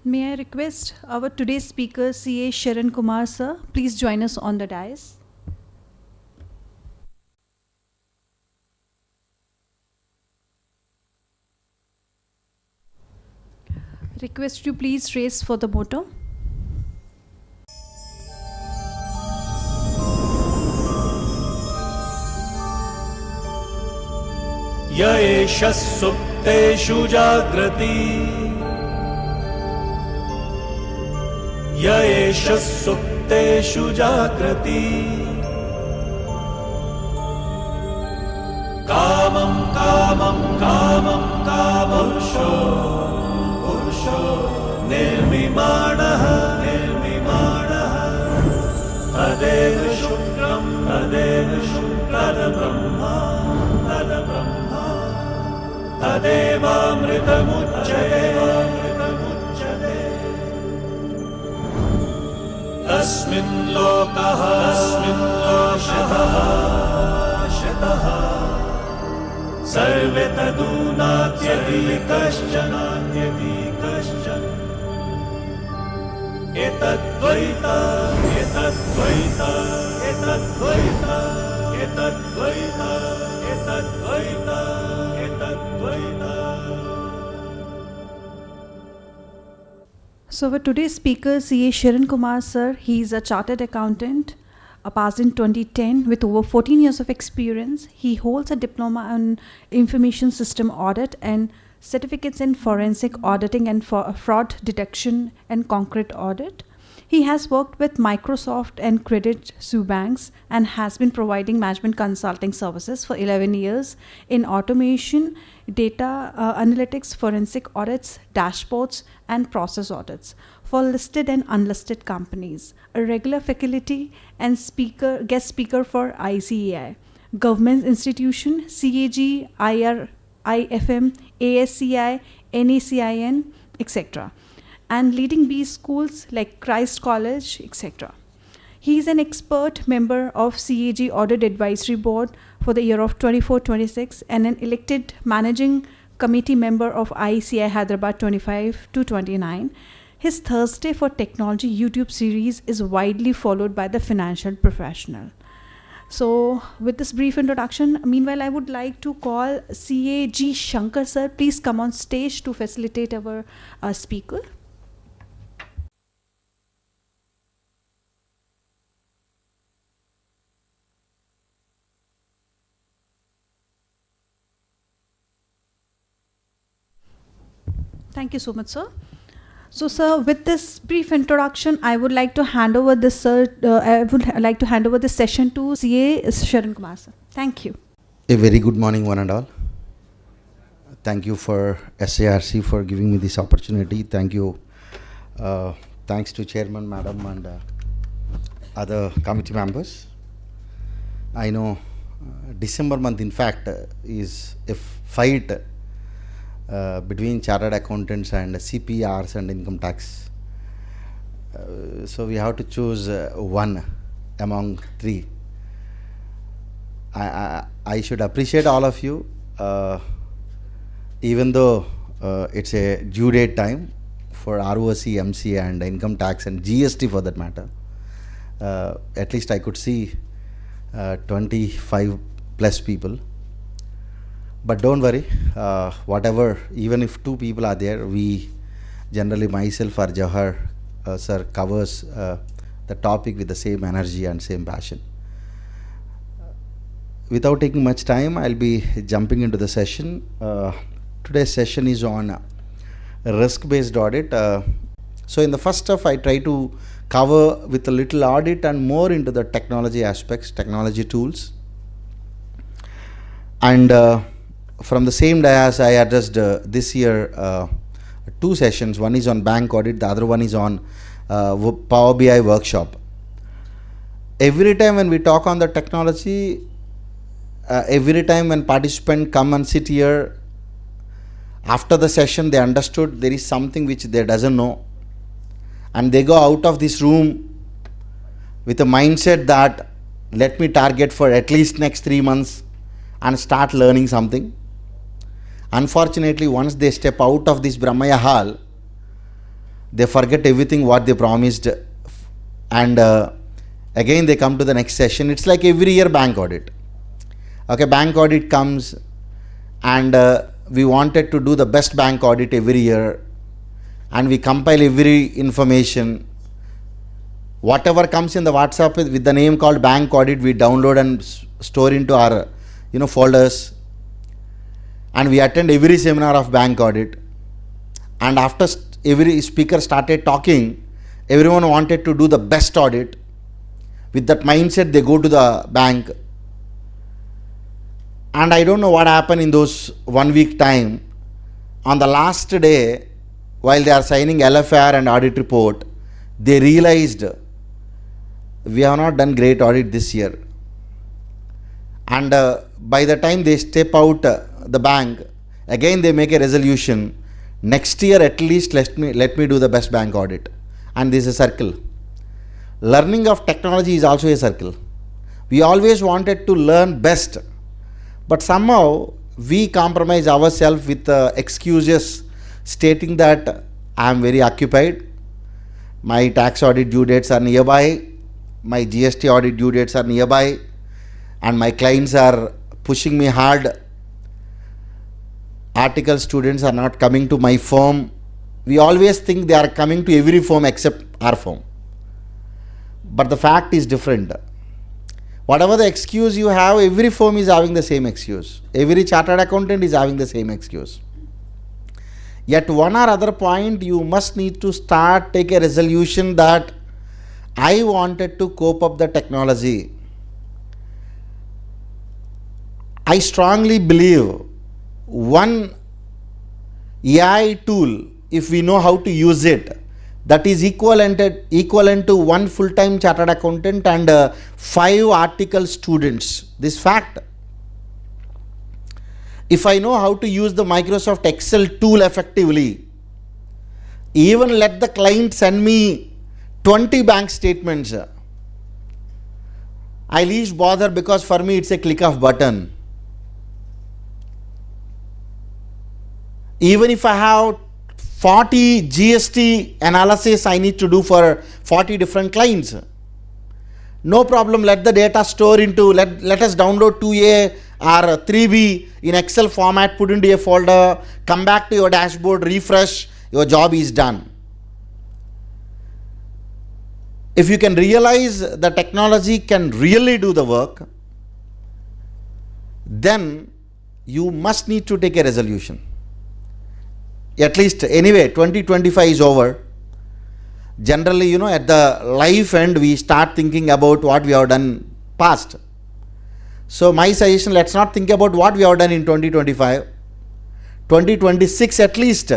May I request our today's speaker, CA Saran Kumar sir, please join us on the dais. Request you please raise for the motto. य एष सुप्तेषु जाग्रति य एष सुप्तेषु जाग्रति कामं कामं कामं कामपुरुषो पुरुषो निर्मिमाणः निर्मिमाणः तदेव शुक्रं तदेव शुक्रब्रह्मा तद्ब्रह्मा तदेवामृतमुच्यते तस्मिन् लोकः शतः सर्वे तदूनात्यति कश्चन एतद्द्वैता एतद्द्वैता एतद्द्वैता एतद्द्वैता एतद्द्वैता एतद्द्वैता. So our today's speaker, CA Saran Kumar sir, he is a chartered accountant, passed in 2010 with over 14 years of experience. He holds a diploma in information system audit and certificates in forensic auditing and fraud detection and concrete audit. He has worked with Microsoft and Credit Suisse banks and has been providing management consulting services for 11 years in automation, data analytics, forensic audits, dashboards, and process audits for listed and unlisted companies. A regular faculty and guest speaker for ICAI, government institution, CAG, IFM, ASCI, NACIN, etc. and leading B schools like Christ College, etc. He is an expert member of CAG Audit Advisory Board for the year of 24-26 and an elected managing committee member of ICAI Hyderabad 25 to 29. His Thursday for Technology YouTube series is widely followed by the financial professional. So with this brief introduction, meanwhile, I would like to call CAG Shankar sir. Please come on stage to facilitate our speaker. Thank you so much, sir. So, sir, with this brief introduction, I would like to hand over this, sir. I would like to hand over this session to CA Saran Kumar, sir. Thank you. A very good morning, one and all. Thank you for SIRC for giving me this opportunity. Thank you. Thanks to Chairman, Madam, and other committee members. I know December month, in fact, is a fight between chartered accountants and CPRs and income tax. So we have to choose one among three. I should appreciate all of you, even though it's a due date time for ROC, MC and income tax and GST for that matter. At least I could see 25 plus people. But don't worry, whatever, even if two people are there, we generally, myself or Jawahar sir covers the topic with the same energy and same passion. Without taking much time, I'll be jumping into the session. Today's session is on risk-based audit. So in the first stuff, I try to cover with a little audit and more into the technology aspects, technology tools. And from the same dais, I addressed this year two sessions. One is on bank audit, the other one is on Power BI workshop. Every time when we talk on the technology, every time when participants come and sit here, after the session they understood there is something which they doesn't know, and they go out of this room with a mindset that let me target for at least next 3 months and start learning something. Unfortunately, once they step out of this Brahmaya hall, they forget everything what they promised, and again they come to the next session. It's like every year bank audit. Okay, bank audit comes, and we wanted to do the best bank audit every year, and we compile every information. Whatever comes in the WhatsApp with the name called bank audit, we download and store into our folders, and we attend every seminar of bank audit. And after every speaker started talking, everyone wanted to do the best audit. With that mindset, they go to the bank. And I don't know what happened in those 1 week time. On the last day, while they are signing LFR and audit report, they realized we have not done great audit this year. And by the time they step out the bank, again they make a resolution. Next year at least let me do the best bank audit. And this is a circle. Learning of technology is also a circle. We always wanted to learn best, but somehow we compromise ourselves with excuses stating that I am very occupied, my tax audit due dates are nearby, my GST audit due dates are nearby, and my clients are pushing me hard. Article students are not coming to my firm. We always think they are coming to every firm except our firm. But the fact is different. Whatever the excuse you have, every firm is having the same excuse. Every chartered accountant is having the same excuse. Yet one or other point, you must need to take a resolution that I wanted to cope up the technology. I strongly believe one AI tool, if we know how to use it, that is equivalent to one full-time chartered accountant and 5 article students. This fact. If I know how to use the Microsoft Excel tool effectively, even let the client send me 20 bank statements, I least bother, because for me it's a click of button. Even if I have 40 GST analysis I need to do for 40 different clients, no problem, let the data store into, let us download 2A or 3B in Excel format, put into a folder, come back to your dashboard, refresh, your job is done. If you can realize the technology can really do the work, then you must need to take a resolution. At least anyway, 2025 is over. Generally, at the life end, we start thinking about what we have done past. So my suggestion, let's not think about what we have done in 2025. 2026 at least,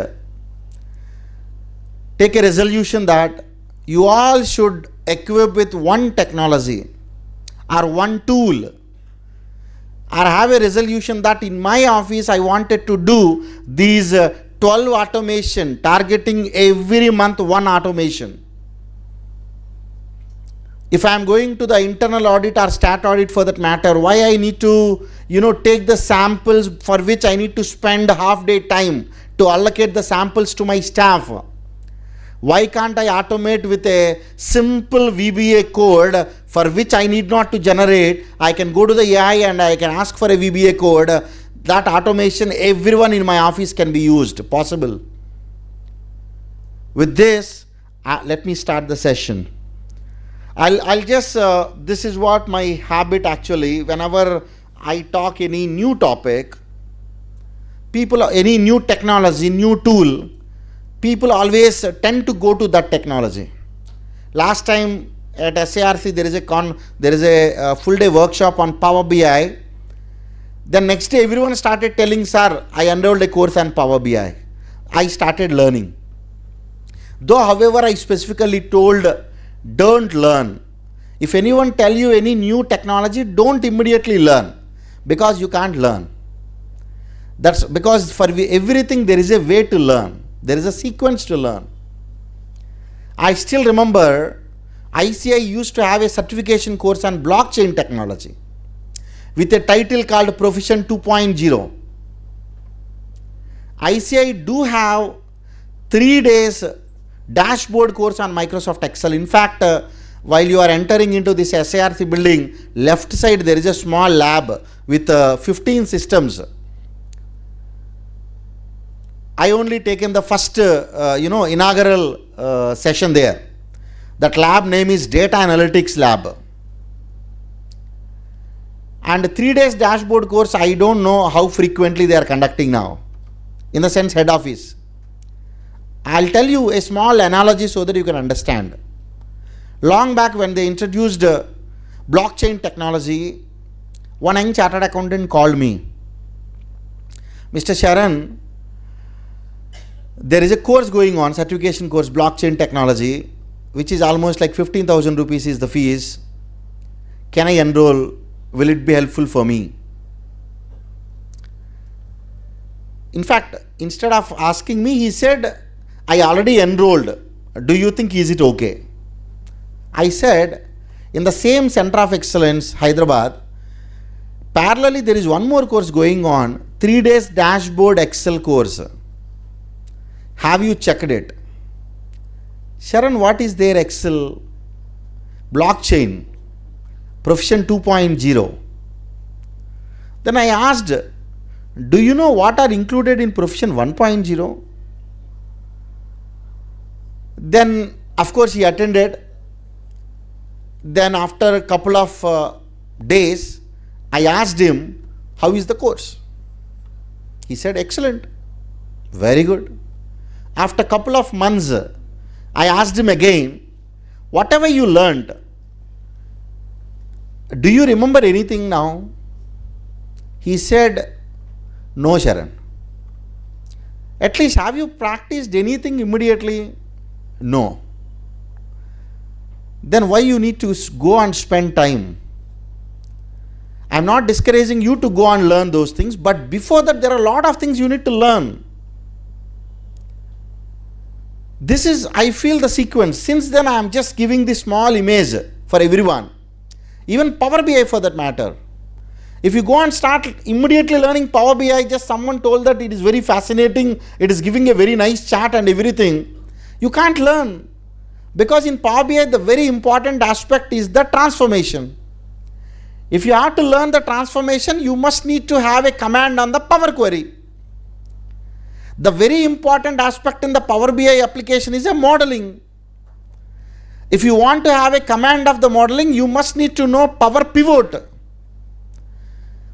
take a resolution that you all should equip with one technology or one tool, or have a resolution that in my office I wanted to do these 12 automation, targeting every month one automation. If I am going to the internal audit or stat audit for that matter, why I need to take the samples for which I need to spend half day time to allocate the samples to my staff? Why can't I automate with a simple VBA code for which I need not to generate? I can go to the AI and I can ask for a VBA code. That automation, everyone in my office can be used, possible. With this, let me start the session. I'll just, this is what my habit actually, whenever I talk any new topic, people, any new technology, new tool, people always tend to go to that technology. Last time at SIRC, there is a full day workshop on Power BI. Then next day everyone started telling, sir, I enrolled a course on Power BI. I started learning. Though, however, I specifically told, don't learn. If anyone tell you any new technology, don't immediately learn, because you can't learn. That's because for everything there is a way to learn. There is a sequence to learn. I still remember ICAI used to have a certification course on blockchain technology with a title called Proficient 2.0. ICAI do have 3 days dashboard course on Microsoft Excel. In fact, while you are entering into this SIRC building, left side there is a small lab with 15 systems. I only taken the first inaugural session there. That lab name is Data Analytics Lab. And 3 days dashboard course, I don't know how frequently they are conducting now. In the sense head office. I'll tell you a small analogy so that you can understand. Long back when they introduced blockchain technology, one young chartered accountant called me. Mr. Saran, there is a course going on, certification course, blockchain technology, which is almost like 15,000 rupees is the fees. Can I enroll? Will it be helpful for me? In fact, instead of asking me, he said, I already enrolled. Do you think is it okay? I said, in the same Center of Excellence, Hyderabad, parallelly there is one more course going on, 3 days dashboard Excel course. Have you checked it? Saran, what is their Excel? Blockchain, Profession 2.0. Then I asked, do you know what are included in Profession 1.0? Then, of course, he attended. Then after a couple of days, I asked him, how is the course? He said, excellent. Very good. After a couple of months, I asked him again, whatever you learned, do you remember anything now? He said, no, Saran. At least have you practiced anything immediately? No. Then why you need to go and spend time? I am not discouraging you to go and learn those things, but before that there are a lot of things you need to learn. This is, I feel, the sequence. Since then I am just giving this small image for everyone. Even Power BI for that matter. If you go and start immediately learning Power BI, just someone told that it is very fascinating, it is giving a very nice chart and everything, you can't learn. Because in Power BI, the very important aspect is the transformation. If you have to learn the transformation, you must need to have a command on the Power Query. The very important aspect in the Power BI application is a modeling. If you want to have a command of the modeling, you must need to know Power Pivot.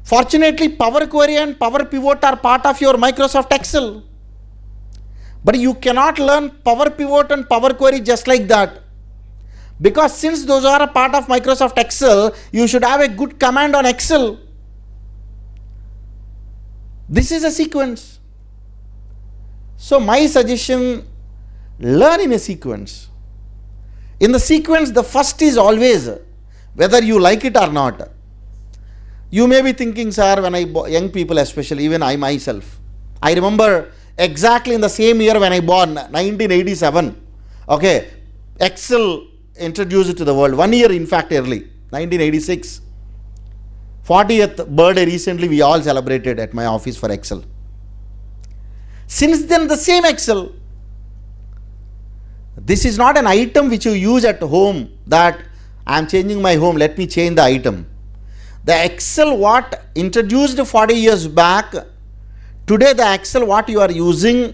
Fortunately, Power Query and Power Pivot are part of your Microsoft Excel. But you cannot learn Power Pivot and Power Query just like that. Because since those are a part of Microsoft Excel, you should have a good command on Excel. This is a sequence. So my suggestion, learn in a sequence. In the sequence, the first is always whether you like it or not. You may be thinking, sir, when young people especially, even I myself, I remember exactly in the same year when I born, 1987, okay, Excel introduced it to the world, 1 year in fact early, 1986. 40th birthday recently we all celebrated at my office for Excel. Since then the same Excel. This is not an item which you use at home that I am changing my home, let me change the item. The Excel what introduced 40 years back, today the Excel what you are using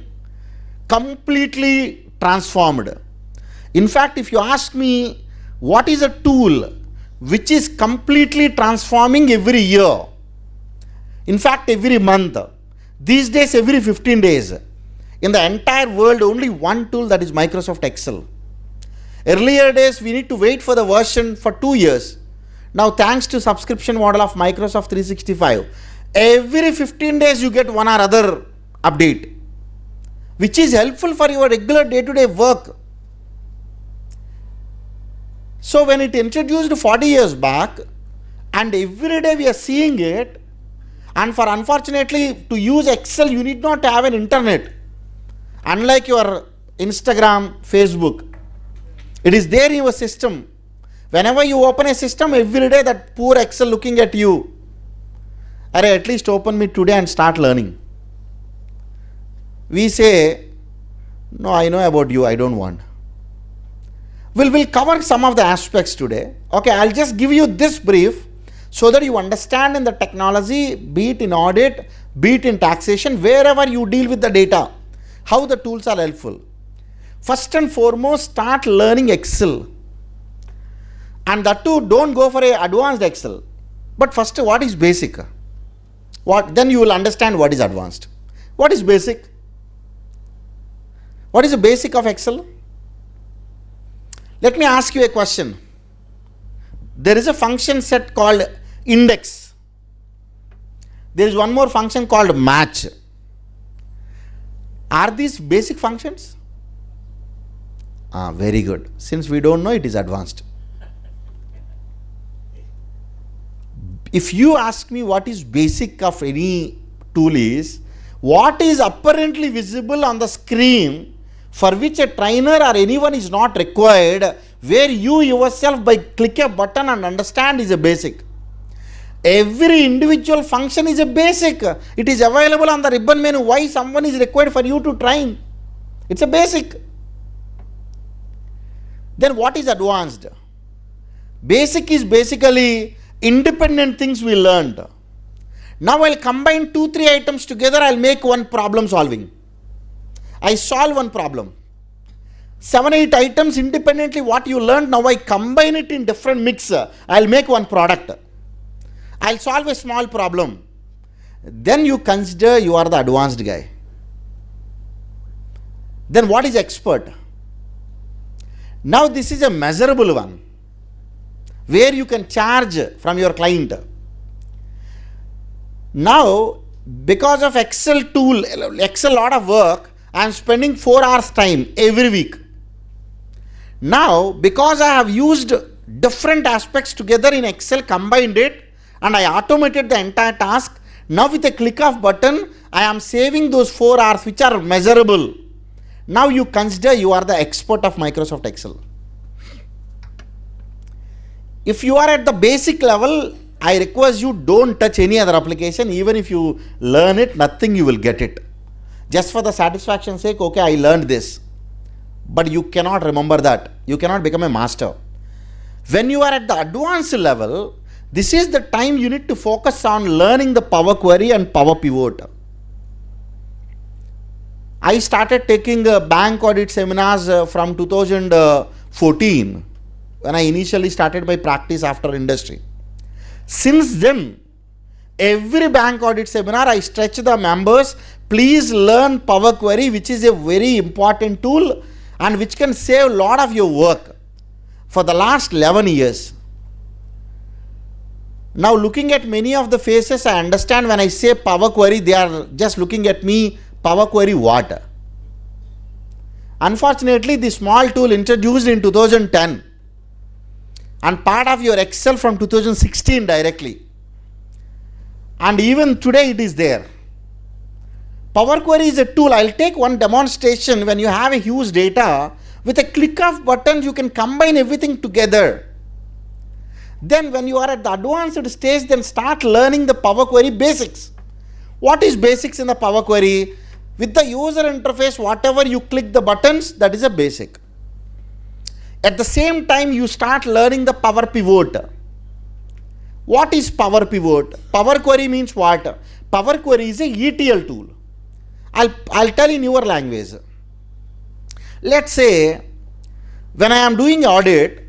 completely transformed. In fact, if you ask me what is a tool which is completely transforming every year, in fact every month, these days every 15 days, in the entire world only one tool, that is Microsoft Excel. Earlier days we need to wait for the version for 2 years. Now thanks to subscription model of Microsoft 365, every 15 days you get one or other update, which is helpful for your regular day-to-day work. So when it introduced 40 years back, and every day we are seeing it, and for unfortunately to use Excel you need not have an internet. Unlike your Instagram, Facebook, it is there in your system. Whenever you open a system, every day that poor Excel looking at you, at least open me today and start learning. We say, no, I know about you, I don't want. We'll cover some of the aspects today. Okay, I'll just give you this brief so that you understand in the technology, be it in audit, be it in taxation, wherever you deal with the data, how the tools are helpful. First and foremost, start learning Excel. And that too, don't go for a advanced Excel. But first, what is basic? Then you will understand what is advanced. What is basic? What is the basic of Excel? Let me ask you a question. There is a function set called index. There is one more function called match. Are these basic functions? Very good. Since we don't know, it is advanced. If you ask me what is basic of any tool is, what is apparently visible on the screen for which a trainer or anyone is not required, where you yourself by click a button and understand is a basic. Every individual function is a basic. It is available on the ribbon menu. Why someone is required for you to train? It's a basic. Then what is advanced? Basic is basically independent things we learned. Now I'll combine 2-3 items together, I'll make one problem solving. I solve one problem. 7-8 items independently what you learned, now I combine it in different mix. I'll make one product. I'll solve a small problem. Then you consider you are the advanced guy. Then what is expert? Now this is a measurable one, where you can charge from your client. Now, because of Excel tool, Excel lot of work, I am spending 4 hours time every week. Now, because I have used different aspects together in Excel, combined it, and I automated the entire task, now with a click of button, I am saving those 4 hours which are measurable. Now you consider you are the expert of Microsoft Excel. If you are at the basic level, I request you don't touch any other application. Even if you learn it, nothing you will get it. Just for the satisfaction sake, okay, I learned this. But you cannot remember that. You cannot become a master. When you are at the advanced level, this is the time you need to focus on learning the Power Query and Power Pivot. I started taking bank audit seminars from 2014 when I initially started my practice after industry. Since then, every bank audit seminar I stretch the members, please learn Power Query, which is a very important tool and which can save a lot of your work for the last 11 years. Now looking at many of the faces, I understand when I say Power Query, they are just looking at me, Power Query what? Unfortunately, the small tool introduced in 2010 and part of your Excel from 2016 directly. And even today it is there. Power Query is a tool. I'll take one demonstration. When you have a huge data, with a click of button, you can combine everything together. Then when you are at the advanced stage, then start learning the Power Query basics. What is basics in the Power Query? With the user interface, whatever you click the buttons, that is a basic. At the same time, you start learning the Power Pivot. What is Power Pivot? Power Query means what? Power Query is a ETL tool. I'll tell in your language. Let's say, when I am doing audit,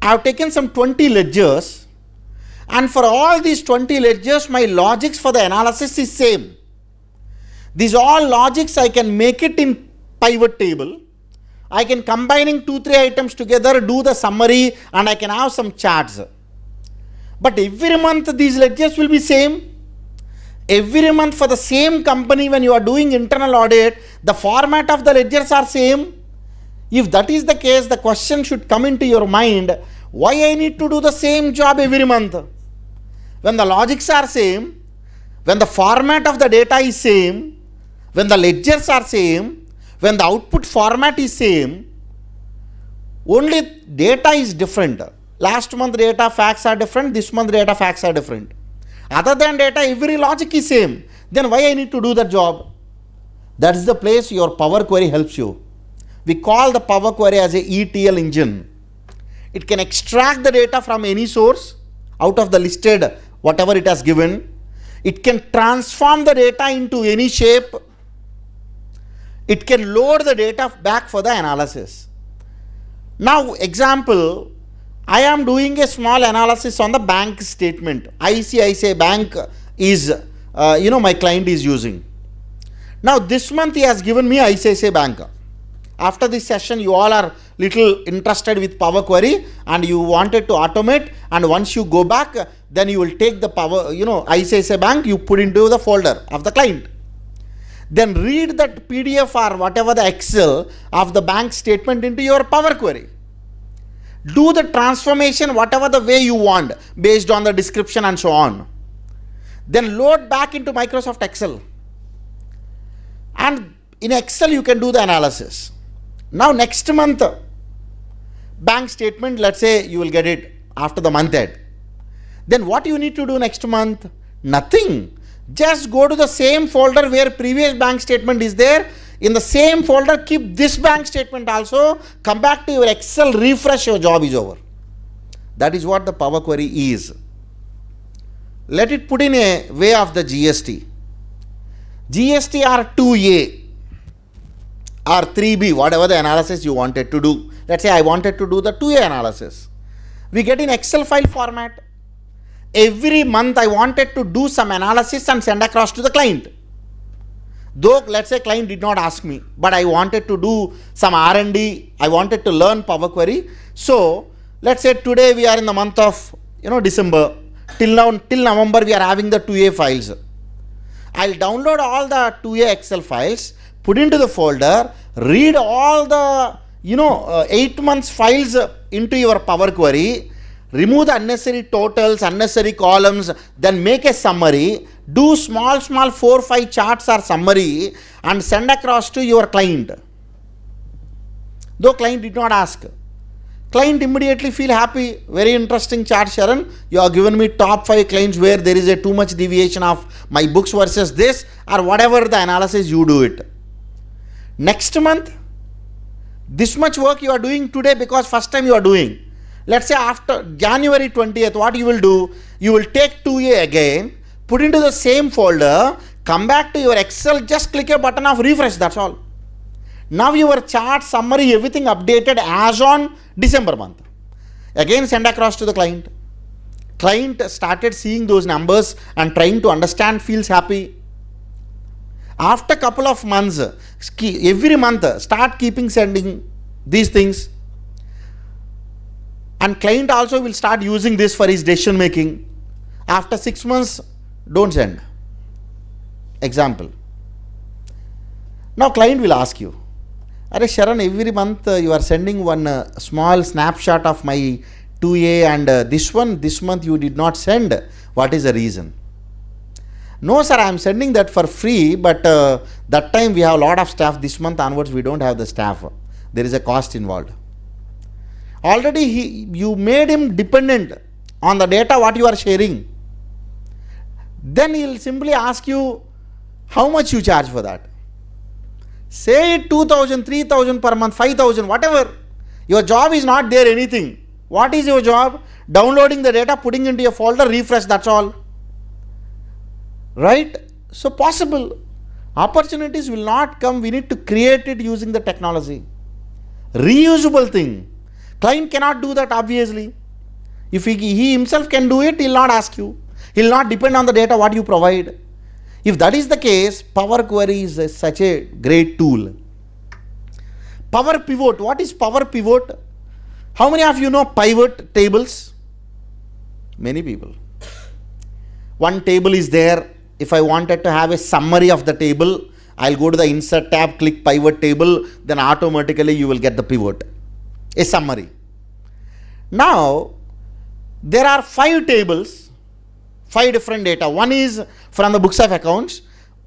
I have taken some 20 ledgers, and for all these 20 ledgers, my logics for the analysis is same. These all logics I can make it in pivot table. I can combining 2-3 items together, do the summary, and I can have some charts. But every month these ledgers will be same. Every month for the same company, when you are doing internal audit, the format of the ledgers are same. If that is the case, the question should come into your mind, why I need to do the same job every month? When the logics are same, when the format of the data is same, when the ledgers are same, when the output format is same, only data is different. Last month data facts are different, this month data facts are different. Other than data, every logic is same. Then why I need to do that job? That is the place your Power Query helps you. We call the Power Query as a ETL engine. It can extract the data from any source out of the listed whatever it has given. It can transform the data into any shape. It can load the data back for the analysis. Now, example, I am doing a small analysis on the bank statement. ICICI Bank is, my client is using. Now, this month he has given me ICICI Bank. After this session, you all are little interested with Power Query and you wanted to automate, and once you go back, then you will take the Power, ICICI Bank, you put into the folder of the client. Then read that PDF or whatever the Excel of the bank statement into your Power Query. Do the transformation whatever the way you want based on the description and so on. Then load back into Microsoft Excel. And in Excel you can do the analysis. Now next month, bank statement, let's say you will get it after the month end. Then what you need to do next month? Nothing. Just go to the same folder where previous bank statement is there. In the same folder, keep this bank statement also. Come back to your Excel, refresh, your job is over. That is what the Power Query is. Let it put in a way of the GST. GST or 2A or 3B, whatever the analysis you wanted to do. Let's say I wanted to do the 2A analysis. We get in Excel file format. Every month I wanted to do some analysis and send across to the client. Though let's say client did not ask me, but I wanted to do some R&D, I wanted to learn Power Query. So let's say today we are in the month of December. Till November we are having the 2A files. I'll download all the 2A Excel files, put into the folder, read all the 8 months files into your Power Query, remove the unnecessary totals, unnecessary columns, then make a summary, do small 4-5 charts or summary and send across to your client. Though client did not ask. Client immediately feel happy. Very interesting chart, Saran. You have given me top 5 clients where there is a too much deviation of my books versus this, or whatever the analysis you do it. Next month, this much work you are doing today because first time you are doing. Let's say after January 20th, what you will do? You will take 2A again, put into the same folder, come back to your Excel, just click a button of refresh, that's all. Now your chart, summary, everything updated as on December month. Again send across to the client. Client started seeing those numbers and trying to understand, feels happy. After couple of months, every month, start sending these things. And client also will start using this for his decision making. After 6 months, don't send. Example. Now client will ask you, Are Saran, every month you are sending one small snapshot of my 2A and this month you did not send. What is the reason? No sir, I am sending that for free, but that time we have a lot of staff. This month onwards we don't have the staff. There is a cost involved. Already you made him dependent on the data what you are sharing. Then he will simply ask you how much you charge for that. Say 2,000, 3,000 per month, 5,000, whatever. Your job is not there anything. What is your job? Downloading the data, putting into your folder, refresh, that's all. Right? So possible. Opportunities will not come. We need to create it using the technology. Reusable thing. Client cannot do that obviously. If he himself can do it, he will not ask you. He will not depend on the data what you provide. If that is the case, Power Query is such a great tool. Power Pivot. What is Power Pivot? How many of you know pivot tables? Many people. One table is there. If I wanted to have a summary of the table, I'll go to the Insert tab, click Pivot Table, then automatically you will get the pivot. A summary. Now, there are 5 tables, 5 different data. One is from the books of accounts,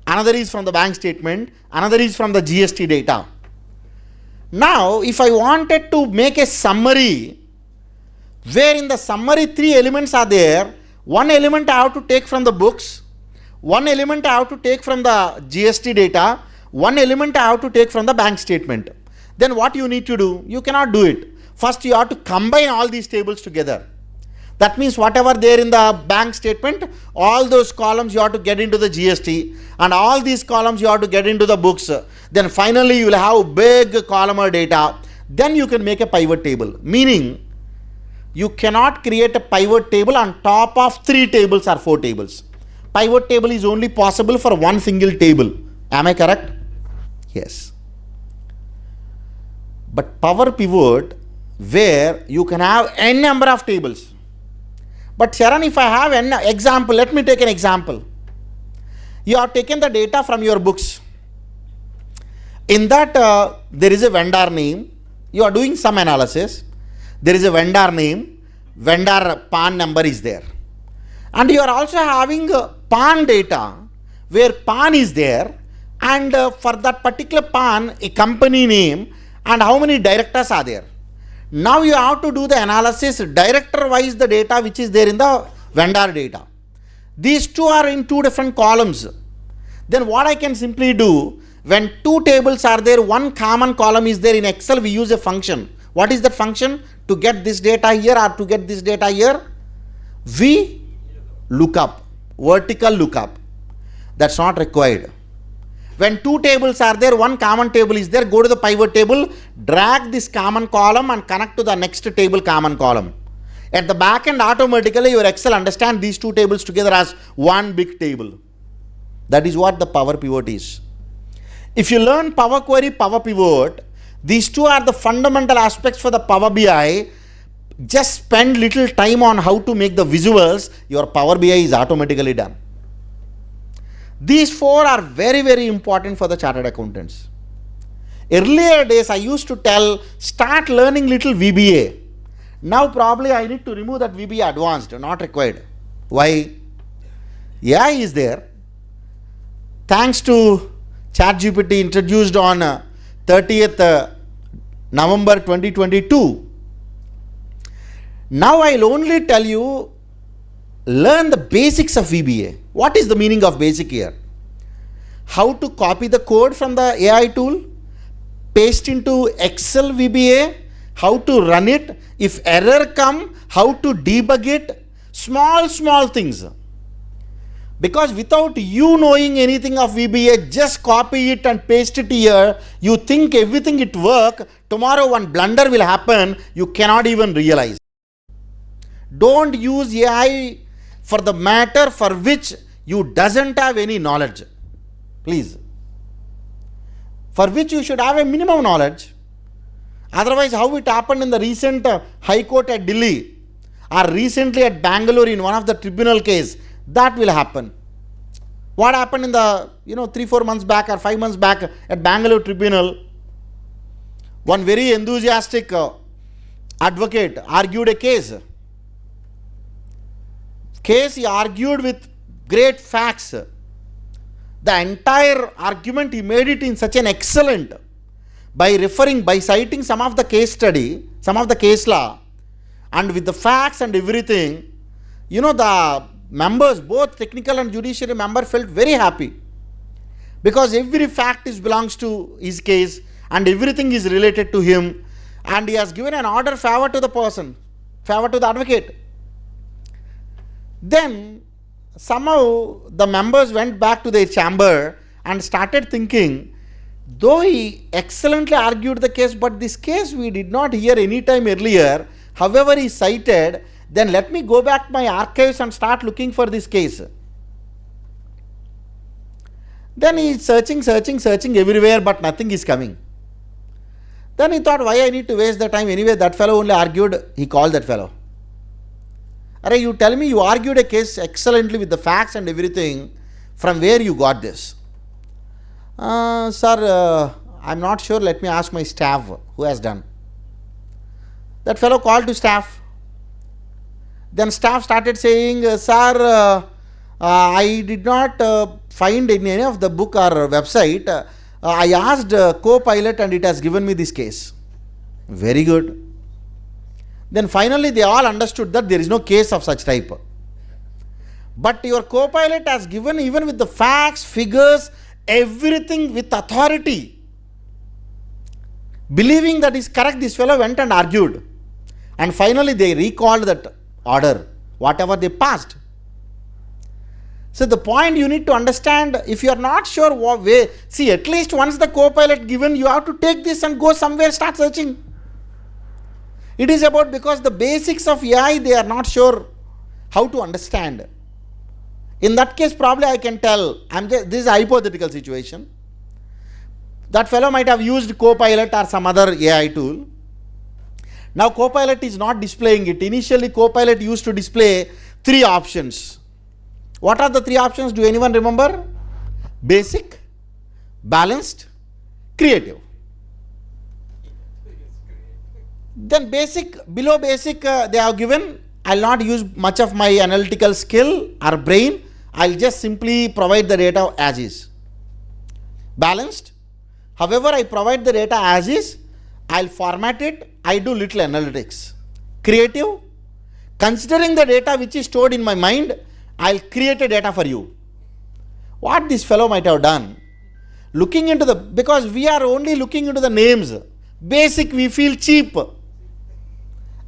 another is from the bank statement, another is from the GST data. Now, if I wanted to make a summary, where in the summary 3 elements are there, one element I have to take from the books, one element I have to take from the GST data, one element I have to take from the bank statement. Then what you need to do? You cannot do it. first you have to combine all these tables together. That means whatever there in the bank statement, all those columns you have to get into the GST, and all these columns you have to get into the books. Then finally you will have big columnar data. Then you can make a pivot table. Meaning, you cannot create a pivot table on top of 3 tables or 4 tables. Pivot table is only possible for one single table. Am I correct? Yes. But power pivot, where you can have n number of tables. But Saran, if I have an example, let me take an example. You have taken the data from your books. In that, there is a vendor name. You are doing some analysis. There is a vendor name. Vendor PAN number is there. And you are also having PAN data where PAN is there, and for that particular PAN, a company name and how many directors are there. Now you have to do the analysis director wise, the data which is there in the vendor data. These two are in 2 different columns. Then what I can simply do, when 2 tables are there, one common column is there in Excel, we use a function. What is that function? To get this data here or to get this data here? We lookup, vertical lookup. That's not required. When 2 tables are there, one common table is there, go to the pivot table, drag this common column and connect to the next table common column. At the back end, automatically your Excel understand these 2 tables together as one big table. That is what the power pivot is. If you learn Power Query, Power Pivot, these 2 are the fundamental aspects for the Power BI. Just spend little time on how to make the visuals, your Power BI is automatically done. These 4 are very, very important for the chartered accountants. Earlier days, I used to tell, start learning little VBA. Now probably I need to remove that VBA advanced, not required. Why? AI is there. Thanks to ChatGPT introduced on 30th November 2022. Now I'll only tell you, learn the basics of VBA. What is the meaning of basic here? How to copy the code from the AI tool, paste into Excel VBA, how to run it, if error come, how to debug it, small things. Because without you knowing anything of VBA, just copy it and paste it here, you think everything it work, tomorrow one blunder will happen, you cannot even realize. Don't use AI for the matter for which you doesn't have any knowledge. Please. For which you should have a minimum knowledge. Otherwise, how it happened in the recent High Court at Delhi or recently at Bangalore in one of the tribunal case, that will happen. What happened in the 3-4 months back or 5 months back at Bangalore tribunal, one very enthusiastic advocate argued a case. He argued with great facts. The entire argument he made it in such an excellent, by citing some of the case study, some of the case law, and with the facts and everything, the members, both technical and judiciary member, felt very happy. Because every fact belongs to his case and everything is related to him, and he has given an order favor to the person, favor to the advocate. Then somehow the members went back to their chamber and started thinking, though he excellently argued the case, but this case we did not hear any time earlier, however he cited, then let me go back to my archives and start looking for this case. Then he is searching everywhere, but nothing is coming. Then he thought, why I need to waste the time? Anyway, that fellow only argued. He called that fellow. Arey, you tell me you argued a case excellently with the facts and everything. From where you got this? Sir, I'm not sure. Let me ask my staff who has done. That fellow called to staff. Then staff started saying, sir, I did not find in any of the book or website. I asked co-pilot and it has given me this case. Very good. Then finally they all understood that there is no case of such type. But your co-pilot has given even with the facts, figures, everything with authority. Believing that is correct, this fellow went and argued. And finally they recalled that order, whatever they passed. So the point you need to understand, if you are not sure what way, see, at least once the co-pilot given, you have to take this and go somewhere, start searching. It is about, because the basics of AI, they are not sure how to understand. In that case, probably I can tell, this is a hypothetical situation. That fellow might have used Copilot or some other AI tool. Now Copilot is not displaying it. Initially Copilot used to display 3 options. What are the 3 options? Do anyone remember? Basic, balanced, creative. Then basic, below basic they have given, I will not use much of my analytical skill or brain, I will just simply provide the data as is. Balanced, however I provide the data as is, I will format it, I do little analytics. Creative, considering the data which is stored in my mind, I will create a data for you. What this fellow might have done, looking into the, because we are only looking into the names, basic we feel cheap.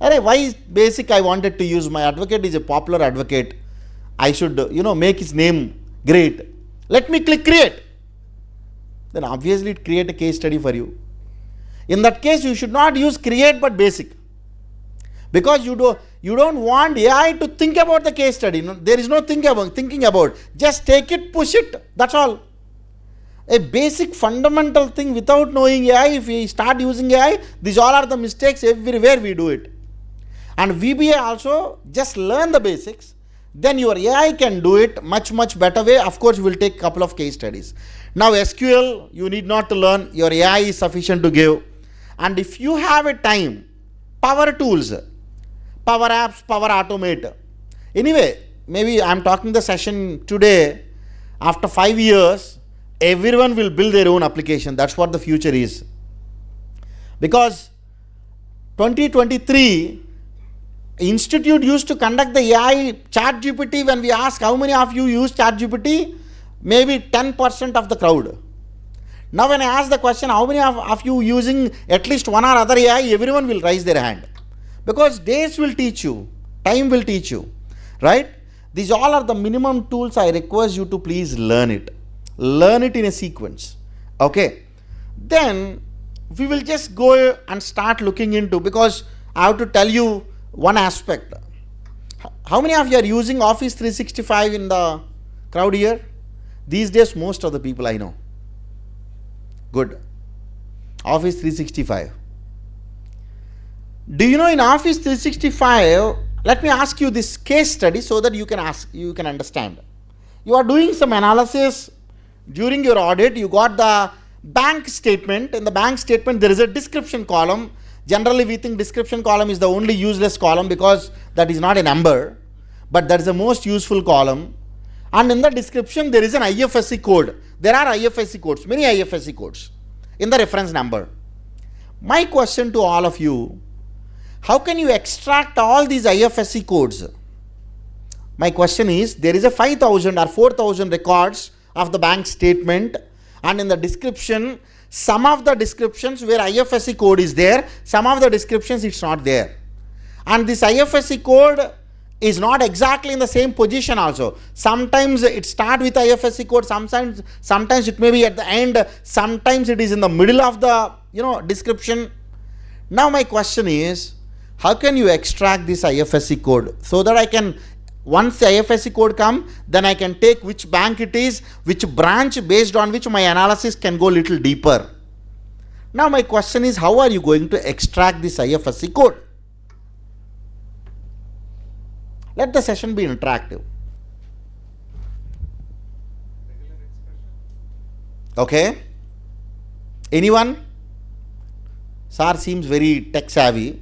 Arey, why is basic I wanted to use? My advocate is a popular advocate. I should, make his name great. Let me click create. Then obviously it create a case study for you. In that case, you should not use create but basic. Because you don't want AI to think about the case study. There is no thinking about. Just take it, push it. That's all. A basic fundamental thing without knowing AI, if we start using AI, these all are the mistakes everywhere we do it. And VBA also, just learn the basics. Then your AI can do it much better way. Of course, we'll take a couple of case studies. Now SQL, you need not to learn. Your AI is sufficient to give. And if you have a time, Power Tools, Power Apps, Power Automate. Anyway, maybe I'm talking the session today. After 5 years, everyone will build their own application. That's what the future is. Because 2023, Institute used to conduct the AI ChatGPT. When we ask how many of you use ChatGPT, maybe 10% of the crowd. Now when I ask the question, how many of you using at least one or other AI, everyone will raise their hand. Because days will teach you, time will teach you, right? These all are the minimum tools. I request you to please learn it. Learn it in a sequence. Okay. Then we will just go and start looking into, because I have to tell you one aspect. How many of you are using Office 365 in the crowd here? These days, most of the people I know. Good. Office 365. Do you know in Office 365, let me ask you this case study so that you can understand. You are doing some analysis during your audit. You got the bank statement. In the bank statement, there is a description column. Generally, we think description column is the only useless column because that is not a number, but that is the most useful column. And in the description, there is an IFSC code. There are IFSC codes, many IFSC codes in the reference number. My question to all of you, how can you extract all these IFSC codes? My question is, there is a 5,000 or 4,000 records of the bank statement, and in the description, some of the descriptions where IFSC code is there, some of the descriptions it's not there. And this IFSC code is not exactly in the same position also. Sometimes it starts with IFSC code, sometimes it may be at the end, sometimes it is in the middle of the description. Now my question is, how can you extract this IFSC code so that I can, once the IFSC code come, then I can take which bank it is, which branch, based on which my analysis can go little deeper. Now my question is, how are you going to extract this IFSC code? Let the session be interactive. Okay? Anyone? Sir seems very tech savvy.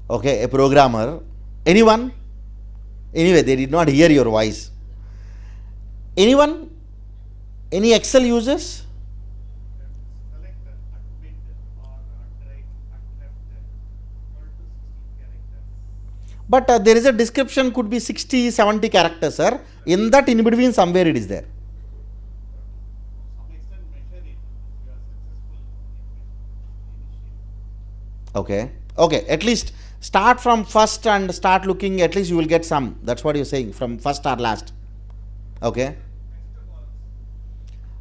Okay, a programmer. Anyone? Anyway, they did not hear your voice. Anyone? Any Excel users? Select admit or right, left equal to 16 characters. But there is a description, could be 60, 70 characters, sir. In that, in between, somewhere it is there. To some extent measure it if you are successful in initially. Okay. Okay. At least start from first and start looking. At least you will get some. That's what you're saying, from first or last. Okay.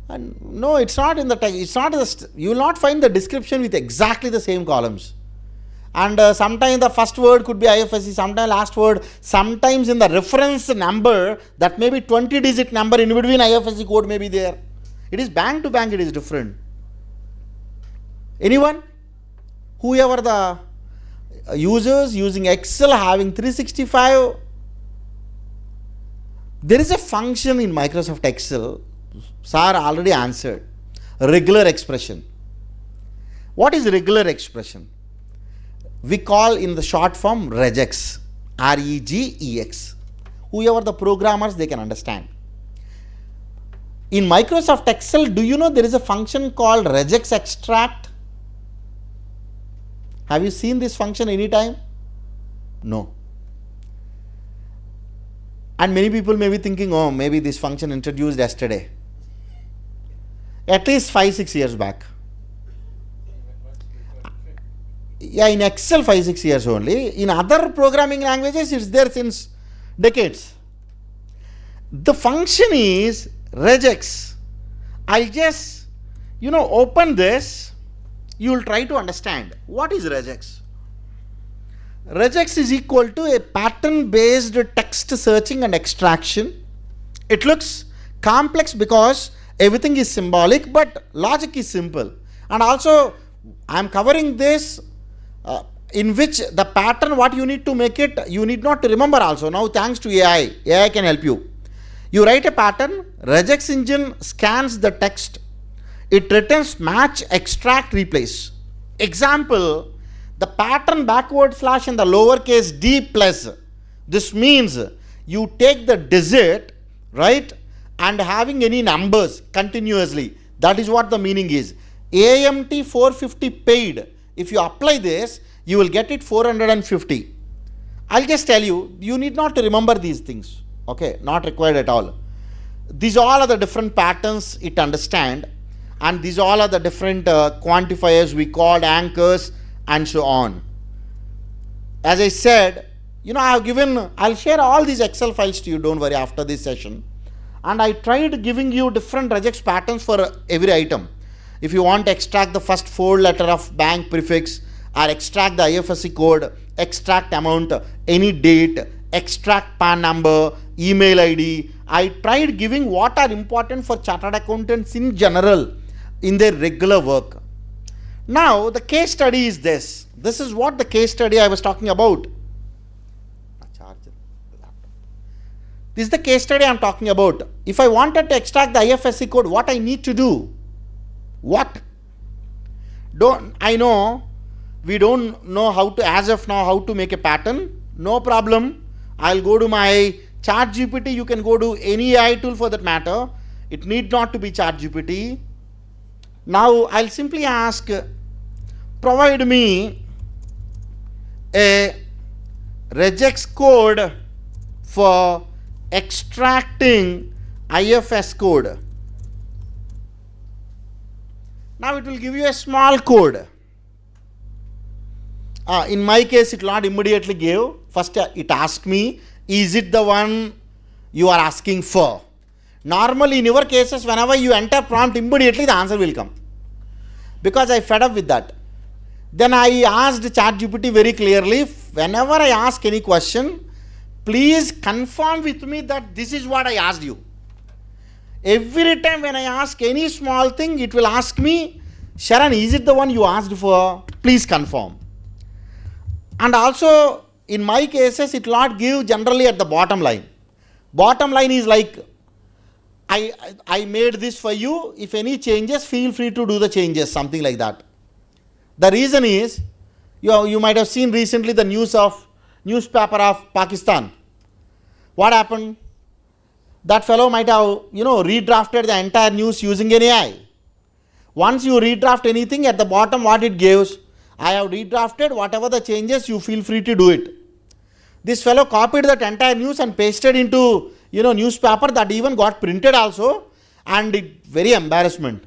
And no, it's not in the text. It's not. You will not find the description with exactly the same columns. And sometimes the first word could be IFSC, sometimes last word, sometimes in the reference number, that may be 20-digit number in between IFSC code may be there. It is bank to bank, it is different. Anyone? Whoever the users using Excel having 365, there is a function in Microsoft Excel, sir already answered, regular expression. What is regular expression? We call in the short form Regex, R-E-G-E-X. Whoever the programmers, they can understand. In Microsoft Excel, do you know there is a function called Regex extract? Have you seen this function anytime? No. And many people may be thinking, oh, maybe this function introduced yesterday. At least 5-6 years back. Yeah, in Excel 5-6 years only. In other programming languages, it's there since decades. The function is regex. I'll just, open this. You will try to understand. What is regex? Regex is equal to a pattern-based text searching and extraction. It looks complex because everything is symbolic, but logic is simple. And also, I am covering this in which the pattern, what you need to make it, you need not to remember also. Now, thanks to AI, AI can help you. You write a pattern, regex engine scans the text, it returns match, extract, replace. Example, the pattern backward slash in the lowercase d plus. This means you take the digit, right, and having any numbers continuously. That is what the meaning is. AMT 450 paid. If you apply this, you will get it 450. I'll just tell you, you need not to remember these things. Okay, not required at all. These all are the different patterns it understand, and these all are the different quantifiers we called anchors and so on. As I said, I'll share all these Excel files to you, don't worry, after this session. And I tried giving you different regex patterns for every item. If you want to extract the first 4 letter of bank prefix, or extract the IFSC code, extract amount, any date, extract PAN number, email ID, I tried giving what are important for chartered accountants in general in their regular work. Now, the case study is this. This is what the case study I was talking about. This is the case study I am talking about. If I wanted to extract the IFSC code, what I need to do? What? I know we don't know how to, as of now, how to make a pattern. No problem. I'll go to my ChatGPT. You can go to any AI tool for that matter. It need not to be ChatGPT. Now, I'll simply ask, provide me a regex code for extracting IFS code. Now it will give you a small code. In my case, it will not immediately give. First, it asks me, is it the one you are asking for? Normally, in your cases, whenever you enter prompt, immediately the answer will come. Because I fed up with that. Then I asked ChatGPT very clearly, whenever I ask any question, please confirm with me that this is what I asked you. Every time when I ask any small thing, it will ask me, Saran, is it the one you asked for? Please confirm. And also, in my cases, it will not give generally at the bottom line. Bottom line is like, I made this for you. If any changes, feel free to do the changes, something like that. The reason is, you might have seen recently the newspaper of Pakistan. What happened? That fellow might have, redrafted the entire news using an AI. Once you redraft anything, at the bottom what it gives, I have redrafted, whatever the changes, you feel free to do it. This fellow copied that entire news and pasted into, newspaper that even got printed also, and very embarrassment.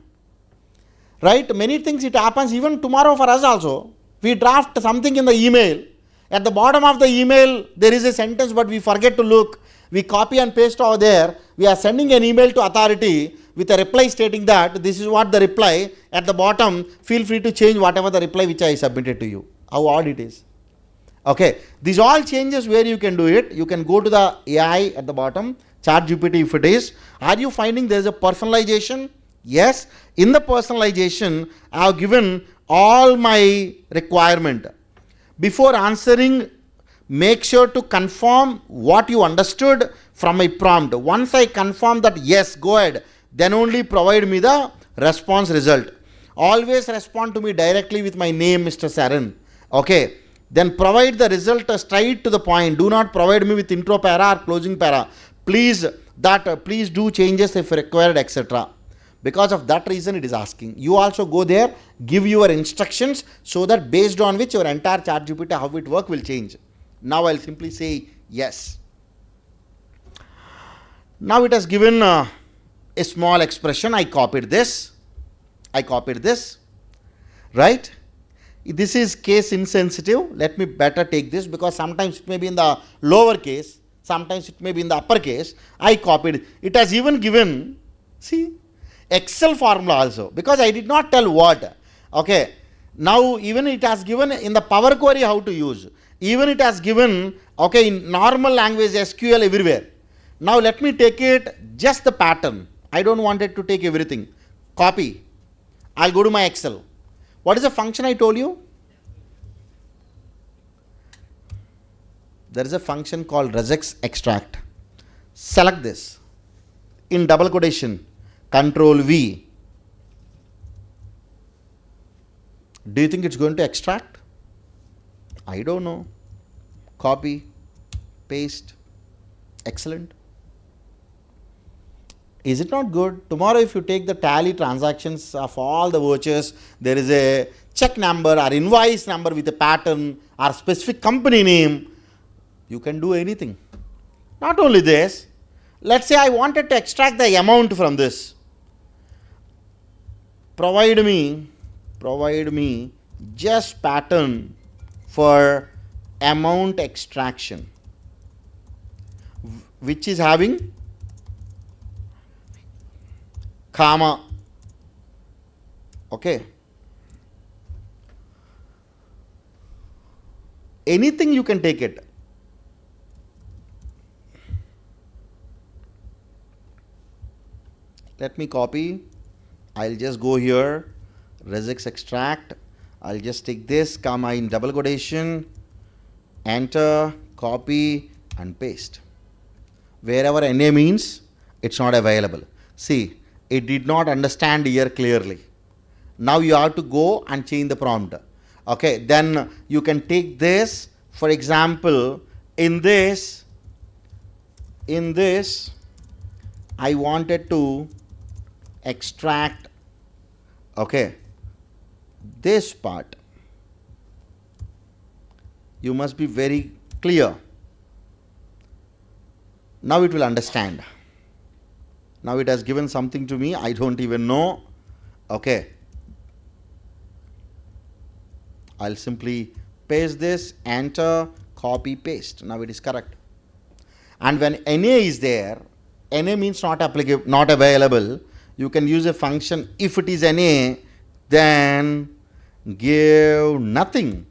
Right? Many things it happens even tomorrow for us also. We draft something in the email. At the bottom of the email, there is a sentence, but we forget to look. We copy and paste over there. We are sending an email to authority with a reply stating that this is what the reply. At the bottom, feel free to change whatever the reply which I submitted to you. How odd it is. Okay, these all changes where you can do it. You can go to the AI at the bottom, ChatGPT if it is. Are you finding there is a personalization? Yes. In the personalization, I have given all my requirement. Before answering, make sure to confirm what you understood from my prompt. Once I confirm that yes, go ahead, then only provide me the response result. Always respond to me directly with my name, Mr. Saran. Okay. Then provide the result straight to the point. Do not provide me with intro para or closing para. Please do changes if required, etc. Because of that reason it is asking. You also go there, give your instructions so that based on which your entire ChatGPT, how it work will change. Now I'll simply say yes. Now it has given a small expression. I copied this, right? This is case insensitive. Let me better take this because sometimes it may be in the lower case, sometimes it may be in the upper case. I copied. It has even given, see, Excel formula also, because I did not tell what. Okay. Now even it has given in the Power Query how to use. Even it has given, okay, in normal language SQL everywhere. Now let me take it just the pattern. I don't want it to take everything. Copy. I'll go to my Excel. What is the function I told you? There is a function called Regex extract. Select this. In double quotation, Control V. Do you think it's going to extract? I don't know. Copy, paste. Excellent. Is it not good? Tomorrow if you take the tally transactions of all the vouchers, there is a check number or invoice number with a pattern or specific company name, you can do anything. Not only this, let's say I wanted to extract the amount from this. Provide me just pattern for amount extraction, which is having comma. Okay. Anything you can take it. Let me copy. I'll just go here, Regex extract. I'll just take this, comma in double quotation, enter, copy and paste. Wherever NA means, it's not available. See, it did not understand here clearly. Now you have to go and change the prompt. Okay, then you can take this, for example, in this, I wanted to extract, okay, this part. You must be very clear. Now it will understand. Now it has given something to me, I don't even know. Okay. I'll simply paste this, enter, copy, paste. Now it is correct. And when NA is there, NA means not applicable, not available. You can use a function. If it is NA, then give nothing.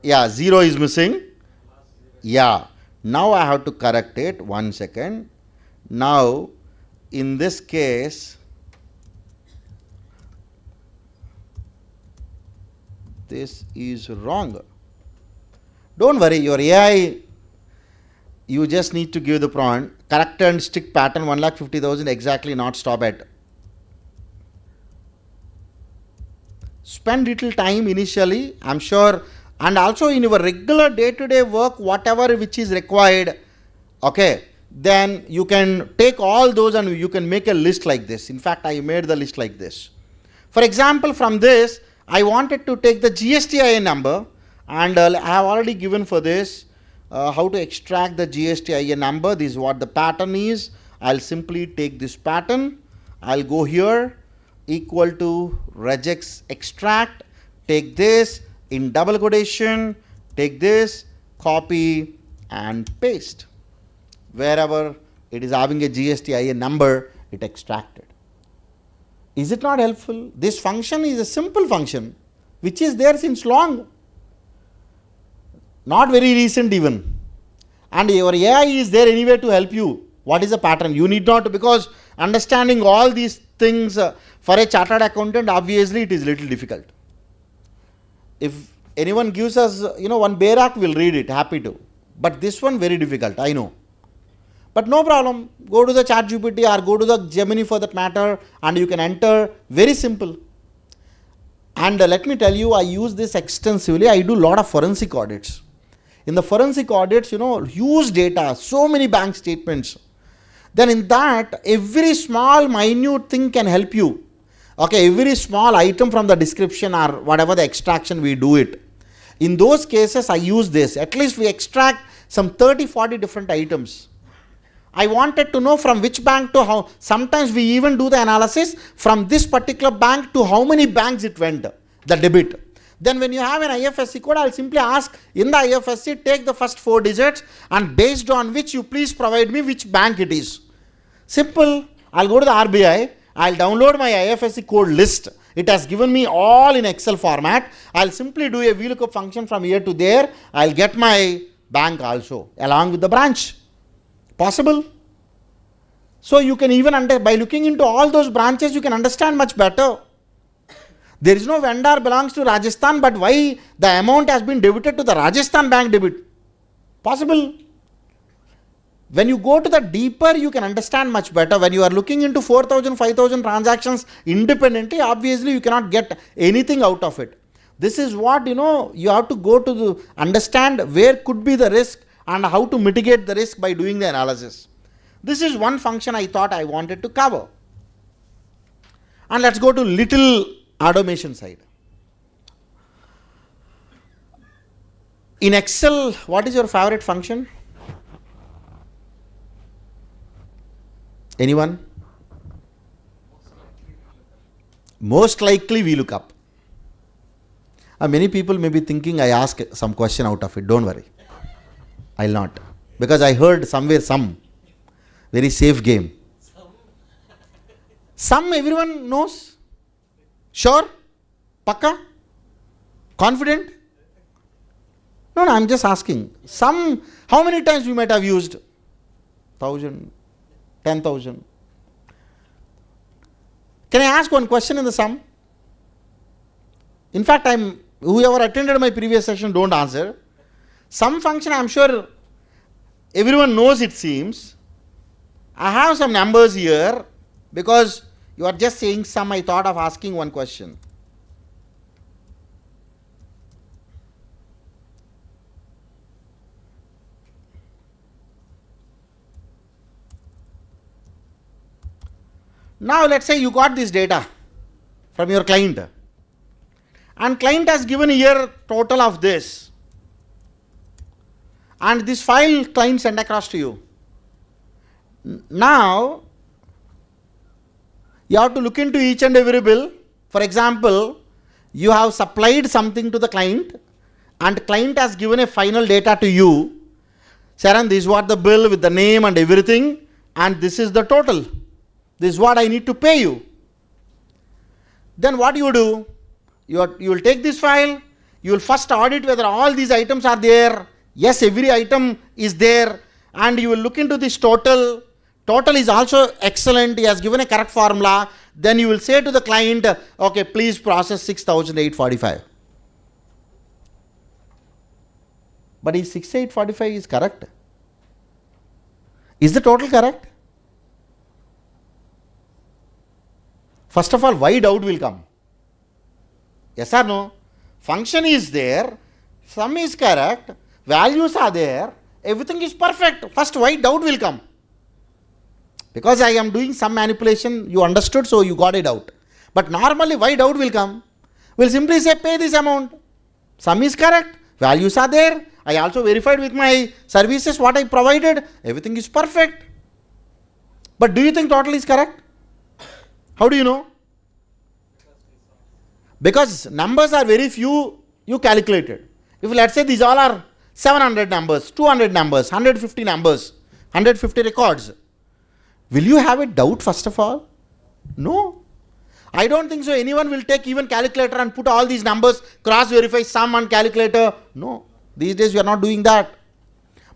Yeah, 0 is missing. Yeah. Now I have to correct it. 1 second. Now, in this case, this is wrong. Don't worry, your AI, you just need to give the prompt, correct and stick pattern 1,50,000 exactly, not stop at. Spend little time initially, I'm sure, and also in your regular day-to-day work, whatever which is required, okay, then you can take all those and you can make a list like this. In fact, I made the list like this. For example, from this, I wanted to take the GSTIN number, and I have already given for this how to extract the GSTIN number. This is what the pattern is. I'll simply take this pattern. I'll go here, equal to regex extract, take this in double quotation, take this, copy and paste. Wherever it is having a GSTIN number, it extracted. Is it not helpful? This function is a simple function which is there since long, not very recent even. And your AI is there anyway to help you. What is the pattern? You need not, because understanding all these things for a chartered accountant, obviously it is little difficult. If anyone gives us, one Bayrak, we'll read it, happy to. But this one very difficult, I know. But no problem, go to the ChatGPT or go to the Gemini for that matter, and you can enter, very simple. And let me tell you, I use this extensively. I do a lot of forensic audits. In the forensic audits, huge data, so many bank statements. Then in that, every small minute thing can help you. Okay, every small item from the description or whatever the extraction we do it. In those cases, I use this. At least we extract some 30-40 different items. I wanted to know from which bank to how. Sometimes we even do the analysis from this particular bank to how many banks it went, the debit. Then when you have an IFSC code, I'll simply ask in the IFSC, take the first 4 digits and based on which you please provide me which bank it is. Simple. I'll go to the RBI. I'll download my IFSC code list. It has given me all in Excel format. I'll simply do a VLOOKUP function from here to there. I'll get my bank also along with the branch. Possible. So you can even, by looking into all those branches, you can understand much better. There is no vendor belongs to Rajasthan, but why the amount has been debited to the Rajasthan bank debit? Possible. When you go to the deeper, you can understand much better. When you are looking into 4,000, 5,000 transactions independently, obviously you cannot get anything out of it. This is what, you have to go to understand where could be the risk and how to mitigate the risk by doing the analysis. This is one function I thought I wanted to cover. And let's go to little automation side. In Excel, what is your favorite function? Anyone? Most likely VLOOKUP. Many people may be thinking I ask some question out of it. Don't worry. I'll not. Because I heard somewhere some very safe game. Some everyone knows. Sure? Pakka? Confident? No, I'm just asking. Some, how many times we might have used? 1,000, 10,000. Can I ask one question in the sum? In fact, whoever attended my previous session don't answer. Some function I'm sure everyone knows it seems. I have some numbers here because you are just saying some. I thought of asking one question. Now let's say you got this data from your client and client has given here total of this and this file client sent across to you. Now you have to look into each and every bill. For example, you have supplied something to the client and client has given a final data to you. Saran, this is what the bill with the name and everything and this is the total. This is what I need to pay you. Then what you do? You will take this file, you will first audit whether all these items are there. Yes, every item is there and you will look into this total. Total is also excellent. He has given a correct formula. Then you will say to the client, okay, please process 6,845. But is 6,845 is correct? Is the total correct? First of all, why doubt will come? Yes or no? Function is there, sum is correct, values are there, everything is perfect. First, why doubt will come? Because I am doing some manipulation, you understood, so you got it out. But normally, why doubt will come? We'll simply say, pay this amount. Sum is correct, values are there. I also verified with my services what I provided. Everything is perfect. But do you think total is correct? How do you know? Because numbers are very few you calculated. If let's say these all are 700 numbers, 200 numbers, 150 numbers, 150 records, will you have a doubt first of all? No. I don't think so. Anyone will take even calculator and put all these numbers, cross verify sum on calculator. No. These days we are not doing that.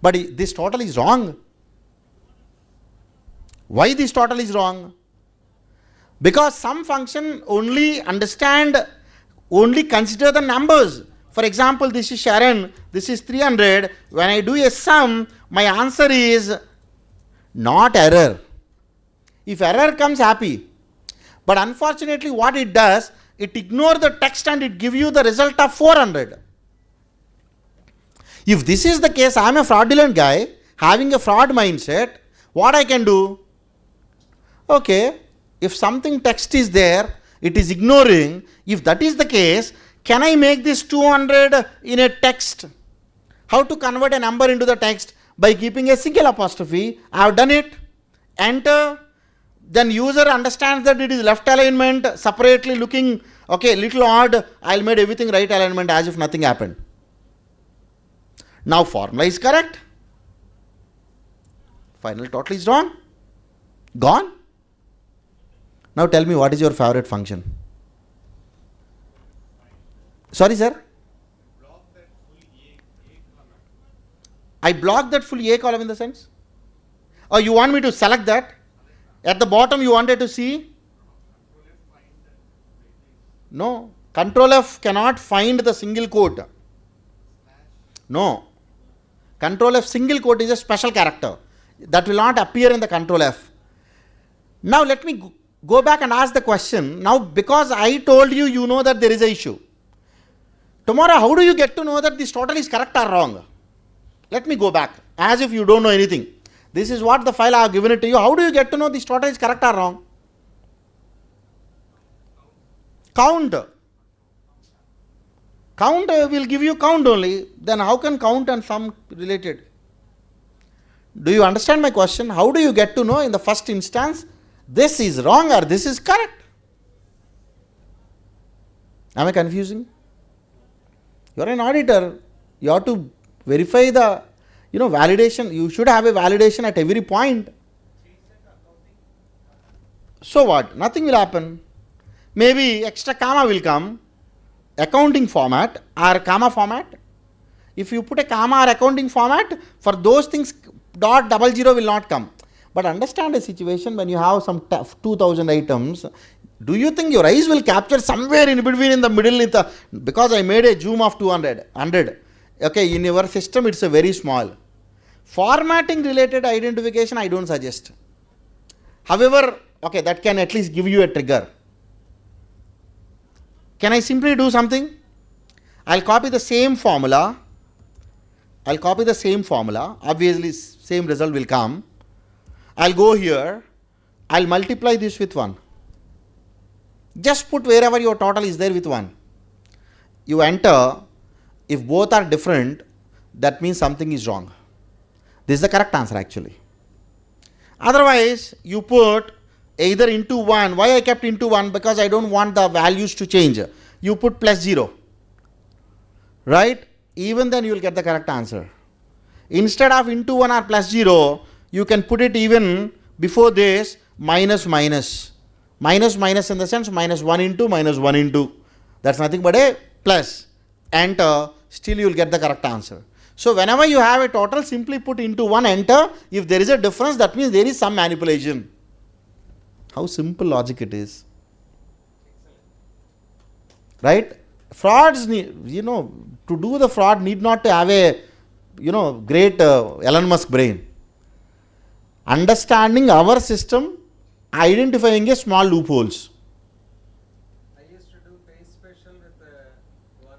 But this total is wrong. Why this total is wrong? Because some function only consider the numbers. For example, this is Saran, this is 300. When I do a sum, my answer is not error. If error comes, happy. But unfortunately what it does, it ignores the text and it gives you the result of 400. If this is the case, I am a fraudulent guy, having a fraud mindset, what I can do? Okay, if something text is there, it is ignoring. If that is the case, can I make this 200 in a text? How to convert a number into the text? By keeping a single apostrophe. I have done it. Enter. Then user understands that it is left alignment, separately looking, okay, little odd. I'll made everything right alignment as if nothing happened. Now formula is correct. Final total is wrong. Gone. Now tell me, what is your favorite function? Sorry, sir? Block that full A column. I block that full A column in the sense? Or you want me to select that? At the bottom you wanted to see? No. Control F cannot find the single quote. No. Control F single quote is a special character. That will not appear in the Control F. Now let me go back and ask the question. Now because I told you, you know that there is an issue. Tomorrow how do you get to know that this total is correct or wrong? Let me go back as if you don't know anything. This is what the file I have given it to you. How do you get to know this total is correct or wrong? Count. Count will give you count only. Then how can count and sum related? Do you understand my question? How do you get to know in the first instance this is wrong or this is correct? Am I confusing? You are an auditor. You have to verify the validation. You should have a validation at every point. So what? Nothing will happen. Maybe extra comma will come. Accounting format or comma format. If you put a comma or accounting format, for those things dot 00 will not come. But understand a situation when you have some 2000 items. Do you think your eyes will capture somewhere in between in the middle? Because I made a zoom of 100. Okay, in your system it's a very small. Formatting related identification I don't suggest. However, okay, that can at least give you a trigger. Can I simply do something? I'll copy the same formula. Obviously same result will come. I'll go here. I'll multiply this with 1. Just put wherever your total is there with 1. You enter. If both are different, that means something is wrong. This is the correct answer actually. Otherwise, you put either into 1. Why I kept into 1? Because I don't want the values to change. You put +0. Right? Even then you will get the correct answer. Instead of into 1 or +0, you can put it even before this minus. Minus in the sense -1 into -1 into. That's nothing but a plus. Enter. Still you will get the correct answer. So whenever you have a total, simply put into 1, enter. If there is a difference, that means there is some manipulation. How simple logic it is. Right? Frauds, to do the fraud need not to have a, great Elon Musk brain. Understanding our system, identifying a small loopholes. I used to do pay special with 1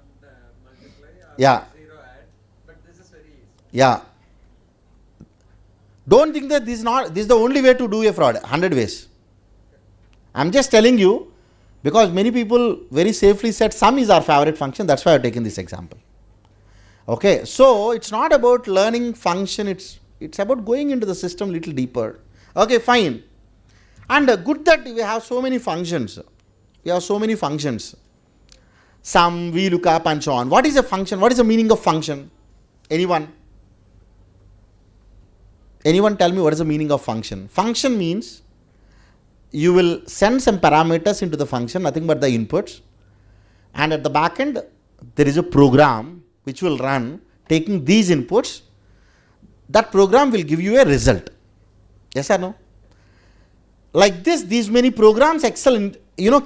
multiply or Yeah. 0 add, but this is very easy. Yeah. Don't think that this is the only way to do a fraud. 100 ways. I'm just telling you because many people very safely said sum is our favorite function. That's why I've taken this example. Okay. So it's not about learning function. It's about going into the system a little deeper. Okay, fine. And good that we have so many functions. sum, VLOOKUP and so on. What is a function? What is the meaning of function? Anyone? Anyone tell me what is the meaning of function? Function means you will send some parameters into the function, nothing but the inputs, and at the back end there is a program which will run taking these inputs. That program will give you a result. Yes or no? Like this, these many programs Excel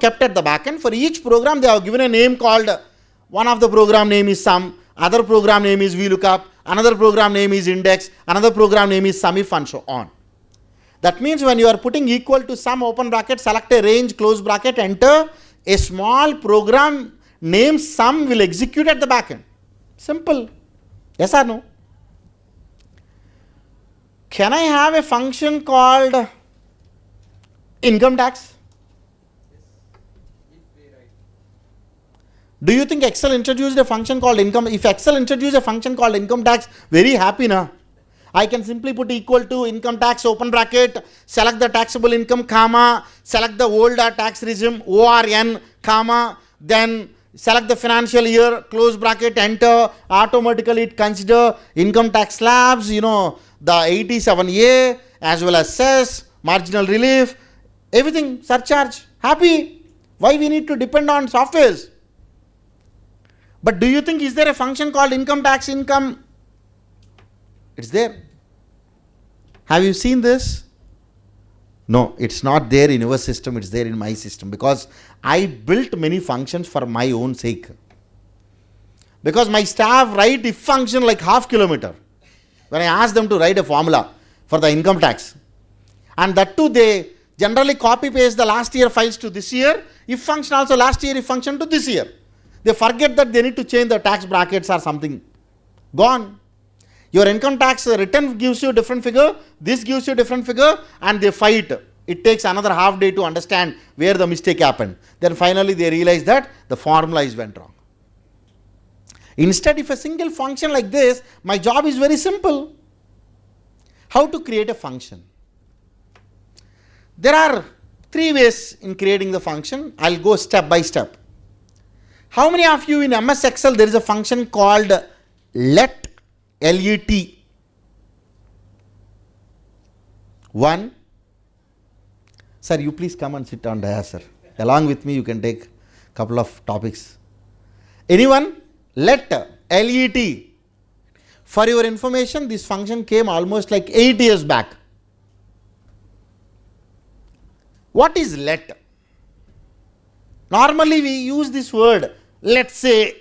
kept at the back end. For each program they have given a name called, one of the program name is sum, other program name is VLOOKUP, another program name is index, another program name is SUMIF and so on. That means when you are putting equal to sum, open bracket, select a range, close bracket, enter, a small program named sum will execute at the back end. Simple. Yes or no? Can I have a function called income tax? Do you think Excel introduced a function called income? If Excel introduced a function called income tax, very happy na? I can simply put equal to income tax, open bracket, select the taxable income, comma, select the old tax regime, ORN, comma, then select the financial year, close bracket, enter, automatically it consider income tax slabs, the 87A as well as cess, marginal relief, everything, surcharge, happy. Why we need to depend on softwares? But do you think is there a function called income tax income? It's there. Have you seen this? No, it's not there in your system, it's there in my system, because I built many functions for my own sake. Because my staff write if function like half kilometer when I ask them to write a formula for the income tax. And that too they generally copy paste the last year files to this year, if function also last year if function to this year. They forget that they need to change the tax brackets or something. Gone. Your income tax return gives you a different figure, this gives you a different figure, and they fight. It takes another half day to understand where the mistake happened. Then finally they realize that the formula is went wrong. Instead, if a single function like this, my job is very simple. How to create a function? There are 3 ways in creating the function. I'll go step by step. How many of you in MS Excel there is a function called let, L-E-T? 1. Sir, you please come and sit on dais, sir. Along with me you can take couple of topics. Anyone? Let, L-E-T. For your information, this function came almost like 8 years back. What is let? Normally we use this word, let's say,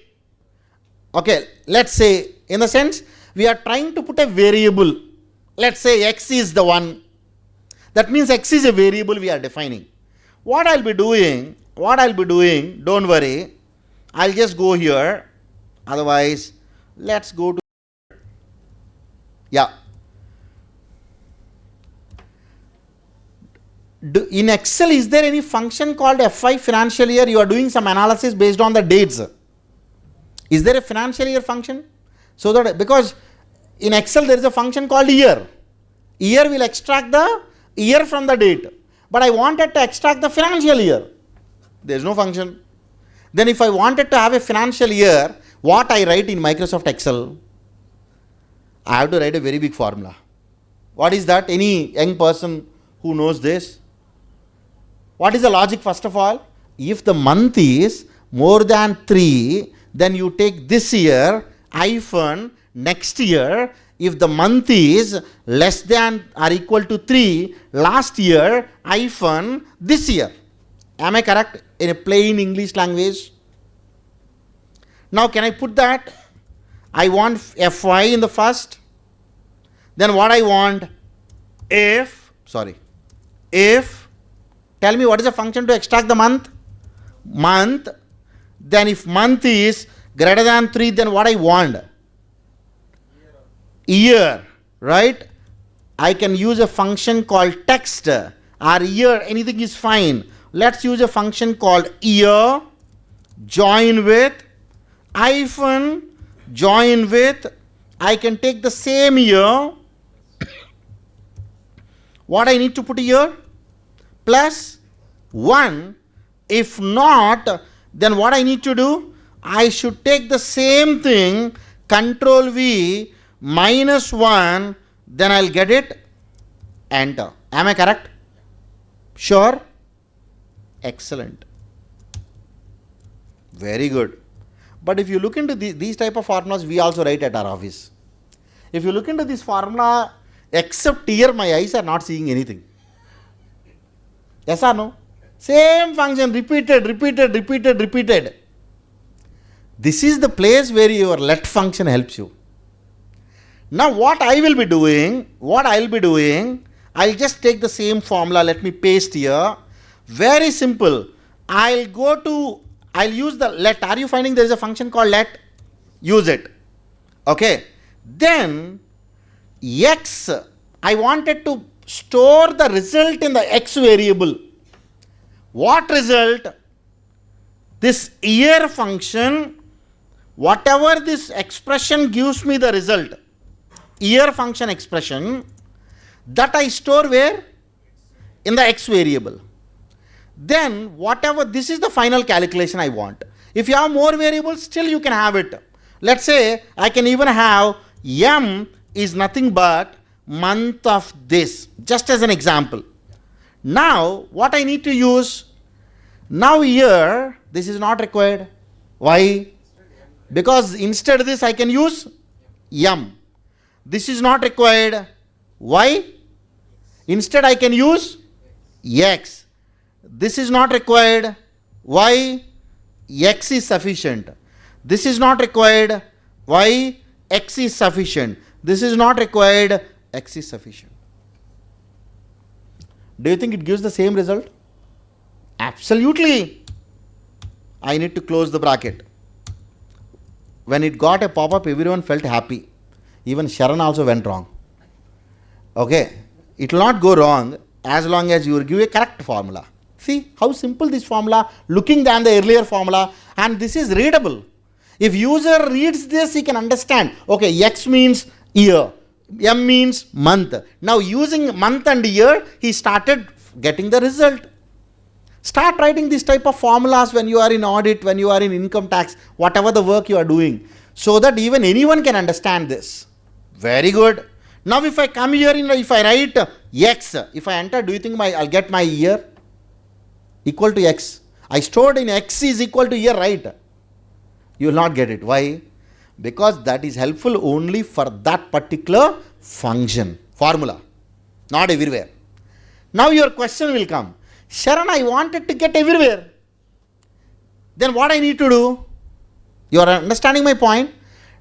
okay, let's say, in the sense we are trying to put a variable. Let's say x is the one. That means x is a variable we are defining. What I'll be doing, don't worry, I'll just go here, otherwise let's go to, yeah. In Excel, is there any function called FI financial year? You are doing some analysis based on the dates. Is there a financial year function? So that, because in Excel there is a function called year. Year will extract the year from the date. But I wanted to extract the financial year. There is no function. Then if I wanted to have a financial year, what I write in Microsoft Excel? I have to write a very big formula. What is that? Any young person who knows this? What is the logic first of all? If the month is more than 3, then you take this year hyphen next year. If the month is less than or equal to 3, last year hyphen this year. Am I correct in a plain English language? Now can I put that? I want FY in the first. Then what I want? If, tell me what is the function to extract the month? Month. Then if month is greater than 3, then what I want? Year, right? I can use a function called text or year, anything is fine. Let's use a function called year, join with, hyphen, join with, I can take the same year. What I need to put here? Plus 1. If not, then what I need to do? I should take the same thing, control V, -1, then I'll get it, enter. Am I correct? Sure? Excellent. Very good. But if you look into these type of formulas, we also write at our office. If you look into this formula, except here, my eyes are not seeing anything. Yes or no? Same function, repeated. This is the place where your let function helps you. Now what I will be doing, I'll just take the same formula, let me paste here. Very simple. I'll use the let. Are you finding there is a function called let? Use it. Okay. Then x, I wanted to store the result in the x variable. What result? This year function, whatever this expression gives me the result, year function expression, that I store where? In the x variable. Then whatever, this is the final calculation I want. If you have more variables, still you can have it. Let's say I can even have m is nothing but month of this, just as an example. Now what I need to use, now here this is not required. Why? Because instead of this I can use m. This is not required. Why? Instead I can use x. This is not required. Why? X is sufficient. This is not required. Why? X is sufficient. This is not required. X is sufficient. Do you think it gives the same result? Absolutely. I need to close the bracket. When it got a pop-up, everyone felt happy. Even Saran also went wrong. Okay. It will not go wrong as long as you give a correct formula. See how simple this formula, looking than the earlier formula, and this is readable. If user reads this, he can understand. Okay, x means year, m means month. Now using month and year, he started getting the result. Start writing this type of formulas when you are in audit, when you are in income tax, whatever the work you are doing, so that even anyone can understand this. Very good. Now if I come here, if I write x, if I enter, do you think I'll get my year? Equal to x. I stored in x is equal to year, right? You will not get it. Why? Because that is helpful only for that particular function, formula, not everywhere. Now your question will come, Saran, I wanted to get everywhere. Then what I need to do? You are understanding my point?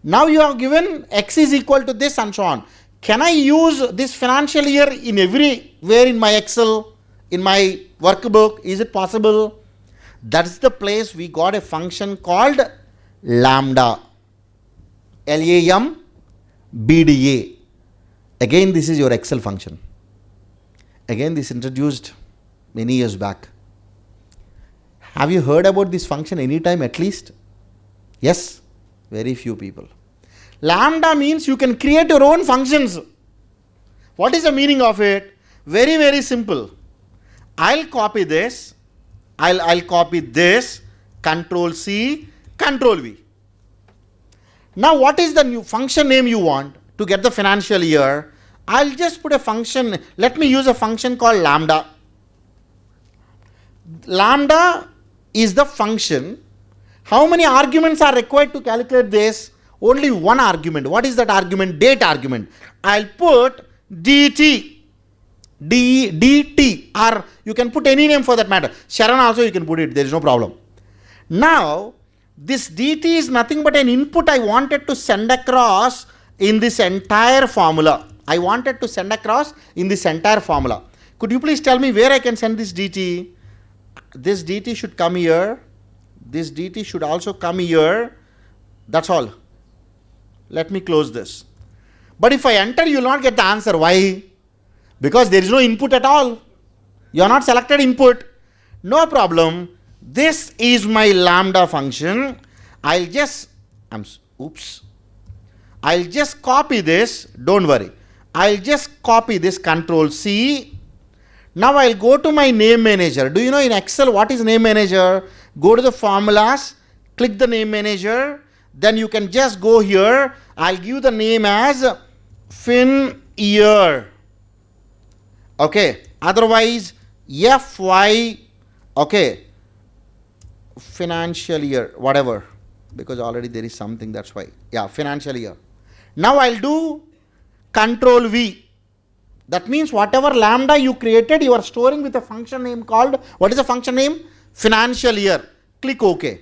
Now you have given x is equal to this and so on. Can I use this financial year in everywhere in my Excel, in my workbook? Is it possible? That's the place we got a function called lambda. LAMBDA. Again, this is your Excel function. Again, this introduced many years back. Have you heard about this function anytime at least? Yes? Very few people. Lambda means you can create your own functions. What is the meaning of it? Very, very simple. I'll copy this. I'll copy this. Control C, Control V. Now what is the new function name you want to get the financial year? I'll just put a function. Let me use a function called lambda. Lambda is the function. How many arguments are required to calculate this? Only one argument. What is that argument? Date argument. I'll put dt. dt, or you can put any name for that matter. Saran also you can put it. There is no problem. Now this dt is nothing but an input I wanted to send across in this entire formula. I wanted to send across in this entire formula. Could you please tell me where I can send this dt? This dt should come here. This dt should also come here. That's all. Let me close this. But if I enter, you will not get the answer. Why? Because there is no input at all. You are not selected input. No problem. This is my lambda function. I'll just copy this. Don't worry. I'll just copy this, Control C. Now I'll go to my name manager. Do you know in Excel what is name manager? Go to the formulas, click the name manager, then you can just go here. I'll give the name as fin year. Okay, otherwise FY, okay, financial year, whatever, because already there is something, that's why. Yeah, financial year. Now I'll do Control V. That means whatever lambda you created, you are storing with a function name called, what is the function name? Financial year. Click OK.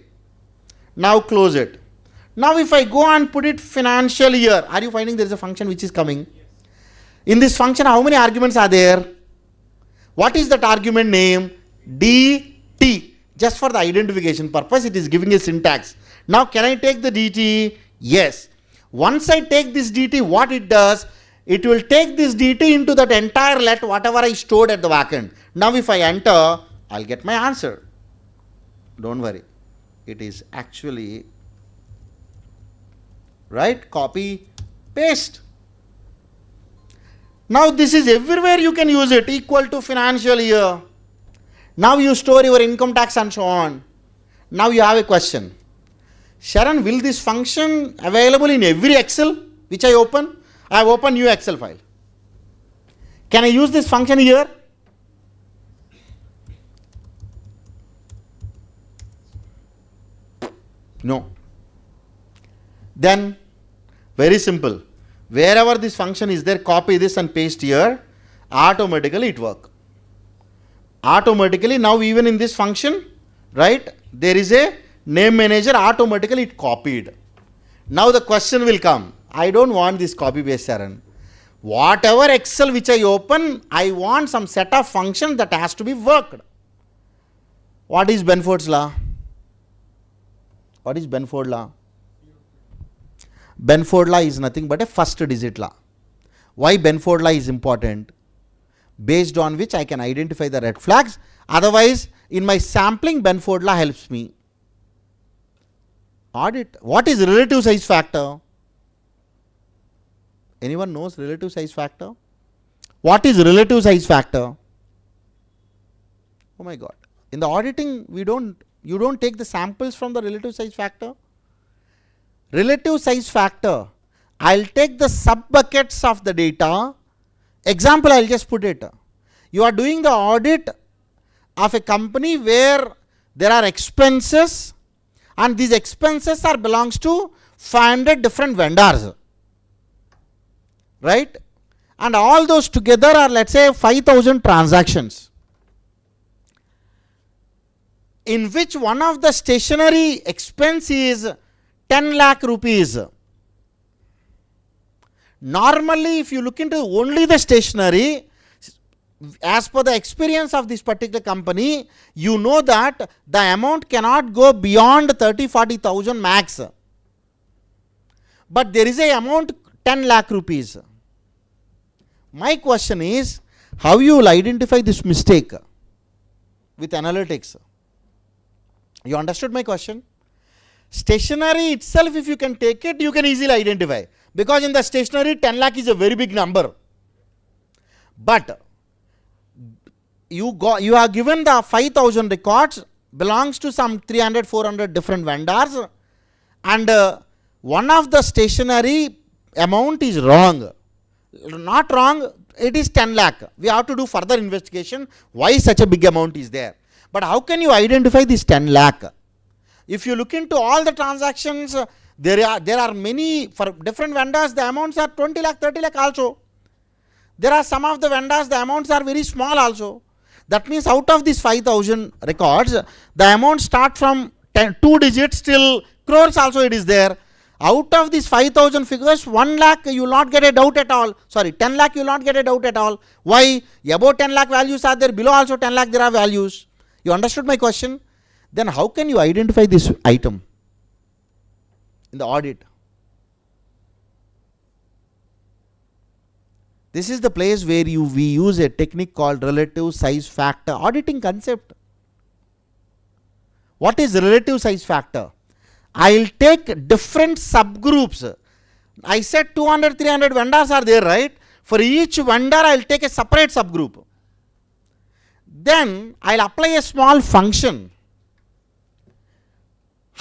Now close it. Now if I go and put it financial year, are you finding there is a function which is coming? Yes. In this function, how many arguments are there? What is that argument name? DT. Just for the identification purpose, it is giving a syntax. Now can I take the DT? Yes. Once I take this DT, what it does? It will take this DT into that entire let whatever I stored at the backend. Now if I enter, I'll get my answer. Don't worry. It is actually, right? Copy, paste. Now this is everywhere you can use it, equal to financial year. Now you store your income tax and so on. Now you have a question. Saran, will this function available in every Excel which I open? I have opened new Excel file. Can I use this function here? No. Then, very simple. Wherever this function is there, copy this and paste here. Automatically it works. Automatically, now even in this function, right, there is a name manager, automatically it copied. Now the question will come. I don't want this copy paste, Saran. Whatever Excel which I open, I want some set of functions that has to be worked. What is Benford's law? What is Benford law? Benford law is nothing but a first digit law. Why Benford law is important? Based on which I can identify the red flags. Otherwise, in my sampling, Benford law helps me. Audit. What is relative size factor? Anyone knows relative size factor? What is relative size factor? Oh my God. In the auditing, you don't take the samples from the relative size factor. Relative size factor, I'll take the sub buckets of the data. Example, I'll just put it. You are doing the audit of a company where there are expenses, and these expenses are belongs to 500 different vendors, right? And all those together are, let's say, 5,000 transactions, in which one of the stationery expense is 10 lakh rupees. Normally, if you look into only the stationery, as per the experience of this particular company, you know that the amount cannot go beyond 30-40,000 max. But there is a amount 10 lakh rupees. My question is, how you will identify this mistake with analytics? You understood my question? Stationery itself, if you can take it, you can easily identify. Because in the stationery, 10 lakh is a very big number. But you are given the 5,000 records, belongs to some 300-400 different vendors, and one of the stationery amount is wrong. Not wrong, it is 10 lakh. We have to do further investigation why such a big amount is there. But how can you identify this 10 lakh? If you look into all the transactions, there are many, for different vendors, the amounts are 20 lakh, 30 lakh also. There are some of the vendors, the amounts are very small also. That means out of these 5,000 records, the amount start from 2 digits till crores also it is there. Out of these 5,000 figures, 1 lakh you will not get a doubt at all. Sorry, 10 lakh you will not get a doubt at all. Why? Above 10 lakh values are there, below also 10 lakh there are values. You understood my question? Then how can you identify this item in the audit? This is the place where we use a technique called relative size factor auditing concept. What is relative size factor? I will take different subgroups. I said 200, 300 vendors are there, right? For each vendor, I will take a separate subgroup. Then I will apply a small function.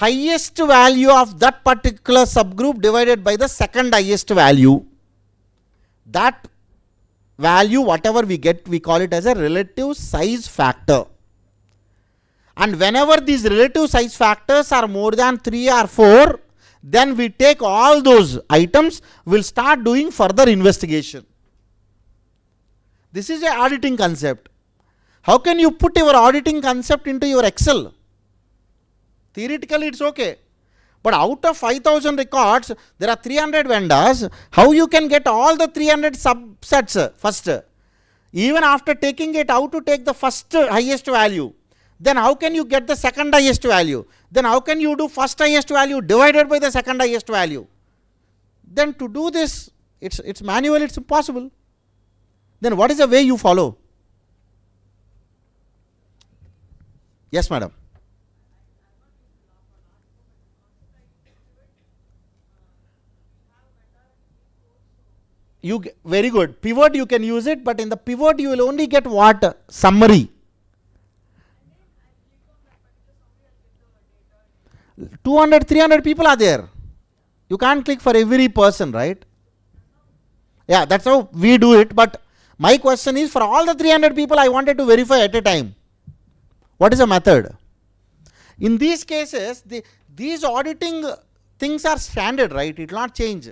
highest value of that particular subgroup divided by the second highest value. That value, whatever we get, we call it as a relative size factor. And whenever these relative size factors are more than 3 or 4, then we take all those items, we'll start doing further investigation. This is a auditing concept. How can you put your auditing concept into your Excel? Theoretically it's okay. But out of 5,000 records, there are 300 vendors. How you can get all the 300 subsets first? Even after taking it, how to take the first highest value? Then how can you get the second highest value? Then how can you do first highest value divided by the second highest value? Then to do this, it's manual, it's impossible. Then what is the way you follow? Yes, madam. Very good. Pivot you can use it, but in the pivot you will only get what? Summary. 200, 300 people are there. You can't click for every person, right? Yeah, that's how we do it. But my question is, for all the 300 people I wanted to verify at a time. What is the method? In these cases, these auditing things are standard, right? It will not change.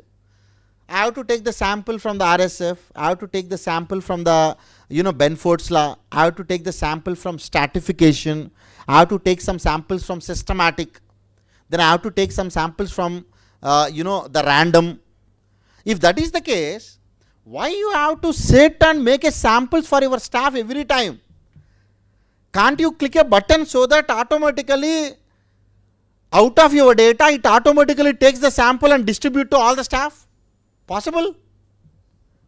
I have to take the sample from the RSF. I have to take the sample from the Benford's law. I have to take the sample from stratification. I have to take some samples from systematic. Then I have to take some samples from the random. If that is the case, why you have to sit and make a samples for your staff every time? Can't you click a button so that automatically out of your data it automatically takes the sample and distribute to all the staff? Possible?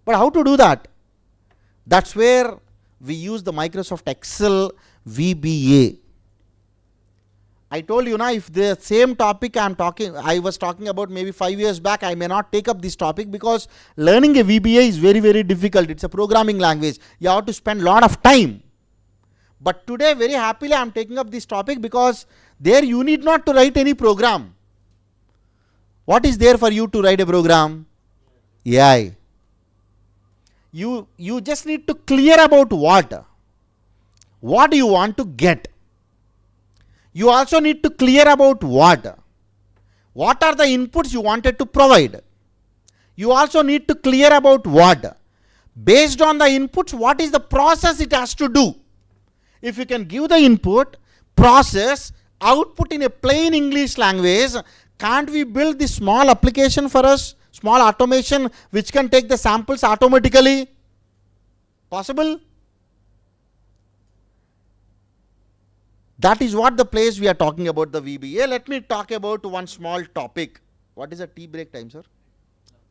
But how to do that? That's where we use the Microsoft Excel VBA. I told you now, if the same topic I was talking about maybe 5 years back, I may not take up this topic because learning a VBA is very, very difficult. It's a programming language. You have to spend a lot of time. But today, very happily, I am taking up this topic because there you need not to write any program. What is there for you to write a program? AI. You just need to clear about what? What do you want to get? You also need to clear about what? What are the inputs you wanted to provide? You also need to clear about what? Based on the inputs, what is the process it has to do? If you can give the input, process, output in a plain English language, can't we build this small application for us? Small automation which can take the samples automatically? Possible? That is what the place we are talking about the VBA. Let me talk about one small topic. What is the tea break time, sir?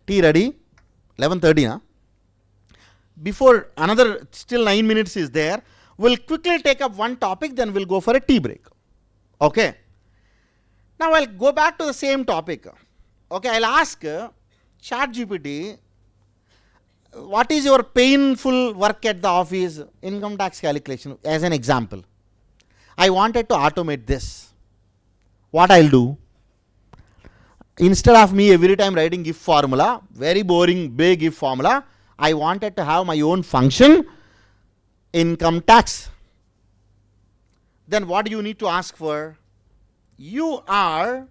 Tea ready? 11:30, huh? Before another still 9 minutes is there, we'll quickly take up one topic, then we'll go for a tea break. Okay. Now I'll go back to the same topic. Okay, I'll ask ChatGPT, what is your painful work at the office? Income tax calculation, as an example. I wanted to automate this. What I'll do? Instead of me every time writing if formula, very boring big if formula, I wanted to have my own function, income tax. Then what do you need to ask for? You are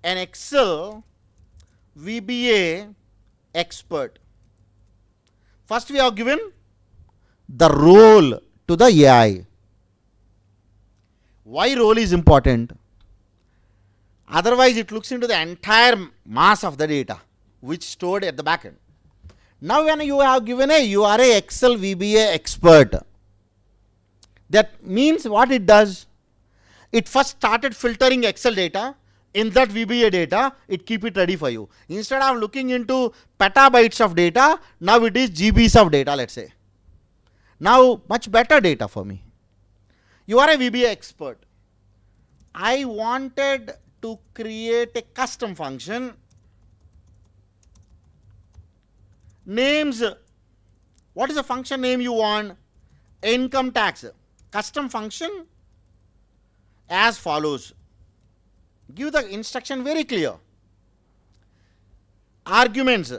an Excel VBA expert. First we have given the role to the AI. Why role is important? Otherwise it looks into the entire mass of the data which stored at the back end. Now when you have given you are a Excel VBA expert, that means what it does? It first started filtering Excel data. In that VBA data, it keep it ready for you. Instead of looking into petabytes of data, now it is GBs of data, let's say. Now much better data for me. You are a VBA expert. I wanted to create a custom function. Names. What is the function name you want? Income tax. Custom function as follows. Give the instruction very clear. Arguments.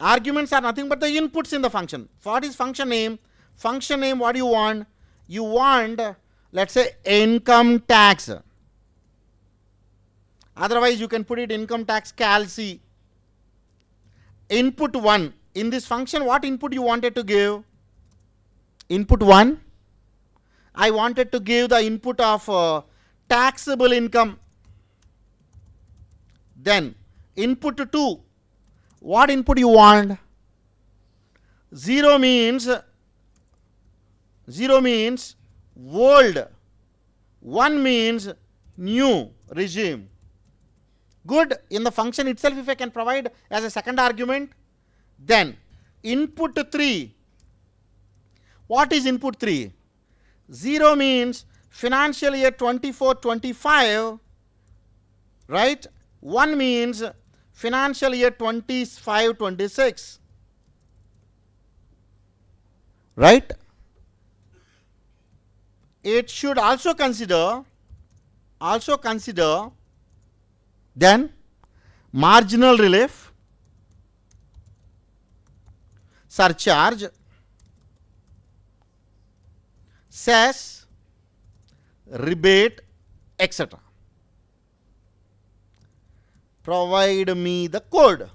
Arguments are nothing but the inputs in the function. What is function name? Function name, what do you want? You want, let's say, income tax. Otherwise, you can put it income tax cal C. Input 1. In this function, what input you wanted to give? Input 1. I wanted to give the input of taxable income. Then, input 2. What input you want? 0 means old. 1 means new regime. Good. In the function itself, if I can provide as a second argument, then input 3. What is input 3? 0 means financial year 24-25, right? 1 means financial year 25-26, right? It should also consider then marginal relief, surcharge, cess, rebate, etc. Provide me the code.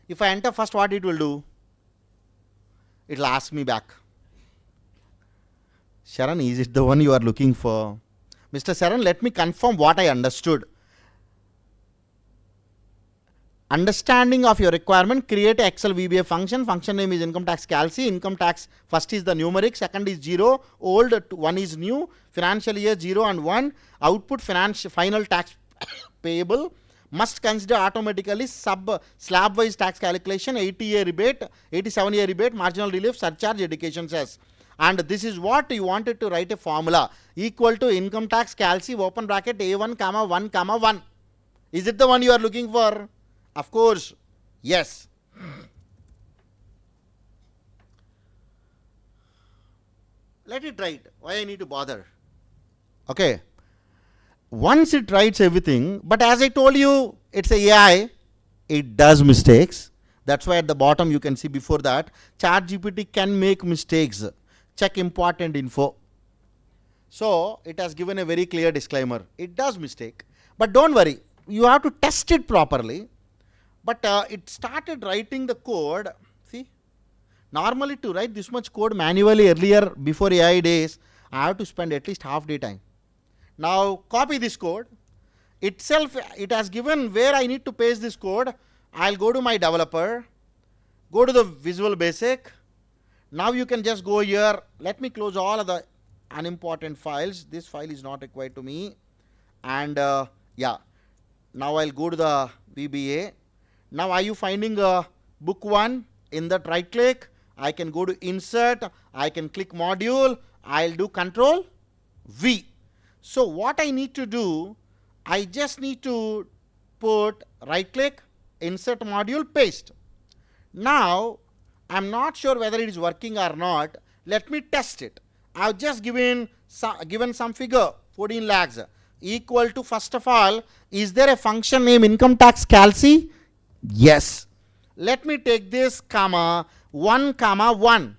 If I enter first, what it will do? It will ask me back. Saran, is it the one you are looking for? Mr. Saran, let me confirm what I understood. Understanding of your requirement, create a Excel VBA function. Function name is income tax cal C. Income tax, first is the numeric, second is 0, old, 1 is new, financial year 0 and 1, output final tax payable, must consider automatically slab wise tax calculation, 80-year rebate, 87-year rebate, marginal relief, surcharge, education cess. And this is what you wanted to write a formula equal to income tax cal C open bracket A1 comma 1 comma 1. Is it the one you are looking for? Of course, yes. Let it write. Why I need to bother? Okay. Once it writes everything, but as I told you, it's a AI, it does mistakes. That's why at the bottom you can see before that, ChatGPT can make mistakes. Check important info. So it has given a very clear disclaimer. It does mistake. But don't worry, you have to test it properly. But it started writing the code. See, normally to write this much code manually earlier, before AI days, I have to spend at least half day time. Now copy this code. Itself, it has given where I need to paste this code. I'll go to my developer, go to the Visual Basic. Now you can just go here. Let me close all of the unimportant files. This file is not required to me. And yeah, now I'll go to the VBA. Now are you finding book 1? In that right click, I can go to insert, I can click module, I'll do control V. So what I need to do, I just need to put right click, insert module, paste. Now I'm not sure whether it is working or not. Let me test it. I've just given some figure, 14 lakhs, equal to, first of all, is there a function name income tax cal C? Yes. Let me take this comma 1 comma 1.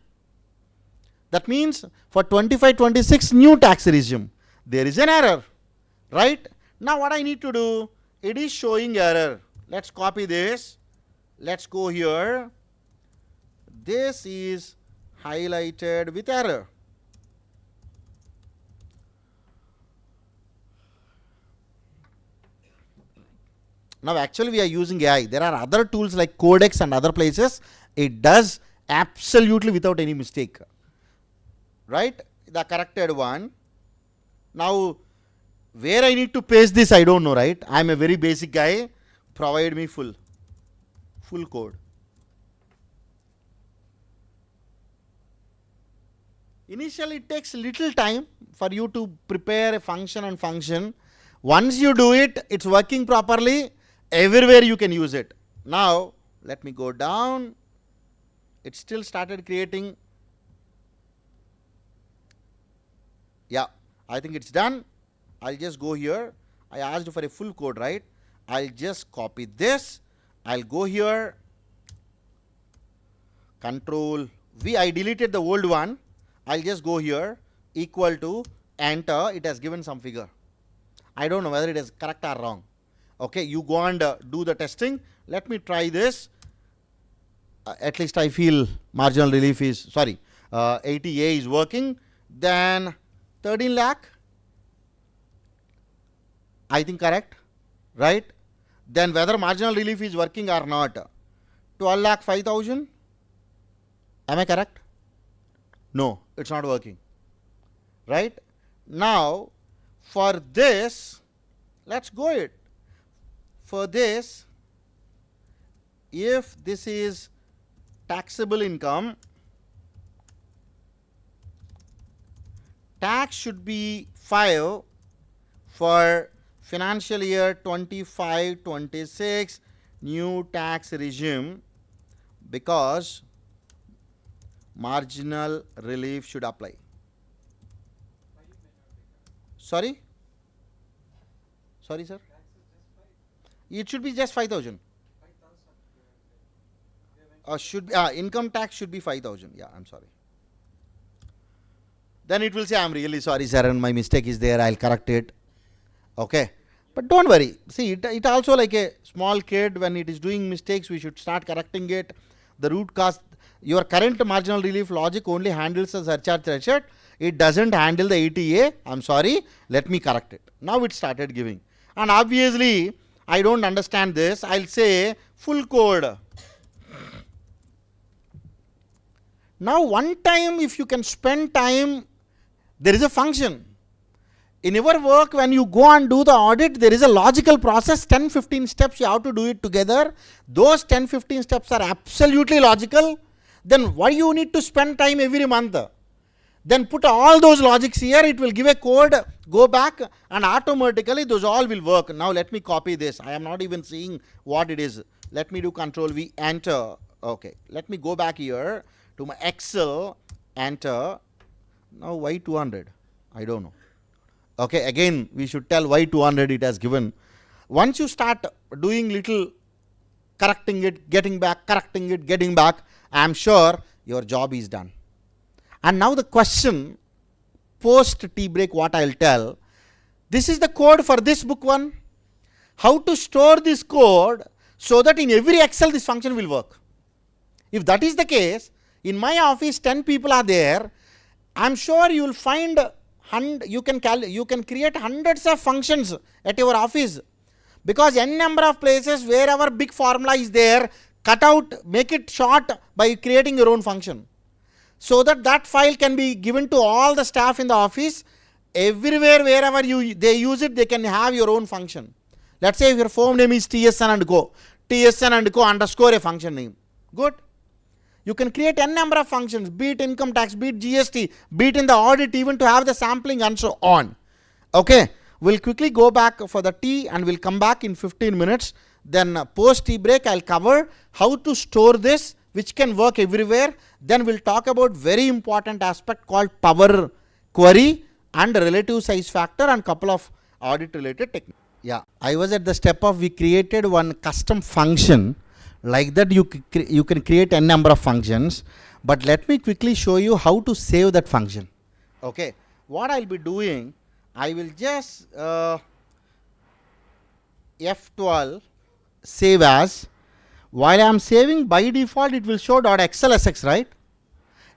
That means for 25-26 new tax regime, there is an error, right? Now what I need to do, it is showing error. Let's copy this. Let's go here. This is highlighted with error. Now actually we are using AI. There are other tools like Codex and other places. It does absolutely without any mistake. Right? The corrected one. Now where I need to paste this, I don't know, right? I am a very basic guy. Provide me full code. Initially it takes little time for you to prepare a function and function. Once you do it, it's working properly. Everywhere you can use it. Now let me go down. It still started creating. Yeah, I think it's done. I'll just go here. I asked for a full code, right? I'll just copy this. I'll go here, Control V. I deleted the old one. I'll just go here, equal to, enter. It has given some figure. I don't know whether it is correct or wrong. Okay, you go and do the testing. Let me try this. At least I feel marginal relief is, sorry, 80A is working. Then 13 lakh. I think correct, right? Then whether marginal relief is working or not. 12 lakh 5,000. Am I correct? No, it's not working. Right? Now, for this, let's go it. For this, if this is taxable income, tax should be 5 for financial year 25-26 new tax regime, because marginal relief should apply. Sorry? Sorry, sir? It should be just 5,000. Income tax should be 5,000. Yeah, I'm sorry. Then it will say, I'm really sorry, Saran, my mistake is there, I'll correct it. Okay. But don't worry. See, it also like a small kid, when it is doing mistakes, we should start correcting it. The root cause, your current marginal relief logic only handles the surcharge threshold. It doesn't handle the 80A. I'm sorry. Let me correct it. Now it started giving. And obviously, I don't understand this. I'll say full code. Now, one time, if you can spend time, there is a function. In your work, when you go and do the audit, there is a logical process, 10-15 steps, you have to do it together. Those 10-15 steps are absolutely logical. Then why you need to spend time every month? Then put all those logics here, it will give a code, go back, and automatically those all will work. Now let me copy this. I am not even seeing what it is. Let me do Control V, enter. Okay, let me go back here to my Excel, enter. Now why 200? I don't know. Okay, again we should tell why 200 it has given. Once you start doing little correcting it, getting back, correcting it, getting back, I am sure your job is done. And now the question, post tea break, what I will tell, this is the code for this book one. How to store this code so that in every Excel this function will work. If that is the case, in my office 10 people are there, I am sure you will find, you can create hundreds of functions at your office, because n number of places wherever big formula is there, cut out, make it short by creating your own function, so that that file can be given to all the staff in the office. Everywhere wherever they use it, they can have your own function. Let's say if your firm name is TSN and Co, TSN and Co underscore a function name. Good. You can create n number of functions, be it income tax, be it GST, be it in the audit, even to have the sampling and so on. Okay, we'll quickly go back for the tea and we'll come back in 15 minutes. Then post tea break, I'll cover how to store this, which can work everywhere. Then we'll talk about very important aspect called power query and relative size factor and couple of audit related techniques. Yeah, I was at the step of we created one custom function. Like that you can create n number of functions, but let me quickly show you how to save that function. Okay, what I'll be doing, I will just F12 save as. While I am saving, by default it will show .xlsx, right?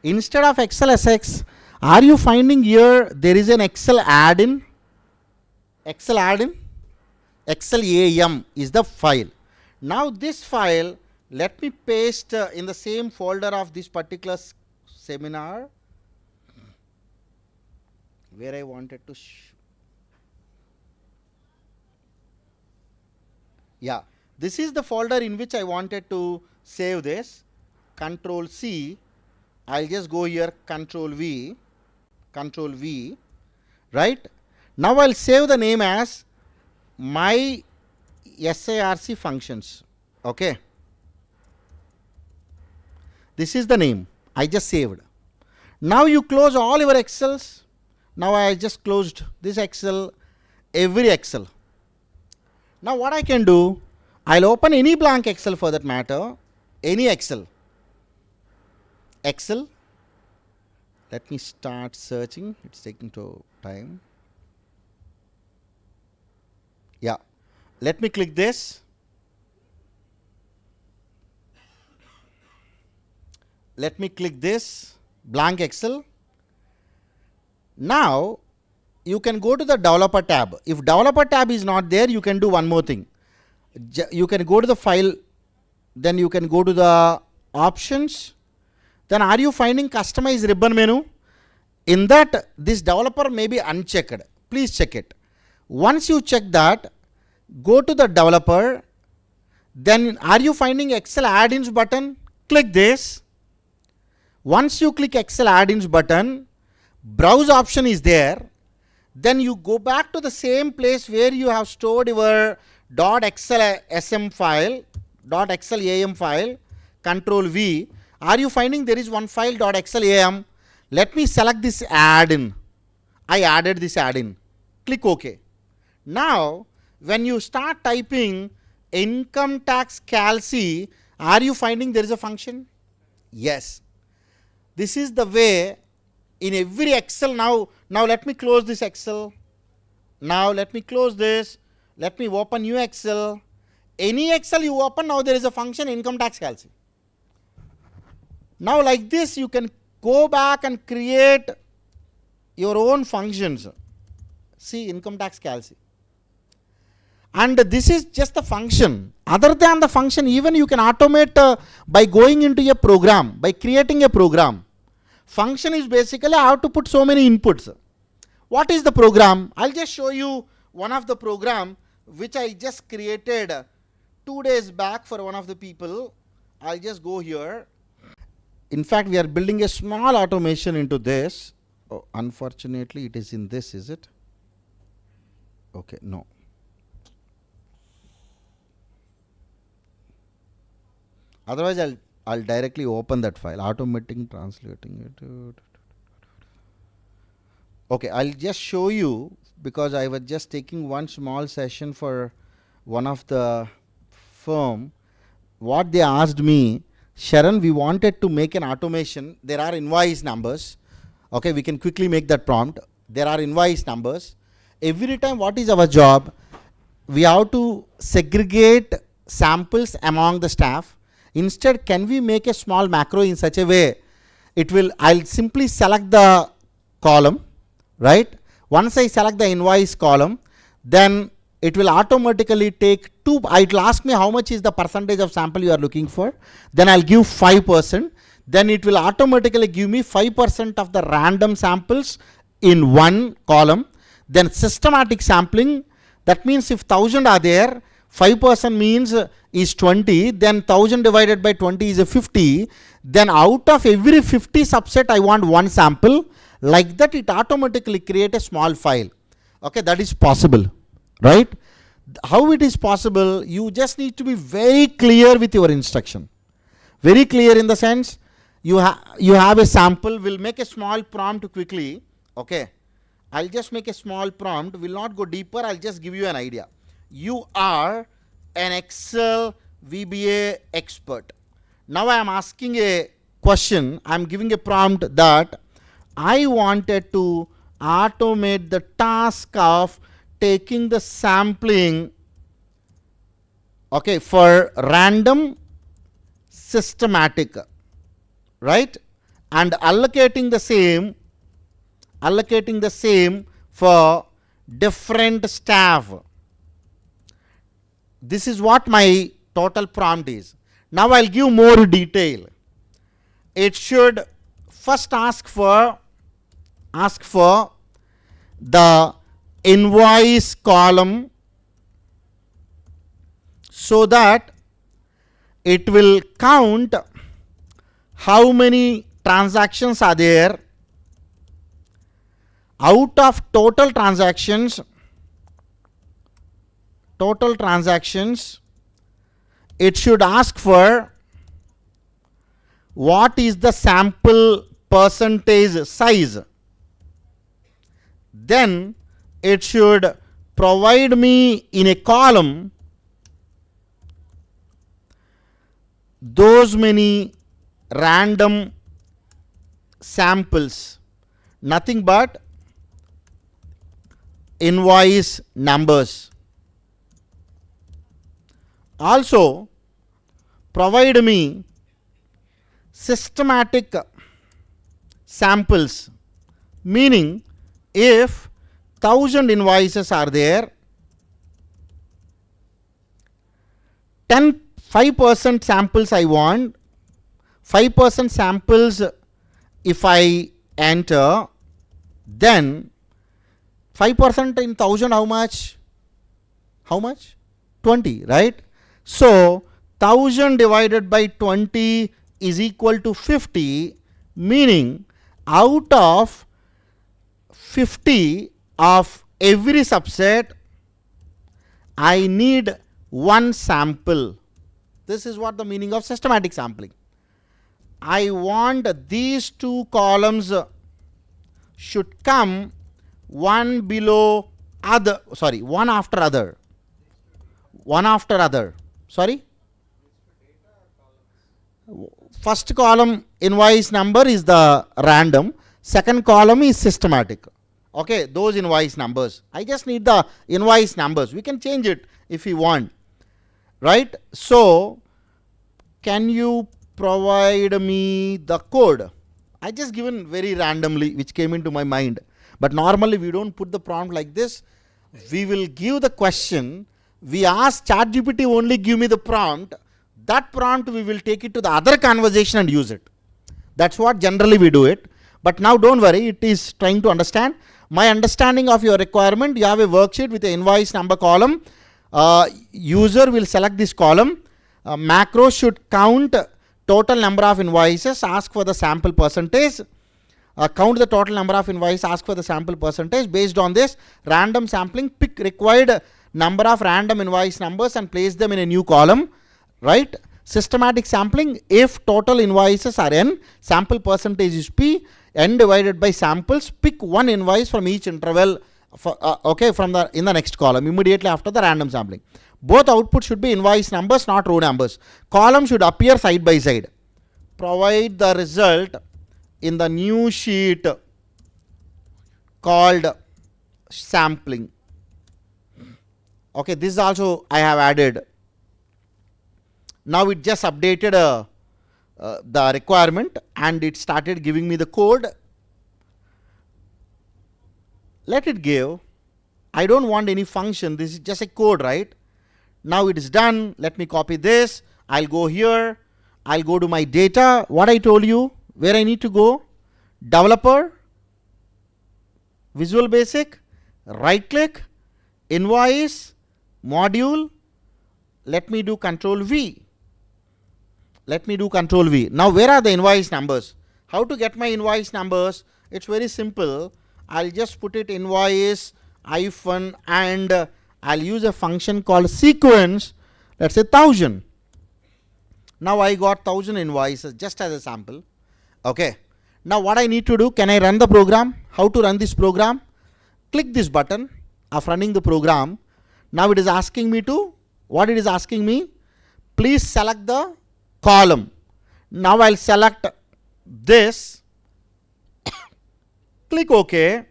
Instead of xlsx, are you finding here there is an Excel add-in? Excel add-in, XLAM is the file. Now this file, let me paste in the same folder of this particular seminar where I wanted to yeah, this is the folder in which I wanted to save this. Control C, I'll just go here, Control V, right? Now I'll save the name as my SIRC functions. Okay, this is the name I just saved. Now you close all your Excels. Now I just closed this Excel, every Excel. Now what I can do, I'll open any blank Excel for that matter, any Excel. Let me start searching. It's taking time. Yeah. Let me click this. Let me click this blank Excel. Now you can go to the developer tab. If developer tab is not there, you can do one more thing. You can go to the file, then you can go to the options. Then are you finding customize ribbon menu? In that, this developer may be unchecked. Please check it. Once you check that, go to the developer. Then are you finding Excel add-ins button? Click this. Once you click Excel add-ins button, browse option is there. Then you go back to the same place where you have stored your .excel sm file, .excel am file, Control V. Are you finding there is one file .excel am? Let me select this add-in. I added this add-in. Click OK. Now, when you start typing income tax calc, are you finding there is a function? Yes. This is the way in every Excel. Now let me close this Excel. Now let me close this. Let me open new Excel. Any Excel you open, now there is a function income tax calc. Now like this you can go back and create your own functions. See, income tax calc. And this is just the function. Other than the function, even you can automate by going into a program, by creating a program. Function is basically I have to put so many inputs. What is the program? I'll just show you one of the program which I just created 2 days back for one of the people. I'll just go here. In fact, we are building a small automation into this. Oh, unfortunately, it is in this, is it? Okay, no. Otherwise, I'll directly open that file, automating, translating it. Okay, I'll just show you because I was just taking one small session for one of the firm. What they asked me, Sharon, we wanted to make an automation. There are invoice numbers. Okay, we can quickly make that prompt. There are invoice numbers. Every time, what is our job? We have to segregate samples among the staff. Instead, can we make a small macro in such a way, I'll simply select the column, right? Once I select the invoice column, then it will automatically take it will ask me how much is the percentage of sample you are looking for. Then I'll give 5%. Then it will automatically give me 5% of the random samples in one column. Then systematic sampling, that means if 1000 are there, 5% means is 20, then 1000 divided by 20 is a 50. Then out of every 50 subset, I want one sample. Like that, it automatically create a small file. Okay, that is possible, right? How it is possible? You just need to be very clear with your instruction. Very clear in the sense, you have a sample. We'll make a small prompt quickly. Okay, I'll just make a small prompt. Will not go deeper. I'll just give you an idea. You are an Excel VBA expert. Now I am asking a question. I am giving a prompt that I wanted to automate the task of taking the sampling, okay, for random systematic, right, and allocating the same for different staff. This is what my total prompt is. Now I'll give more detail. It should first ask for the invoice column so that it will count how many transactions are there. Out of total transactions, it should ask for what is the sample percentage size. Then it should provide me in a column those many random samples, nothing but invoice numbers. Also provide me systematic samples, meaning if 1000 invoices are there, 5% samples I want, 5% samples if I enter, then 5% in 1000 how much? How much? 20, right? So 1000 divided by 20 is equal to 50, meaning out of 50 of every subset, I need one sample. This is what the meaning of systematic sampling. I want these two columns should come one below other, sorry, one after other. One after other. Sorry? First column invoice number is the random, second column is systematic. Okay, those invoice numbers. I just need the invoice numbers. We can change it if you want. Right? So, can you provide me the code? I just given very randomly which came into my mind. But normally we don't put the prompt like this. We will give the question. We ask ChatGPT only give me the prompt. That prompt we will take it to the other conversation and use it. That's what generally we do it. But now don't worry, it is trying to understand. My understanding of your requirement, you have a worksheet with the invoice number column. User will select this column. Macro should count total number of invoices, ask for the sample percentage. Count the total number of invoices, ask for the sample percentage. Based on this, random sampling, pick required number of random invoice numbers and place them in a new column. Right? Systematic sampling, if total invoices are n, sample percentage is p, n divided by samples, pick one invoice from each interval for, in the next column immediately after the random sampling. Both outputs should be invoice numbers, not row numbers. Column should appear side by side. Provide the result in the new sheet called sampling. Okay, this also I have added. Now it just updated the requirement and it started giving me the code. Let it give. I don't want any function. This is just a code, right? Now it is done. Let me copy this. I'll go here. I'll go to my data. What I told you, where I need to go. Developer, Visual Basic, right click, invoice, module. Let me do Control V. Let me do Control V. Now where are the invoice numbers? How to get my invoice numbers? It's very simple. I'll just put it invoice hyphen and I'll use a function called sequence. Let's say 1000. Now I got 1000 invoices just as a sample. Okay. Now what I need to do, can I run the program? How to run this program? Click this button of running the program. Now it is asking me to, what it is asking me? Please select the column. Now I'll select this. Click OK.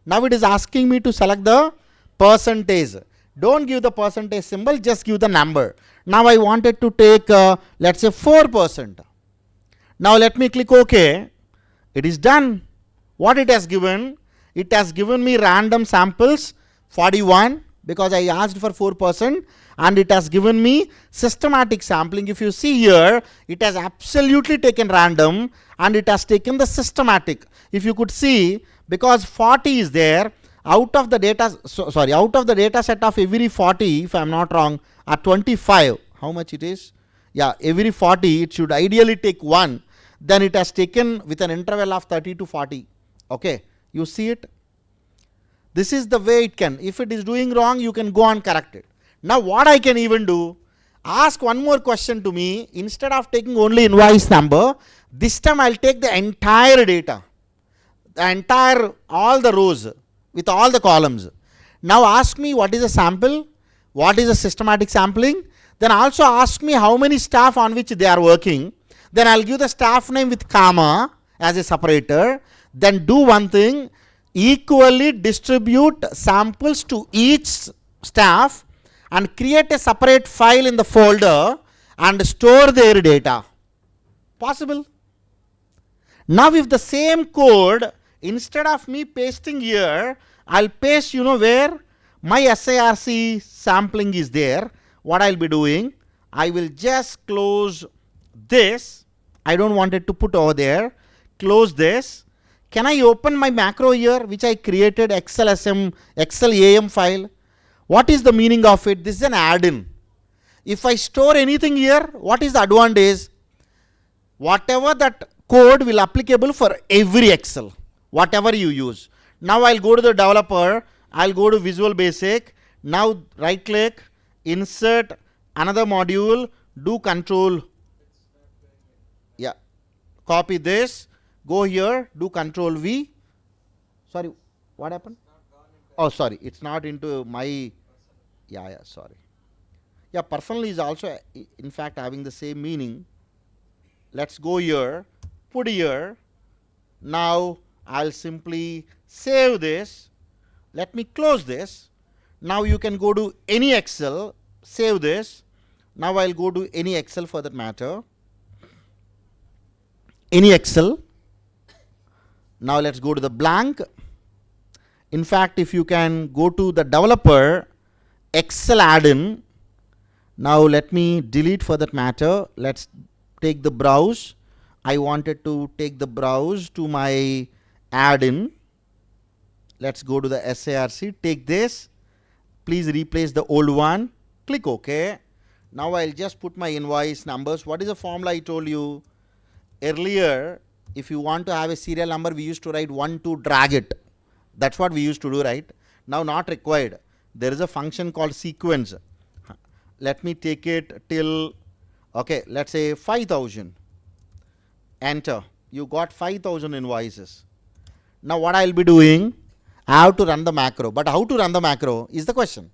Now it is asking me to select the percentage. Don't give the percentage symbol, just give the number. Now I wanted to take, let's say 4%. Now let me click OK. It is done. What it has given? It has given me random samples 41 because I asked for 4%, and it has given me systematic sampling. If you see here, it has absolutely taken random and it has taken the systematic. If you could see, because 40 is there, out of the data, out of the data set of every 40, if I am not wrong, are 25. How much it is? Yeah, every 40, it should ideally take 1. Then it has taken with an interval of 30 to 40. Okay, you see it? This is the way it can. If it is doing wrong, you can go and correct it. Now what I can even do, ask one more question to me. Instead of taking only invoice number, this time I'll take the entire data, the entire, all the rows with all the columns. Now ask me what is a sample, what is a systematic sampling. Then also ask me how many staff on which they are working. Then I'll give the staff name with comma as a separator. Then do one thing, equally distribute samples to each staff and create a separate file in the folder and store their data. Possible? Now if the same code, instead of me pasting here, I'll paste, where my SIRC sampling is there. What I'll be doing, I will just close this. I don't want it to put over there. Close this. Can I open my macro here, which I created, Excel AM file? What is the meaning of it? This is an add-in. If I store anything here, what is the advantage? Whatever that code will applicable for every Excel, whatever you use. Now I'll go to the developer, I'll go to Visual Basic. Now right click, insert another module, do control. Yeah, copy this, go here, do control V. Sorry, what happened? Oh, sorry, it's not into my, sorry. Yeah, personal is also in fact having the same meaning. Let's go here, put here. Now I'll simply save this. Let me close this. Now you can go to any Excel, save this. Now I'll go to any Excel for that matter. Any Excel. Now let's go to the blank. In fact, if you can go to the developer, Excel add-in. Now let me delete for that matter. Let's take the browse. I wanted to take the browse to my add-in. Let's go to the SIRC. Take this. Please replace the old one. Click OK. Now I'll just put my invoice numbers. What is the formula I told you? Earlier, if you want to have a serial number, we used to write 1, 2, drag it. That's what we used to do, right? Now not required. There is a function called sequence. Let me take it till, okay, let's say 5,000. Enter. You got 5,000 invoices. Now what I'll be doing, I have to run the macro. But how to run the macro is the question.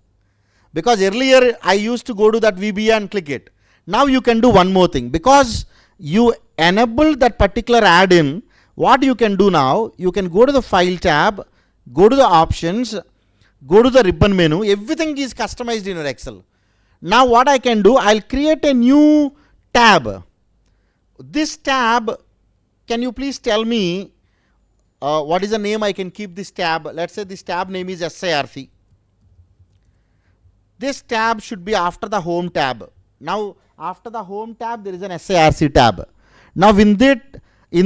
Because earlier I used to go to that VBA and click it. Now you can do one more thing. Because you enable that particular add-in, what you can do now, you can go to the File tab, go to the Options, go to the ribbon menu. Everything is customized in your Excel. Now what I can do, I'll create a new tab. This tab, can you please tell me what is the name I can keep this tab? Let's say this tab name is SIRC. This tab should be after the Home tab. Now after the Home tab, there is an SIRC tab. Now in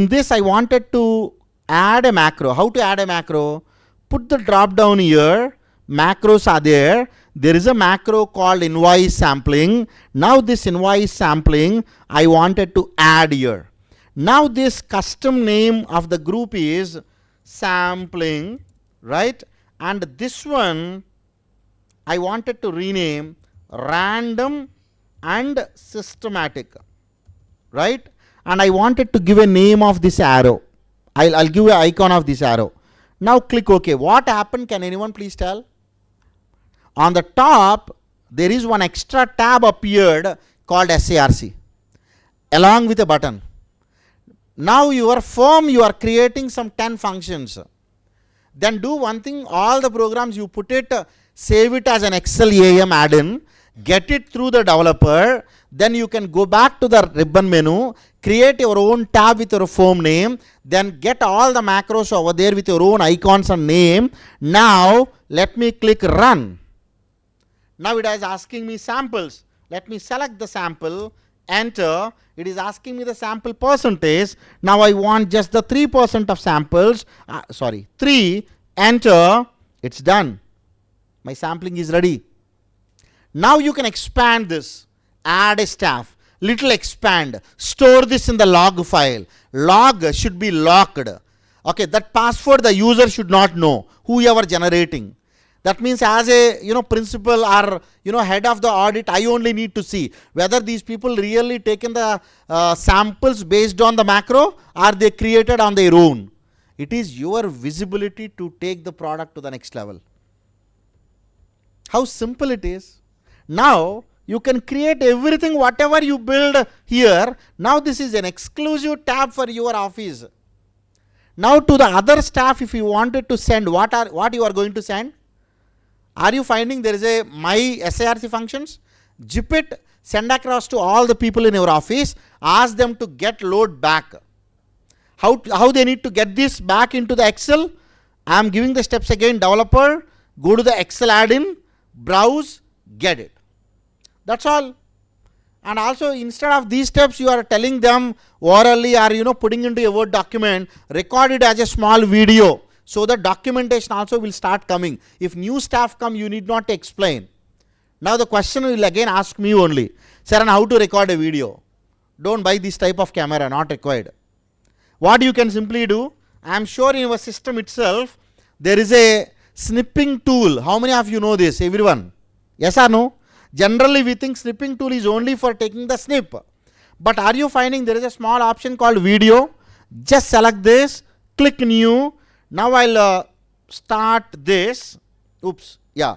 this I wanted to add a macro. How to add a macro? Put the drop down here. Macros are there. There is a macro called invoice sampling. Now this invoice sampling I wanted to add here. Now this custom name of the group is sampling, right? And this one I wanted to rename random and systematic, right? And I wanted to give a name of this arrow. I'll give an icon of this arrow. Now click OK. What happened? Can anyone please tell? On the top, there is one extra tab appeared called SIRC along with a button. Now your firm, you are creating some 10 functions. Then do one thing, all the programs you put it, save it as an Excel AM add-in, get it through the developer, then you can go back to the ribbon menu, create your own tab with your firm name, then get all the macros over there with your own icons and name. Now let me click run. Now it is asking me samples. Let me select the sample, enter. It is asking me the sample percentage. Now I want just the 3% of samples. 3, enter. It's done. My sampling is ready. Now you can expand this. Add a staff. Little expand. Store this in the log file. Log should be locked. Okay, that password the user should not know. Who you are generating. That means as a principal or head of the audit, I only need to see whether these people really taken the samples based on the macro or they created on their own. It is your visibility to take the product to the next level. How simple it is. Now You can create everything, whatever you build here. Now this is an exclusive tab for your office. Now to the other staff, if you wanted to send, what you are going to send? Are you finding there is a my SIRC functions? Zip it, send across to all the people in your office, ask them to get load back. How they need to get this back into the Excel? I am giving the steps again. Developer, go to the Excel add-in, browse, get it. That's all. And also, instead of these steps, you are telling them orally or putting into a Word document, record it as a small video. So the documentation also will start coming. If new staff come, you need not explain. Now the question will again ask me only, Saran, how to record a video? Don't buy this type of camera, not required. What you can simply do, I am sure in your system itself, there is a snipping tool. How many of you know this? Everyone? Yes or no? Generally we think snipping tool is only for taking the snip. But are you finding there is a small option called video? Just select this, click new. Now I'll start this. Oops, yeah.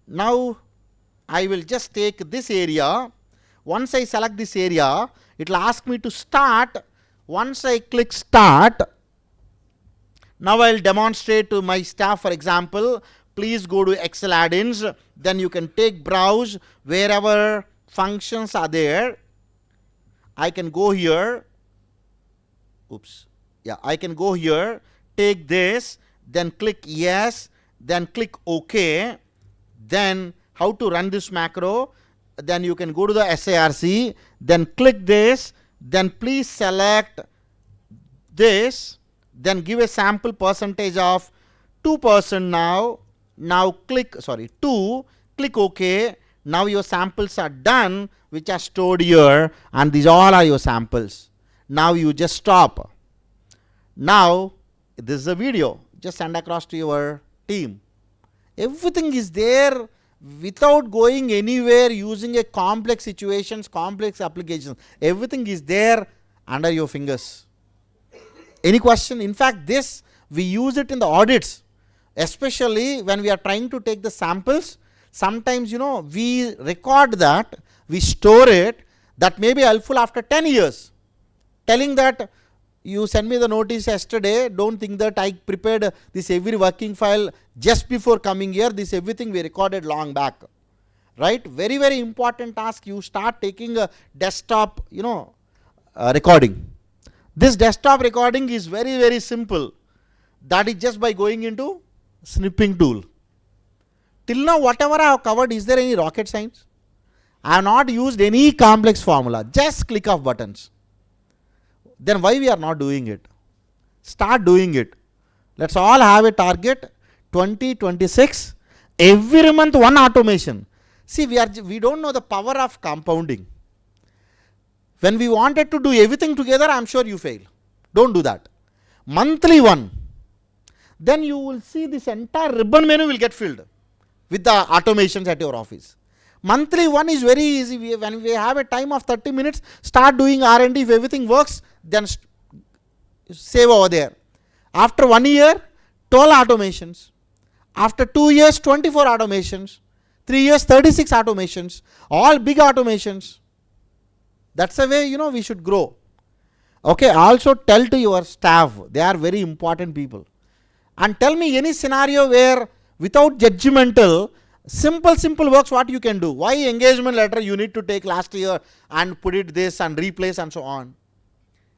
Now I will just take this area. Once I select this area, it will ask me to start. Once I click start, now I will demonstrate to my staff, for example, please go to Excel add-ins. Then you can take browse wherever functions are there. I can go here. Oops. Yeah, I can go here, take this, then click yes, then click OK. Then how to run this macro? Then you can go to the SIRC, then click this, then please select this, then give a sample percentage of 2% now. Now click, 2, click OK. Now your samples are done, which are stored here, and these all are your samples. Now you just stop. Now this is a video. Just send across to your team. Everything is there without going anywhere, using a complex situations, complex applications. Everything is there under your fingers. Any question? In fact, this we use it in the audits, especially when we are trying to take the samples. Sometimes we record that, we store it. That may be helpful after 10 years. Telling that you send me the notice yesterday, don't think that I prepared this every working file just before coming here. This everything we recorded long back, right? Very, very important task. You start taking a desktop, recording. This desktop recording is very, very simple. That is just by going into snipping tool. Till now, whatever I have covered, is there any rocket science? I have not used any complex formula. Just click of buttons. Then why we are not doing it? Start doing it. Let's all have a target 2026. Every month one automation. See, we don't know the power of compounding. When we wanted to do everything together, I am sure you fail. Don't do that. Monthly one. Then you will see this entire ribbon menu will get filled with the automations at your office. Monthly one is very easy. When we have a time of 30 minutes, start doing R&D. If everything works, then save over there. After 1 year, 12 automations. After 2 years, 24 automations. 3 years, 36 automations. All big automations. That's the way, we should grow. Okay, also tell to your staff, they are very important people. And tell me any scenario where without judgmental, simple works what you can do. Why engagement letter you need to take last year and put it this and replace and so on.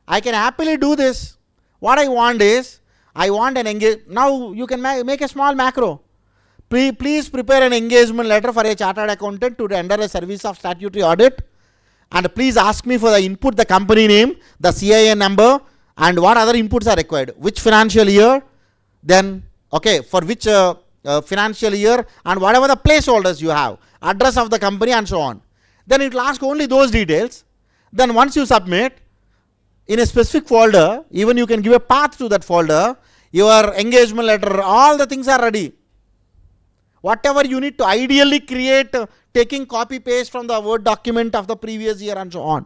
I can happily do this. What I want is, I want an engagement. Now you can make a small macro. Please prepare an engagement letter for a chartered accountant to render a service of statutory audit. And please ask me for the input, the company name, the CIN number, and what other inputs are required. Which financial year, then, okay, for which financial year, and whatever the placeholders you have, address of the company and so on. Then it will ask only those details. Then once you submit, in a specific folder, even you can give a path to that folder, your engagement letter, all the things are ready. Whatever you need to ideally create, taking copy paste from the Word document of the previous year and so on.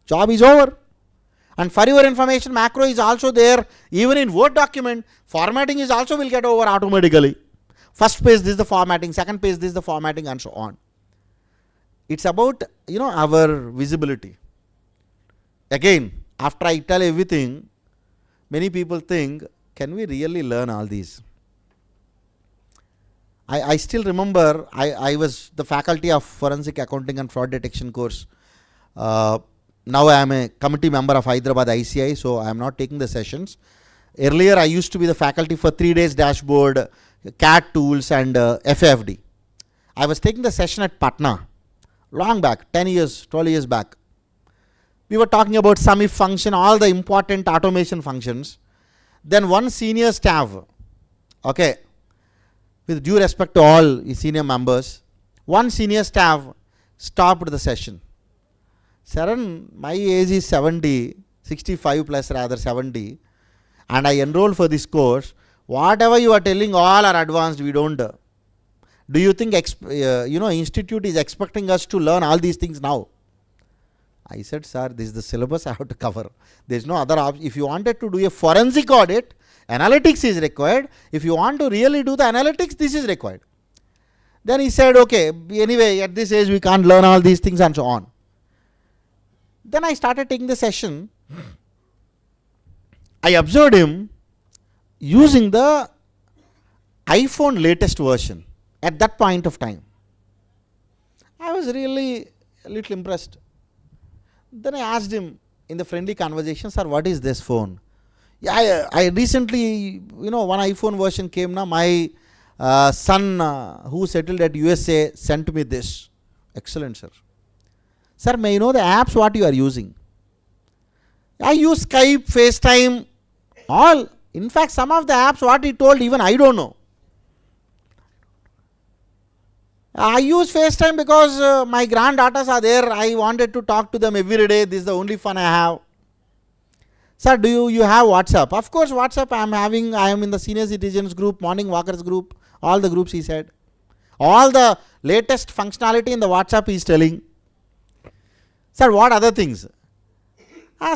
Job is over. And for your information, macro is also there. Even in Word document, formatting is also will get over automatically. First page, this is the formatting. Second page, this is the formatting and so on. It's about, our visibility. Again, after I tell everything, many people think, can we really learn all these? I still remember I was the faculty of Forensic Accounting and Fraud Detection course. Now I am a committee member of Hyderabad ICAI, so I am not taking the sessions. Earlier I used to be the faculty for 3 days dashboard, CAD tools and FFD. I was taking the session at Patna, long back, 10 years, 12 years back. We were talking about sum if function, all the important automation functions. Then one senior staff, okay, with due respect to all senior members, one senior staff stopped the session. Saran, my age is 70, 65 plus rather 70, and I enrolled for this course. Whatever you are telling, all are advanced, we don't. Do you think institute is expecting us to learn all these things now? I said, sir, this is the syllabus I have to cover. There is no other option. If you wanted to do a forensic audit, analytics is required. If you want to really do the analytics, this is required. Then he said, okay, anyway, at this age we can't learn all these things and so on. Then I started taking the session. I observed him using the iPhone latest version at that point of time. I was really a little impressed. Then I asked him in the friendly conversation, sir, what is this phone? Yeah, I recently, one iPhone version came now. My son who settled at USA sent me this. Excellent, sir. Sir, may you know the apps what you are using? I use Skype, FaceTime, all. In fact, some of the apps what he told, even I don't know. I use FaceTime because my granddaughters are there. I wanted to talk to them every day. This is the only fun I have. Sir, do you have WhatsApp? Of course, WhatsApp I am having. I am in the senior citizens group, morning walkers group, all the groups he said. All the latest functionality in the WhatsApp he is telling. Sir, what other things?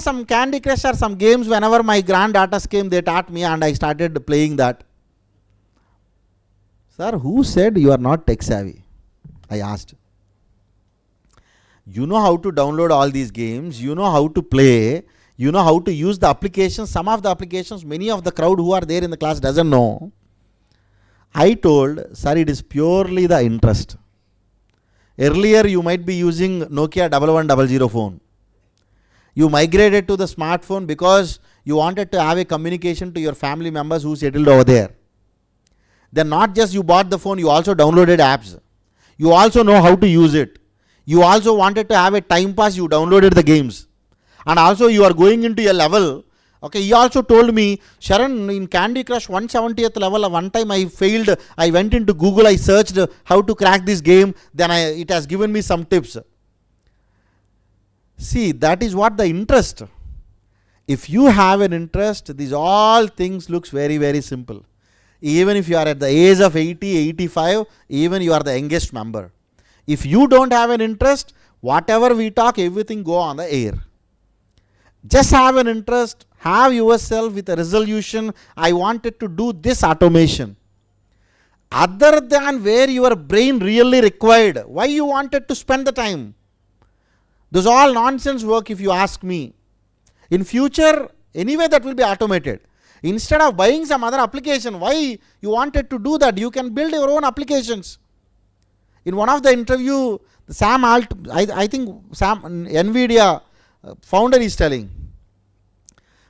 Some Candy Crush or some games. Whenever my granddaughters came, they taught me and I started playing that. Sir, who said you are not tech savvy? I asked. You know how to download all these games. You know how to play. You know how to use the applications. Some of the applications, many of the crowd who are there in the class doesn't know. I told, sir, it is purely the interest. Earlier, you might be using Nokia 1100 phone. You migrated to the smartphone because you wanted to have a communication to your family members who settled over there. Then not just you bought the phone, you also downloaded apps. You also know how to use it. You also wanted to have a time pass, you downloaded the games. And also you are going into a level. Okay, he also told me, Saran, in Candy Crush 170th level, one time I failed. I went into Google, I searched how to crack this game. Then it has given me some tips. See, that is what the interest. If you have an interest, these all things looks very, very simple. Even if you are at the age of 80, 85, even you are the youngest member. If you don't have an interest, whatever we talk, everything go on the air. Just have an interest, have yourself with a resolution, I wanted to do this automation. Other than where your brain really required, why you wanted to spend the time? Those all nonsense work if you ask me. In future, anyway that will be automated. Instead of buying some other application, why you wanted to do that? You can build your own applications. In one of the interview, Sam I think Sam, NVIDIA founder is telling.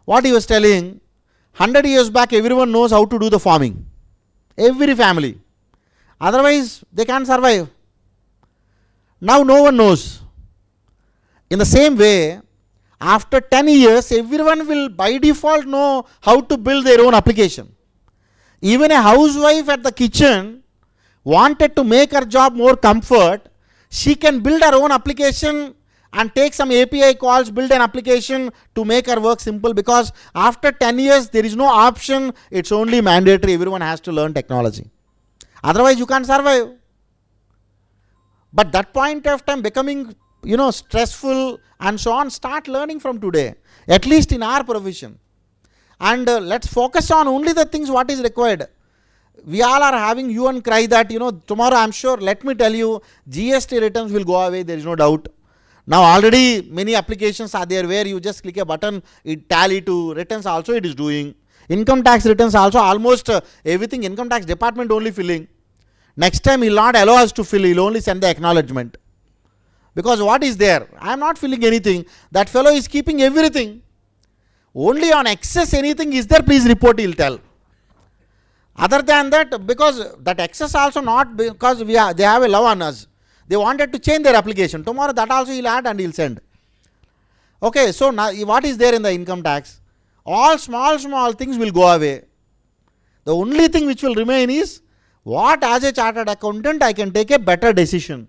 What he was telling, 100 years back everyone knows how to do the farming. Every family. Otherwise they can't survive. Now no one knows. In the same way, after 10 years, everyone will by default know how to build their own application. Even a housewife at the kitchen wanted to make her job more comfort. She can build her own application and take some API calls, build an application to make her work simple, because after 10 years, there is no option. It's only mandatory. Everyone has to learn technology. Otherwise, you can't survive. But that point of time becoming stressful and so on, start learning from today, at least in our profession. And let's focus on only the things what is required. we all are having hue and cry that, tomorrow I'm sure, let me tell you, GST returns will go away, there is no doubt. Now already many applications are there where you just click a button, it tally to returns also it is doing. Income tax returns also almost everything income tax department only filling. Next time he will not allow us to fill, he will only send the acknowledgement. Because what is there? I am not filling anything. That fellow is keeping everything. Only on excess anything is there, please report, he will tell. Other than that, because that excess also not because they have a love on us. They wanted to change their application. Tomorrow that also he will add and he will send. Okay, so now what is there in the income tax? All small things will go away. The only thing which will remain is what, as a chartered accountant, I can take a better decision.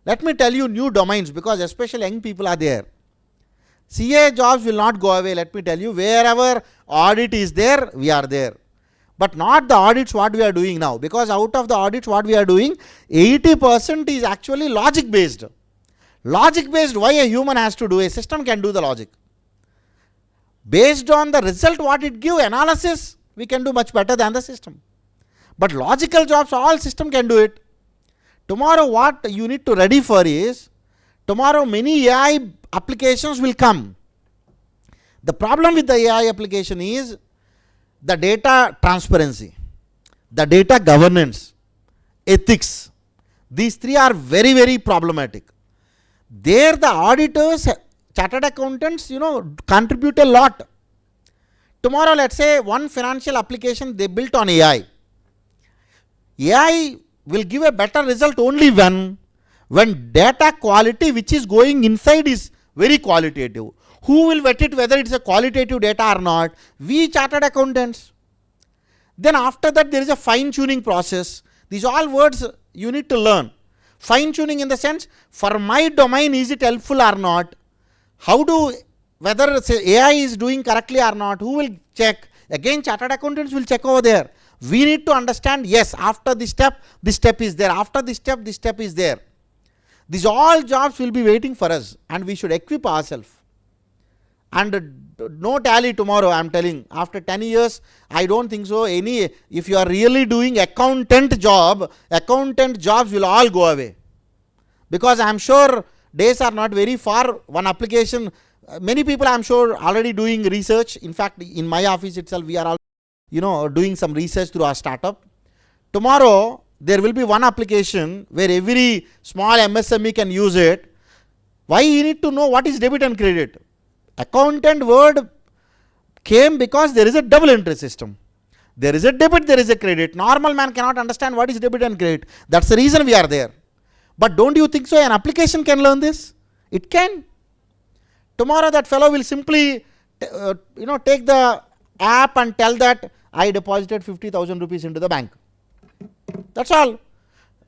Let me tell you new domains, because especially young people are there. CA jobs will not go away, let me tell you. Wherever audit is there, we are there. But not the audits what we are doing now, because out of the audits what we are doing, 80% is actually logic based. Logic based, why a human has to do? A system can do the logic. Based on the result what it give, analysis, we can do much better than the system. But logical jobs, all system can do it. Tomorrow what you need to ready for is, tomorrow many AI applications will come. The problem with the AI application is the data transparency, the data governance, ethics. These three are very, very problematic. There the auditors, chartered accountants, contribute a lot. Tomorrow let's say one financial application they built on AI. AI will give a better result only when data quality which is going inside is very qualitative. Who will vet it whether it is a qualitative data or not? We chartered accountants. Then after that there is a fine tuning process. These all words you need to learn. Fine tuning in the sense, for my domain is it helpful or not? Whether AI is doing correctly or not, who will check? Again chartered accountants will check over there. We need to understand, yes, after this step is there. After this step is there. These all jobs will be waiting for us and we should equip ourselves. And no tally tomorrow, I am telling. After 10 years, I don't think so. If you are really doing accountant jobs will all go away. Because I am sure days are not very far. One application, many people I am sure already doing research. In fact, in my office itself, we are all doing some research through our startup. Tomorrow, there will be one application where every small MSME can use it. Why you need to know what is debit and credit? Accountant word came because there is a double entry system. There is a debit, there is a credit. Normal man cannot understand what is debit and credit. That's the reason we are there. But don't you think so? An application can learn this? It can. Tomorrow that fellow will simply take the app and tell that I deposited 50,000 rupees into the bank. That's all.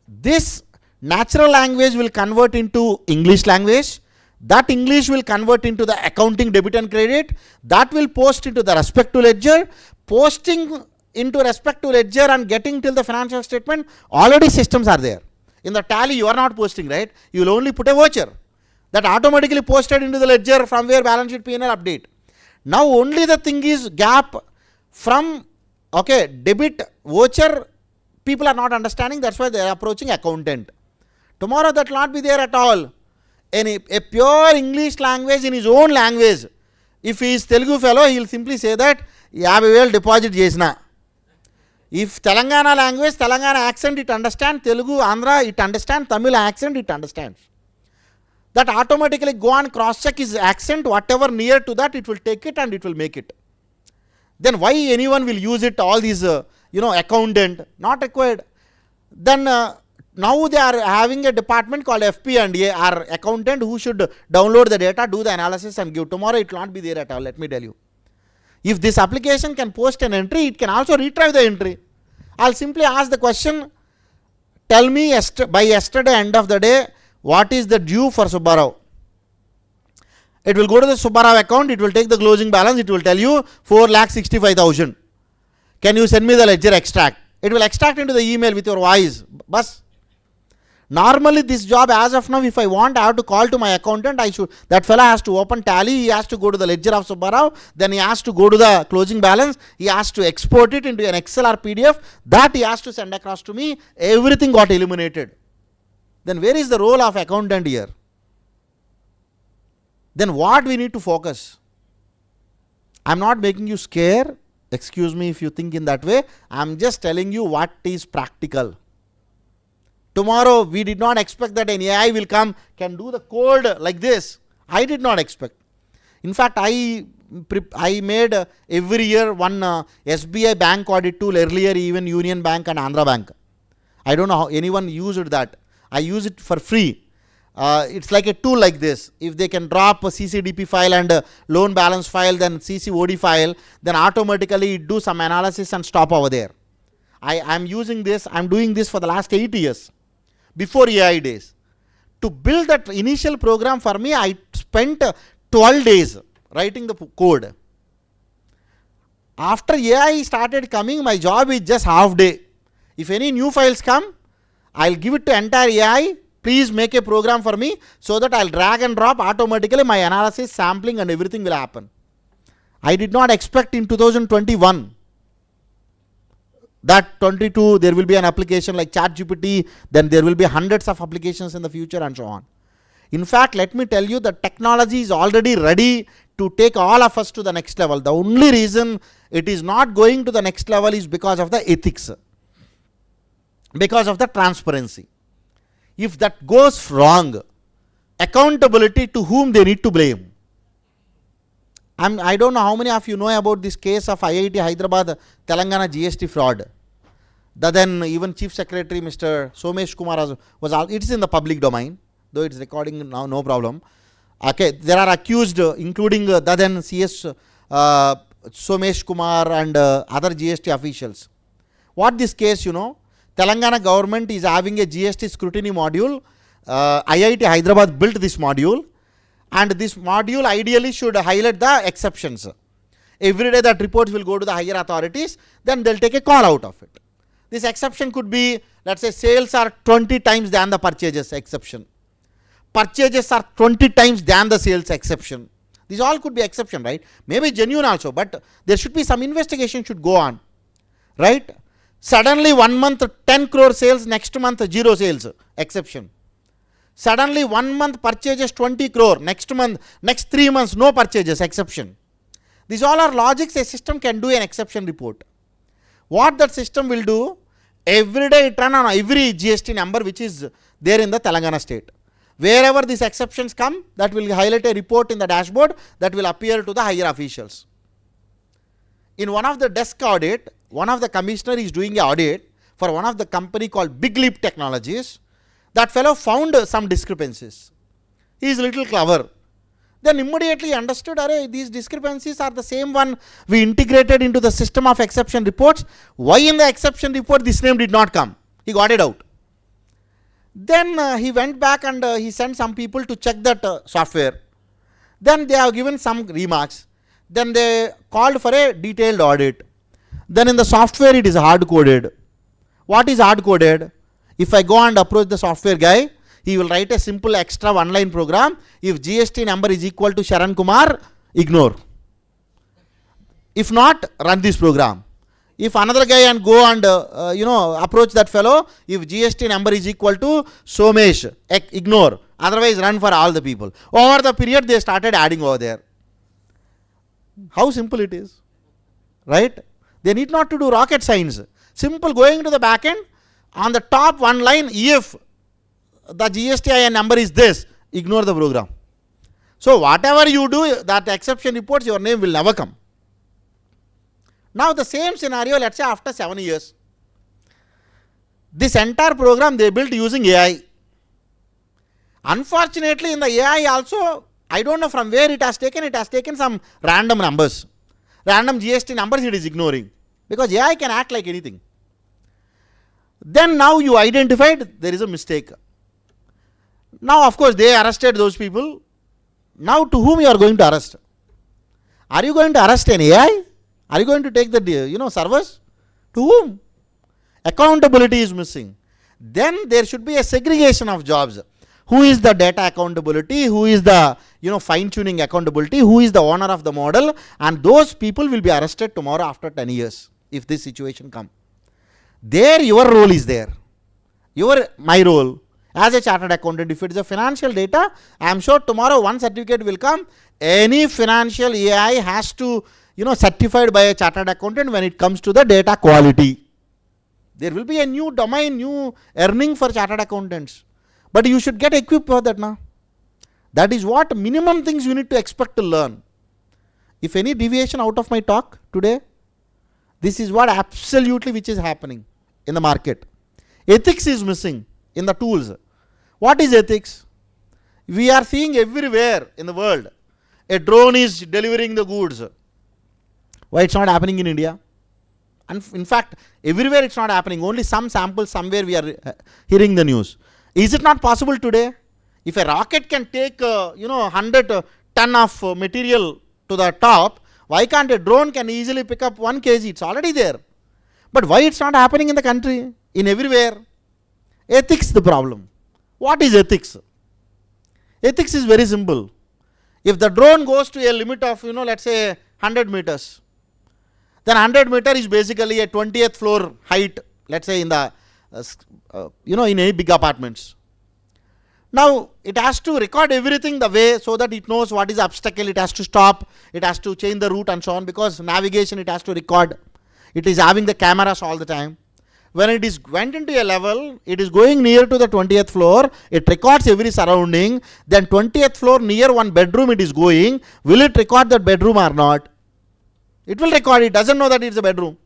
This natural language will convert into English language. That English will convert into the accounting debit and credit. That will post into the respective ledger. Posting into respective ledger and getting till the financial statement, already systems are there. In the tally you are not posting, right? You will only put a voucher. That automatically posted into the ledger from where balance sheet P&L update. Now only the thing is gap from debit voucher, people are not understanding, that's why they are approaching accountant. Tomorrow that will not be there at all. A pure English language in his own language. If he is Telugu fellow, he will simply say that 50,000 deposit chesina. If Telangana language, Telangana accent it understands, Telugu, Andhra it understands, Tamil accent it understands. That automatically go and cross check his accent, whatever near to that it will take it and it will make it. Then why anyone will use it, all these accountant, not required. Then now they are having a department called FP&A, our accountant who should download the data, do the analysis and give. Tomorrow it will not be there at all, let me tell you. If this application can post an entry, it can also retrieve the entry. I will simply ask the question, tell me by yesterday end of the day, what is the due for Subbarao? It will go to the Subbarao account, it will take the closing balance, it will tell you 4,65,000. Can you send me the ledger extract? It will extract into the email with your voice. Bus. Normally this job as of now, if I want, I have to call to my accountant. That fellow has to open tally, he has to go to the ledger of Subbarao, then he has to go to the closing balance, he has to export it into an Excel or PDF, that he has to send across to me. Everything got eliminated. Then where is the role of accountant here? Then what we need to focus? I am not making you scare, excuse me if you think in that way, I am just telling you what is practical. Tomorrow we did not expect that an AI will come, can do the code like this. I did not expect. In fact, I made every year one SBI bank audit tool, earlier even Union Bank and Andhra Bank. I don't know how anyone used that. I use it for free. It's like a tool like this. If they can drop a CCDP file and a loan balance file, then CCOD file, then automatically it do some analysis and stop over there. I am using this, I am doing this for the last 8 years. Before AI days. To build that initial program for me, I spent 12 days writing the code. After AI started coming, my job is just half day. If any new files come, I'll give it to entire AI, please make a program for me, so that I'll drag and drop automatically, my analysis, sampling and everything will happen. I did not expect in 2021 that 22 there will be an application like ChatGPT, then there will be hundreds of applications in the future and so on. In fact, let me tell you, the technology is already ready to take all of us to the next level. The only reason it is not going to the next level is because of the ethics, because of the transparency. If that goes wrong, accountability, to whom they need to blame. I don't know how many of you know about this case of IIT Hyderabad Telangana GST fraud. Then even Chief Secretary Mr. Somesh Kumar it is in the public domain, though it is recording now, no problem. Okay, there are accused, including then CS Somesh Kumar and other GST officials. What this case, Telangana government is having a GST scrutiny module. IIT Hyderabad built this module. And this module ideally should highlight the exceptions. Every day that reports will go to the higher authorities, then they'll take a call out of it. This exception could be, let's say, sales are 20 times than the purchases exception. Purchases are 20 times than the sales exception. These all could be exception, right? Maybe genuine also, but there should be some investigation should go on, right? Suddenly 1 month 10 crore sales, next month 0 sales, exception. Suddenly 1 month purchases 20 crore, next 3 months no purchases, exception. These all are logics a system can do an exception report. What that system will do, every day it run on every GST number which is there in the Telangana state. Wherever these exceptions come, that will highlight a report in the dashboard that will appear to the higher officials. In one of the desk audit, one of the commissioner is doing an audit for one of the company called Big Leap Technologies. That fellow found some discrepancies. He is a little clever. Then immediately understood, these discrepancies are the same one we integrated into the system of exception reports. Why in the exception report this name did not come? He got it out. Then he went back and he sent some people to check that software. Then they have given some remarks. Then they called for a detailed audit. Then in the software it is hard coded. What is hard coded? If I go and approach the software guy, he will write a simple extra one line program. If GST number is equal to Saran Kumar, ignore. If not, run this program. If another guy and go and approach that fellow, if GST number is equal to Somesh, ignore. Otherwise run for all the people. Over the period they started adding over there. How simple it is, right? They need not to do rocket science. Simple, going to the back end. On the top one line, if the GSTIN number is this, ignore the program. So whatever you do, that exception reports, your name will never come. Now the same scenario, let's say after 7 years. This entire program they built using AI. Unfortunately, in the AI also, I don't know from where it has taken some random numbers. Random GST numbers it is ignoring. Because AI can act like anything. Then now you identified there is a mistake. Now of course they arrested those people. Now to whom you are going to arrest? Are you going to arrest an AI? Are you going to take the servers? To whom? Accountability is missing. then there should be a segregation of jobs. Who is the data accountability, who is the fine tuning accountability, who is the owner of the model, and those people will be arrested tomorrow after 10 years if this situation comes. There your role is there. My role as a chartered accountant, if it is a financial data, I am sure tomorrow one certificate will come. Any financial AI has to certified by a chartered accountant when it comes to the data quality. There will be a new domain, new earning for chartered accountants. But you should get equipped for that now. That is what minimum things you need to expect to learn. If any deviation out of my talk today, this is what absolutely which is happening in the market. Ethics is missing in the tools. What is ethics? We are seeing everywhere in the world. A drone is delivering the goods. Why it's not happening in India? And in fact, everywhere it's not happening. Only some samples somewhere we are hearing the news. Is it not possible today? If a rocket can take 100 ton of material to the top, why can't a drone can easily pick up 1 kg? It's already there. But why it's not happening in the country? In everywhere? Ethics the problem. What is ethics? Ethics is very simple. If the drone goes to a limit of let's say 100 meters, then 100 meter is basically a 20th floor height, let's say in the in any big apartments. Now it has to record everything the way so that it knows what is obstacle, it has to stop, it has to change the route and so on, because navigation it has to record. It is having the cameras all the time. When it is went into a level, it is going near to the 20th floor, it records every surrounding, then 20th floor near one bedroom it is going, will it record that bedroom or not? It will record, it doesn't know that it's a bedroom.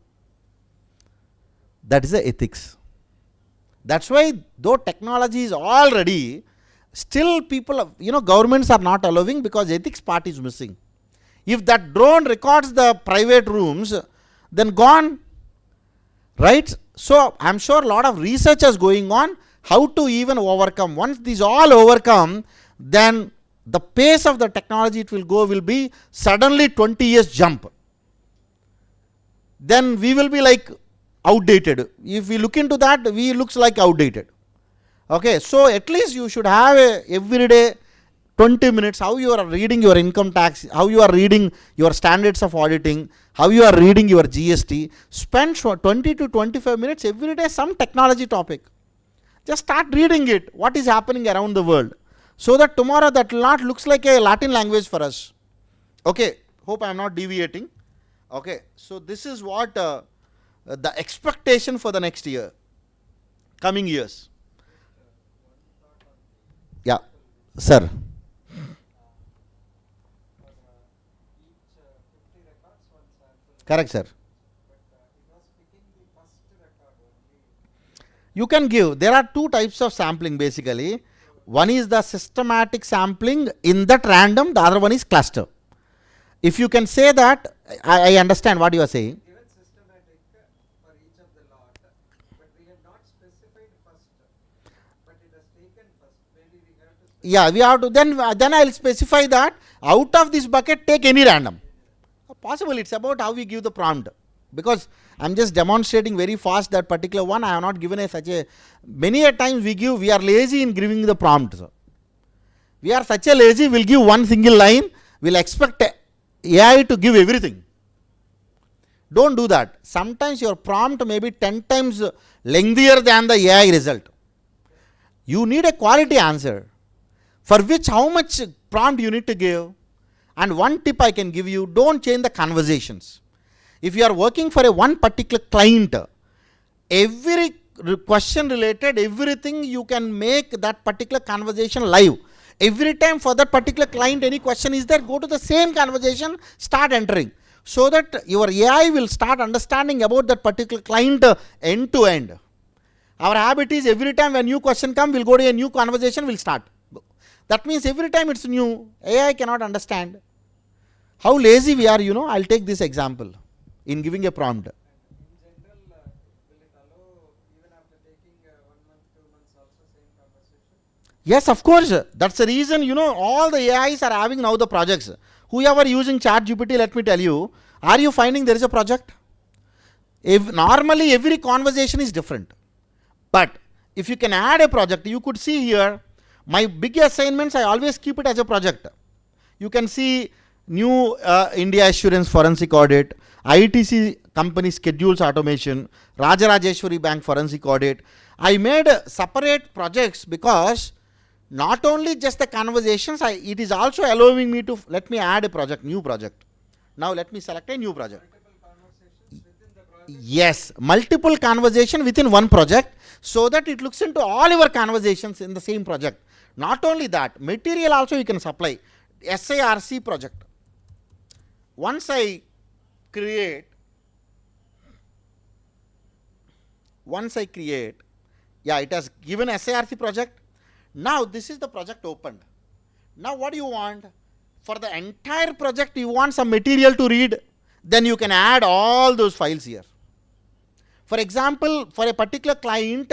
That is the ethics. That's why though technology is all ready, still people, governments are not allowing because ethics part is missing. If that drone records the private rooms, then gone, right? So I'm sure a lot of research is going on how to even overcome. Once these all overcome, then the pace of the technology it will go will be suddenly 20 years jump. Then we will be like outdated. If we look into that, we looks like outdated. Okay, so at least you should have a everyday 20 minutes, how you are reading your income tax, how you are reading your standards of auditing, how you are reading your GST. Spend 20 to 25 minutes every day some technology topic. Just start reading it, what is happening around the world, so that tomorrow that not looks like a Latin language for us. Okay, hope I am not deviating. Okay, so this is what the expectation for the next year, coming years. Yeah, sir. Correct, sir. You can give, there are two types of sampling basically. One is the systematic sampling in that random, the other one is cluster. If you can say that, I understand what you are saying. Given systematic for each of the lot, but we have not specified first, but it has taken first. Maybe we have to. Yeah, we have to, then I will specify that out of this bucket take any random. Possible, it's about how we give the prompt, because I am just demonstrating very fast that particular one. I have not given such a, many a times we are lazy in giving the prompt. We are such a lazy, we'll give one single line, we'll expect AI to give everything. Don't do that. Sometimes your prompt may be 10 times lengthier than the AI result. You need a quality answer, for which how much prompt you need to give. And one tip I can give you, don't change the conversations. If you are working for one particular client, every question related, everything you can make that particular conversation live. Every time for that particular client any question is there, go to the same conversation, start entering, so that your AI will start understanding about that particular client end to end. Our habit is every time when new question comes, we'll go to a new conversation, we'll start. That means every time it's new, AI cannot understand. How lazy we are, I'll take this example in giving a prompt. In general, will it allow even after taking 1 month, 2 months also same conversation? Yes, of course. That's the reason, all the AIs are having now the projects. Whoever using ChatGPT, let me tell you, are you finding there is a project? If normally every conversation is different. But if you can add a project, you could see here, my big assignments, I always keep it as a project. You can see new India Assurance Forensic Audit, ITC Company Schedules Automation, Rajarajeshwari Bank Forensic Audit. I made separate projects because not only just the conversations, it is also allowing me to, let me add a project, new project. Now let me select a new project. Yes, multiple conversation within one project, so that it looks into all your conversations in the same project. Not only that, material also you can supply. SIRC project. Once I create, yeah, it has given SIRC project. Now this is the project opened. Now what do you want? For the entire project you want some material to read, then you can add all those files here. For example, for a particular client,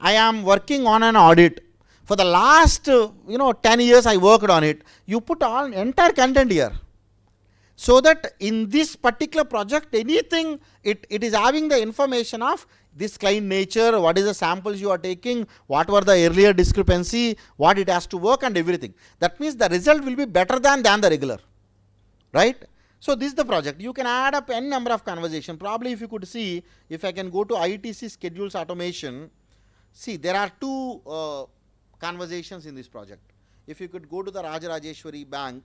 I am working on an audit. For the last 10 years I worked on it. You put all entire content here, so that in this particular project, anything, it is having the information of this client nature, what is the samples you are taking, what were the earlier discrepancy, what it has to work, and everything. That means the result will be better than the regular, right? So this is the project. You can add up n number of conversation. Probably if you could see, if I can go to ITC Schedules Automation, see there are two conversations in this project. If you could go to the Rajarajeshwari Bank,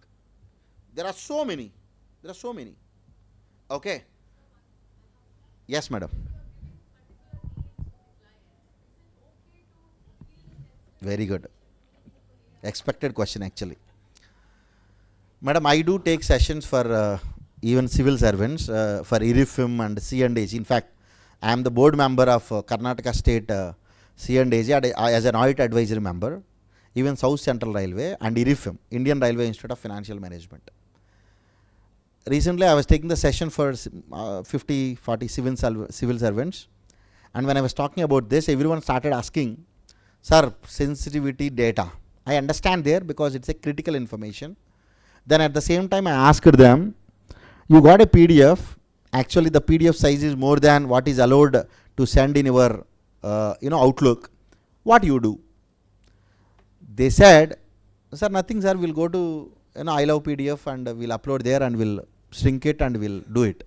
there are so many. Okay. Yes, madam. Very good. Expected question actually. Madam, I do take sessions for even civil servants for IRIFM and C&AG. In fact, I am the board member of Karnataka State C&AG as an audit advisory member, even South Central Railway and IRIFM, Indian Railway Institute of Financial Management. Recently, I was taking the session for 50-40 civil servants, and when I was talking about this, everyone started asking, sir, sensitivity data. I understand there because it's a critical information. Then at the same time, I asked them, you got a PDF. Actually, the PDF size is more than what is allowed to send in your Outlook. What you do? They said, sir, nothing, sir. We'll go to I love PDF and we'll upload there and we'll shrink it and we'll do it.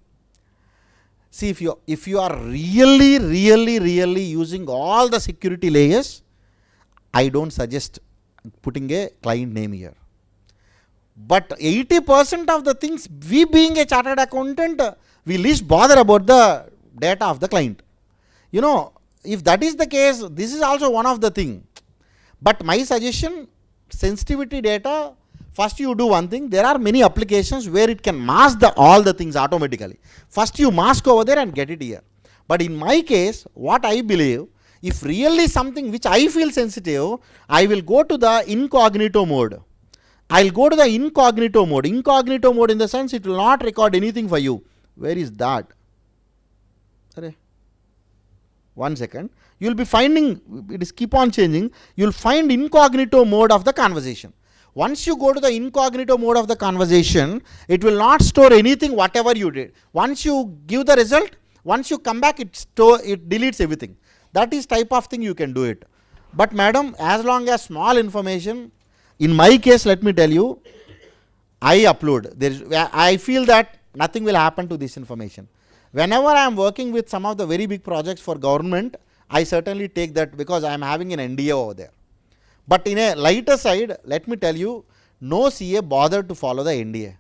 See, if you are really using all the security layers, I don't suggest putting a client name here. But 80% of the things, we being a chartered accountant, we least bother about the data of the client. If that is the case, this is also one of the thing. But my suggestion, sensitivity data, first you do one thing. There are many applications where it can mask all the things automatically. First you mask over there and get it here. But in my case, what I believe, if really something which I feel sensitive, I will go to the incognito mode. I'll go to the incognito mode. Incognito mode in the sense it will not record anything for you. Where is that? Sorry. 1 second. You will be finding, it is keep on changing. You will find incognito mode of the conversation. Once you go to the incognito mode of the conversation, it will not store anything whatever you did. Once you give the result, once you come back, it deletes everything. That is type of thing you can do it. But madam, as long as small information, in my case, let me tell you, I upload. I feel that nothing will happen to this information. Whenever I am working with some of the very big projects for government, I certainly take that because I am having an NDA over there. But in a lighter side, let me tell you, no CA bothered to follow the NDA.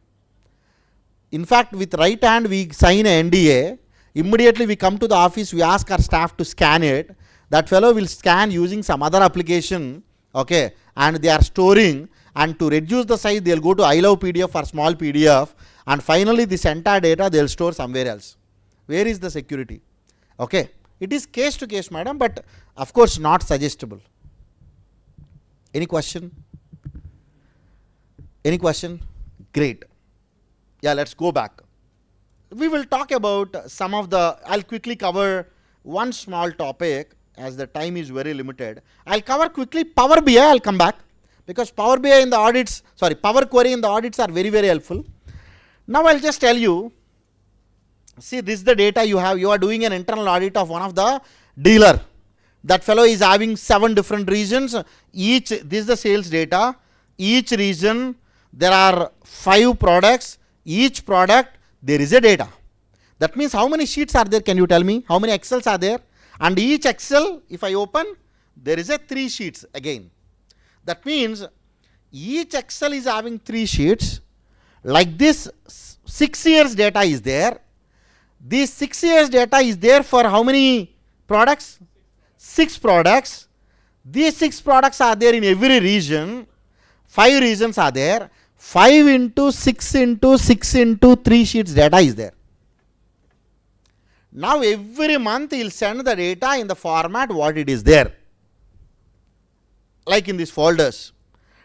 In fact, with right hand we sign a NDA, immediately we come to the office, we ask our staff to scan it. That fellow will scan using some other application, okay, and they are storing, and to reduce the size, they will go to I love PDF or small PDF, and finally this entire data they will store somewhere else. Where is the security? Okay, it is case to case, madam, but of course not suggestible. Any question? Any question? Great. Yeah, let's go back. We will talk about some of the, I'll quickly cover one small topic as the time is very limited. I'll cover quickly Power BI, I'll come back because Power BI in the audits, Power Query in the audits are very helpful. Now I'll just tell you, see, this is the data you have. You are doing an internal audit of one of the dealer. That fellow is having 7 different regions. Each, this is the sales data. Each region, there are 5 products. Each product, there is a data. That means how many sheets are there? Can you tell me? How many Excels are there? And each Excel, if I open, there is a 3 sheets again. That means each Excel is having 3 sheets. Like this, 6 years data is there. This 6 years data is there for how many products? 6 products. These 6 products are there in every region. 5 regions are there. 5 into 6 into 6 into 3 sheets data is there. Now every month he will send the data in the format what it is there. Like in these folders.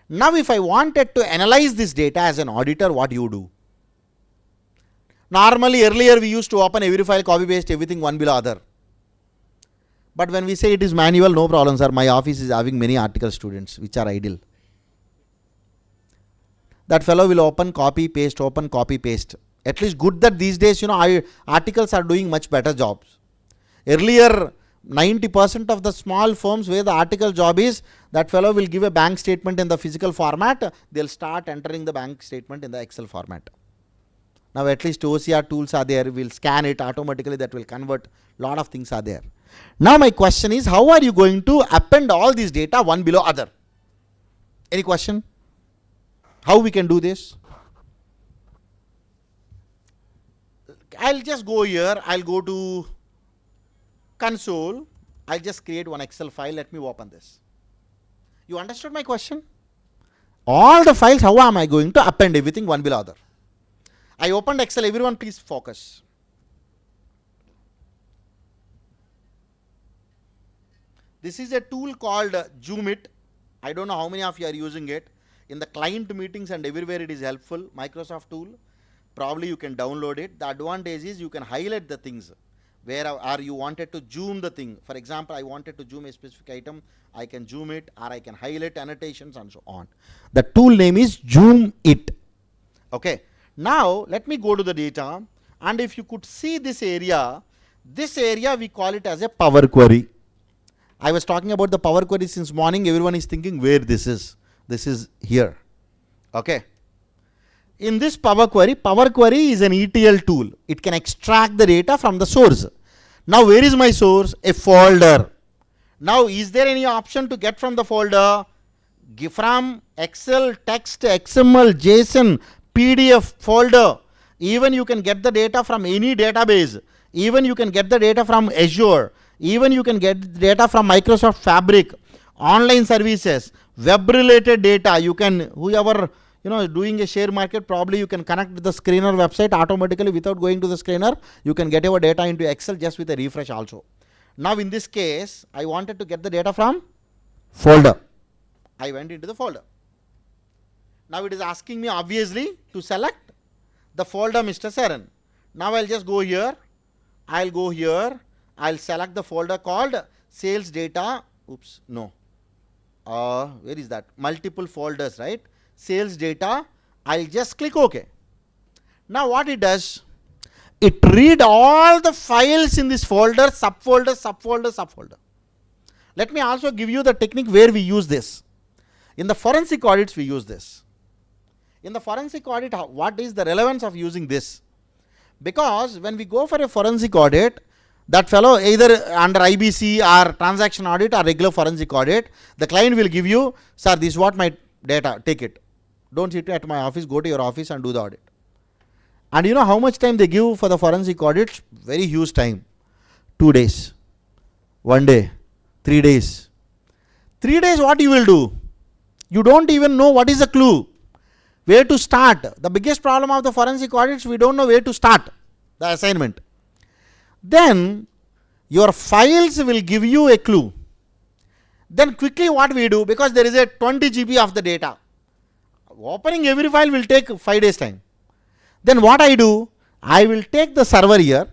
Now if I wanted to analyze this data as an auditor, what you do? Normally earlier we used to open every file, copy paste everything one below other. But when we say it is manual, no problem sir. My office is having many article students which are idle. That fellow will open, copy, paste, open, copy, paste. At least good that these days, articles are doing much better jobs. Earlier, 90% of the small firms where the article job is, that fellow will give a bank statement in the physical format. They'll start entering the bank statement in the Excel format. Now at least OCR tools are there. We'll scan it automatically. That will convert. Lot of things are there. Now my question is, how are you going to append all this data one below other? Any question? How we can do this? I'll just go here. I'll go to console. I'll just create one Excel file. Let me open this. You understood my question? All the files, how am I going to append everything one below other? I opened Excel. Everyone please focus. This is a tool called Zoomit. I don't know how many of you are using it. In the client meetings and everywhere it is helpful. Microsoft tool. Probably you can download it. The advantage is you can highlight the things. Where are you wanted to zoom the thing. For example, I wanted to zoom a specific item. I can zoom it or I can highlight annotations and so on. The tool name is Zoom It. Okay. Now let me go to the data, and if you could see this area we call it as a Power Query. I was talking about the Power Query since morning. Everyone is thinking where this is. This is here. Okay. In this Power Query is an ETL tool. It can extract the data from the source. Now where is my source? A folder. Now is there any option to get from the folder? From Excel, text, XML, JSON, PDF folder. Even you can get the data from any database. Even you can get the data from Azure. Even you can get data from Microsoft Fabric, online services, web related data. You can, whoever doing a share market, probably you can connect with the screener website automatically without going to the screener. You can get your data into Excel just with a refresh also. Now in this case, I wanted to get the data from folder. I went into the folder. Now it is asking me obviously to select the folder Mr. Saran. Now I'll just go here. I'll go here. I'll select the folder called sales data. Oops, no. Where is that? Multiple folders, right? Sales data. I'll just click OK. Now what it does? It read all the files in this folder, subfolder, subfolder, subfolder. Let me also give you the technique where we use this. In the forensic audits, we use this. In the forensic audit, what is the relevance of using this? Because when we go for a forensic audit, that fellow either under IBC or transaction audit or regular forensic audit, the client will give you, sir, this is what my data, take it. Don't sit at my office, go to your office and do the audit. And you know how much time they give for the forensic audit? Very huge time. 2 days, 1 day, 3 days. 3 days what you will do? You don't even know what is the clue. Where to start? The biggest problem of the forensic audits, we don't know where to start the assignment. Then your files will give you a clue. Then quickly what we do, because there is a 20 GB of the data. Opening every file will take 5 days time. Then what I do, I will take the server here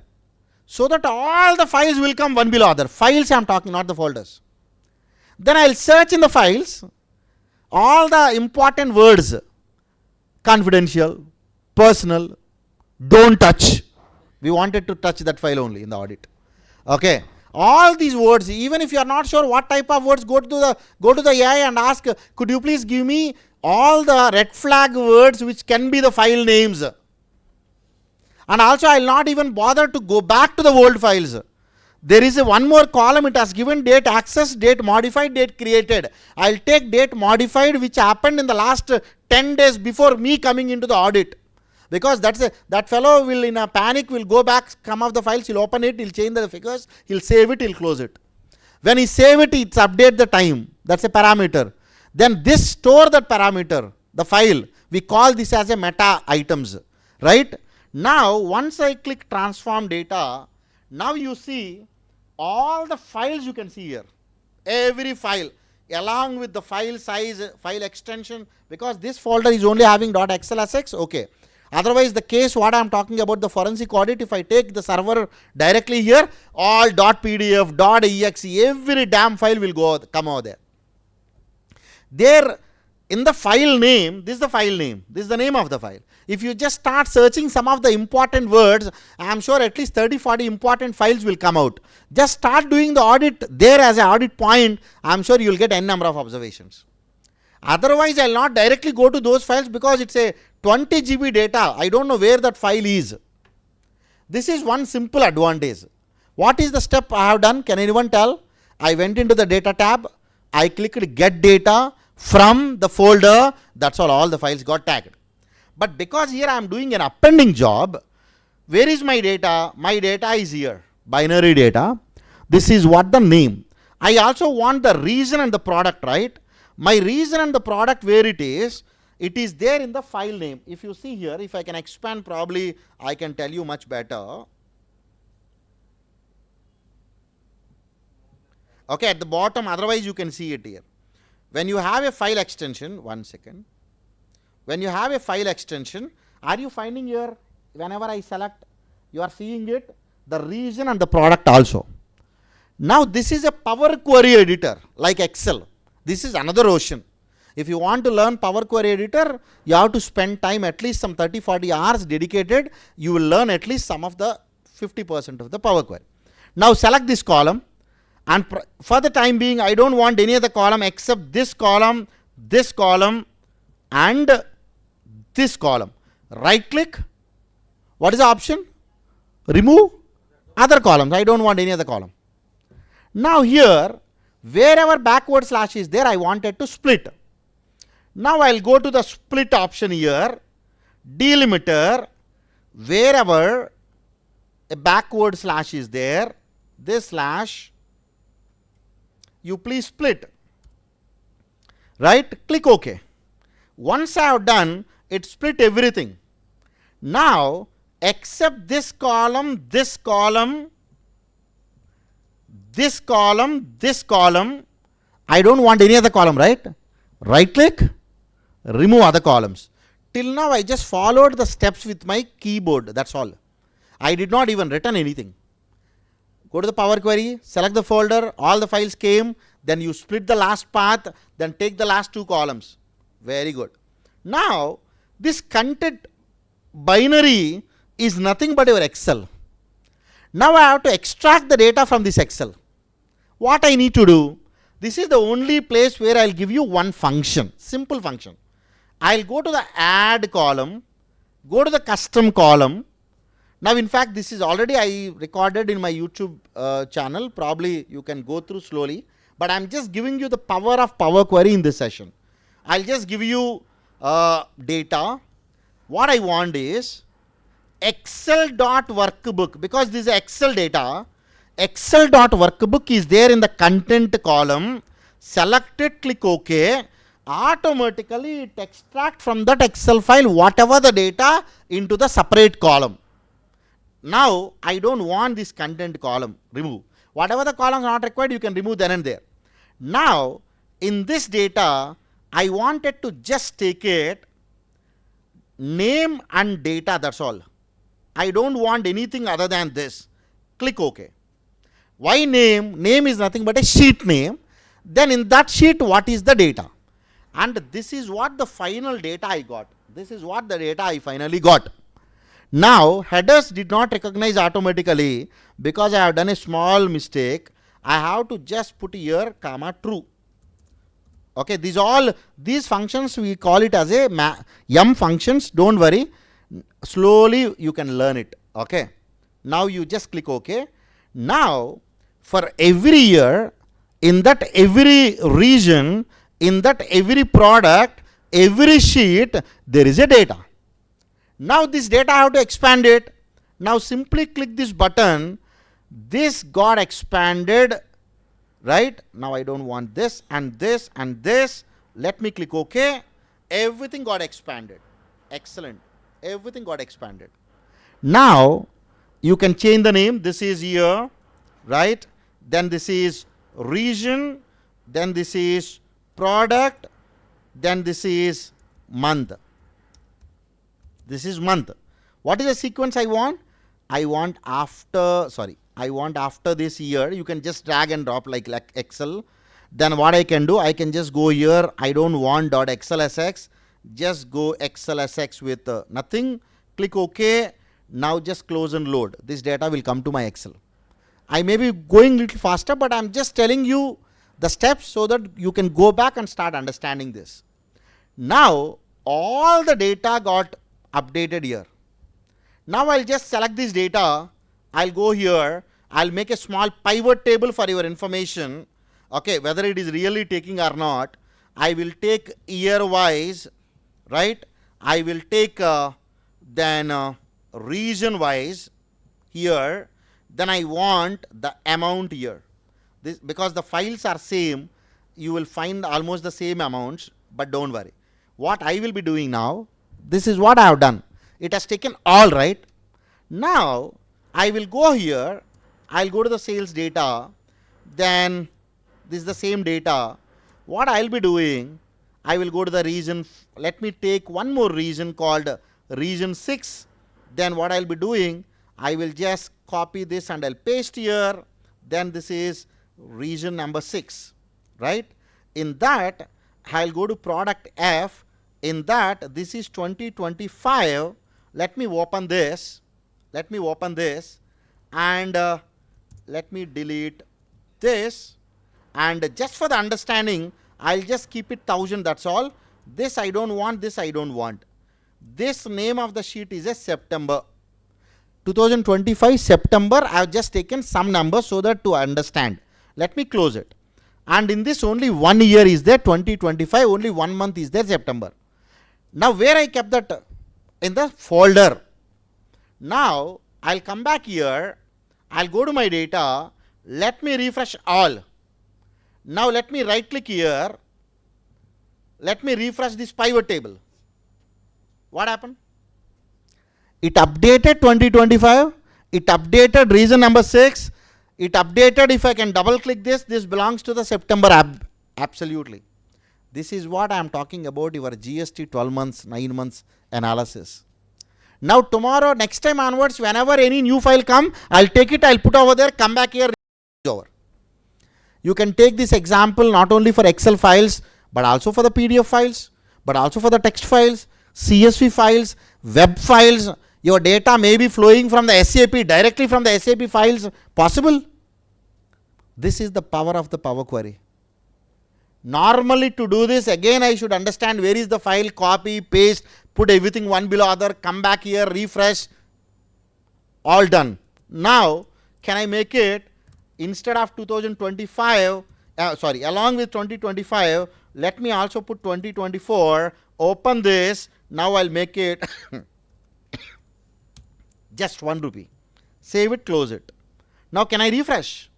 so that all the files will come one below other. Files I am talking, not the folders. Then I will search in the files all the important words. Confidential, personal, don't touch. We wanted to touch that file only in the audit. Okay. All these words, even if you are not sure what type of words, go to the AI and ask, could you please give me all the red flag words which can be the file names. And also I will not even bother to go back to the old files. There is a one more column, it has given date access, date modified, date created. I will take date modified which happened in the last 10 days before me coming into the audit. Because that fellow will in a panic will go back, come off the files, he'll open it, he'll change the figures, he'll save it, he'll close it. When he save it, it's update the time. That's a parameter. Then this store that parameter, the file, we call this as a meta items, right? Now, once I click transform data, now you see all the files you can see here. Every file along with the file size, file extension, because this folder is only having .xlsx, okay. Otherwise, the case what I am talking about, the forensic audit, if I take the server directly here, all .pdf, .exe, every damn file will come over there. There in the file name, this is the file name, this is the name of the file. If you just start searching some of the important words, I am sure at least 30-40 important files will come out. Just start doing the audit there as an audit point, I am sure you will get n number of observations. Otherwise, I will not directly go to those files because it's a 20 GB data. I don't know where that file is. This is one simple advantage. What is the step I have done? Can anyone tell? I went into the data tab. I clicked get data from the folder. That's all the files got tagged. But because here I am doing an appending job, where is my data? My data is here. Binary data. This is what the name. I also want the reason and the product, right? My reason and the product where it is there in the file name. If you see here, if I can expand, probably I can tell you much better. Okay, at the bottom, otherwise you can see it here. When you have a file extension, one second. When you have a file extension, are you finding here, whenever I select, you are seeing it, the reason and the product also. Now this is a Power Query editor like Excel. This is another ocean. If you want to learn Power Query editor, you have to spend time at least some 30-40 hours dedicated. You will learn at least some of the 50% of the Power Query. Now select this column, and for the time being I don't want any other column except this column and this column. Right click. What is the option? Remove other columns. I don't want any other column. Now here, wherever backward slash is there, I wanted to split. Now I will go to the split option here, delimiter, wherever a backward slash is there, this slash, you please split, right? Click OK. Once I have done, it split everything. Now, except this column, this column, this column, this column, I don't want any other column, right? Right click, remove other columns. Till now I just followed the steps with my keyboard, that's all. I did not even written anything. Go to the Power Query, select the folder, all the files came, then you split the last path, then take the last two columns. Very good. Now this content binary is nothing but your Excel. Now I have to extract the data from this Excel. What I need to do, this is the only place where I will give you one function, simple function. I will go to the add column, go to the custom column. Now in fact this is already I recorded in my YouTube channel, probably you can go through slowly, but I am just giving you the power of Power Query in this session. I will just give you data. What I want is Excel.workbook, because this is Excel data. Excel.workbook is there in the content column. Select it, click OK. Automatically it extracts from that Excel file whatever the data into the separate column. Now I don't want this content column, remove. Whatever the columns not required, you can remove then and there. Now in this data, I wanted to just take it name and data, that's all. I don't want anything other than this. Click OK. Why name? Name is nothing but a sheet name. Then in that sheet, what is the data? And this is what the final data I got. This is what the data I finally got. Now headers did not recognize automatically because I have done a small mistake, I have to just put here comma true. Okay, these functions we call it as a yum functions. Don't worry, slowly you can learn it. Okay, now you just click OK. Now for every year, in that every region, in that every product, every sheet, there is a data. Now this data I have to expand it. Now simply click this button. This got expanded, right? Now I don't want this and this and this. Let me click OK. Everything got expanded. Excellent. Everything got expanded. Now you can change the name. This is year, right? Then this is region. Then this is product. Then this is month. This is month. What is the sequence I want? I want after this year. You can just drag and drop like Excel. Then what I can do, I can just go here. I don't want .xlsx. Just go xlsx with nothing. Click OK. Now just close and load. This data will come to my Excel. I may be going little faster, but I'm just telling you the steps so that you can go back and start understanding this. Now all the data got updated here. Now I'll just select this data. I'll go here. I'll make a small pivot table for your information. Okay, whether it is really taking or not. I will take year wise, right? I will take then region wise here. Then I want the amount here. This, because the files are same, you will find almost the same amounts, but don't worry. What I will be doing now, this is what I have done. It has taken all, right? Now I will go here. I'll go to the sales data. Then this is the same data. What I'll be doing, I will go to the region. Let me take one more region called region 6. Then what I'll be doing, I will just copy this and I'll paste here. Then this is region number 6, right? In that, I'll go to product F. In that, this is 2025. Let me open this. Let me open this. And let me delete this. And just for the understanding, I'll just keep it 1000. That's all. This I don't want. This I don't want. This name of the sheet is a September. 2025 September. I have just taken some number so that to understand. Let me close it. And in this only 1 year is there, 2025. Only 1 month is there, September. Now where I kept that? In the folder. Now I'll come back here. I'll go to my data. Let me refresh all. Now let me right click here. Let me refresh this pivot table. What happened? It updated 2025. It updated region number 6. It updated, if I can double click this belongs to the September absolutely. This is what I am talking about, your GST 12 months, 9 months analysis. Now tomorrow, next time onwards, whenever any new file come, I'll take it, I'll put over there, come back here, over. You can take this example not only for Excel files, but also for the PDF files, but also for the text files, CSV files, web files. Your data may be flowing from the SAP, directly from the SAP files, possible. This is the power of the Power Query. Normally to do this, again I should understand where is the file, copy, paste, put everything one below other, come back here, refresh, all done. Now, can I make it, instead of 2025, along with 2025, let me also put 2024, open this, now I'll make it just 1 rupee. Save it, close it. Now can I refresh?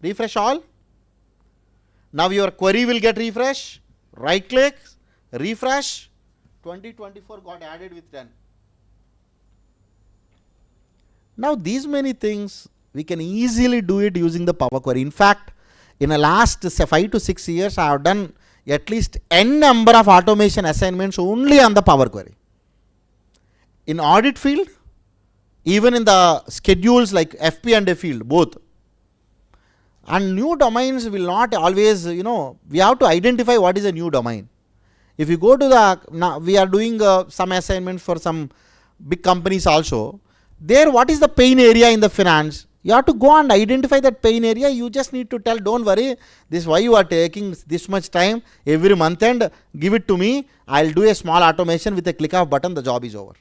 Refresh all. Now your query will get refresh. Right click, refresh. 2024 got added with 10. Now these many things we can easily do it using the Power Query. In fact, in the last 5 to 6 years, I have done at least n number of automation assignments only on the Power Query. In audit field, even in the schedules like FP and A field, both. And new domains will not always, we have to identify what is a new domain. If you go to the, now we are doing some assignments for some big companies also. There, what is the pain area in the finance? You have to go and identify that pain area. You just need to tell, don't worry, this is why you are taking this much time every month and give it to me. I'll do a small automation with a click of button, the job is over.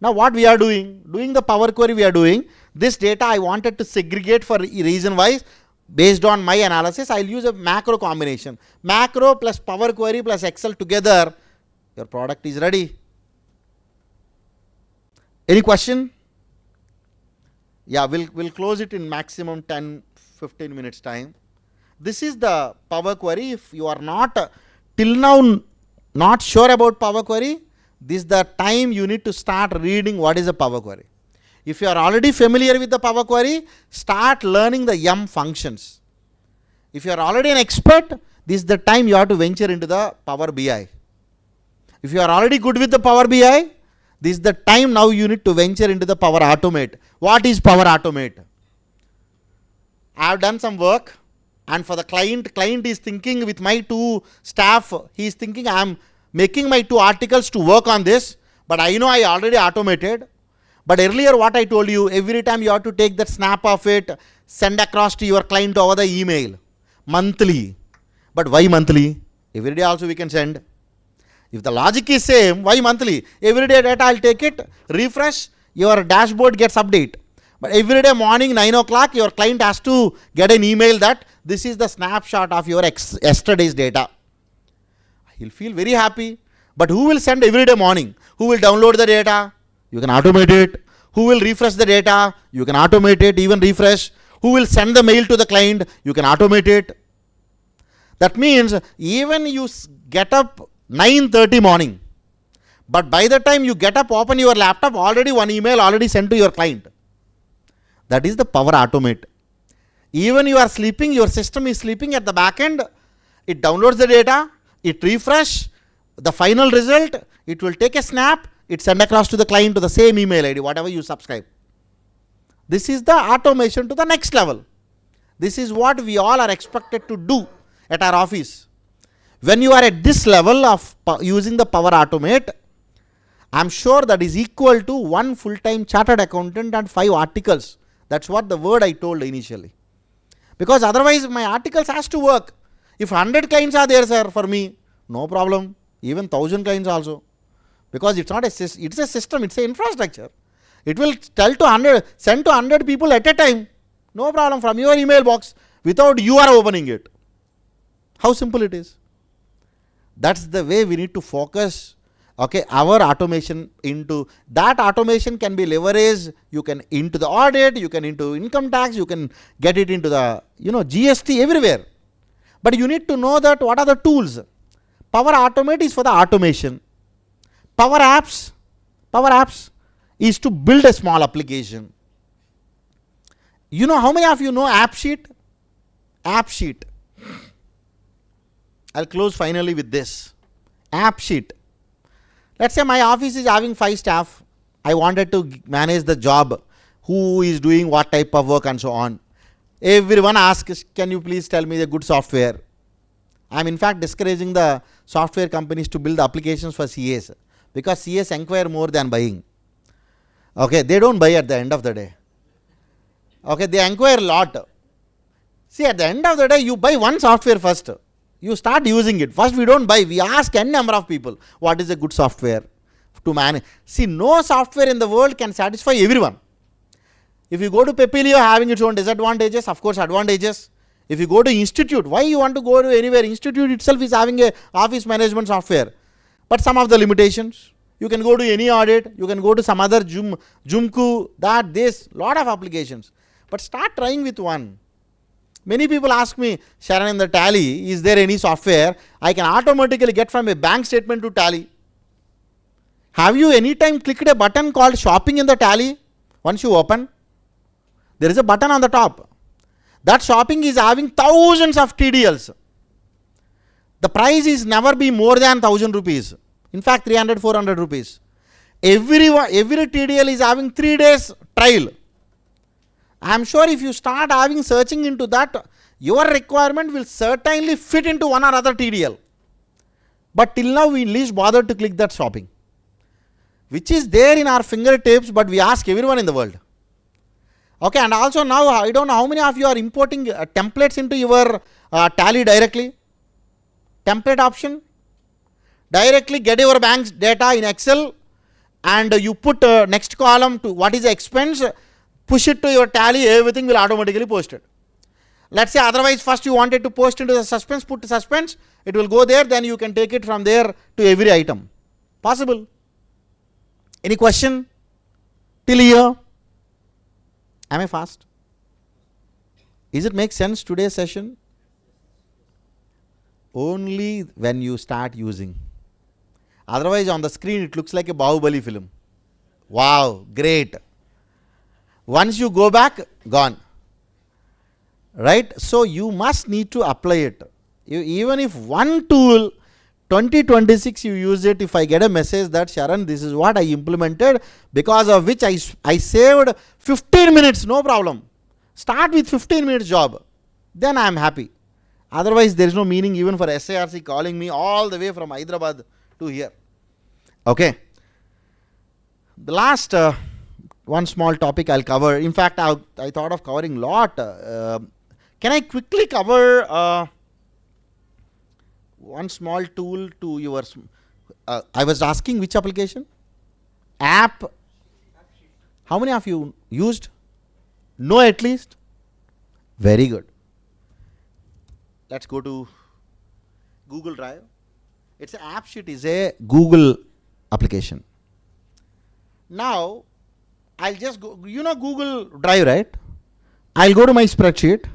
Now what we are doing the Power Query we are doing, this data I wanted to segregate for reason wise. Based on my analysis, I'll use a macro combination. Macro plus Power Query plus Excel together, your product is ready. Any question? Yeah, we'll close it in maximum 10-15 minutes time. This is the Power Query. If you are not till now not sure about Power Query, this is the time you need to start reading what is a Power Query. If you are already familiar with the Power Query, start learning the M functions. If you are already an expert, this is the time you have to venture into the Power BI. If you are already good with the Power BI, this is the time now you need to venture into the Power Automate. What is Power Automate? I have done some work, and for the client is thinking with my 2 staff, he is thinking I am making my 2 articles to work on this, but I know I already automated. But earlier what I told you, every time you have to take that snap of it, send across to your client over the email, monthly. But why monthly? Every day also we can send. If the logic is same, why monthly? Every day data I'll take it, refresh, your dashboard gets update. But every day morning 9 o'clock, your client has to get an email that this is the snapshot of your yesterday's data. He'll feel very happy. But who will send every day morning? Who will download the data? You can automate it. Who will refresh the data? You can automate it, even refresh. Who will send the mail to the client? You can automate it. That means even you get up 9:30 morning, but by the time you get up, open your laptop, already one email already sent to your client. That is the Power Automate. Even you are sleeping, your system is sleeping, at the back end, it downloads the data, it refresh the final result, it will take a snap, it send across to the client to the same email ID, whatever you subscribe. This is the automation to the next level. This is what we all are expected to do at our office. When you are at this level of using the Power Automate, I am sure that is equal to 1 full-time chartered accountant and 5 articles. That's what the word I told initially. Because otherwise my articles has to work. If 100 clients are there, sir, for me, no problem. Even 1000 clients also. Because it's not a system, it's a system, it's an infrastructure. It will tell to 100, send to 100 people at a time. No problem, from your email box, without you are opening it. How simple it is. That's the way we need to focus, okay, our automation into. That automation can be leveraged, you can into the audit, you can into income tax, you can get it into the, GST, everywhere. But you need to know that what are the tools. Power Automate is for the automation. Power Apps is to build a small application. How many of you know AppSheet? AppSheet. I'll close finally with this. AppSheet. Let's say my office is having 5 staff. I wanted to manage the job. Who is doing what type of work and so on. Everyone asks, can you please tell me the good software? I'm in fact discouraging the software companies to build applications for CAs. Because CAs inquire more than buying. Okay, they don't buy at the end of the day. Okay, they inquire a lot. See, at the end of the day, you buy one software first. You start using it. First, we don't buy. We ask n number of people, what is a good software to manage. See, no software in the world can satisfy everyone. If you go to Pepilio having its own disadvantages, of course, advantages. If you go to institute, why you want to go to anywhere? Institute itself is having a office management software. But some of the limitations, you can go to any audit, you can go to some other Jumku, this, lot of applications. But start trying with one. Many people ask me, Saran, in the Tally, is there any software I can automatically get from a bank statement to Tally? Have you any time clicked a button called shopping in the Tally? Once you open, there is a button on the top. That shopping is having thousands of TDLs. The price is never be more than 1000 rupees. In fact, 300, 400 rupees. Every TDL is having 3 days trial. I am sure if you start having searching into that, your requirement will certainly fit into one or other TDL. But till now, we least bothered to click that shopping, which is there in our fingertips, but we ask everyone in the world. Okay, and also now I don't know how many of you are importing templates into your tally directly. Template option. Directly get your bank's data in Excel and you put next column to what is the expense, push it to your tally, everything will automatically post it. Let's say otherwise first you wanted to post into the suspense, put suspense, it will go there, then you can take it from there to every item. Possible. Any question? Till here? Am I fast? Is it make sense today's session? Only when you start using. Otherwise on the screen it looks like a Bahubali film. Wow, great. Once you go back, gone. Right? So you must need to apply it. Even if one tool 2026 you use it, if I get a message that Sharan, this is what I implemented, because of which I saved 15 minutes, no problem. Start with 15 minutes job. Then I am happy. Otherwise there is no meaning even for SIRC calling me all the way from Hyderabad to here. Okay. The last one small topic I'll cover. In fact, I thought of covering lot. Can I quickly cover one small tool to your... I was asking which application? App. How many of you used? No, at least? Very good. Let's go to Google Drive. It's an app sheet, is a Google application. Now, I'll just go, you know Google Drive, right? I'll go to my spreadsheet,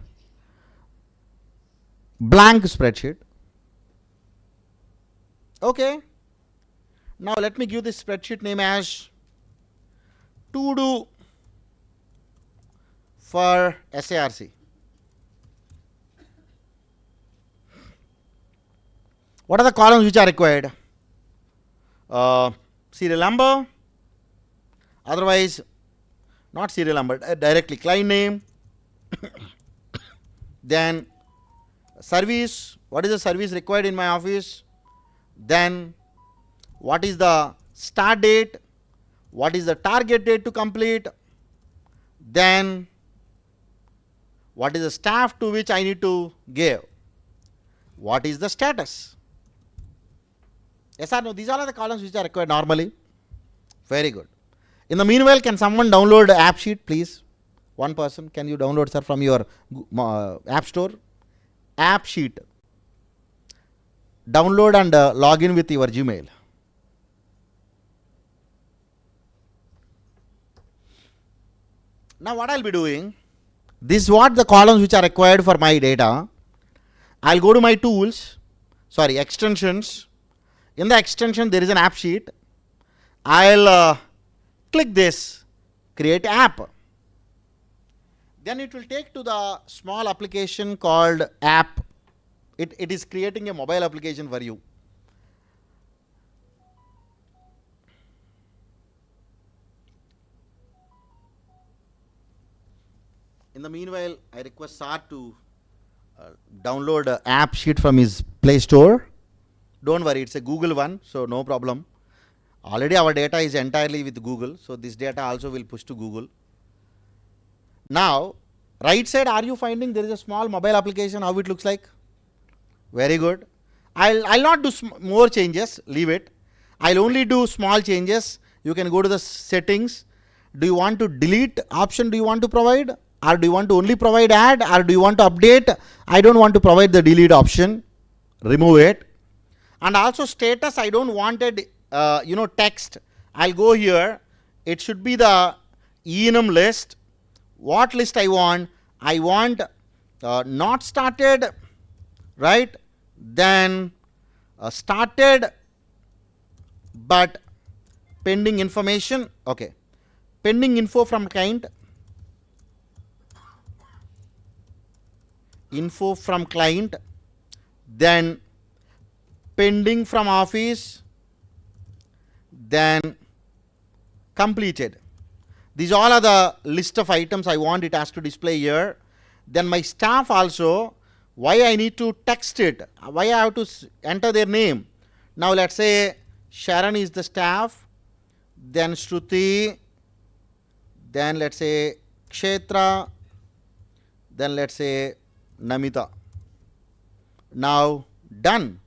blank spreadsheet. Okay. Now let me give this spreadsheet name as to do for SIRC. What are the columns which are required? Serial number, otherwise not serial number, directly client name, then service, what is the service required in my office, then what is the start date, what is the target date to complete, then what is the staff to which I need to give, what is the status. Yes or no? These all are the columns which are required normally. Very good. In the meanwhile, can someone download the app sheet, please? One person, can you download, sir, from your app store? App sheet. Download and log in with your Gmail. Now what I'll be doing, this is what the columns which are required for my data. I'll go to my tools, sorry, extensions. In the extension there is an app sheet. I'll click this, create app. Then it will take to the small application called app. It is creating a mobile application for you. In the meanwhile, I request Sar to download an app sheet from his Play Store. Don't worry, it's a Google one, so no problem. Already our data is entirely with Google, so this data also will push to Google. Now, right side, are you finding there is a small mobile application, how it looks like? Very good. I'll not do more changes, leave it. I'll only do small changes. You can go to the settings. Do you want to delete option, do you want to provide? Or do you want to only provide add? Or do you want to update? I don't want to provide the delete option. Remove it. And also status, I don't want it, text. I'll go here. It should be the enum list. What list I want? I want not started, right? Then started but pending information. Okay. Pending info from client. Info from client. Then pending from office, then completed. These all are the list of items I want it has to display here. Then my staff also, why I need to text it, why I have to enter their name. Now let's say Sharan is the staff, then Shruti, then let's say Kshetra, then let's say Namita. Now done.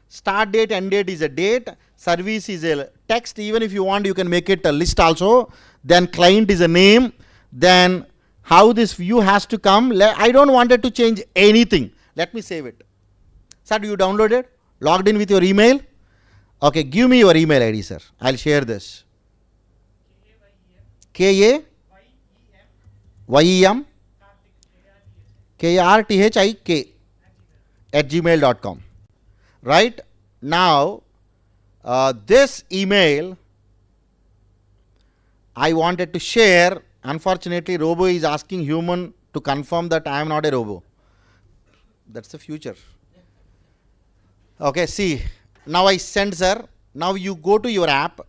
Start date, end date is a date, service is a text. Even if you want, you can make it a list also. Then client is a name. Then how this view has to come. I don't want it to change anything. Let me save it. Sir, do you download it? Logged in with your email? Okay, give me your email ID, sir. I'll share this. KAYEM KARTHIK @gmail.com. Right now, this email I wanted to share. Unfortunately, robo is asking human to confirm that I am not a robo. That's the future. Okay, see, now I send, sir. Now you go to your app,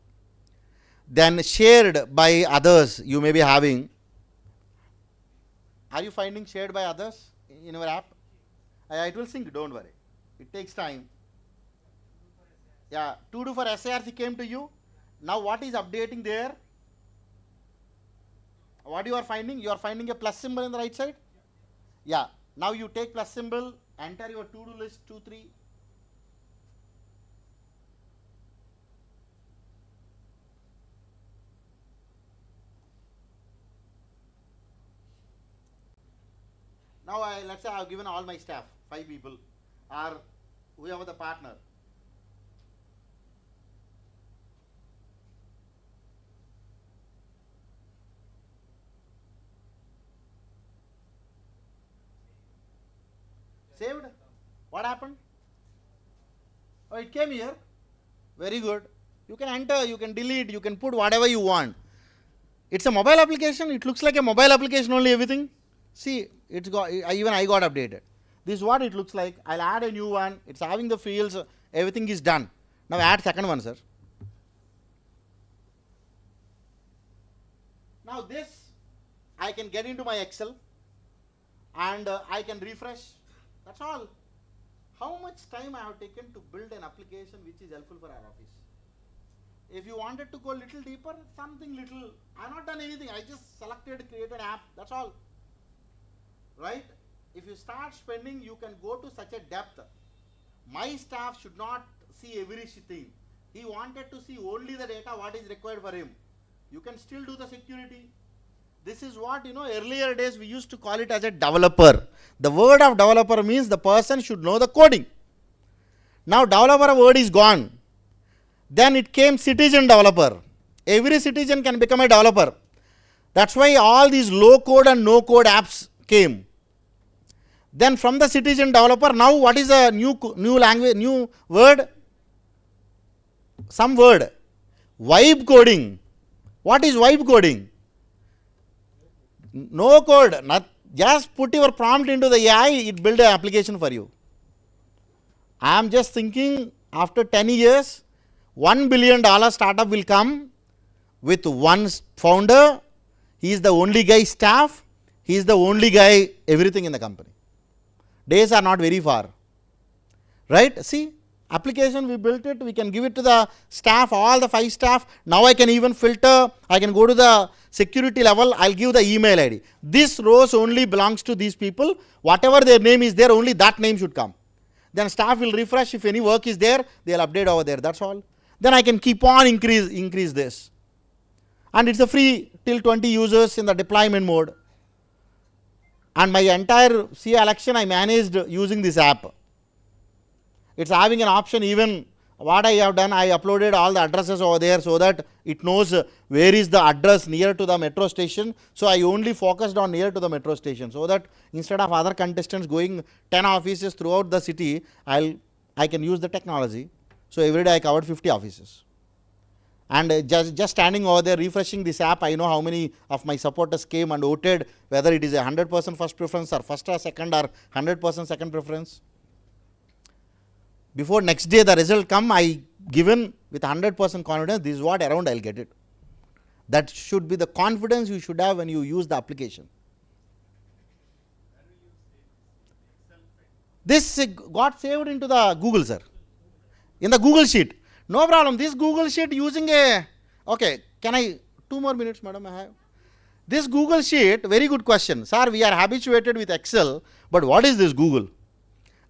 then shared by others you may be having. Are you finding shared by others in your app? It will sync, don't worry. It takes time. Yeah, to do for SIRC came to you. Now what is updating there? What you are finding? You are finding a plus symbol in the right side? Yeah. Now you take plus symbol, enter your to-do list 2, 3. Now let's say I have given all my staff, 5 people, or whoever the partner. Saved? What happened? Oh, it came here. Very good. You can enter, you can delete, you can put whatever you want. It's a mobile application. It looks like a mobile application only, everything. See, it's got, even I got updated. This is what it looks like. I'll add a new one. It's having the fields. Everything is done. Now add second one, sir. Now this, I can get into my Excel and I can refresh. That's all. How much time I have taken to build an application which is helpful for our office? If you wanted to go a little deeper, something little, I have not done anything. I just selected, created app. That's all. Right? If you start spending, you can go to such a depth. My staff should not see everything. He wanted to see only the data, what is required for him. You can still do the security. This is what, earlier days we used to call it as a developer. The word of developer means the person should know the coding. Now developer word is gone. Then it came citizen developer. Every citizen can become a developer. That's why all these low code and no code apps came. Then from the citizen developer, now what is a new language, new word? Some word. Vibe coding. What is vibe coding? No code. Just put your prompt into the AI, it build an application for you. I am just thinking after 10 years, $1 billion startup will come with one founder. He is the only guy staff. He is the only guy everything in the company. Days are not very far. Right? See, application we built it, we can give it to the staff, all the 5 staff. Now I can even filter, I can go to the security level, I'll give the email ID. This rows only belongs to these people. Whatever their name is there, only that name should come. Then staff will refresh, if any work is there, they'll update over there, that's all. Then I can keep on increase this. And it's a free till 20 users in the deployment mode. And my entire CA election I managed using this app. It's having an option, even what I have done, I uploaded all the addresses over there so that it knows where is the address near to the metro station. So I only focused on near to the metro station, so that instead of other contestants going 10 offices throughout the city, I can use the technology. So every day I covered 50 offices. And just standing over there refreshing this app, I know how many of my supporters came and voted, whether it is a 100% first preference or first or second or 100% second preference. Before next day the result come, I given with 100% confidence, this is what around I'll get it. That should be the confidence you should have when you use the application. This got saved into the Google, sir. In the Google Sheet. No problem. This Google Sheet using a, okay, can I, 2 more minutes, madam, I have. This Google Sheet, very good question. Sir, we are habituated with Excel, but what is this Google?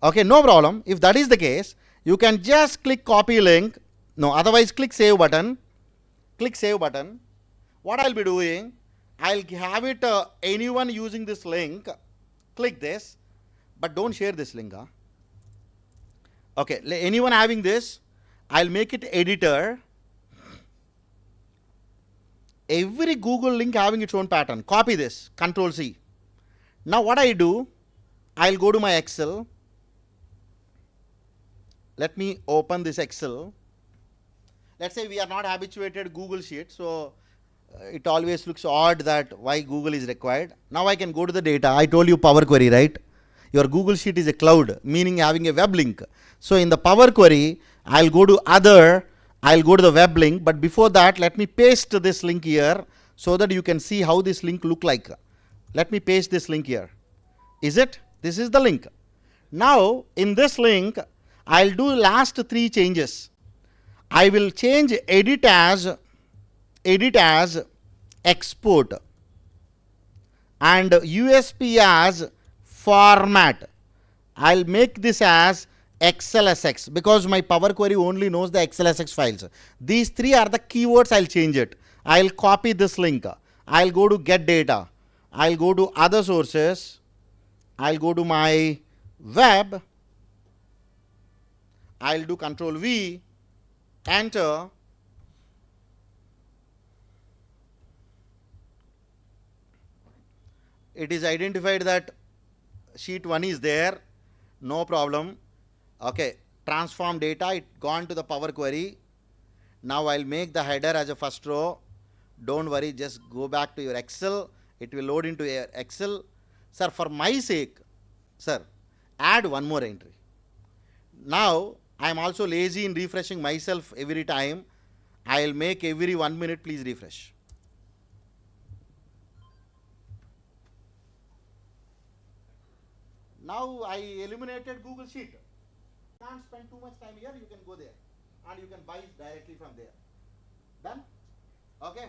Okay, no problem. If that is the case, you can just click copy link. No, otherwise click save button. Click save button. What I'll be doing, I'll have it anyone using this link, click this, but don't share this link. Okay, anyone having this, I'll make it editor. Every Google link having its own pattern. Copy this, Control C. Now what I do, I'll go to my Excel. Let me open this Excel. Let's say we are not habituated Google Sheet, so it always looks odd that why Google is required. Now I can go to the data. I told you Power Query, right? Your Google Sheet is a cloud, meaning having a web link. So in the Power Query, I'll go to other, I'll go to the web link, but before that, let me paste this link here so that you can see how this link look like. Let me paste this link here. Is it? This is the link. Now in this link, I'll do last 3 changes. I will change edit as export and USP as format. I'll make this as XLSX because my Power Query only knows the XLSX files. These 3 are the keywords. I'll change it. I'll copy this link. I'll go to get data. I'll go to other sources. I'll go to my web. I'll do Control V, enter. It is identified that sheet 1 is there, no problem. Okay, transform data, it gone to the Power Query. Now I'll make the header as a first row. Don't worry, just go back to your Excel. It will load into your Excel. Sir, for my sake, sir, add one more entry. Now I am also lazy in refreshing myself every time. I'll make every 1 minute, please refresh. Now I eliminated Google Sheet. Can't spend too much time here, you can go there and you can buy directly from there. Done? Okay.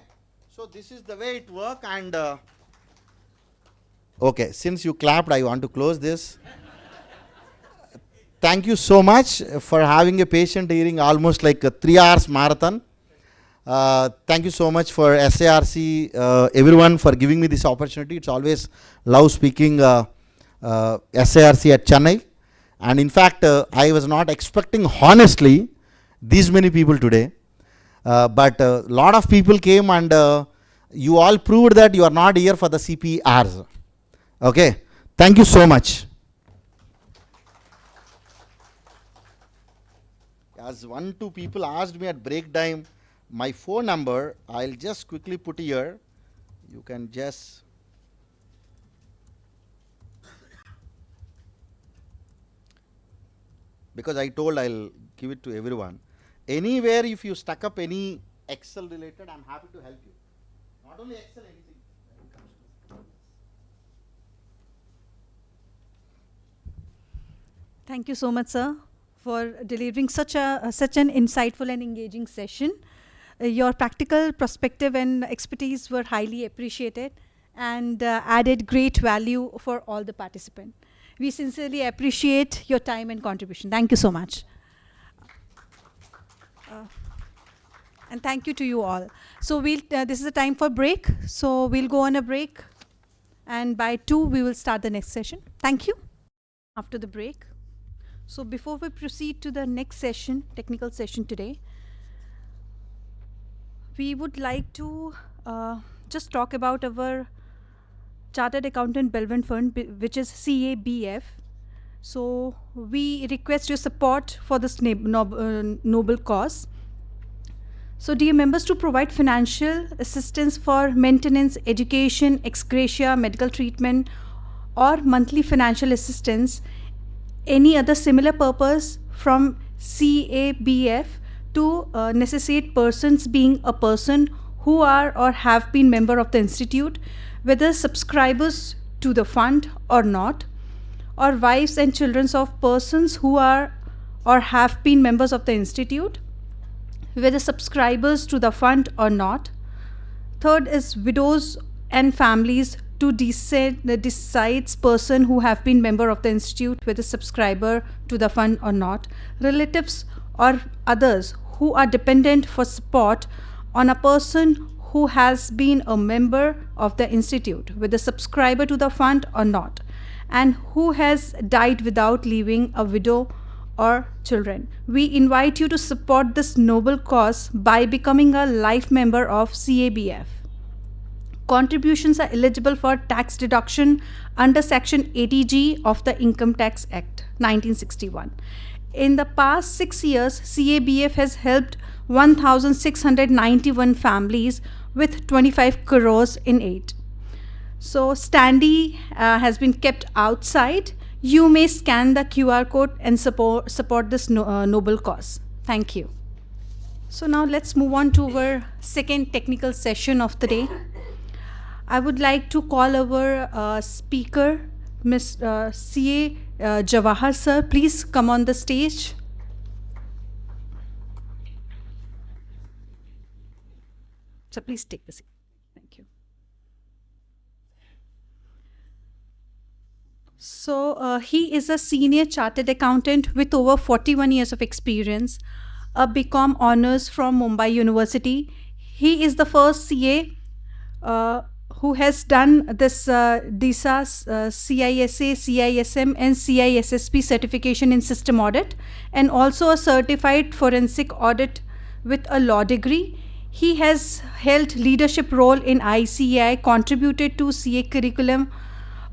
So this is the way it works and okay, since you clapped, I want to close this. Thank you so much for having a patient hearing, almost like a 3 hours marathon. Thank you so much for SIRC, everyone for giving me this opportunity. It's always love speaking SIRC at Chennai. And in fact, I was not expecting honestly these many people today. But a lot of people came and you all proved that you are not here for the CPE hours. Okay. Thank you so much. As 1-2 people asked me at break time my phone number, I'll just quickly put here. You can just because I told I'll give it to everyone. Anywhere if you stuck up any Excel related, I'm happy to help you. Not only Excel, anything. Thank you so much, sir, for delivering such an insightful and engaging session. Your practical perspective and expertise were highly appreciated and added great value for all the participants. We sincerely appreciate your time and contribution. Thank you so much. And thank you to you all. So this is the time for break. So we'll go on a break. And by 2, we will start the next session. Thank you. After the break. So before we proceed to the next session, technical session today, we would like to just talk about our Chartered Accountant Belvent Fund, which is CABF. So we request your support for this noble cause. So dear members, to provide financial assistance for maintenance, education, ex gratia, medical treatment, or monthly financial assistance, any other similar purpose from CABF to necessitate persons being a person who are or have been member of the institute, whether subscribers to the fund or not, or wives and children of persons who are or have been members of the institute, whether subscribers to the fund or not. Third is widows and families to decides person who have been member of the institute whether subscriber to the fund or not, relatives or others who are dependent for support on a person who has been a member of the institute whether subscriber to the fund or not, and who has died without leaving a widow or children. We invite you to support this noble cause by becoming a life member of CABF. Contributions are eligible for tax deduction under Section 80G of the Income Tax Act 1961. In the past 6 years, CABF has helped 1,691 families with 25 crores in aid. So standee has been kept outside. You may scan the QR code and support this noble cause. Thank you. So now let's move on to our second technical session of the day. I would like to call our speaker, Ms. CA Jawahar sir. Please come on the stage. So please take the seat. Thank you. So he is a senior chartered accountant with over 41 years of experience, a BCom honors from Mumbai University. He is the first CA who has done this DISA, CISA, CISM and CISSP certification in system audit, and also a certified forensic audit with a law degree. He has held leadership role in ICAI, contributed to CA curriculum,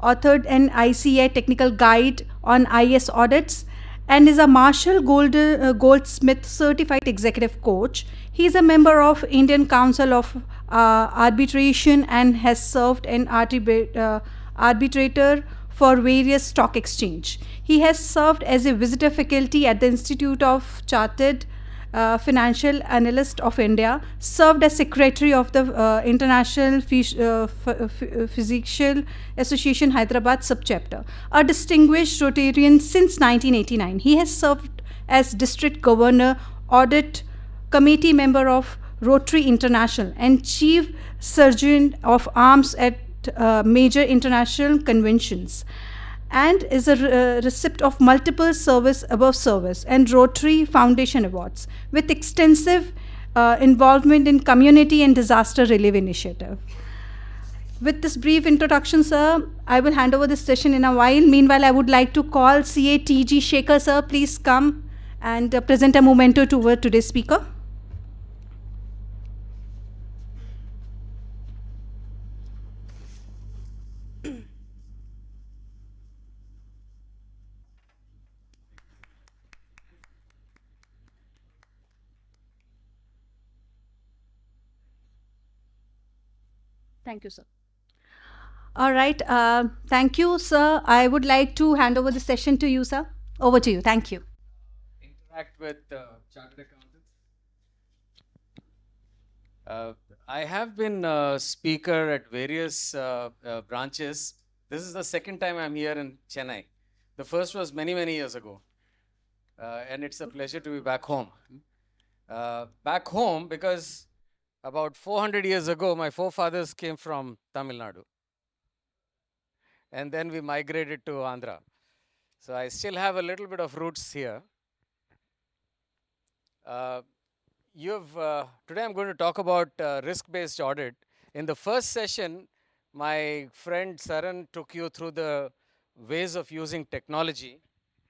authored an ICAI technical guide on IS audits, and is a Marshall Goldsmith certified executive coach. He is a member of Indian Council of Arbitration and has served an arbitrator for various stock exchange. He has served as a visitor faculty at the Institute of Chartered Financial Analyst of India, served as secretary of the International Physical Association Hyderabad subchapter, a distinguished Rotarian since 1989. He has served as district governor, audit committee member of Rotary International, and chief surgeon of arms at major international conventions, and is a recipient of multiple service above service and Rotary Foundation awards, with extensive involvement in community and disaster relief initiative. With this brief introduction, sir, I will hand over this session in a while. Meanwhile, I would like to call CATG Shekhar, sir. Please come and present a memento to our today's speaker. Thank you, sir. All right. Thank you, sir. I would like to hand over the session to you, sir. Over to you. Thank you. Interact with chartered accountants. I have been a speaker at various branches. This is the second time I'm here in Chennai. The first was many, many years ago. And it's a pleasure to be back home. Back home because about 400 years ago, my forefathers came from Tamil Nadu. And then we migrated to Andhra. So I still have a little bit of roots here. Today I'm going to talk about risk-based audit. In the first session, my friend Saran took you through the ways of using technology.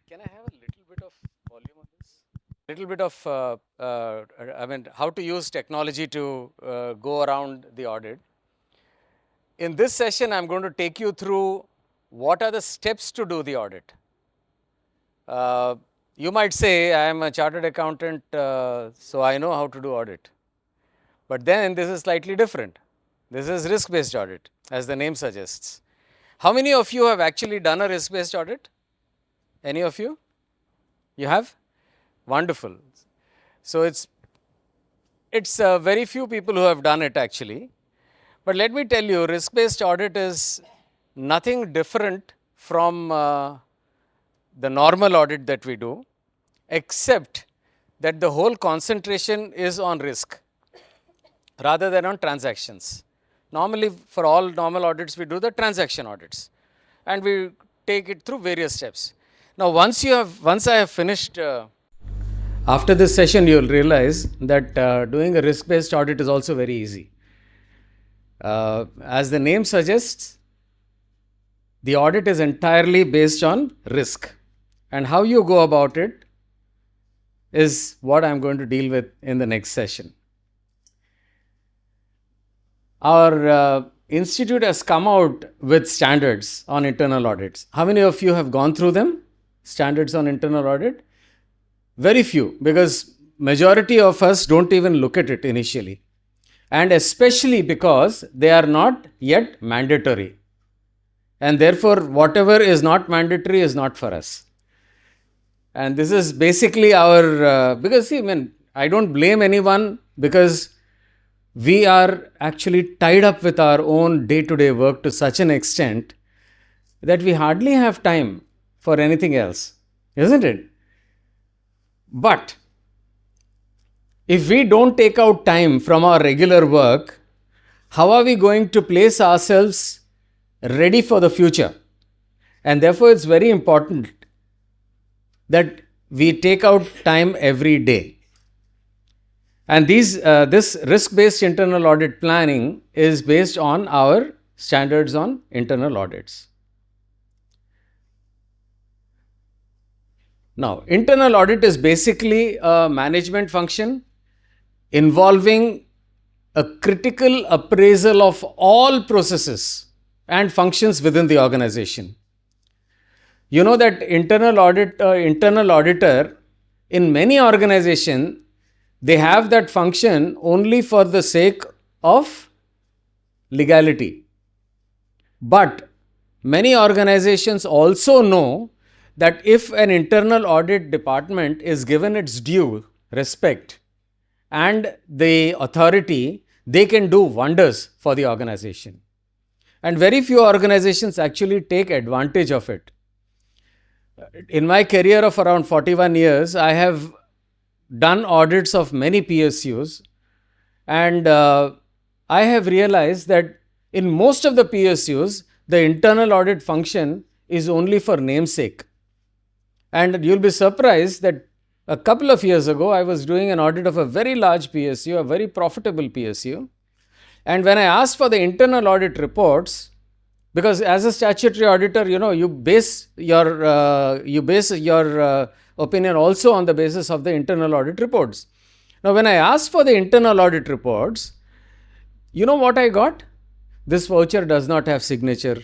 Can I have a little bit of volume on this? Little bit of, how to use technology to go around the audit. In this session, I'm going to take you through what are the steps to do the audit. You might say, I am a chartered accountant, so I know how to do audit. But then this is slightly different. This is risk-based audit, as the name suggests. How many of you have actually done a risk-based audit? Any of you? You have? Wonderful. So it's very few people who have done it actually. But let me tell you, risk-based audit is nothing different from the normal audit that we do, except that the whole concentration is on risk rather than on transactions. Normally, for all normal audits, we do the transaction audits, and we take it through various steps. Now, once I have finished, after this session, you will realize that doing a risk-based audit is also very easy. As the name suggests, the audit is entirely based on risk, and how you go about it is what I am going to deal with in the next session. Our institute has come out with standards on internal audits. How many of you have gone through them? Standards on internal audit? Very few, because majority of us don't even look at it initially, and especially because they are not yet mandatory, and therefore whatever is not mandatory is not for us. And this is basically our because see, I don't blame anyone, because we are actually tied up with our own day-to-day work to such an extent that we hardly have time for anything else, isn't it? But if we don't take out time from our regular work, how are we going to place ourselves ready for the future? And therefore, it's very important that we take out time every day. And this risk-based internal audit planning is based on our standards on internal audits. Now, internal audit is basically a management function involving a critical appraisal of all processes and functions within the organization. You know that internal auditor in many organizations, they have that function only for the sake of legality. But many organizations also know that if an internal audit department is given its due respect and the authority, they can do wonders for the organization. And very few organizations actually take advantage of it. In my career of around 41 years, I have done audits of many PSUs, and I have realized that in most of the PSUs, the internal audit function is only for namesake. And you'll be surprised that a couple of years ago, I was doing an audit of a very large PSU, a very profitable PSU. And when I asked for the internal audit reports, because as a statutory auditor, you base your opinion also on the basis of the internal audit reports. Now, when I asked for the internal audit reports, you know what I got? This voucher does not have signature.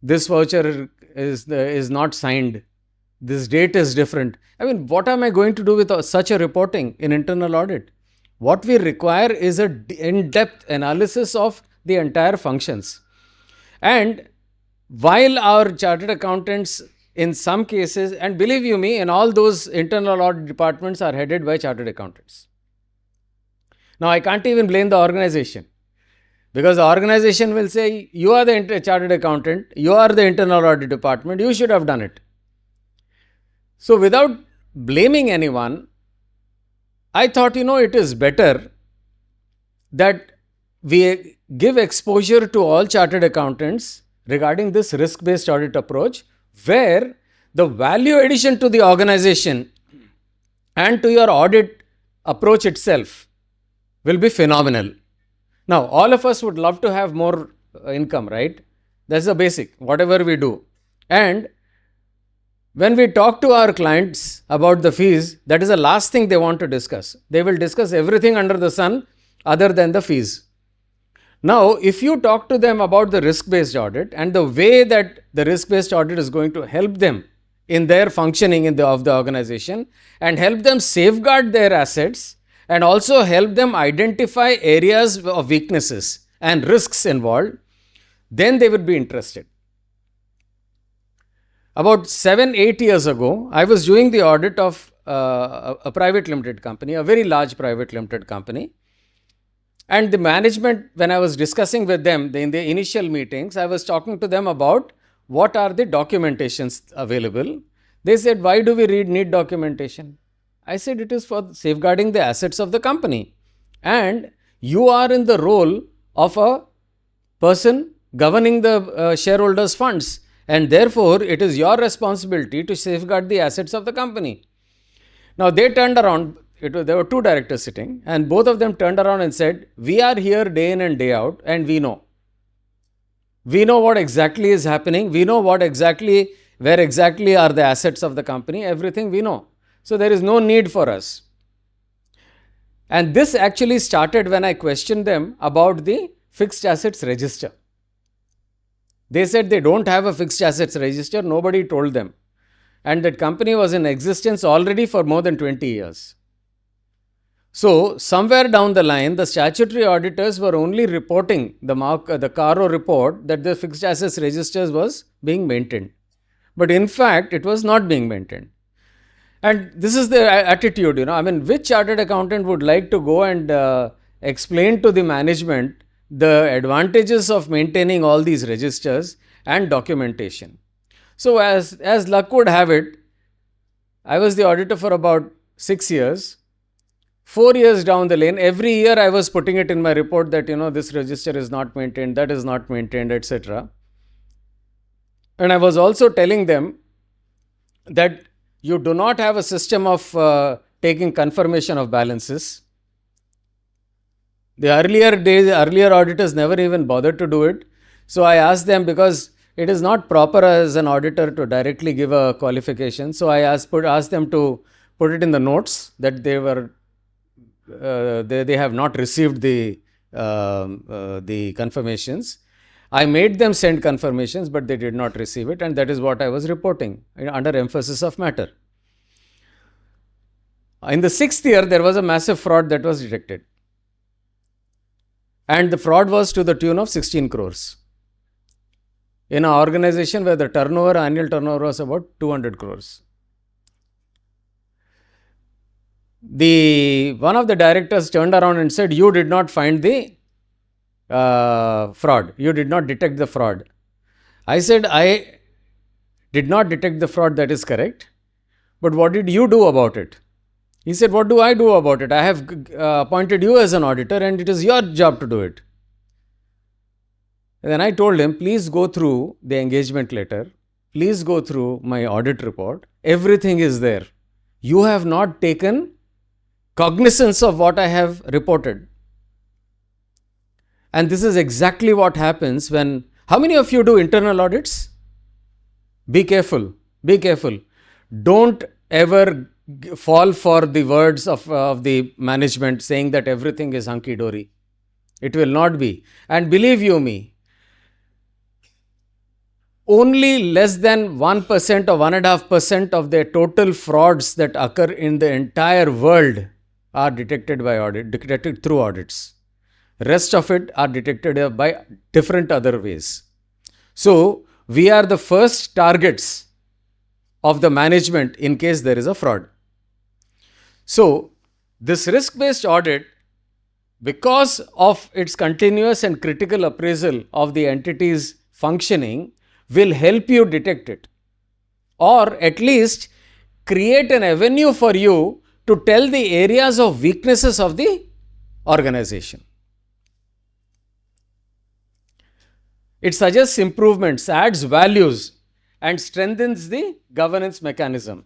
This voucher is not signed. This date is different. What am I going to do with such a reporting in internal audit? What we require is an in-depth analysis of the entire functions. And while our chartered accountants in some cases, and believe you me, in all those internal audit departments are headed by chartered accountants. Now, I can't even blame the organization, because the organization will say, you are the chartered accountant, you are the internal audit department, you should have done it. So, without blaming anyone, I thought, it is better that we give exposure to all chartered accountants regarding this risk-based audit approach, where the value addition to the organization and to your audit approach itself will be phenomenal. Now, all of us would love to have more income, right? That's the basic, whatever we do. And when we talk to our clients about the fees, that is the last thing they want to discuss. They will discuss everything under the sun other than the fees. Now, if you talk to them about the risk-based audit and the way that the risk-based audit is going to help them in their functioning of the organization and help them safeguard their assets and also help them identify areas of weaknesses and risks involved, then they would be interested. About 7-8 years ago, I was doing the audit of a private limited company, a very large private limited company. And the management, when I was discussing with them in the initial meetings, I was talking to them about what are the documentations available. They said, why do we need documentation? I said, it is for safeguarding the assets of the company. And you are in the role of a person governing the shareholders' funds, and therefore it is your responsibility to safeguard the assets of the company. Now they turned around, there were two directors sitting, and both of them turned around and said, we are here day in and day out, and we know. We know what exactly is happening. We know where exactly are the assets of the company. Everything we know. So there is no need for us. And this actually started when I questioned them about the fixed assets register. They said they don't have a fixed assets register. Nobody told them. And that company was in existence already for more than 20 years. So somewhere down the line, the statutory auditors were only reporting the CARO report that the fixed assets registers was being maintained. But in fact, it was not being maintained. And this is the attitude, I mean, which chartered accountant would like to go and explain to the management the advantages of maintaining all these registers and documentation? So as luck would have it, I was the auditor for about 6 years. 4 years down the lane, every year I was putting it in my report that, this register is not maintained, that is not maintained, etc. And I was also telling them that you do not have a system of taking confirmation of balances. The earlier auditors never even bothered to do it. So I asked them, because it is not proper as an auditor to directly give a qualification. So I asked them to put it in the notes that they have not received the confirmations. I made them send confirmations, but they did not receive it, and that is what I was reporting under emphasis of matter. In the 6th year, there was a massive fraud that was detected, and the fraud was to the tune of 16 crores in an organization where the annual turnover was about 200 crores. One of the directors turned around and said, you did not find the fraud. You did not detect the fraud. I said, I did not detect the fraud, that is correct. But what did you do about it? He said, what do I do about it? I have appointed you as an auditor and it is your job to do it. And then I told him, please go through the engagement letter. Please go through my audit report. Everything is there. You have not taken cognizance of what I have reported. And this is exactly what happens when, how many of you do internal audits? Be careful, be careful. Don't ever fall for the words of the management saying that everything is hunky-dory. It will not be. And believe you me, only less than 1% or 1.5% of the total frauds that occur in the entire world are detected through audits. Rest of it are detected by different other ways. So we are the first targets of the management in case there is a fraud. So this risk-based audit, because of its continuous and critical appraisal of the entity's functioning, will help you detect it, or at least create an avenue for you to tell the areas of weaknesses of the organization. It suggests improvements, adds values, and strengthens the governance mechanism.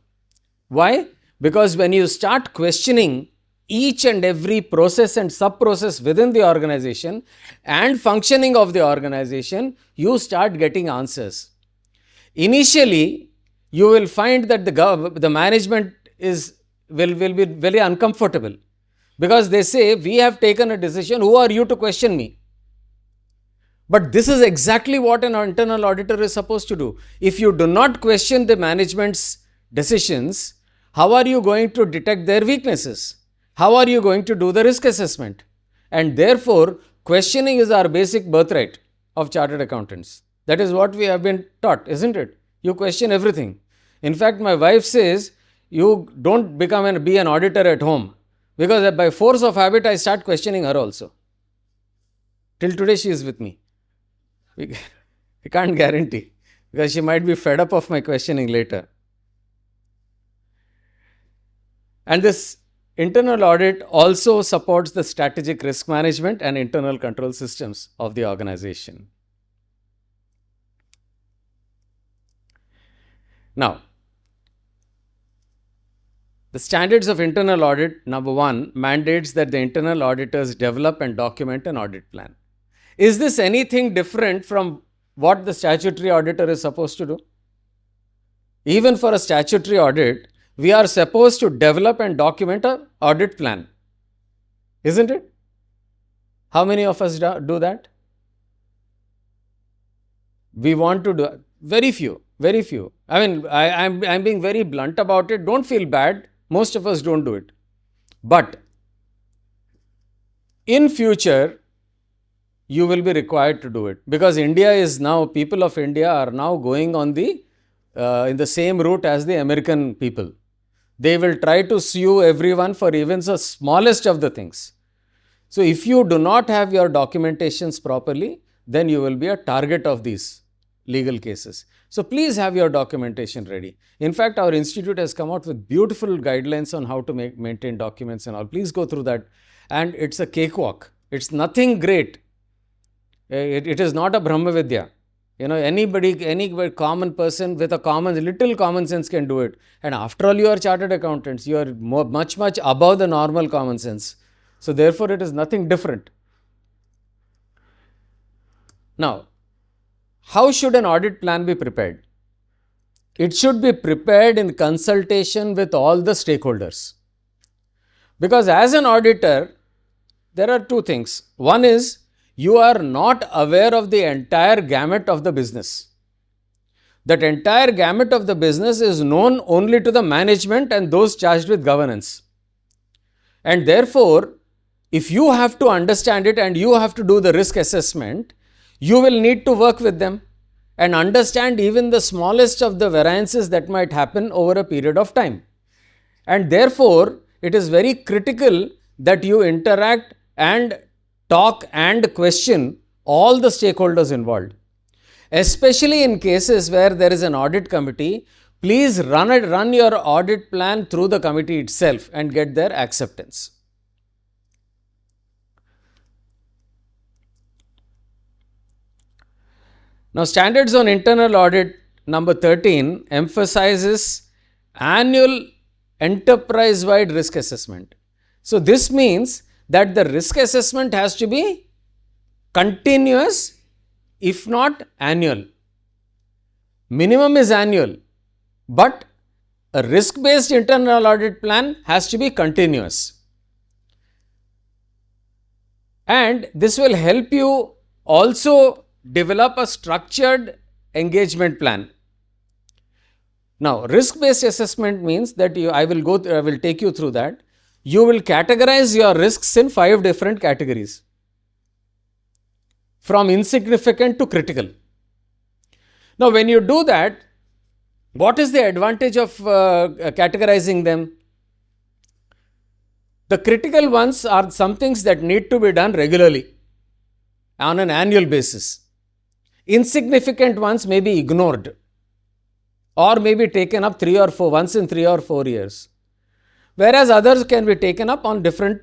Why? Because when you start questioning each and every process and sub-process within the organization and functioning of the organization, you start getting answers. Initially, you will find that the management will be very uncomfortable, because they say, we have taken a decision, who are you to question me? But this is exactly what an internal auditor is supposed to do. If you do not question the management's decisions, how are you going to detect their weaknesses? How are you going to do the risk assessment? And therefore, questioning is our basic birthright of chartered accountants. That is what we have been taught, isn't it? You question everything. In fact, my wife says, you don't be an auditor at home, because by force of habit, I start questioning her also. Till today, she is with me. We can't guarantee, because she might be fed up of my questioning later. And this internal audit also supports the strategic risk management and internal control systems of the organization. Now, the standards of internal audit, number 1, mandates that the internal auditors develop and document an audit plan. Is this anything different from what the statutory auditor is supposed to do? Even for a statutory audit, we are supposed to develop and document an audit plan, isn't it? How many of us do that? We want to do very few. I mean, I'm being very blunt about it. Don't feel bad. Most of us don't do it. But in future, you will be required to do it, because India is now, people of India are now going on the in the same route as the American people. They will try to sue everyone for even the smallest of the things. So if you do not have your documentations properly, then you will be a target of these legal cases. So please have your documentation ready. In fact, our institute has come out with beautiful guidelines on how to maintain documents and all. Please go through that. And it's a cakewalk. It's nothing great. It is not a Brahma Vidya. You know, any common person with a little common sense can do it. And after all, you are chartered accountants. You are much above the normal common sense. So therefore, it is nothing different. Now, how should an audit plan be prepared? It should be prepared in consultation with all the stakeholders. Because as an auditor, there are two things. One is, you are not aware of the entire gamut of the business. That entire gamut of the business is known only to the management and those charged with governance. And therefore, if you have to understand it and you have to do the risk assessment, you will need to work with them and understand even the smallest of the variances that might happen over a period of time. And therefore, it is very critical that you interact and talk and question all the stakeholders involved. Especially in cases where there is an audit committee, please run your audit plan through the committee itself and get their acceptance. Now, standards on internal audit number 13 emphasizes annual enterprise-wide risk assessment. So, this means that the risk assessment has to be continuous, if not annual. Minimum is annual, but a risk-based internal audit plan has to be continuous. And this will help you also develop a structured engagement plan. Now, risk-based assessment means that I will take you through that. You will categorize your risks in 5 different categories, from insignificant to critical. Now, when you do that, what is the advantage of categorizing them? The critical ones are some things that need to be done regularly on an annual basis. Insignificant ones may be ignored or may be taken up once in 3 or 4 years. Whereas others can be taken up on different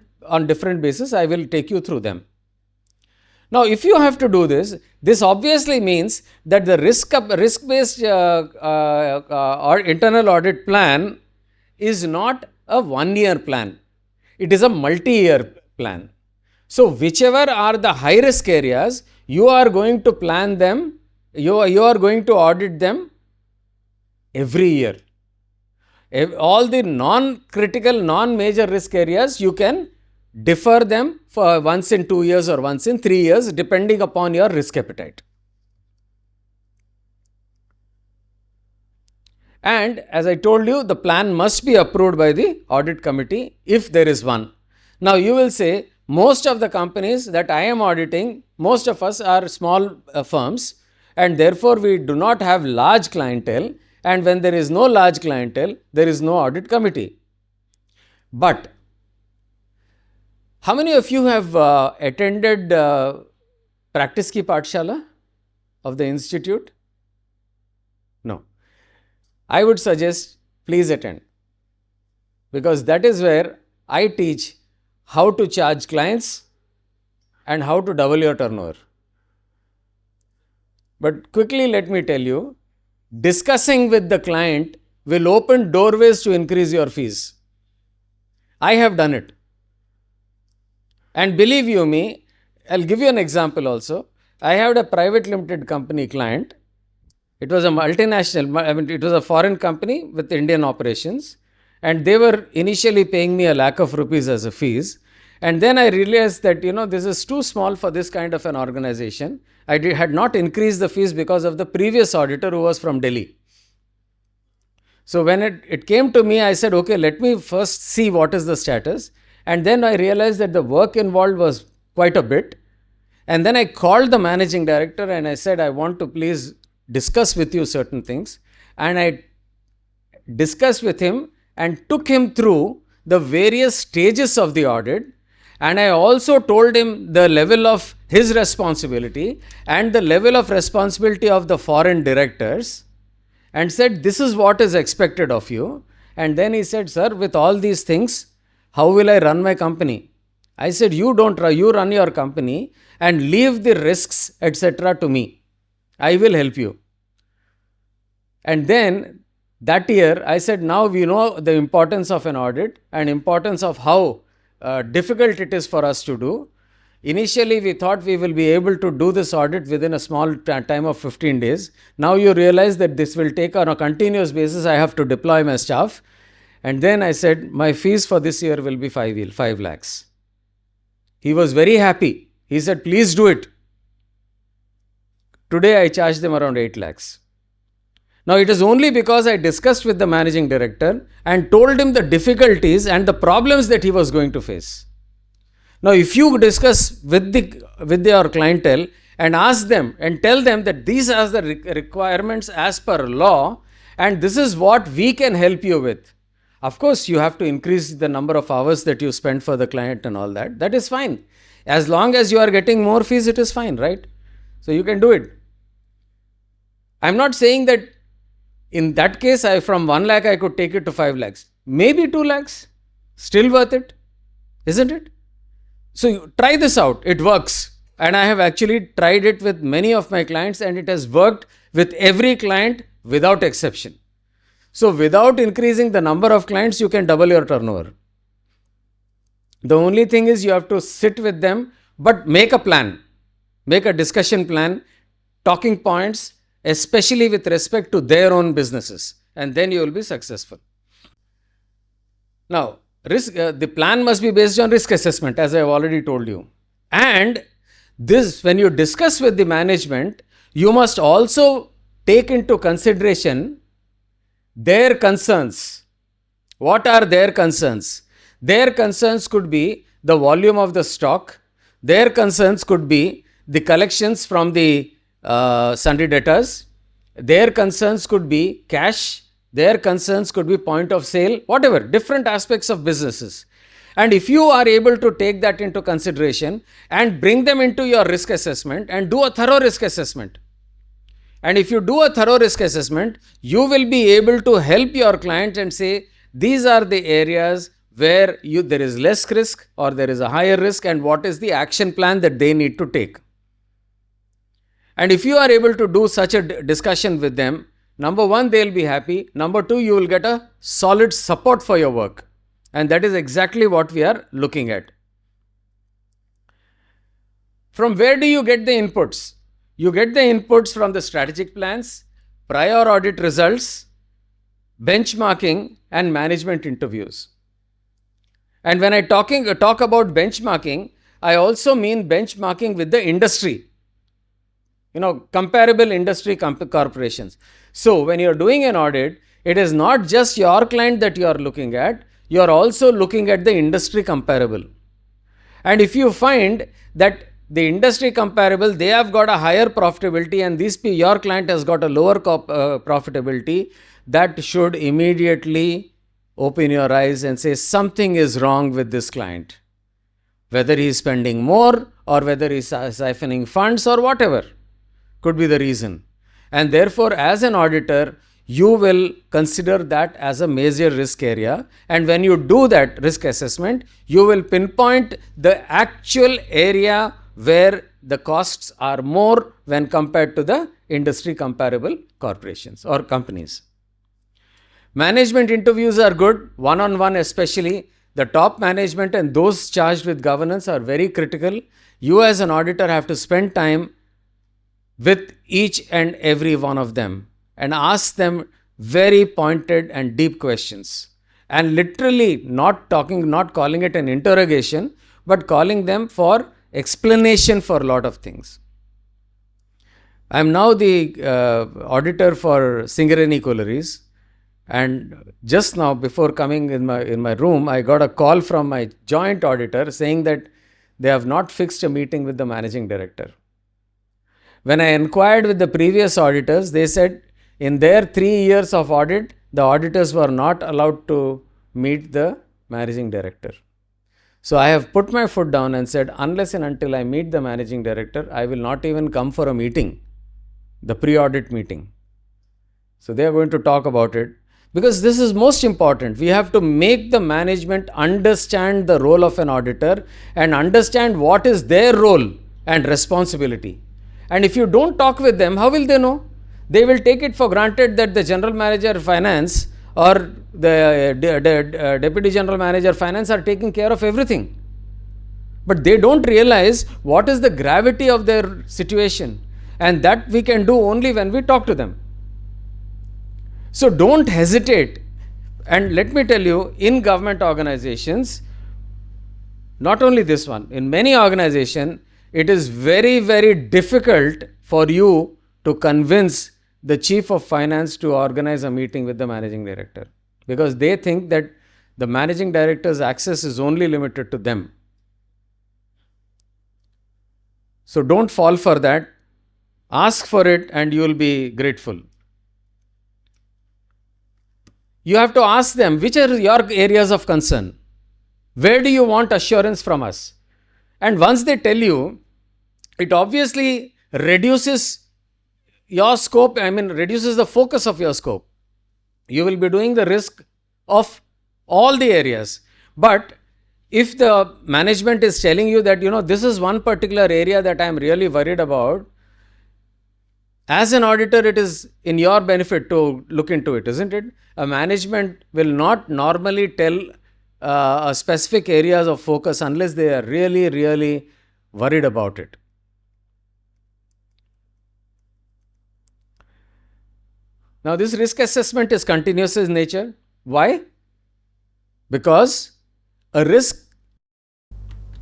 basis. I will take you through them. Now, if you have to do this, this obviously means that the risk-based or internal audit plan is not a 1-year plan. It is a multi-year plan. So, whichever are the high-risk areas, you are going to plan them, you are going to audit them every year. All the non-critical, non-major risk areas, you can defer them for once in 2 years or once in 3 years, depending upon your risk appetite. And as I told you, the plan must be approved by the audit committee if there is one. Now, you will say, most of the companies that I am auditing, most of us are small firms, and therefore we do not have large clientele. And when there is no large clientele, there is no audit committee. But how many of you have attended Practice Ki Pathshala of the institute? No. I would suggest please attend, because that is where I teach how to charge clients and how to double your turnover. But quickly let me tell you, discussing with the client will open doorways to increase your fees. I have done it. And believe you me, I'll give you an example also. I had a private limited company client. It was a multinational, it was a foreign company with Indian operations. And they were initially paying me ₹1,00,000 as a fees. And then I realized that, this is too small for this kind of an organization. I had not increased the fees because of the previous auditor who was from Delhi. So when it came to me, I said, okay, let me first see what is the status. And then I realized that the work involved was quite a bit. And then I called the managing director and I said, I want to please discuss with you certain things. And I discussed with him and took him through the various stages of the audit. And I also told him the level of his responsibility and the level of responsibility of the foreign directors, and said, this is what is expected of you. And then he said, sir, with all these things, how will I run my company? I said, you run your company and leave the risks, etc. to me. I will help you. And then that year, I said, now we know the importance of an audit and importance of how difficult it is for us to do. Initially, we thought we will be able to do this audit within a small time of 15 days. Now you realize that this will take on a continuous basis. I have to deploy my staff. And then I said, my fees for this year will be 5 lakhs. He was very happy. He said, please do it. Today, I charged them around 8 lakhs. Now, it is only because I discussed with the managing director and told him the difficulties and the problems that he was going to face. Now, if you discuss with your clientele and ask them and tell them that these are the requirements as per law and this is what we can help you with. Of course, you have to increase the number of hours that you spend for the client and all that. That is fine. As long as you are getting more fees, it is fine, right? So, you can do it. I am not saying that in that case, from 1 lakh, I could take it to 5 lakhs. Maybe 2 lakhs. Still worth it, isn't it? So, you try this out. It works. And I have actually tried it with many of my clients and it has worked with every client without exception. So, without increasing the number of clients, you can double your turnover. The only thing is you have to sit with them, but make a plan. Make a discussion plan, talking points, especially with respect to their own businesses. And then you will be successful. Now, the plan must be based on risk assessment, as I have already told you. And this, when you discuss with the management, you must also take into consideration their concerns. What are their concerns? Their concerns could be the volume of the stock. Their concerns could be the collections from the sundry debtors. Their concerns could be cash. Their concerns could be point of sale, whatever, different aspects of businesses. And if you are able to take that into consideration and bring them into your risk assessment and do a thorough risk assessment. And if you do a thorough risk assessment, you will be able to help your client and say, these are the areas where there is less risk or there is a higher risk and what is the action plan that they need to take. And if you are able to do such a discussion with them, number one, they will be happy. Number two, you will get a solid support for your work. And that is exactly what we are looking at. From where do you get the inputs? You get the inputs from the strategic plans, prior audit results, benchmarking and management interviews. And when I talk about benchmarking, I also mean benchmarking with the industry. Comparable industry corporations. So, when you are doing an audit, it is not just your client that you are looking at, you are also looking at the industry comparable. And if you find that the industry comparable, they have got a higher profitability and your client has got a lower profitability, that should immediately open your eyes and say something is wrong with this client. Whether he is spending more or whether he is siphoning funds or whatever could be the reason. And therefore, as an auditor, you will consider that as a major risk area. And when you do that risk assessment, you will pinpoint the actual area where the costs are more when compared to the industry comparable corporations or companies. Management interviews are good, one-on-one especially. The top management and those charged with governance are very critical. You as an auditor have to spend time with each and every one of them and ask them very pointed and deep questions. And literally not calling it an interrogation, but calling them for explanation for a lot of things. I am now the auditor for Singareni Collieries. And just now, before coming in my room, I got a call from my joint auditor saying that they have not fixed a meeting with the managing director. When I inquired with the previous auditors, they said in their 3 years of audit, the auditors were not allowed to meet the managing director. So I have put my foot down and said, unless and until I meet the managing director, I will not even come for a meeting, the pre-audit meeting. So they are going to talk about it. Because this is most important. We have to make the management understand the role of an auditor and understand what is their role and responsibility. And if you don't talk with them, how will they know? They will take it for granted that the general manager of finance or the deputy general manager of finance are taking care of everything. But they don't realize what is the gravity of their situation. And that we can do only when we talk to them. So don't hesitate. And let me tell you, in government organizations, not only this one, in many organizations, it is very, very difficult for you to convince the chief of finance to organize a meeting with the managing director, because they think that the managing director's access is only limited to them. So don't fall for that. Ask for it and you will be grateful. You have to ask them, which are your areas of concern? Where do you want assurance from us? And once they tell you, it obviously reduces your scope, reduces the focus of your scope. You will be doing the risk of all the areas. But if the management is telling you that, this is one particular area that I am really worried about, as an auditor, it is in your benefit to look into it, isn't it? A management will not normally tell a specific areas of focus unless they are really, really worried about it. Now, this risk assessment is continuous in nature. Why? Because a risk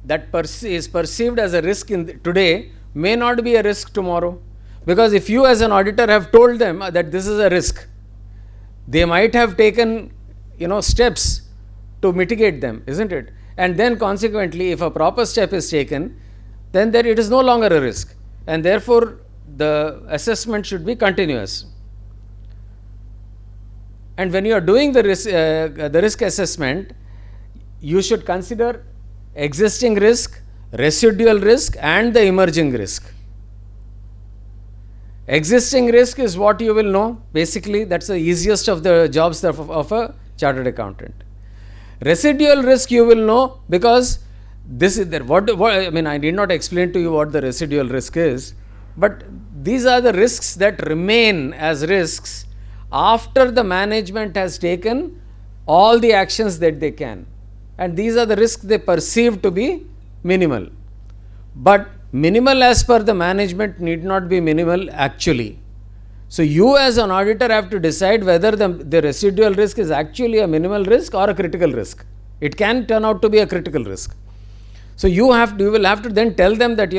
that is perceived as a risk today may not be a risk tomorrow. Because if you as an auditor have told them that this is a risk, they might have taken, steps to mitigate them, isn't it? And then consequently, if a proper step is taken, then it is no longer a risk. And therefore, the assessment should be continuous. And when you are doing the risk assessment, you should consider existing risk, residual risk, and the emerging risk. Existing risk is what you will know. Basically, that's the easiest of the jobs of a chartered accountant. Residual risk you will know because this is there. I did not explain to you what the residual risk is, but these are the risks that remain as risks after the management has taken all the actions that they can. And these are the risks they perceive to be minimal. But minimal as per the management need not be minimal actually. So you as an auditor have to decide whether the residual risk is actually a minimal risk or a critical risk. It can turn out to be a critical risk. So you will have to then tell them that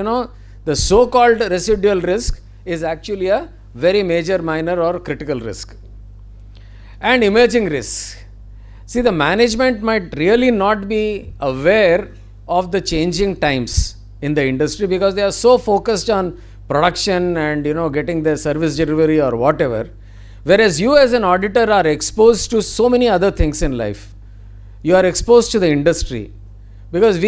the so-called residual risk is actually a very major, minor or critical risk. And emerging risk. See, the management might really not be aware of the changing times in the industry because they are so focused on production and getting their service delivery or whatever, whereas you as an auditor are exposed to so many other things in life. You are exposed to the industry because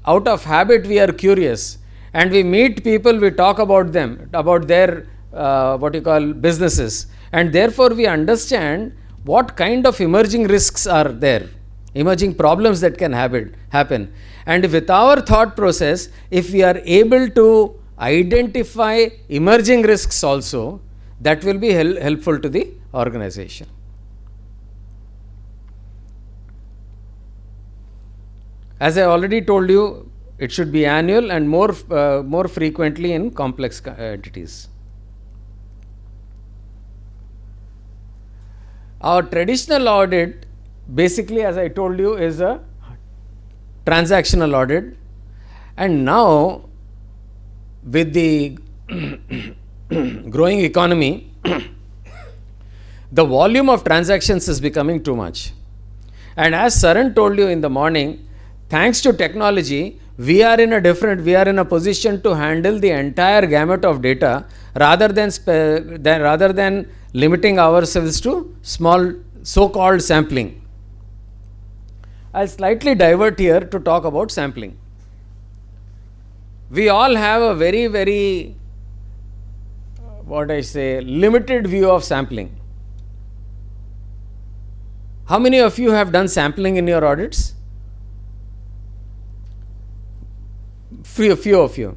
out of habit we are curious and we meet people, we talk about them, about their businesses, And therefore, we understand what kind of emerging risks are there, emerging problems that can happen. And with our thought process, if we are able to identify emerging risks also, that will be helpful to the organization. As I already told you, it should be annual and more frequently in complex entities. Our traditional audit, basically, as I told you, is a transactional audit. And now, with the growing economy, the volume of transactions is becoming too much. And as Saran told you in the morning, thanks to technology, we are in a position to handle the entire gamut of data rather than limiting ourselves to small so-called sampling. I'll slightly divert here to talk about sampling. We all have a very, very, limited view of sampling. How many of you have done sampling in your audits? Few of you.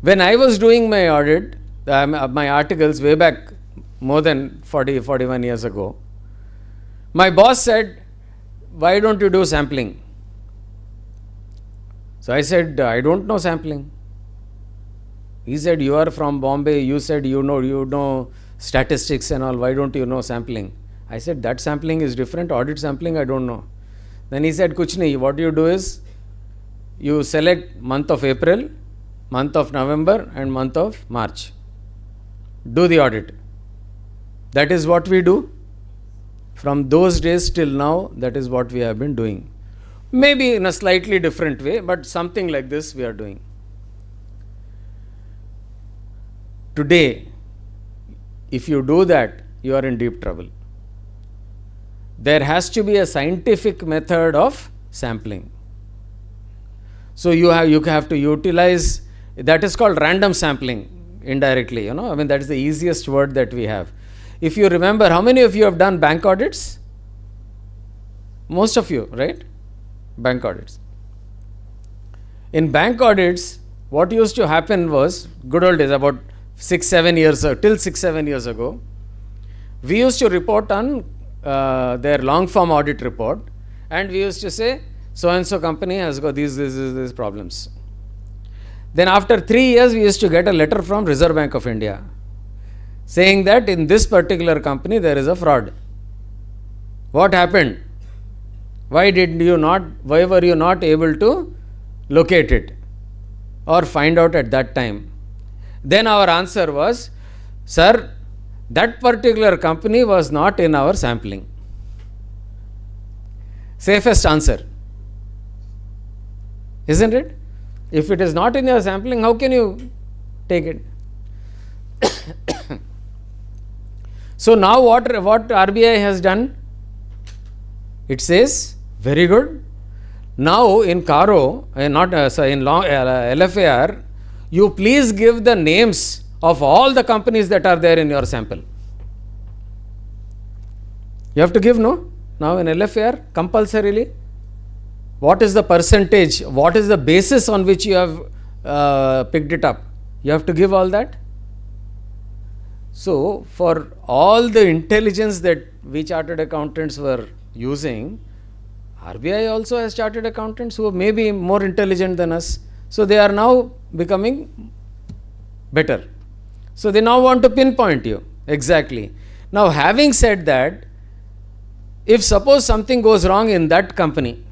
When I was doing my audit, my articles way back more than 41 years ago, my boss said, "Why don't you do sampling?" So I said, "I don't know sampling." He said, "You are from Bombay, you said you know statistics and all, why don't you know sampling?" I said, "That sampling is different, audit sampling I don't know." Then he said, "Kuch nahi, what you do is, you select month of April, month of November and month of March. Do the audit." That is what we do. From those days till now, that is what we have been doing. Maybe in a slightly different way, but something like this we are doing. Today, if you do that, you are in deep trouble. There has to be a scientific method of sampling. So you have to utilize, that is called random sampling indirectly, that is the easiest word that we have. If you remember, how many of you have done bank audits? Most of you, right? Bank audits. In bank audits, what used to happen was, good old days, about 6-7 years ago, we used to report on their long form audit report, and we used to say, so and so company has got these problems. Then after 3 years, we used to get a letter from Reserve Bank of India saying that in this particular company there is a fraud. What happened? Why were you not able to locate it or find out at that time? Then our answer was, "Sir, that particular company was not in our sampling." Safest answer, isn't it? If it is not in your sampling, how can you take it? So now what RBI has done? It says, very good. Now in CARO, LFAR, you please give the names of all the companies that are there in your sample. You have to give, no? Now in LFAR, compulsorily. What is the percentage? What is the basis on which you have picked it up? You have to give all that. So, for all the intelligence that we chartered accountants were using, RBI also has chartered accountants who may be more intelligent than us. So, they are now becoming better. So, they now want to pinpoint you. Exactly. Now, having said that, if suppose something goes wrong in that company,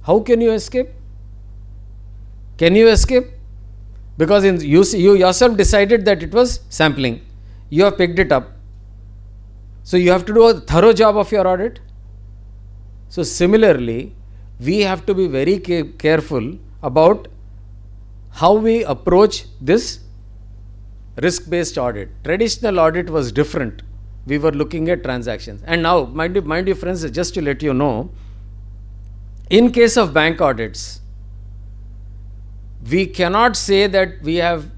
how can you escape? Can you escape? Because you yourself decided that it was sampling. You have picked it up. So you have to do a thorough job of your audit. So similarly, we have to be very careful about how we approach this risk-based audit. Traditional audit was different. We were looking at transactions. And now, mind you friends, just to let you know, in case of bank audits, we cannot say that we have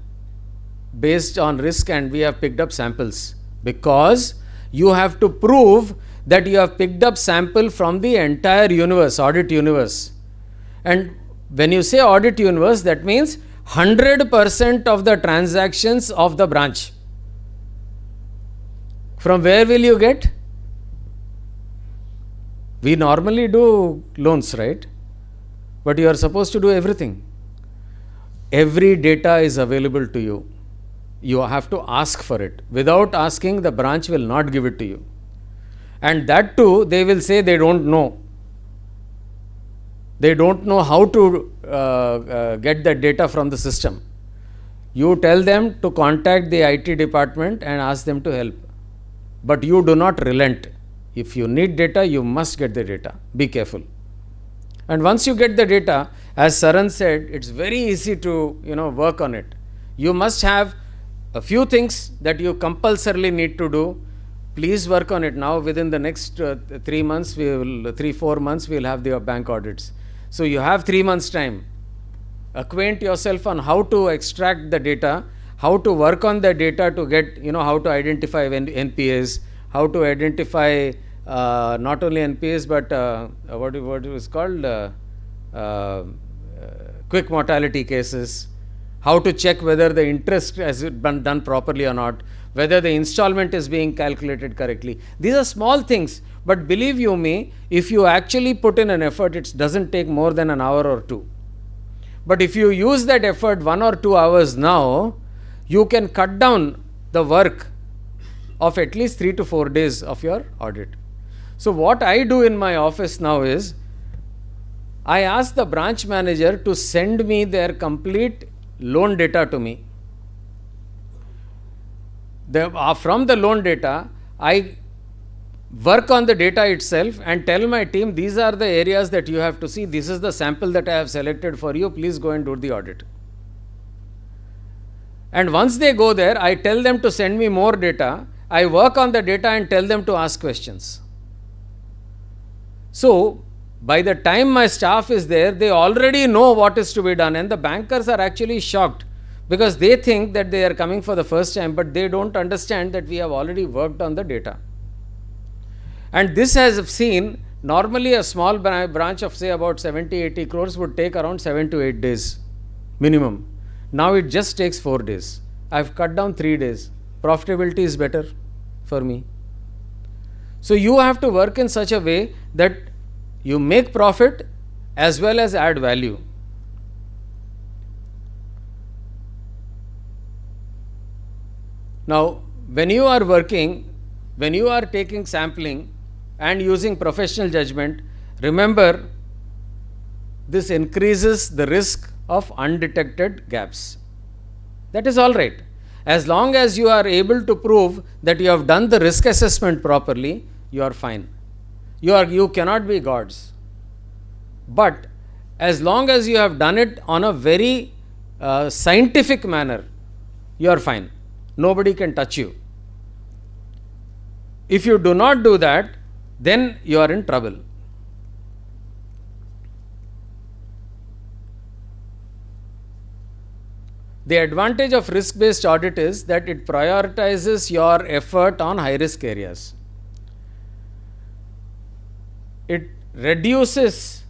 based on risk and we have picked up samples, because you have to prove that you have picked up sample from the entire universe, audit universe. And when you say audit universe, that means 100% of the transactions of the branch. From where will you get? We normally do loans, right? But you are supposed to do everything. Every data is available to you. You have to ask for it. Without asking, the branch will not give it to you. And that too, they will say they don't know. They don't know how to get that data from the system. You tell them to contact the IT department and ask them to help. But you do not relent. If you need data, you must get the data. Be careful. And once you get the data, as Saran said, it's very easy to work on it. You must have a few things that you compulsorily need to do. Please work on it now. Within the next 3 months, 4 months, we will have the bank audits. So you have 3 months time. Acquaint yourself on how to extract the data, how to work on the data to get, how to identify NPAs, how to identify not only NPAs but what is called quick mortality cases, how to check whether the interest has been done properly or not, whether the installment is being calculated correctly. These are small things, but believe you me, if you actually put in an effort, it doesn't take more than an hour or two. But if you use that effort 1 or 2 hours now, you can cut down the work of at least 3 to 4 days of your audit. So what I do in my office now is, I ask the branch manager to send me their complete loan data to me. From the loan data, I work on the data itself and tell my team, these are the areas that you have to see. This is the sample that I have selected for you. Please go and do the audit. And once they go there, I tell them to send me more data. I work on the data and tell them to ask questions. So, by the time my staff is there, they already know what is to be done, and the bankers are actually shocked because they think that they are coming for the first time, but they don't understand that we have already worked on the data. And this has seen, normally a small branch of say about 70-80 crores would take around 7 to 8 days minimum. Now it just takes 4 days. I have cut down 3 days. Profitability is better for me. So you have to work in such a way that you make profit as well as add value. Now, when you are working, when you are taking sampling and using professional judgment, remember this increases the risk of undetected gaps. That is all right. As long as you are able to prove that you have done the risk assessment properly, you are fine. You cannot be gods. But as long as you have done it on a very scientific manner, you are fine. Nobody can touch you. If you do not do that, then you are in trouble. The advantage of risk-based audit is that it prioritizes your effort on high-risk areas. It reduces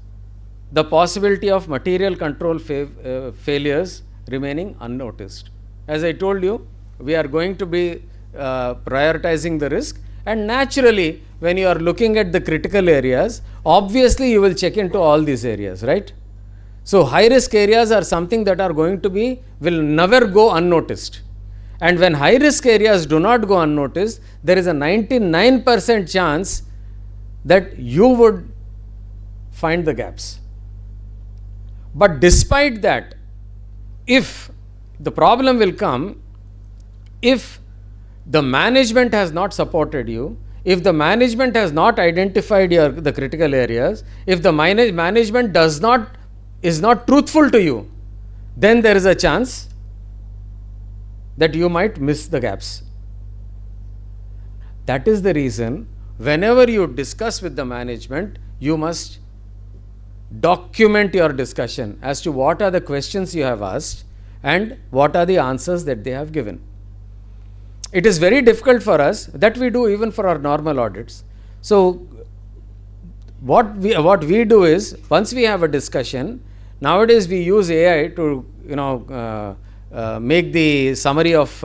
the possibility of material control failures remaining unnoticed. As I told you, we are going to be prioritizing the risk, and naturally, when you are looking at the critical areas, obviously you will check into all these areas, right? So high risk areas are something that are going to be, will never go unnoticed. And when high risk areas do not go unnoticed, there is a 99% chance that you would find the gaps. But despite that, if the problem will come, if the management has not supported you, if the management has not identified the critical areas, if the management is not truthful to you, then there is a chance that you might miss the gaps. That is the reason whenever you discuss with the management, you must document your discussion as to what are the questions you have asked and what are the answers that they have given. It is very difficult for us, that we do even for our normal audits. So what we do is, once we have a discussion, nowadays we use AI to make the summary of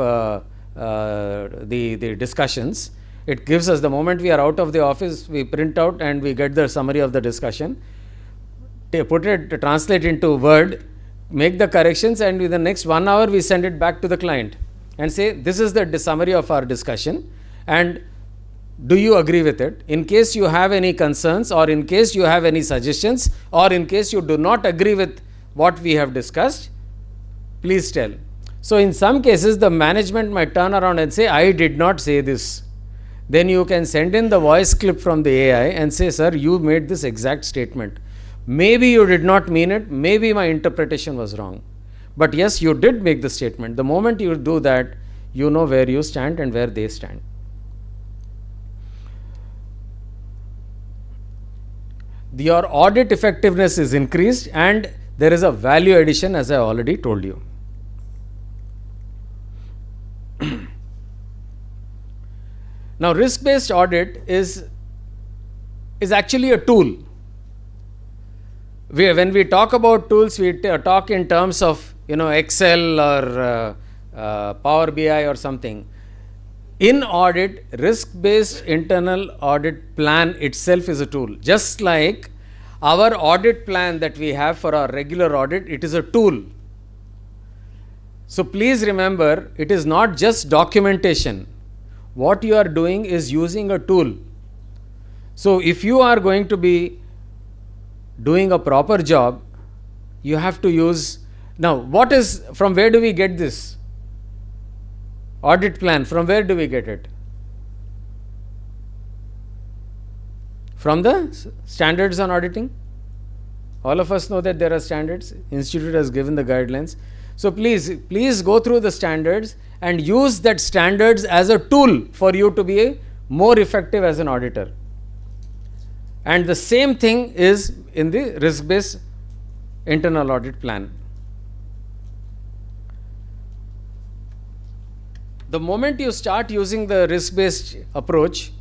the discussions. It gives us, the moment we are out of the office, we print out and we get the summary of the discussion, put it, translate into Word, make the corrections, and within the next 1 hour we send it back to the client and say, this is the summary of our discussion, and do you agree with it? In case you have any concerns, or in case you have any suggestions, or in case you do not agree with what we have discussed, please tell. So in some cases the management might turn around and say, I did not say this. Then you can send in the voice clip from the AI and say, sir, you made this exact statement. Maybe you did not mean it, maybe my interpretation was wrong. But yes, you did make the statement. The moment you do that, you know where you stand and where they stand. Your audit effectiveness is increased and there is a value addition, as I already told you. Now, risk-based audit is actually a tool. When we talk about tools, we talk in terms of Excel or Power BI or something. In audit, risk-based internal audit plan itself is a tool. Just like our audit plan that we have for our regular audit, it is a tool. So please remember, it is not just documentation. What you are doing is using a tool. So if you are going to be doing a proper job, you have to use. Now, from where do we get this audit plan? From where do we get it? From the standards on auditing. All of us know that there are standards. Institute has given the guidelines. So please go through the standards and use that standards as a tool for you to be more effective as an auditor. And the same thing is in the risk-based internal audit plan. The moment you start using the risk-based approach,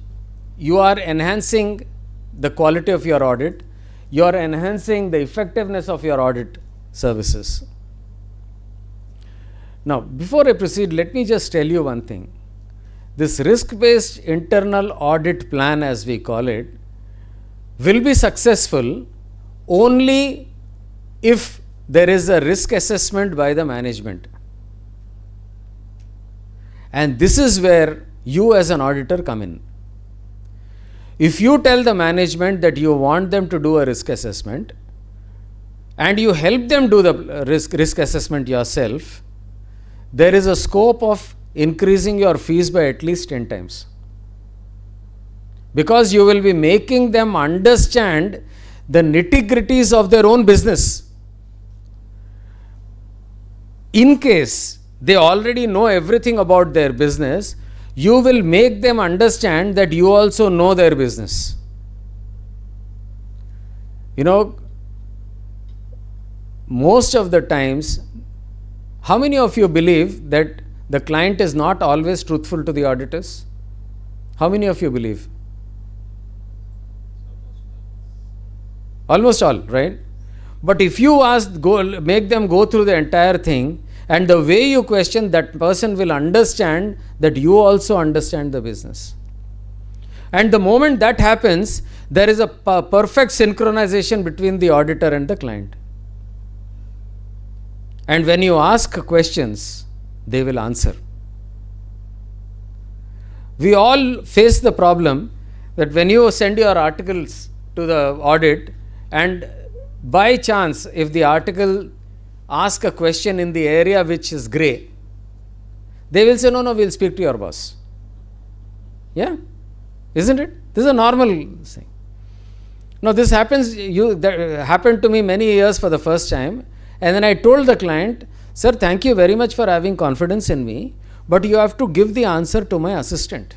you are enhancing the quality of your audit, you are enhancing the effectiveness of your audit services. Now, before I proceed, let me just tell you one thing. This risk-based internal audit plan, as we call it, will be successful only if there is a risk assessment by the management. And this is where you as an auditor come in. If you tell the management that you want them to do a risk assessment and you help them do the risk assessment yourself, there is a scope of increasing your fees by at least 10 times. Because you will be making them understand the nitty-gritties of their own business. In case they already know everything about their business, you will make them understand that you also know their business. Most of the times, how many of you believe that the client is not always truthful to the auditors? How many of you believe? Almost all, right? But if you make them go through the entire thing, and the way you question, that person will understand that you also understand the business. And the moment that happens, there is a perfect synchronization between the auditor and the client. And when you ask questions, they will answer. We all face the problem that when you send your articles to the audit, and by chance, if the article asks a question in the area which is grey, they will say, no, we'll speak to your boss. Yeah? Isn't it? This is a normal thing. Now, this happened to me many years for the first time. And then I told the client, sir, thank you very much for having confidence in me, but you have to give the answer to my assistant.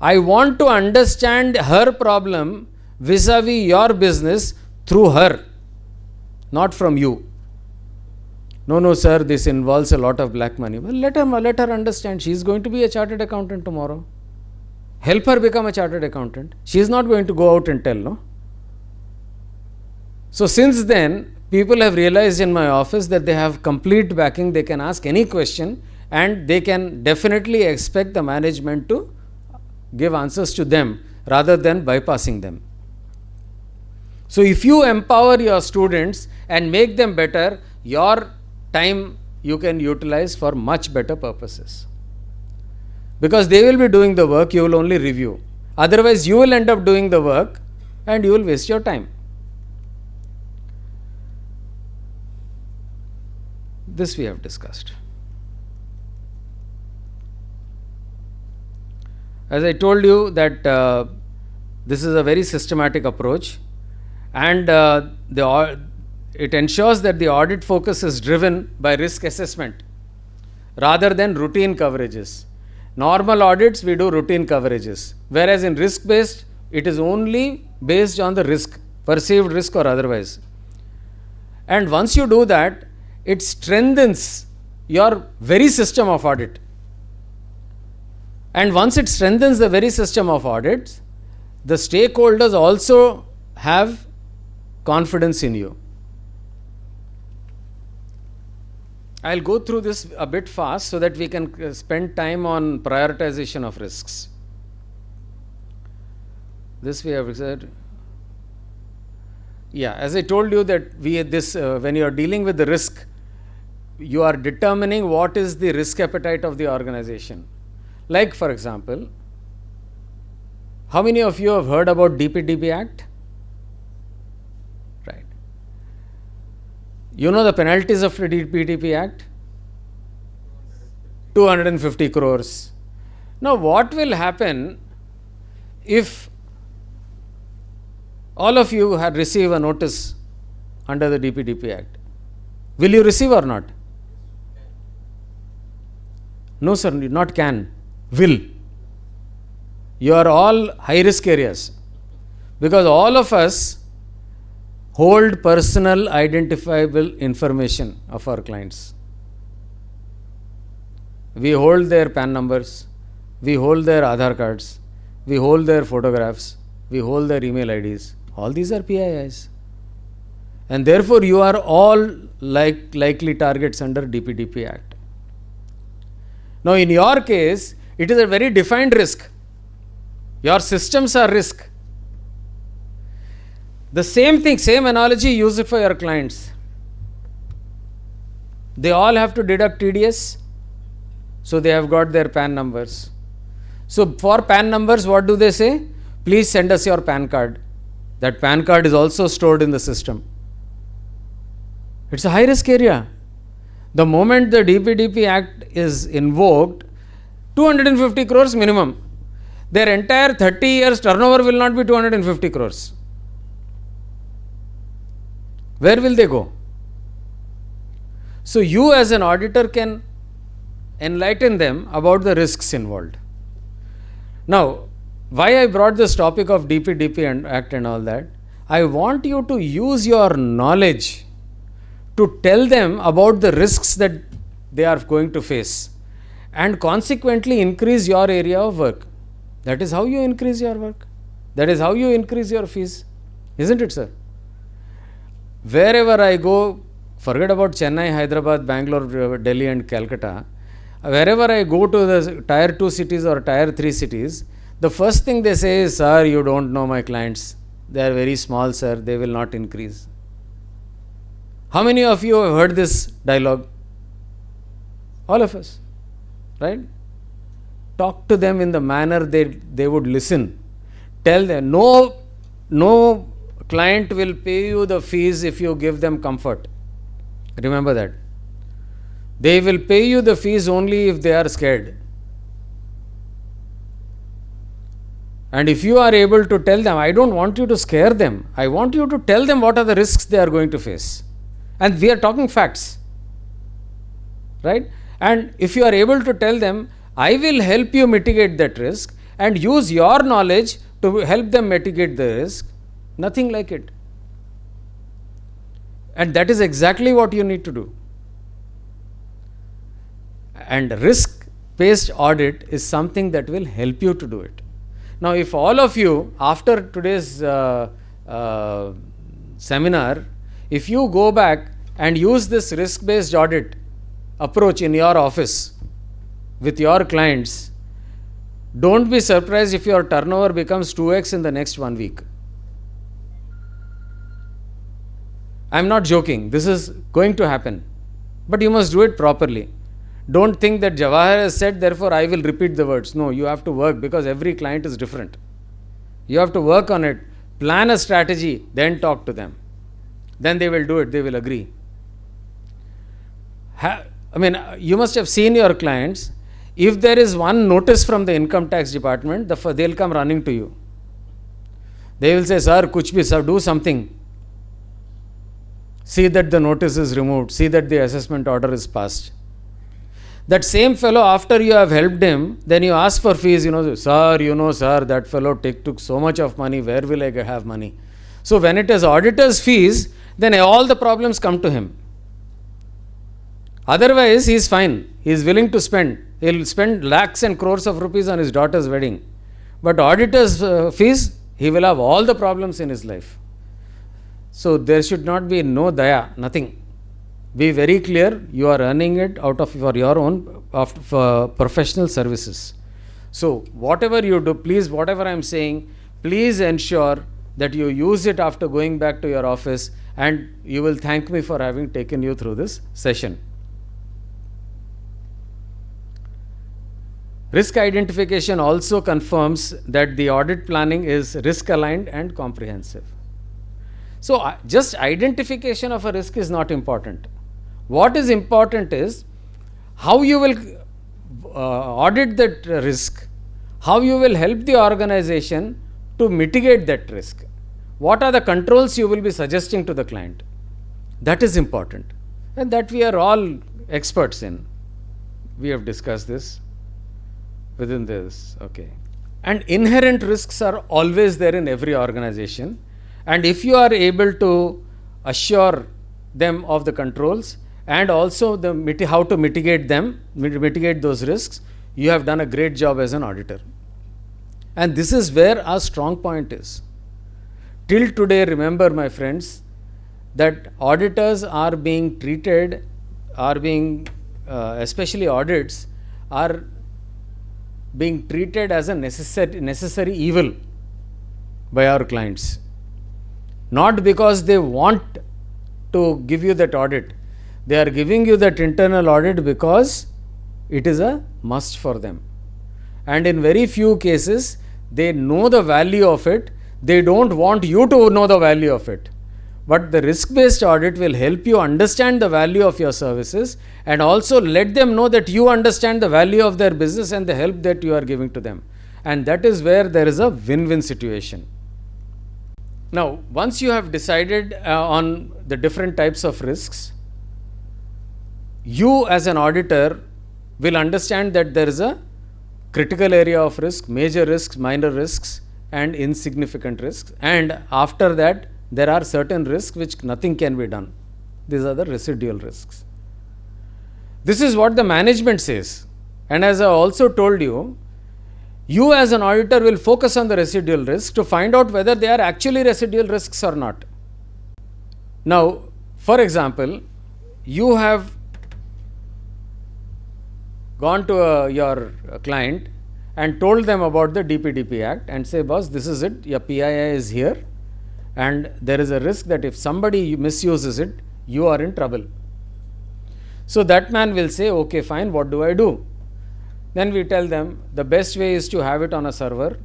I want to understand her problem vis-a-vis your business through her, not from you. No, sir, this involves a lot of black money. Well, let her understand. She is going to be a chartered accountant tomorrow. Help her become a chartered accountant. She is not going to go out and tell, no? So since then, people have realized in my office that they have complete backing. They can ask any question and they can definitely expect the management to give answers to them rather than bypassing them. So if you empower your students and make them better, your time you can utilize for much better purposes. Because they will be doing the work, you will only review. Otherwise, you will end up doing the work and you will waste your time. This we have discussed. As I told you that this is a very systematic approach, and it ensures that the audit focus is driven by risk assessment rather than routine coverages. Normal audits, we do routine coverages, whereas in risk based, it is only based on the risk, perceived risk or otherwise. And once you do that, it strengthens your very system of audit. And once it strengthens the very system of audits, the stakeholders also have confidence in you. I'll go through this a bit fast so that we can spend time on prioritization of risks. This we have said. Yeah, as I told you that when you are dealing with the risk, you are determining what is the risk appetite of the organization. Like, for example, how many of you have heard about DPDP Act? Right. You know the penalties of the DPDP Act? 250 crores. Now, what will happen if all of you had received a notice under the DPDP Act? Will you receive or not? No, sir, not can. Will. You are all high risk areas because all of us hold personal identifiable information of our clients. We hold their PAN numbers, we hold their Aadhaar cards, we hold their photographs, we hold their email IDs. All these are PIIs. And therefore, you are all likely targets under DPDP Act. Now, in your case, it is a very defined risk. Your systems are risk. The same thing, same analogy, use it for your clients. They all have to deduct TDS, so they have got their PAN numbers. So for PAN numbers, what do they say? Please send us your PAN card. That PAN card is also stored in the system. It's a high risk area. The moment the DPDP Act is invoked, 250 crores minimum. Their entire 30 years turnover will not be 250 crores. Where will they go? So you as an auditor can enlighten them about the risks involved. Now, why I brought this topic of DPDP Act and all that, I want you to use your knowledge to tell them about the risks that they are going to face and consequently increase your area of work. That is how you increase your work. That is how you increase your fees. Isn't it, sir? Wherever I go, forget about Chennai, Hyderabad, Bangalore, Delhi and Calcutta. Wherever I go to the tier 2 cities or tier 3 cities, the first thing they say is, sir, you don't know my clients. They are very small, sir. They will not increase. How many of you have heard this dialogue? All of us, right? Talk to them in the manner they would listen. Tell them, no client will pay you the fees if you give them comfort. Remember that. They will pay you the fees only if they are scared. And if you are able to tell them, I don't want you to scare them. I want you to tell them what are the risks they are going to face. And we are talking facts. Right? And if you are able to tell them, I will help you mitigate that risk and use your knowledge to help them mitigate the risk, nothing like it. And that is exactly what you need to do. And risk-based audit is something that will help you to do it. Now, if all of you, after today's seminar, if you go back and use this risk-based audit approach in your office with your clients, don't be surprised if your turnover becomes 2x in the next 1 week. I'm not joking. This is going to happen. But you must do it properly. Don't think that Jawahar has said, therefore I will repeat the words. No, you have to work, because every client is different. You have to work on it, plan a strategy, then talk to them. Then they will do it, they will agree. You must have seen your clients. If there is one notice from the income tax department, they'll come running to you. They will say, sir, kuch bhi, sir, do something. See that the notice is removed. See that the assessment order is passed. That same fellow, after you have helped him, then you ask for fees, sir, that fellow took so much of money, where will I have money? So when it is auditor's fees, then all the problems come to him. Otherwise, he is fine. He is willing to spend. He will spend lakhs and crores of rupees on his daughter's wedding. But auditor's fees, he will have all the problems in his life. So there should not be no daya, nothing. Be very clear, you are earning it out of for your own professional services. So whatever you do, please, whatever I am saying, please ensure that you use it after going back to your office, and you will thank me for having taken you through this session. Risk identification also confirms that the audit planning is risk aligned and comprehensive. So just identification of a risk is not important. What is important is how you will audit that risk, how you will help the organization to mitigate that risk. What are the controls you will be suggesting to the client? That is important, and that we are all experts in. We have discussed this within this, okay. And inherent risks are always there in every organization, and if you are able to assure them of the controls and also how to mitigate them, mitigate those risks, you have done a great job as an auditor. And this is where our strong point is. Till today, remember, my friends, that auditors are being treated, especially audits, are being treated as a necessary evil by our clients. Not because they want to give you that audit. They are giving you that internal audit because it is a must for them. And in very few cases, they know the value of it. They don't want you to know the value of it. But the risk-based audit will help you understand the value of your services, and also let them know that you understand the value of their business and the help that you are giving to them. And that is where there is a win-win situation. Now, once you have decided on the different types of risks, you as an auditor will understand that there is a critical area of risk, major risks, minor risks, and insignificant risks. And after that, there are certain risks which nothing can be done. These are the residual risks. This is what the management says. And as I also told you, you as an auditor will focus on the residual risks to find out whether they are actually residual risks or not. Now, for example, you have gone to your client and told them about the DPDP Act and say, boss, this is it, your PII is here, and there is a risk that if somebody misuses it, you are in trouble. So that man will say, okay, fine, what do I do? Then we tell them the best way is to have it on a server.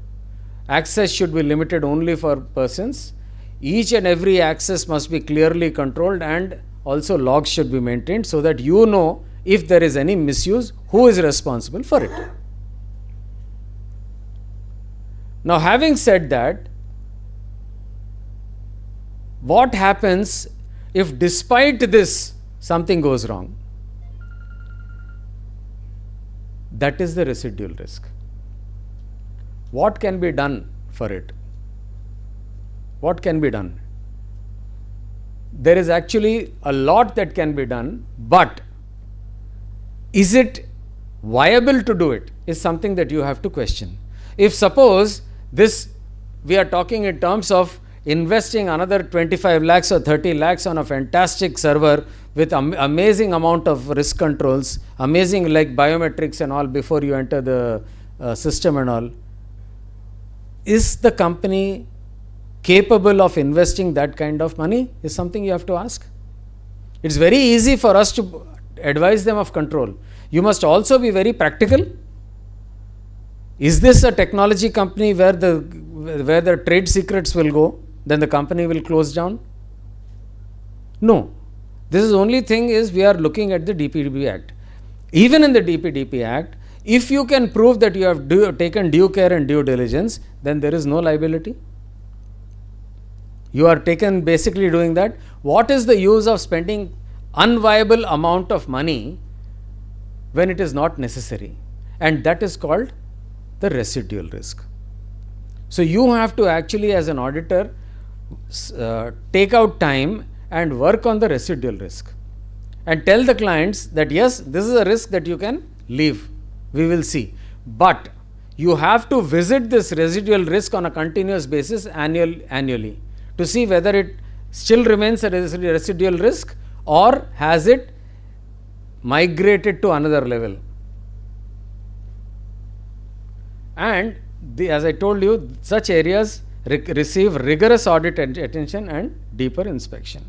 Access should be limited only for persons. Each and every access must be clearly controlled, and also logs should be maintained so that you know if there is any misuse, who is responsible for it. Now, having said that, what happens if despite this something goes wrong? That is the residual risk. What can be done for it? What can be done? There is actually a lot that can be done, but is it viable to do it is something that you have to question. If suppose this, we are talking in terms of investing another 25 lakhs or 30 lakhs on a fantastic server with amazing amount of risk controls, amazing like biometrics and all before you enter the system and all, is the company capable of investing that kind of money is something you have to ask. It's very easy for us to advise them of control. You must also be very practical. Is this a technology company where the trade secrets will go, then the company will close down? No. This is only thing is we are looking at the DPDP Act. Even in the DPDP Act, if you can prove that you have taken due care and due diligence, then there is no liability. You are taken basically doing that. What is the use of spending unviable amount of money when it is not necessary? And that is called the residual risk. So you have to actually as an auditor take out time and work on the residual risk and tell the clients that yes, this is a risk that you can leave, we will see, but you have to visit this residual risk on a continuous basis annually to see whether it still remains a residual risk or has it migrated to another level. And as I told you, such areas receive rigorous audit attention and deeper inspection.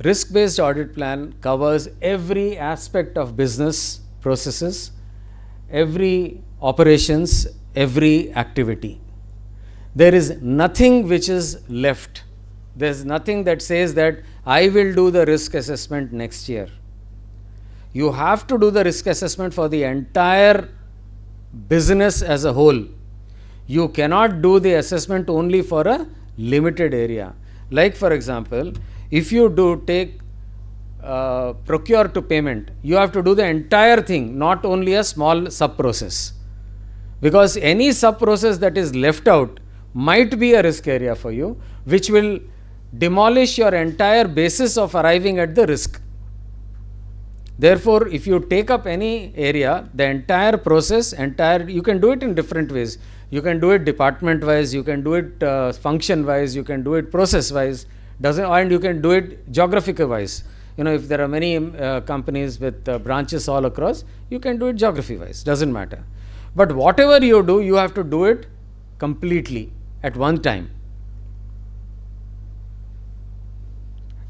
Risk-based audit plan covers every aspect of business processes, every operations, every activity. There is nothing which is left. There is nothing that says that I will do the risk assessment next year. You have to do the risk assessment for the entire business as a whole. You cannot do the assessment only for a limited area. Like for example, if you do take procure to payment, you have to do the entire thing, not only a small sub-process. Because any sub-process that is left out might be a risk area for you, which will demolish your entire basis of arriving at the risk. Therefore, if you take up any area, the entire process, you can do it in different ways. You can do it department wise, you can do it function wise, you can do it process wise, and you can do it geographical wise. You know, if there are many companies with branches all across, you can do it geography wise, doesn't matter. But whatever you do, you have to do it completely at one time.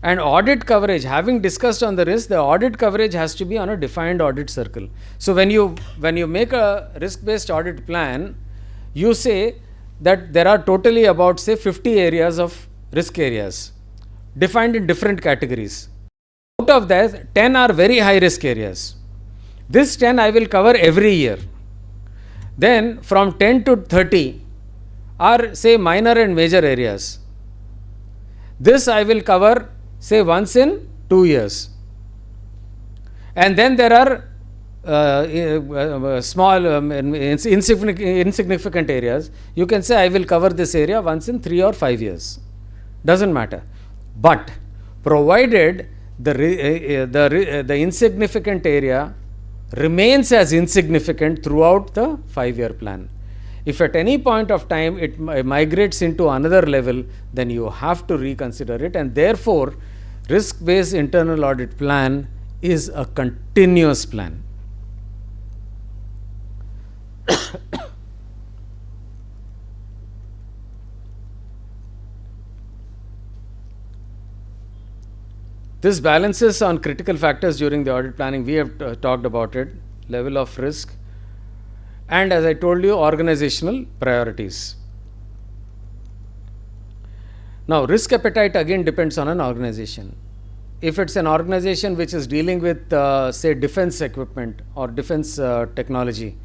And audit coverage, having discussed on the risk, the audit coverage has to be on a defined audit circle. So when you make a risk-based audit plan, you say that there are totally about say 50 areas of risk areas defined in different categories. Out of that, 10 are very high risk areas. This 10 I will cover every year. Then from 10 to 30 are say minor and major areas. This I will cover say once in 2 years. And then there are small insignificant areas. You can say I will cover this area once in 3 or 5 years. Doesn't matter. But provided the insignificant area remains as insignificant throughout the 5-year plan. If at any point of time it migrates into another level, then you have to reconsider it, and therefore risk-based internal audit plan is a continuous plan. This balances on critical factors during the audit planning. We have talked about it, level of risk, and as I told you, organizational priorities. Now, risk appetite again depends on an organization. If it's an organization which is dealing with, say, defense equipment or defense technology,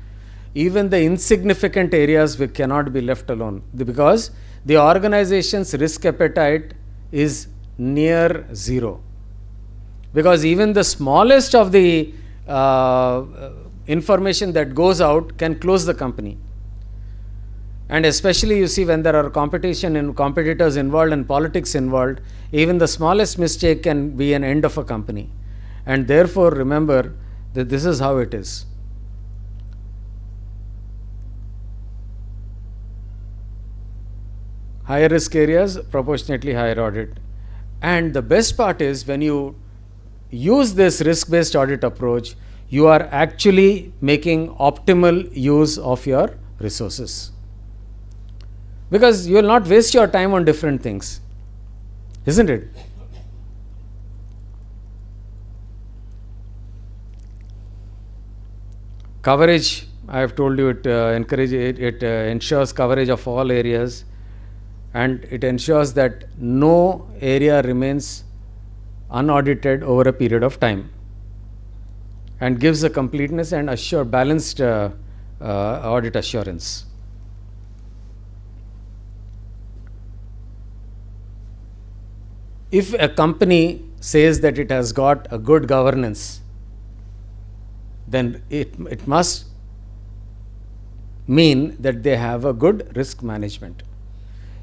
even the insignificant areas cannot be left alone, because the organization's risk appetite is near zero. Because even the smallest of the information that goes out can close the company. And especially you see when there are competition and competitors involved and politics involved, even the smallest mistake can be an end of a company. And therefore remember that this is how it is. higher risk areas, proportionately higher audit. And the best part is when you use this risk-based audit approach, you are actually making optimal use of your resources. Because you will not waste your time on different things, isn't it? Coverage, I have told you, it ensures coverage of all areas, and it ensures that no area remains unaudited over a period of time, and gives a completeness and balanced audit assurance. If a company says that it has got a good governance, then it must mean that they have a good risk management.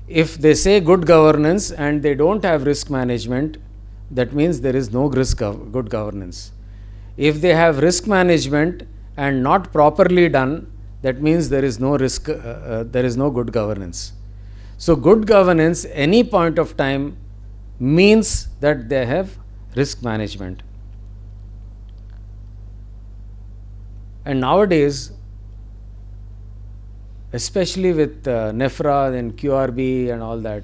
If they say good governance and they don't have risk management, that means there is no good governance. If they have risk management and not properly done, that means there is no there is no good governance. So good governance any point of time means that they have risk management. And nowadays, especially with NEFRA and QRB and all that,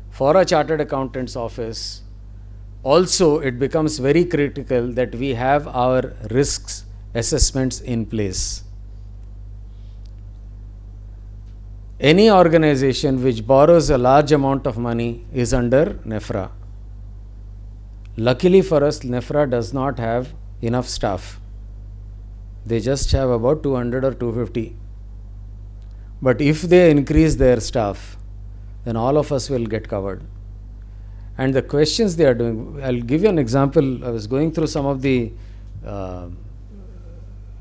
for a chartered accountant's office, also it becomes very critical that we have our risks assessments in place. Any organization which borrows a large amount of money is under NEFRA. Luckily for us, NEFRA does not have enough staff. They just have about 200 or 250. But if they increase their staff, then all of us will get covered. And the questions they are doing, I'll give you an example. I was going through some of the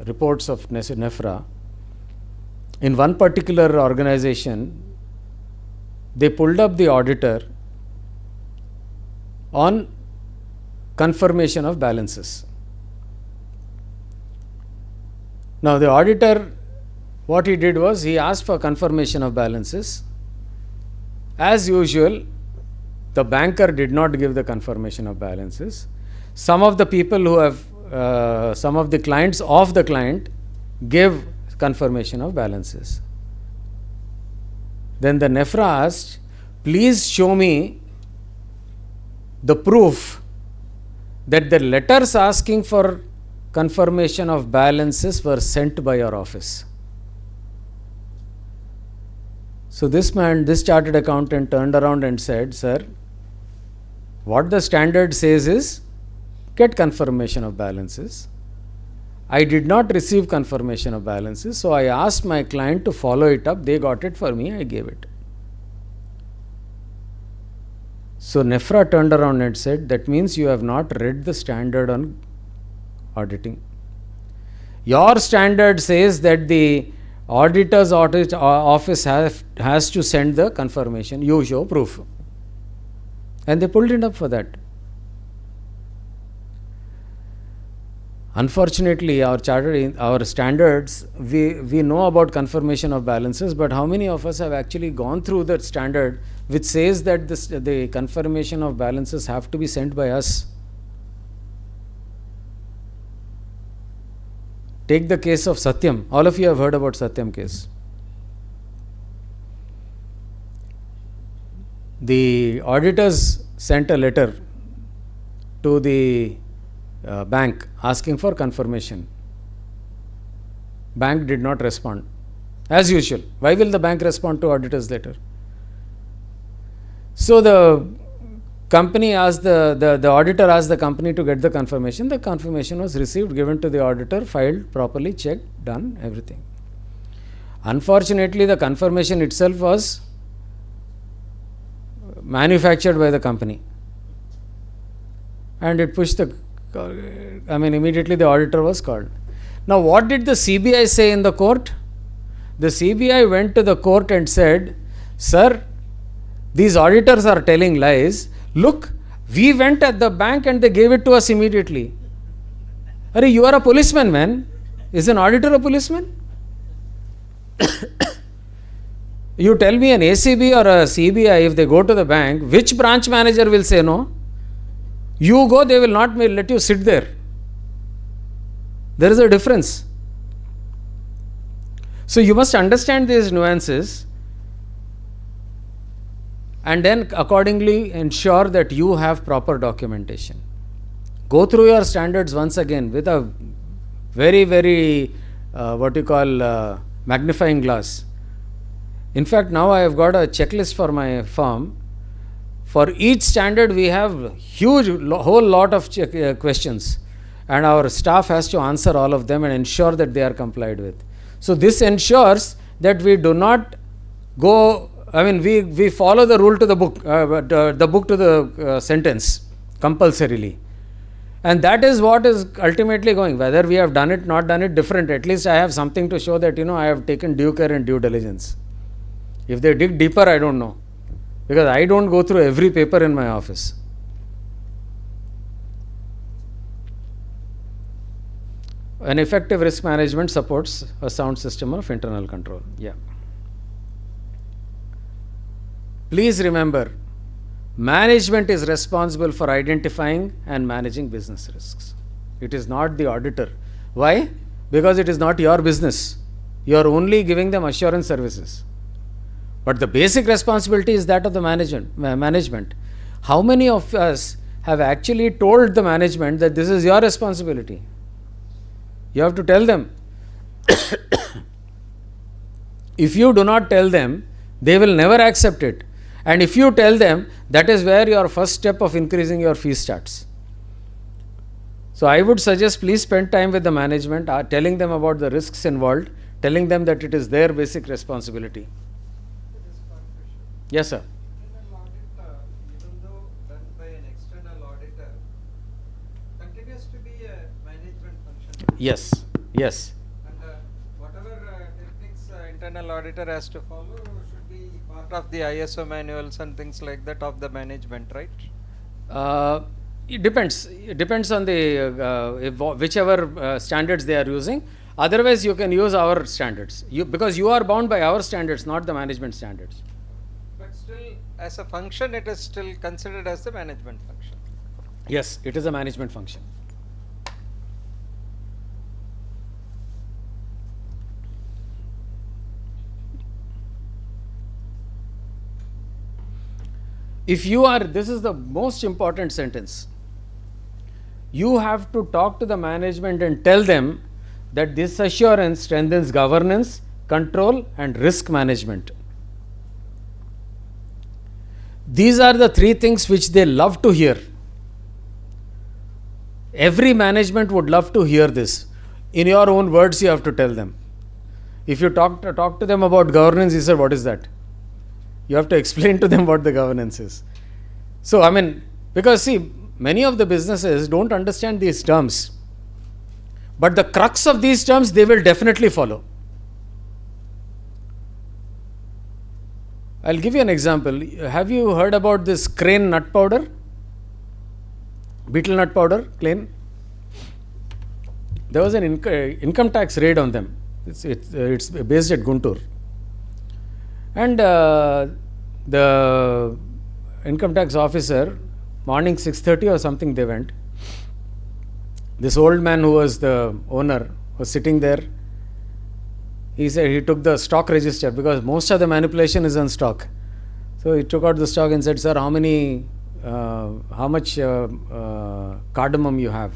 reports of NEFRA. In one particular organization, they pulled up the auditor on confirmation of balances. Now the auditor, what he did was he asked for confirmation of balances. As usual, the banker did not give the confirmation of balances. Some of the people who have, some of the clients of the client gave confirmation of balances. Then the NEFRA asked, please show me the proof that the letters asking for confirmation of balances were sent by your office. So this man, this chartered accountant turned around and said, sir, what the standard says is get confirmation of balances. I did not receive confirmation of balances, so I asked my client to follow it up. They got it for me, I gave it. So NEFRA turned around and said, that means you have not read the standard on auditing. Your standard says that the auditor's office has to send the confirmation. You show proof. And they pulled it up for that. Unfortunately, our standards, we know about confirmation of balances, but how many of us have actually gone through that standard which says that the confirmation of balances have to be sent by us? Take the case of Satyam. All of you have heard about Satyam case. The auditors sent a letter to the bank asking for confirmation. Bank did not respond. As usual. Why will the bank respond to auditor's letter? So the company asked the auditor asked the company to get the confirmation. The confirmation was received, given to the auditor, filed properly, checked, done, everything. Unfortunately, the confirmation itself was manufactured by the company. And it pushed immediately the auditor was called. Now, what did the CBI say in the court? The CBI went to the court and said, sir, these auditors are telling lies. Look, we went at the bank and they gave it to us immediately. Arey, you are a policeman, man. Is an auditor a policeman? You tell me an ACB or a CBI, if they go to the bank, which branch manager will say no? You go, they will not let you sit there. There is a difference. So you must understand these nuances and then accordingly ensure that you have proper documentation. Go through your standards once again with a very, very magnifying glass. In fact, now I have got a checklist for my firm. For each standard, we have whole lot of questions, and our staff has to answer all of them and ensure that they are complied with. So this ensures that we do not go. I mean, we follow the rule to the book, the book to the sentence compulsorily, and that is what is ultimately going. Whether we have done it, not done it, different. At least I have something to show that I have taken due care and due diligence. If they dig deeper, I don't know, because I don't go through every paper in my office. An effective risk management supports a sound system of internal control. Yeah. Please remember, management is responsible for identifying and managing business risks. It is not the auditor. Why? Because it is not your business. You are only giving them assurance services. But the basic responsibility is that of the management. How many of us have actually told the management that this is your responsibility? You have to tell them. If you do not tell them, they will never accept it. And if you tell them, that is where your first step of increasing your fees starts. So I would suggest please spend time with the management, telling them about the risks involved, telling them that it is their basic responsibility. Yes, sir. Internal audit, even though done by an external auditor, continues to be a management function. Yes, yes. And whatever techniques internal auditor has to follow should be part of the ISO manuals and things like that of the management, right? It depends. It depends on the whichever standards they are using. Otherwise, you can use our standards. Because you are bound by our standards, not the management standards. But still, as a function, it is still considered as the management function. Yes, it is a management function. If you are, this is the most important sentence. You have to talk to the management and tell them that this assurance strengthens governance, control, and risk management. These are the three things which they love to hear. Every management would love to hear this. In your own words, you have to tell them. If you talk to them about governance, you say, what is that? You have to explain to them what the governance is. So, I mean, because see, many of the businesses don't understand these terms. But the crux of these terms, they will definitely follow. I'll give you an example. Have you heard about this crane nut powder? Beetle nut powder, crane? There was an income tax raid on them. It's based at Guntur. And the income tax officer, morning 6:30 or something they went. This old man who was the owner was sitting there. He said he took the stock register because most of the manipulation is on stock. So he took out the stock and said, sir, how much cardamom you have?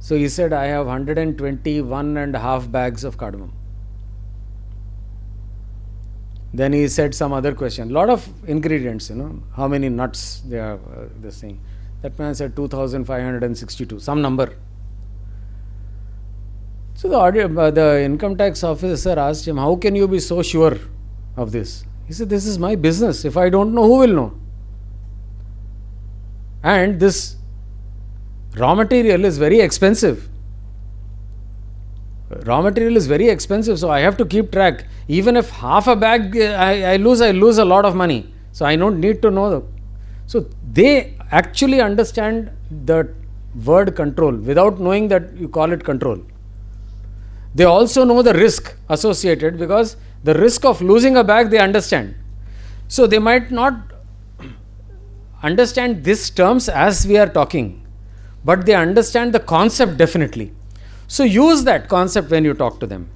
So he said, I have 121.5 bags of cardamom. Then he said some other question. Lot of ingredients, how many nuts they are this thing. That man said 2,562, some number. So the income tax officer asked him, how can you be so sure of this? He said, this is my business. If I don't know, who will know? And this raw material is very expensive. Raw material is very expensive, so I have to keep track. Even if half a bag I lose a lot of money. So I don't need to know. So they actually understand the word control without knowing that you call it control. They also know the risk associated because The risk of losing a bag they understand. So they might not understand these terms as we are talking, but they understand the concept definitely. So use that concept when you talk to them.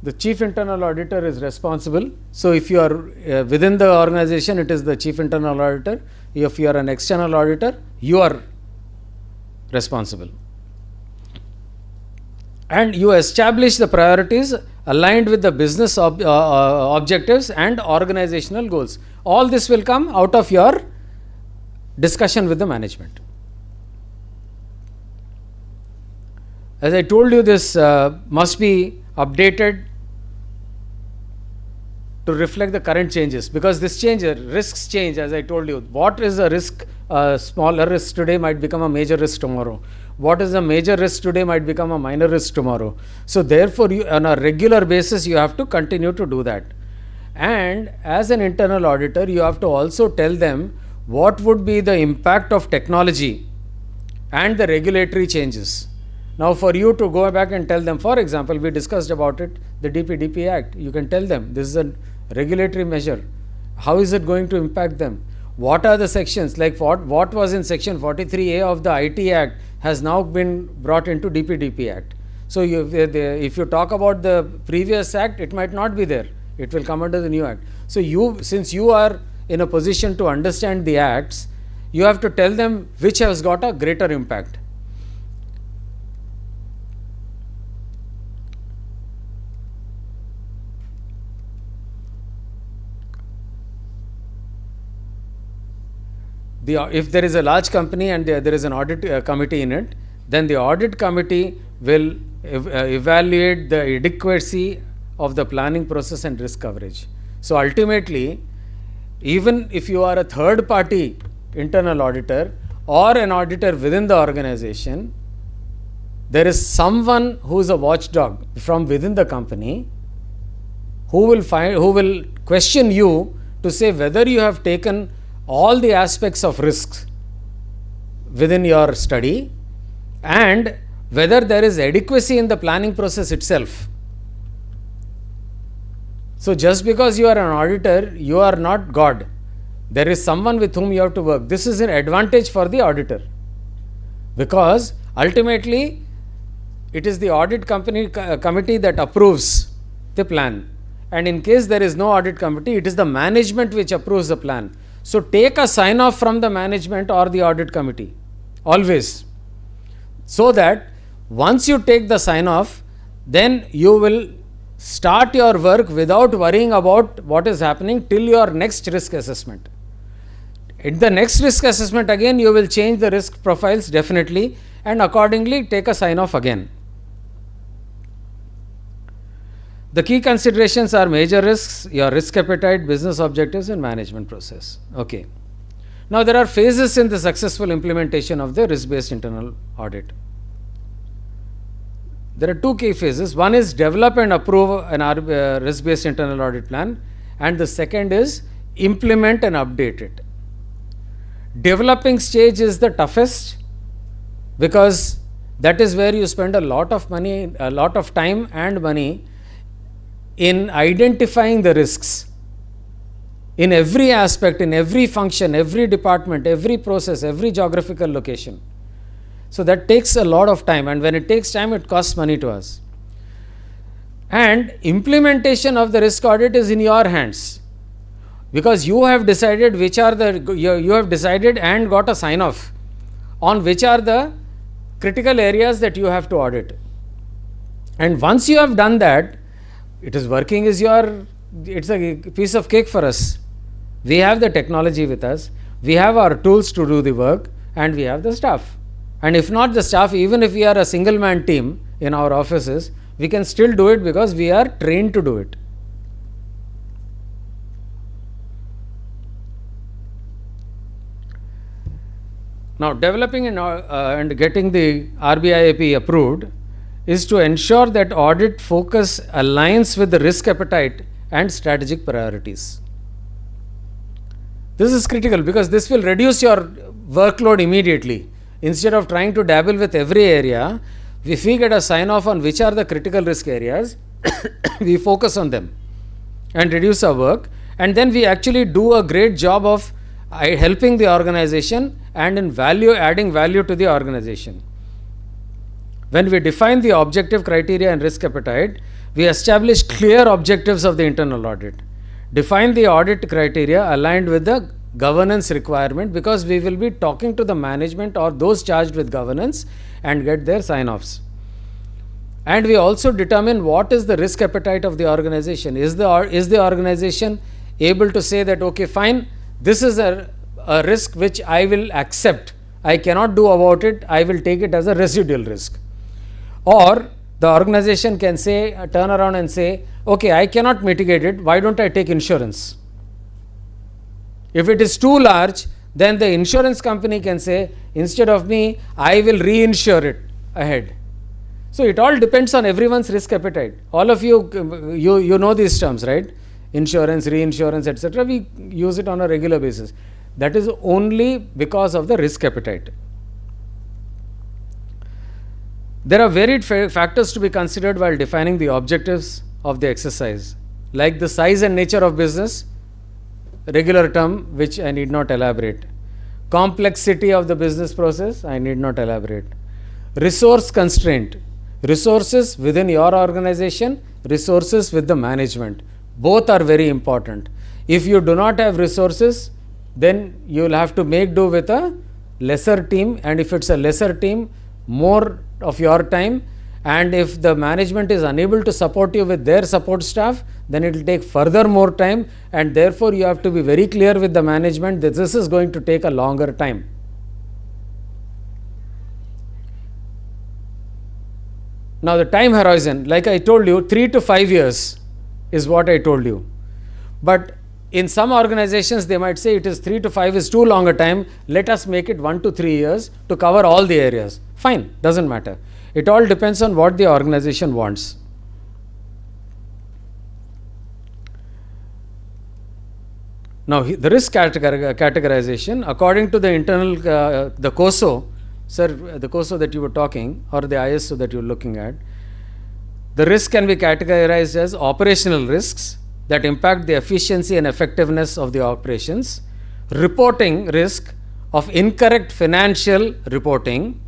The chief internal auditor is responsible. So if you are within the organization, it is the chief internal auditor. If you are an external auditor, you are responsible. And you establish the priorities aligned with the business objectives and organizational goals. All this will come out of your discussion with the management. As I told you, this must be updated to reflect the current changes, because this change, risks change. As I told you, what is a risk, smaller risk today might become a major risk tomorrow. What is a major risk today might become a minor risk tomorrow. So therefore, you, on a regular basis, you have to continue to do that. And as an internal auditor, you have to also tell them what would be the impact of technology and the regulatory changes. Now for you to go back and tell them, for example, we discussed about it, the DPDP Act, you can tell them this is a regulatory measure. How is it going to impact them? What are the sections, like what was in section 43A of the IT Act has now been brought into DPDP Act. So if you talk about the previous act, it might not be there. It will come under the new act. So since you are in a position to understand the acts, you have to tell them which has got a greater impact. If there is a large company and there is an audit committee in it, then the audit committee will evaluate the adequacy of the planning process and risk coverage. So ultimately, even if you are a third party internal auditor or an auditor within the organization, there is someone who is a watchdog from within the company who will question you to say whether you have taken all the aspects of risks within your study and whether there is adequacy in the planning process itself. So just because you are an auditor, you are not God. There is someone with whom you have to work. This is an advantage for the auditor, because ultimately it is the audit committee that approves the plan, and in case there is no audit committee, it is the management which approves the plan. So take a sign off from the management or the audit committee always, so that once you take the sign off, then you will start your work without worrying about what is happening till your next risk assessment. In the next risk assessment again, you will change the risk profiles definitely, and accordingly take a sign off again. The key considerations are major risks, your risk appetite, business objectives, and management process. Okay. Now there are phases in the successful implementation of the risk-based internal audit. There are two key phases. One is develop and approve an risk-based internal audit plan, and the second is implement and update it. Developing stage is the toughest, because that is where you spend a lot of money, a lot of time and money in identifying the risks in every aspect, in every function, every department, every process, every geographical location. So that takes a lot of time, and when it takes time, it costs money to us. And implementation of the risk audit is in your hands, because you have decided which are you have decided and got a sign off on which are the critical areas that you have to audit. And once you have done that, it is working it's a piece of cake for us. We have the technology with us, we have our tools to do the work, and we have the staff. And if not the staff, even if we are a single man team in our offices, we can still do it because we are trained to do it. Now, developing and getting the RBIAP approved is to ensure that audit focus aligns with the risk appetite and strategic priorities. This is critical because this will reduce your workload immediately. Instead of trying to dabble with every area, If we get a sign off on which are the critical risk areas, we focus on them and reduce our work, and then we actually do a great job of helping the organization and in adding value to the organization. When we define the objective criteria and risk appetite, we establish clear objectives of the internal audit. Define the audit criteria aligned with the governance requirement, because we will be talking to the management or those charged with governance and get their sign-offs. And we also determine what is the risk appetite of the organization. Is the organization able to say that, okay, fine, this is a risk which I will accept, I cannot do about it, I will take it as a residual risk. Or the organization can say, turn around and say, okay, I cannot mitigate it, why don't I take insurance? If it is too large, then the insurance company can say, instead of me, I will reinsure it ahead. So it all depends on everyone's risk appetite. All of you know these terms, right? Insurance, reinsurance, etc. We use it on a regular basis. That is only because of the risk appetite. There are varied factors to be considered while defining the objectives of the exercise, like the size and nature of business, regular term which I need not elaborate. Complexity of the business process, I need not elaborate. Resource constraint, resources within your organization, resources with the management. Both are very important. If you do not have resources, then you will have to make do with a lesser team, and if it's a lesser team, more of your time, and if the management is unable to support you with their support staff, then it will take further more time, and therefore you have to be very clear with the management that this is going to take a longer time. Now the time horizon, like I told you, 3 to 5 years is what I told you. But in some organizations they might say it is 3 to 5 is too long a time, let us make it 1 to 3 years to cover all the areas. Fine, doesn't matter. It all depends on what the organization wants. Now the risk categorization, according to the internal, the COSO, sir, the COSO that you were talking, or the ISO that you're looking at, the risk can be categorized as operational risks that impact the efficiency and effectiveness of the operations, reporting risk of incorrect financial reporting,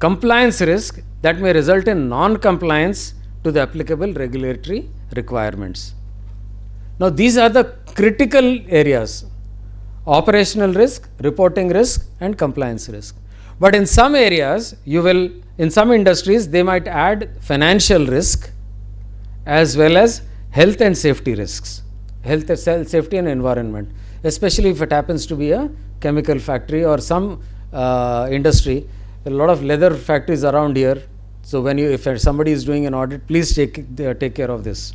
compliance risk that may result in non-compliance to the applicable regulatory requirements. Now these are the critical areas: operational risk, reporting risk, and compliance risk. But in some areas, in some industries, they might add financial risk as well as health and safety risks, health, safety and environment, especially if it happens to be a chemical factory or some industry. There are a lot of leather factories around here. So if somebody is doing an audit, please take care of this.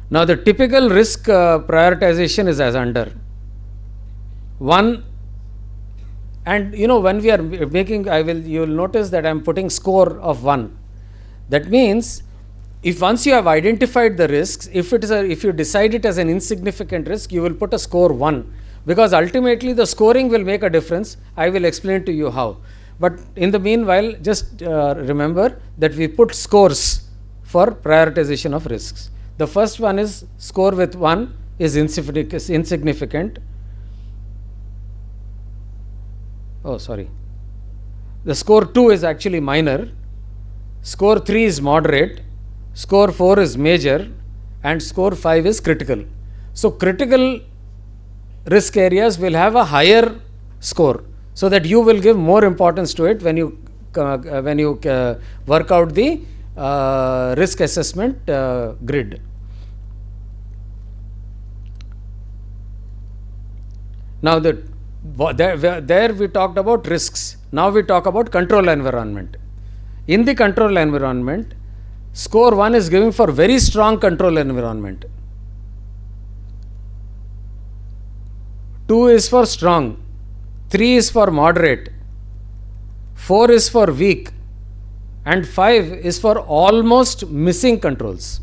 Now the typical risk prioritization is as under. One, and when we are making, you will notice that I am putting score of 1. That means if once you have identified the risks, if you decide it as an insignificant risk, you will put a score 1, because ultimately the scoring will make a difference. I will explain to you how. But in the meanwhile, just remember that we put scores for prioritization of risks. The first one is score with 1 is insignificant. Oh, sorry. The score 2 is actually minor. Score 3 is moderate. Score 4 is major. And score 5 is critical. So critical risk areas will have a higher score, so that you will give more importance to it when you work out the risk assessment grid. Now there we talked about risks. Now we talk about control environment. In the control environment, score 1 is giving for very strong control environment. 2 is for strong. 3 is for moderate. 4 is for weak. And 5 is for almost missing controls.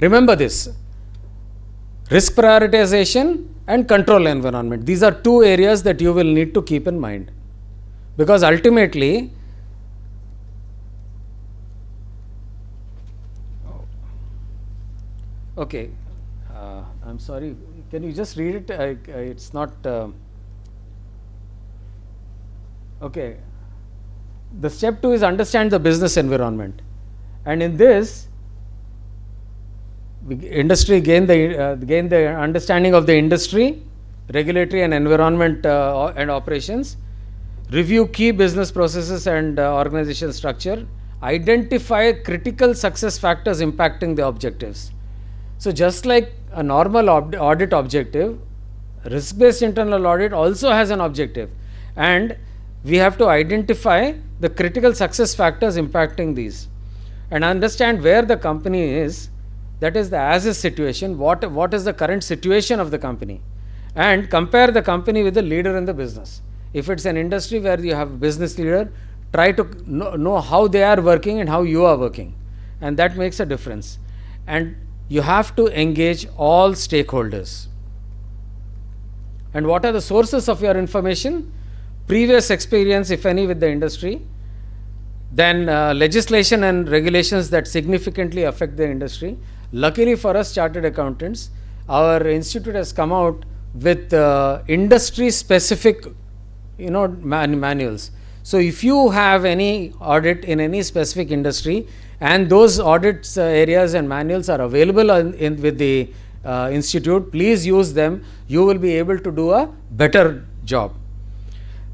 Remember this: risk prioritization and control environment. These are 2 areas that you will need to keep in mind. Because ultimately, okay, I'm sorry, can you just read it? It's not, okay. The step 2 is understand the business environment. And in this, industry gain the understanding of the industry, regulatory and environment and operations, review key business processes and organization structure, identify critical success factors impacting the objectives. So just like a normal audit objective, risk-based internal audit also has an objective, and we have to identify the critical success factors impacting these and understand where the company is, that is the as-is situation, what is the current situation of the company, and compare the company with the leader in the business. If it's an industry where you have a business leader, try to know how they are working and how you are working, and that makes a difference. And you have to engage all stakeholders. And what are the sources of your information? Previous experience, if any, with the industry, then legislation and regulations that significantly affect the industry. Luckily for us chartered accountants, our institute has come out with industry specific manuals. So if you have any audit in any specific industry and those audits areas and manuals are available with the institute, please use them. You will be able to do a better job.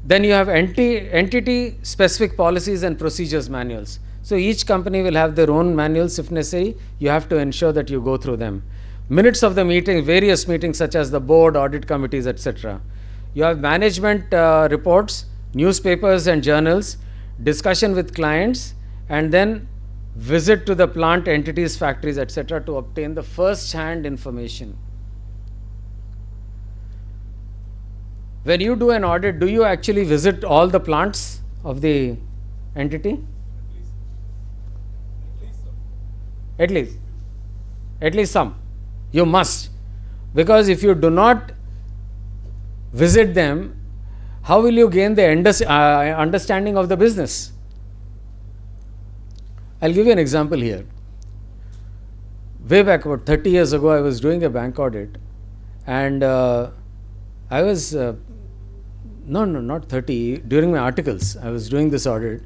Then you have entity specific policies and procedures manuals. So each company will have their own manuals if necessary. You have to ensure that you go through them. Minutes of the meeting, various meetings such as the board, audit committees, etc. You have management reports, newspapers and journals, discussion with clients, and then visit to the plant, entities, factories, etc. to obtain the first-hand information. When you do an audit, do you actually visit all the plants of the entity? At least some. You must. Because if you do not visit them, how will you gain the understanding of the business? I'll give you an example here. Way back about 30 years ago, I was doing a bank audit, and I was, not 30, during my articles, I was doing this audit,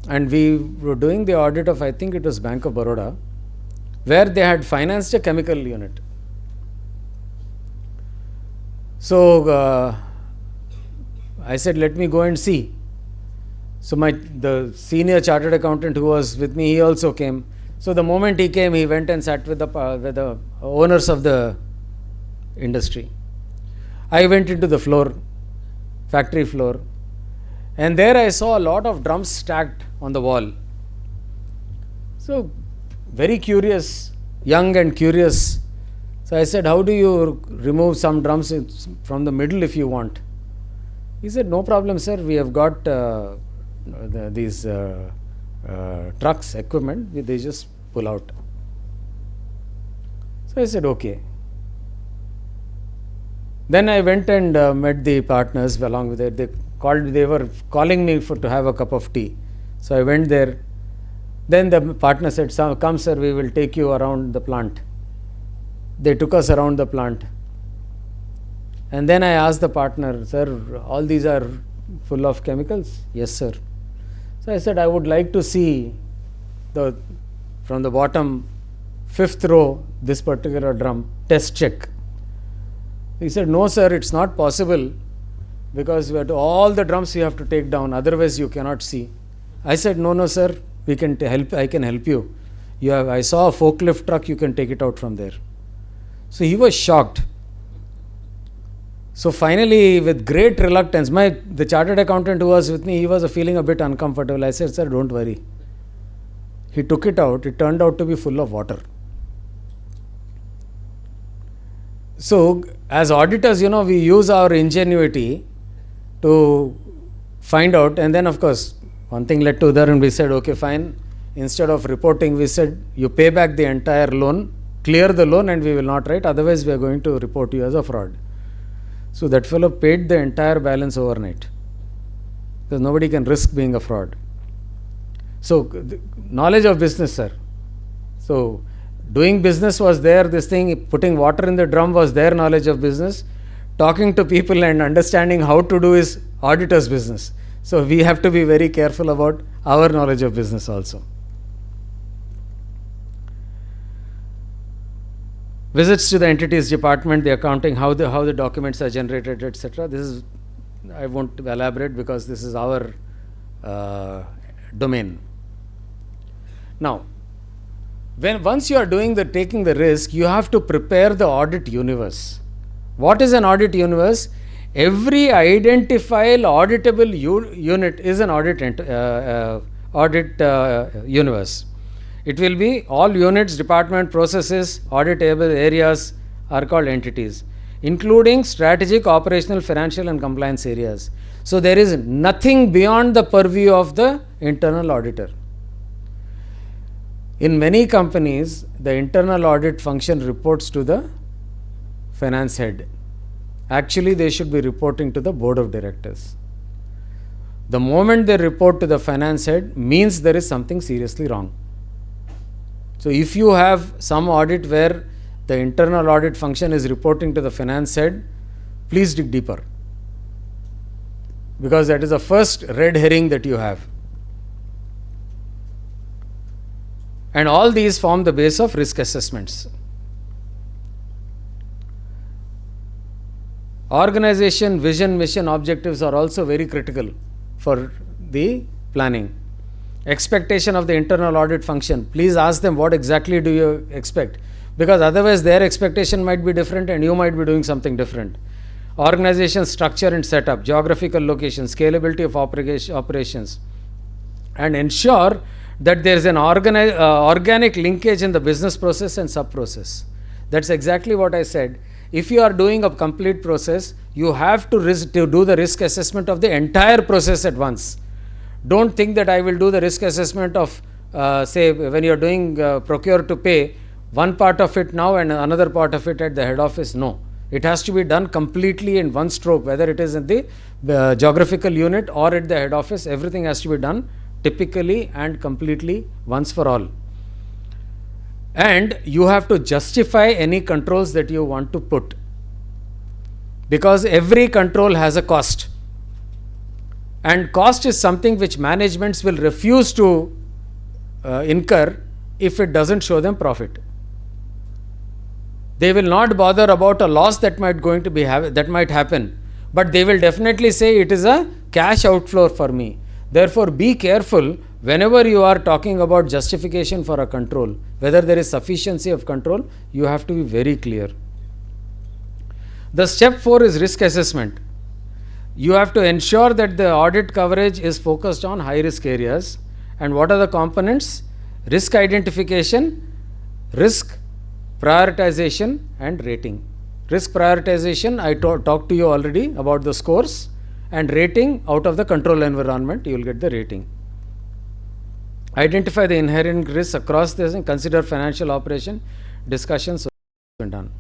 and we were doing the audit of, I think it was Bank of Baroda, where they had financed a chemical unit. So I said, let me go and see. So the senior chartered accountant who was with me, he also came. So the moment he came, he went and sat with the owners of the industry. I went into the floor, factory floor, and there I saw a lot of drums stacked on the wall. So very curious, young and curious. So I said, how do you remove some drums from the middle if you want? He said, no problem, sir. We have got these trucks, equipment, they just pull out. So I said, okay. Then I went and met the partners along with it. They were calling me to have a cup of tea. So I went there. Then the partner said, come sir, we will take you around the plant. They took us around the plant. And then I asked the partner, sir, all these are full of chemicals? Yes, sir. So I said, I would like to see from the bottom 5th row, this particular drum, test check. He said, no, sir, it's not possible because all the drums you have to take down, otherwise you cannot see. I said, no, sir, I can help you. I saw a forklift truck, you can take it out from there. So he was shocked. So finally, with great reluctance, the chartered accountant who was with me, he was feeling a bit uncomfortable. I said, sir, don't worry. He took it out. It turned out to be full of water. So as auditors, we use our ingenuity to find out, and then of course, one thing led to the other, and we said, okay, fine. Instead of reporting, we said, you pay back the entire loan, clear the loan, and we will not write, otherwise we are going to report you as a fraud. So that fellow paid the entire balance overnight. because nobody can risk being a fraud. So, knowledge of business, sir. So, doing business was there, this thing, putting water in the drum was their knowledge of business. Talking to people and understanding how to do is auditor's business. So, we have to be very careful about our knowledge of business also. Visits to the entities department, the accounting, how the documents are generated, etc. This is, I won't elaborate because this is our domain. Now, once you are taking the risk, you have to prepare the audit universe. What is an audit universe? Every identifiable auditable unit is an audit universe. It will be all units, department, processes, auditable areas are called entities, including strategic, operational, financial and compliance areas. So, there is nothing beyond the purview of the internal auditor. In many companies, the internal audit function reports to the finance head. Actually, they should be reporting to the board of directors. The moment they report to the finance head means there is something seriously wrong. So, if you have some audit where the internal audit function is reporting to the finance head, please dig deeper, because that is the first red herring that you have. And all these form the base of risk assessments. Organization, vision, mission, objectives are also very critical for the planning. Expectation of the internal audit function. Please ask them what exactly do you expect, because otherwise their expectation might be different and you might be doing something different. Organization structure and setup, geographical location, scalability of operations, and ensure that there is an organic linkage in the business process and sub-process. That's exactly what I said. If you are doing a complete process, you have to do the risk assessment of the entire process at once. Don't think that I will do the risk assessment of, say, when you are doing procure to pay, one part of it now and another part of it at the head office. No. It has to be done completely in one stroke, whether it is in the geographical unit or at the head office. Everything has to be done typically and completely once for all. And you have to justify any controls that you want to put, because every control has a cost. And cost is something which managements will refuse to incur if it doesn't show them profit. They will not bother about a loss that might happen, but they will definitely say it is a cash outflow for me. Therefore, be careful whenever you are talking about justification for a control, whether there is sufficiency of control, you have to be very clear. The step 4 is risk assessment. You have to ensure that the audit coverage is focused on high risk areas. And what are the components? Risk identification, risk prioritization and rating. Risk prioritization, I talked to you already about the scores, and rating, out of the control environment you will get the rating. Identify the inherent risks across this and consider financial operation discussions done.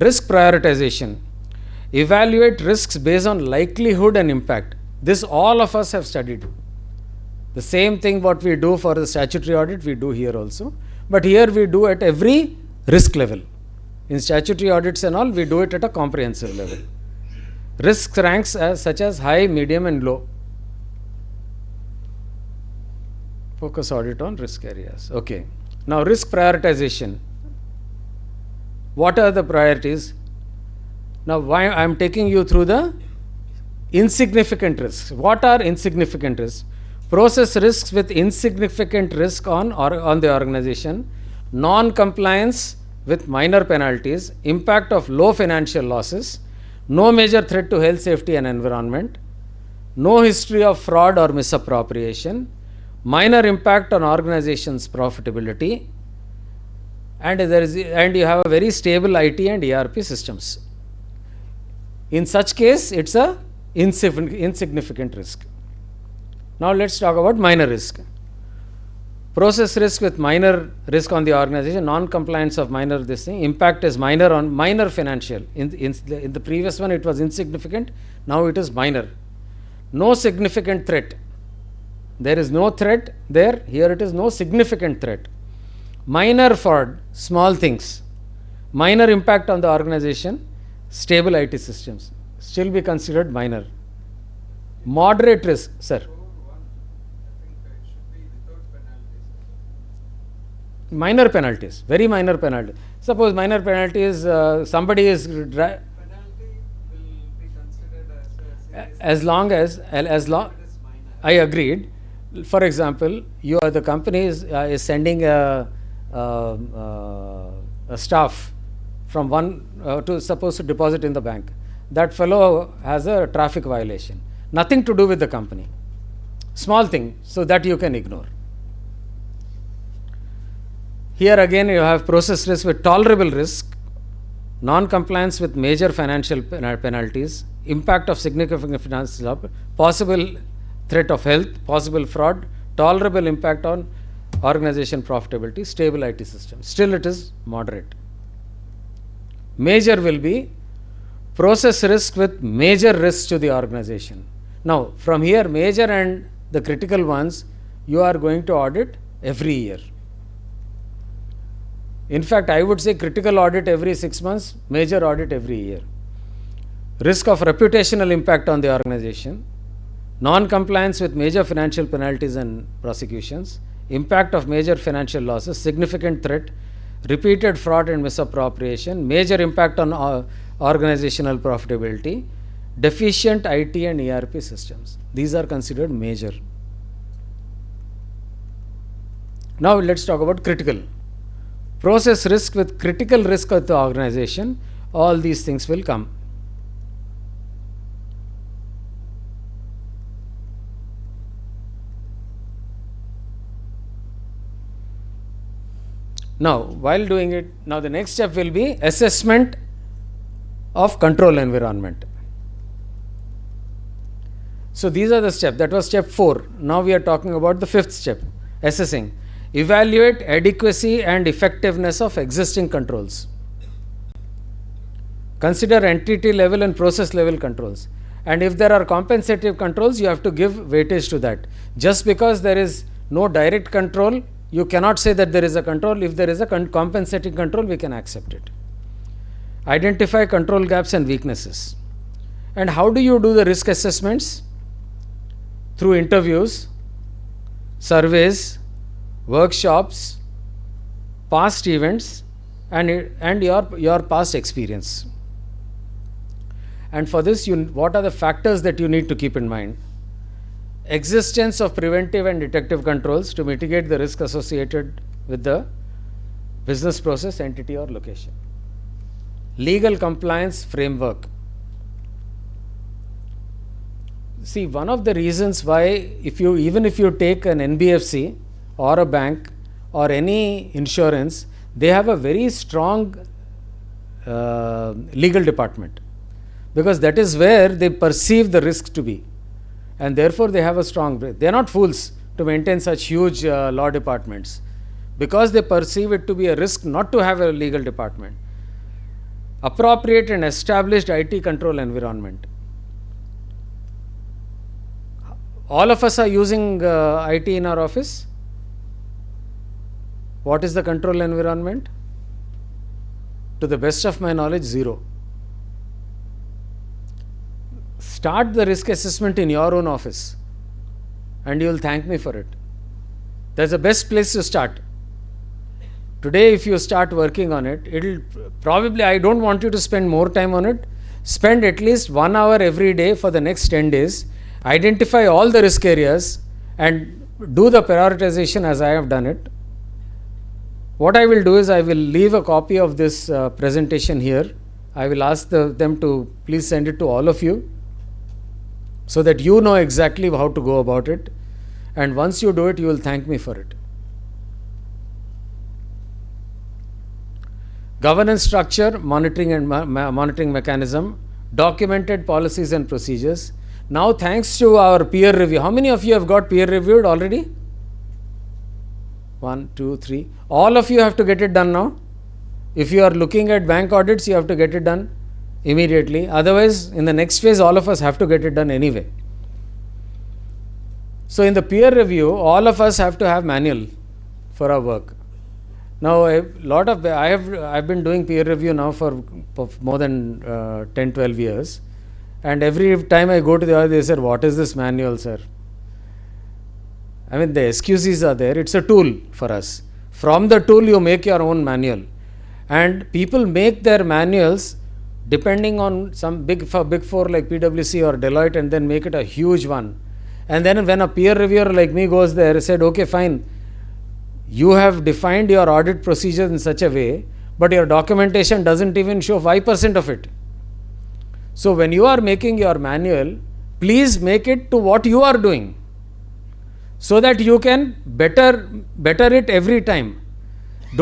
Risk prioritization. Evaluate risks based on likelihood and impact. This all of us have studied. The same thing what we do for the statutory audit, we do here also. But here we do at every risk level. In statutory audits and all, we do it at a comprehensive level. Risk ranks such as high, medium and low. Focus audit on risk areas. Okay. Now risk prioritization. What are the priorities? Now why I am taking you through the insignificant risks. What are insignificant risks? Process risks with insignificant risk on the organization, non-compliance with minor penalties, impact of low financial losses, no major threat to health, safety and environment, no history of fraud or misappropriation, minor impact on organization's profitability, and you have a very stable IT and ERP systems. In such case, it's a insignificant risk. Now let's talk about minor risk. Process risk with minor risk on the organization, non-compliance of minor this thing, impact is minor on minor financial. In the previous one it was insignificant, now it is minor. no significant threat. There is no threat there. Here it is no significant threat. Minor fraud, small things. Minor impact on the organization, stable IT systems. Still be considered minor. Moderate risk, sir. Score 1, I think it should be without penalties. Minor penalties, very minor penalty. Suppose minor penalty is somebody is Penalty will be considered as a serious as long as long. it is minor. I agreed. For example, the company is sending a staff from one to suppose to deposit in the bank. That fellow has a traffic violation. Nothing to do with the company. Small thing, so that you can ignore. Here again you have process risk with tolerable risk, non-compliance with major financial penalties, impact of significant financial, possible threat of health, possible fraud, tolerable impact on organization profitability, stable IT system. Still it is moderate. Major will be process risk with major risks to the organization. Now from here, major and the critical ones you are going to audit every year. In fact, I would say critical audit every 6 months, major audit every year. Risk of reputational impact on the organization, non-compliance with major financial penalties and prosecutions, impact of major financial losses, significant threat, repeated fraud and misappropriation, major impact on organizational profitability, deficient IT and ERP systems. These are considered major. Now let's talk about critical. Process risk with critical risk of the organization, all these things will come. Now, while doing it, now the next step will be assessment of control environment. So these are the steps. That was step 4. Now we are talking about the 5th step, assessing. Evaluate adequacy and effectiveness of existing controls. Consider entity level and process level controls. And if there are compensative controls, you have to give weightage to that. Just because there is no direct control, you cannot say that there is a control. If there is a compensating control, we can accept it. Identify control gaps and weaknesses. And how do you do the risk assessments? Through interviews, surveys, workshops, past events, and your past experience. And for this, what are the factors that you need to keep in mind? Existence of preventive and detective controls to mitigate the risk associated with the business process, entity or location. Legal compliance framework. See, one of the reasons why even if you take an NBFC or a bank or any insurance, they have a very strong legal department, because that is where they perceive the risk to be, and therefore they have a strong. They are not fools to maintain such huge law departments, because they perceive it to be a risk not to have a legal department. Appropriate and established IT control environment. All of us are using IT in our office. What is the control environment? To the best of my knowledge, 0. Start the risk assessment in your own office and you will thank me for it. That's the best place to start. Today, if you start working on it, it'll probably, I don't want you to spend more time on it. Spend at least 1 hour every day for the next 10 days. Identify all the risk areas and do the prioritization as I have done it. What I will do is I will leave a copy of this presentation here. I will ask them to please send it to all of you so that you know exactly how to go about it. And once you do it, you will thank me for it. Governance structure, monitoring and monitoring mechanism, documented policies and procedures. Now, thanks to our peer review, how many of you have got peer reviewed already? 1, 2, 3. All of you have to get it done now. If you are looking at bank audits, you have to get it done immediately. Otherwise, in the next phase, all of us have to get it done anyway. So in the peer review, all of us have to have manual for our work. Now I've been doing peer review now for more than 10, 12 years, and every time I go to the audit, they said, "What is this manual, sir?" I mean, the excuses are there. It's a tool for us. From the tool, you make your own manual, and people make their manuals depending on some big four like PwC or Deloitte, and then make it a huge one. And then when a peer reviewer like me goes there, said, "Okay, fine. You have defined your audit procedures in such a way, but your documentation doesn't even show 5% of it. So when you are making your manual, please make it to what you are doing, so that you can better it every time.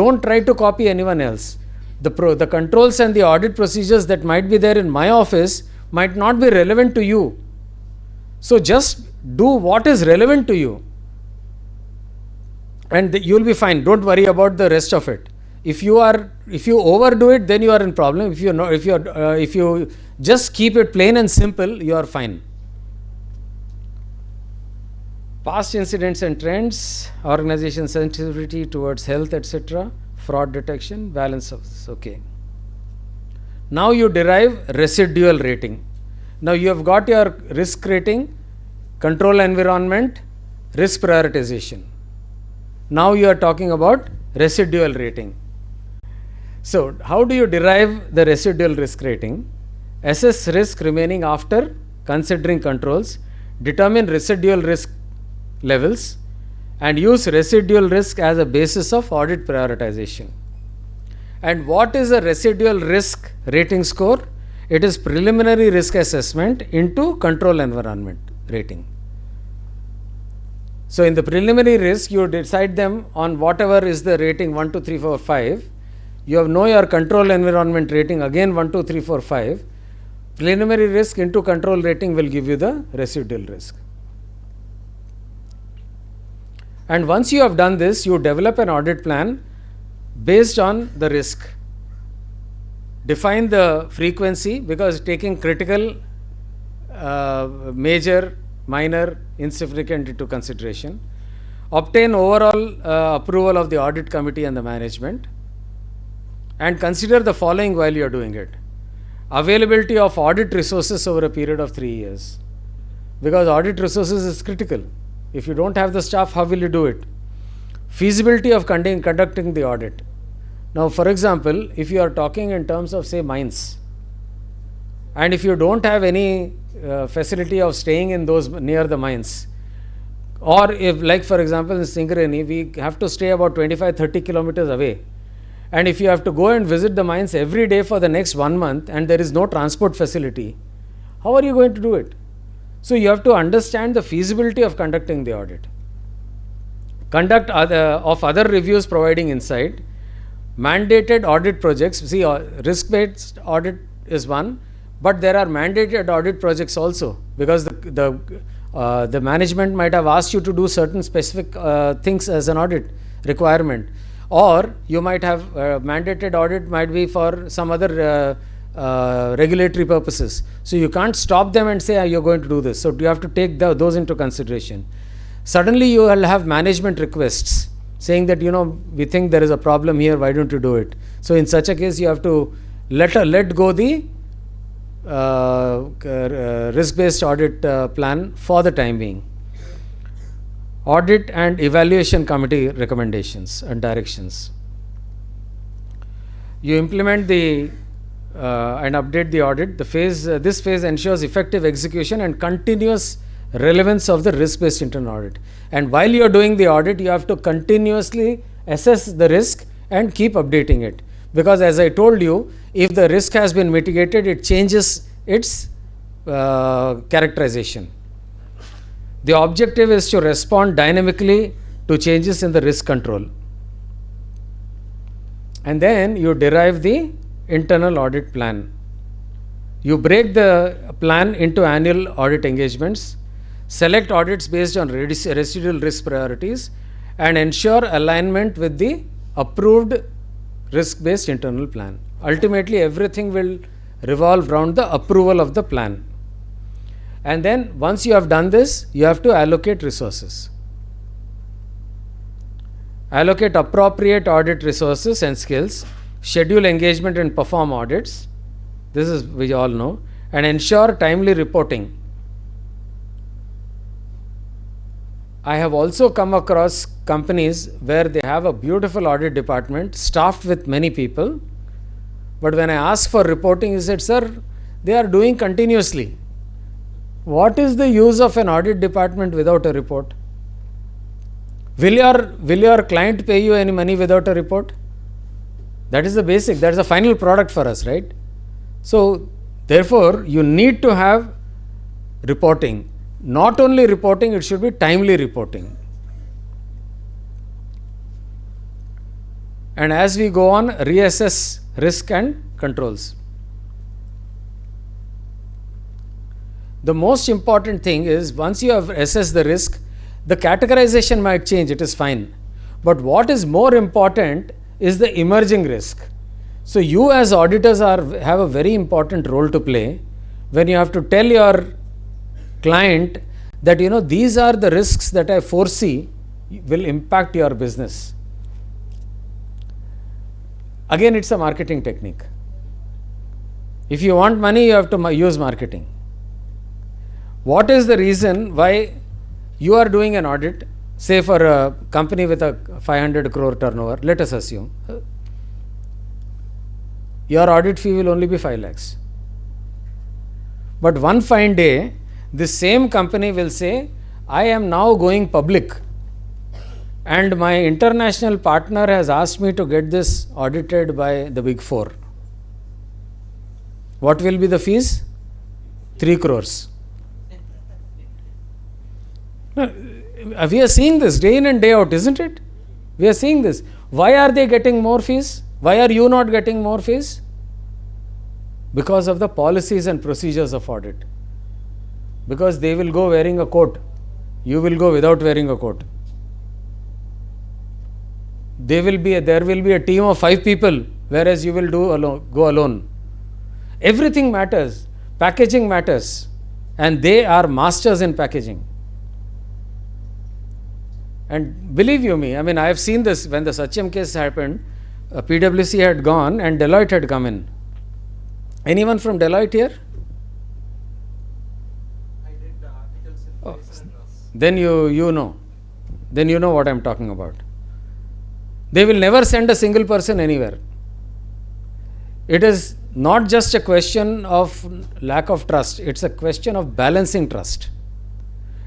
Don't try to copy anyone else. The controls and the audit procedures that might be there in my office might not be relevant to you. So just do what is relevant to you, and you'll be fine. Don't worry about the rest of it. If you overdo it, then you are in problem. If you just keep it plain and simple, you are fine." Past incidents and trends, organization sensitivity towards health, etc., fraud detection, balance of this. Okay. Now you derive residual rating. Now you have got your risk rating, control environment, risk prioritization. Now you are talking about residual rating. So how do you derive the residual risk rating? Assess risk remaining after considering controls, determine residual risk levels, and use residual risk as a basis of audit prioritization. And what is a residual risk rating score? It is preliminary risk assessment into control environment rating. So in the preliminary risk, you decide them on whatever is the rating 1, 2, 3, 4, 5. You know your control environment rating again 1, 2, 3, 4, 5. Preliminary risk into control rating will give you the residual risk. And once you have done this, you develop an audit plan based on the risk. Define the frequency, because taking critical, major, minor, insignificant into consideration. Obtain overall approval of the audit committee and the management. And consider the following while you are doing it. Availability of audit resources over a period of 3 years. Because audit resources is critical. If you don't have the staff, how will you do it? Feasibility of conducting the audit. Now, for example, if you are talking in terms of, say, mines, and if you don't have any facility of staying in those near the mines, or if, like for example, in Singareni, we have to stay about 25-30 kilometers away, and if you have to go and visit the mines every day for the next 1 month and there is no transport facility, how are you going to do it? So you have to understand the feasibility of conducting the audit. Conduct of other reviews providing insight. Mandated audit projects. See, risk-based audit is one, but there are mandated audit projects also, because the management might have asked you to do certain specific things as an audit requirement, or you might have mandated audit might be for some other regulatory purposes. So you can't stop them and say, you're going to do this. So you have to take those into consideration. Suddenly you will have management requests saying that, we think there is a problem here, why don't you do it? So in such a case, you have to let go the risk-based audit plan for the time being. Audit and evaluation committee recommendations and directions. You implement the and update the audit. This phase ensures effective execution and continuous relevance of the risk-based internal audit. And while you are doing the audit, you have to continuously assess the risk and keep updating it. Because as I told you, if the risk has been mitigated, it changes its characterization. The objective is to respond dynamically to changes in the risk control. And then you derive the internal audit plan. You break the plan into annual audit engagements, select audits based on residual risk priorities, and ensure alignment with the approved risk-based internal plan. Ultimately, everything will revolve around the approval of the plan. And then once you have done this, you have to allocate resources. Allocate appropriate audit resources and skills, schedule engagement and perform audits. This is we all know, and ensure timely reporting. I have also come across companies where they have a beautiful audit department staffed with many people, but when I ask for reporting, he said, sir, they are doing continuously. What is the use of an audit department without a report? Will your client pay you any money without a report? That is the basic, that is the final product for us, right? So therefore, you need to have reporting. Not only reporting, it should be timely reporting. And as we go on, reassess risk and controls. The most important thing is once you have assessed the risk, the categorization might change, it is fine. But what is more important is the emerging risk. So you as auditors have a very important role to play when you have to tell your client that these are the risks that I foresee will impact your business. Again, it's a marketing technique. If you want money, you have to use marketing. What is the reason why you are doing an audit, say for a company with a 500 crore turnover, let us assume, your audit fee will only be 5 lakhs. But one fine day, this same company will say, I am now going public and my international partner has asked me to get this audited by the Big Four. What will be the fees? 3 crores. We are seeing this day in and day out, isn't it? We are seeing this. Why are they getting more fees? Why are you not getting more fees? Because of the policies and procedures of audit. Because they will go wearing a coat. You will go without wearing a coat. There will be a team of 5 people, whereas you will go alone. Everything matters. Packaging matters. And they are masters in packaging. And believe you me, I have seen this when the Satyam case happened, PwC had gone and Deloitte had come in. Anyone from Deloitte here? I did the articles in Price and Ross. Then you know. Then you know what I am talking about. They will never send a single person anywhere. It is not just a question of lack of trust, it's a question of balancing trust.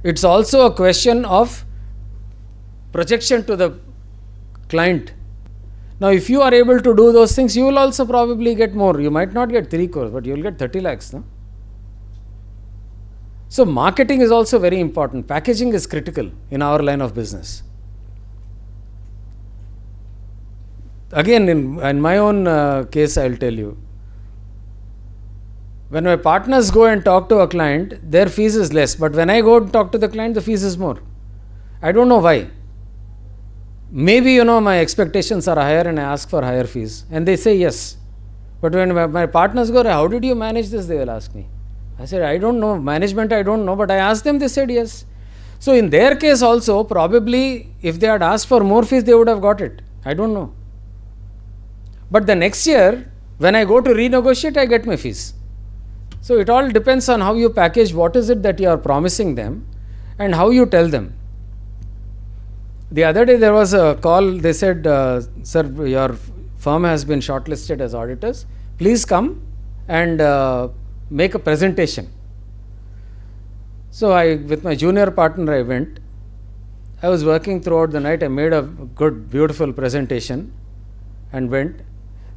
It's also a question of projection to the client. Now, if you are able to do those things, you will also probably get more. You might not get 3 crores, but you will get 30 lakhs. No? So, marketing is also very important. Packaging is critical in our line of business. Again, in my own case, I will tell you. When my partners go and talk to a client, their fees is less. But when I go and talk to the client, the fees is more. I don't know why. Maybe, my expectations are higher and I ask for higher fees. And they say yes. But when my partners go, how did you manage this? They will ask me. I said, I don't know. Management, I don't know. But I asked them, they said yes. So in their case also, probably if they had asked for more fees, they would have got it. I don't know. But the next year, when I go to renegotiate, I get my fees. So it all depends on how you package, what is it that you are promising them and how you tell them. The other day there was a call, they said, sir, your firm has been shortlisted as auditors. Please come and make a presentation. So with my junior partner, I went. I was working throughout the night. I made a good, beautiful presentation and went.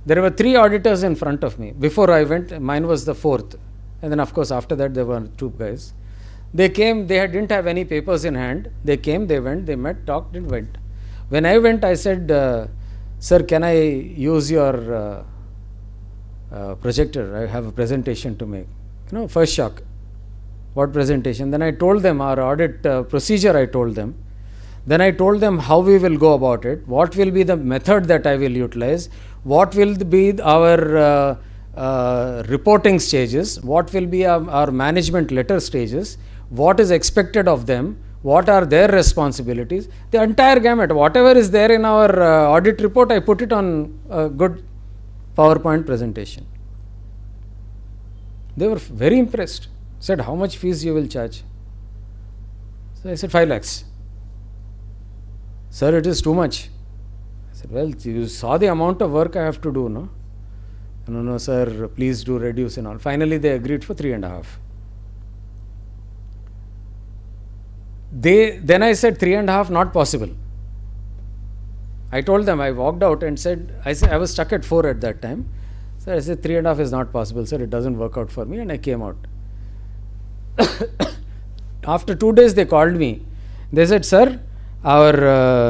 There were 3 auditors in front of me. Before I went, mine was the 4th. And then, of course, after that, there were 2 guys. They came, didn't have any papers in hand. They came, they went, they met, talked and went. When I went, I said, sir, can I use your projector? I have a presentation to make. First shock. What presentation? Then I told them our audit procedure, I told them. Then I told them how we will go about it, what will be the method that I will utilize, what will be our reporting stages, what will be our management letter stages, what is expected of them, what are their responsibilities, the entire gamut. Whatever is there in our audit report, I put it on a good PowerPoint presentation. They were very impressed. Said, how much fees you will charge? So I said, 5 lakhs. Sir, it is too much. I said, well, you saw the amount of work I have to do, no? No, sir, please do reduce and all. Finally, they agreed for 3.5. Then I said 3.5 not possible. I told them, I walked out and said, I was stuck at 4 at that time. So I said 3.5 is not possible, sir, it doesn't work out for me, and I came out. After 2 days they called me. They said, sir, our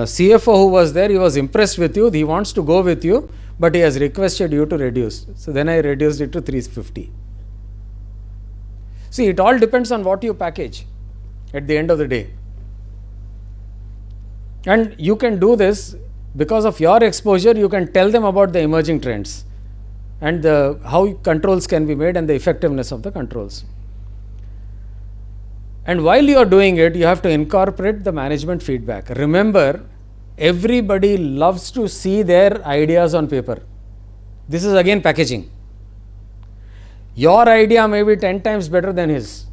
CFO who was there, he was impressed with you, he wants to go with you, but he has requested you to reduce. So then I reduced it to 350. See, it all depends on what you package at the end of the day. And you can do this because of your exposure. You can tell them about the emerging trends and how controls can be made and the effectiveness of the controls. And while you are doing it, you have to incorporate the management feedback. Remember, everybody loves to see their ideas on paper. This is again packaging. Your idea may be 10 times better than his.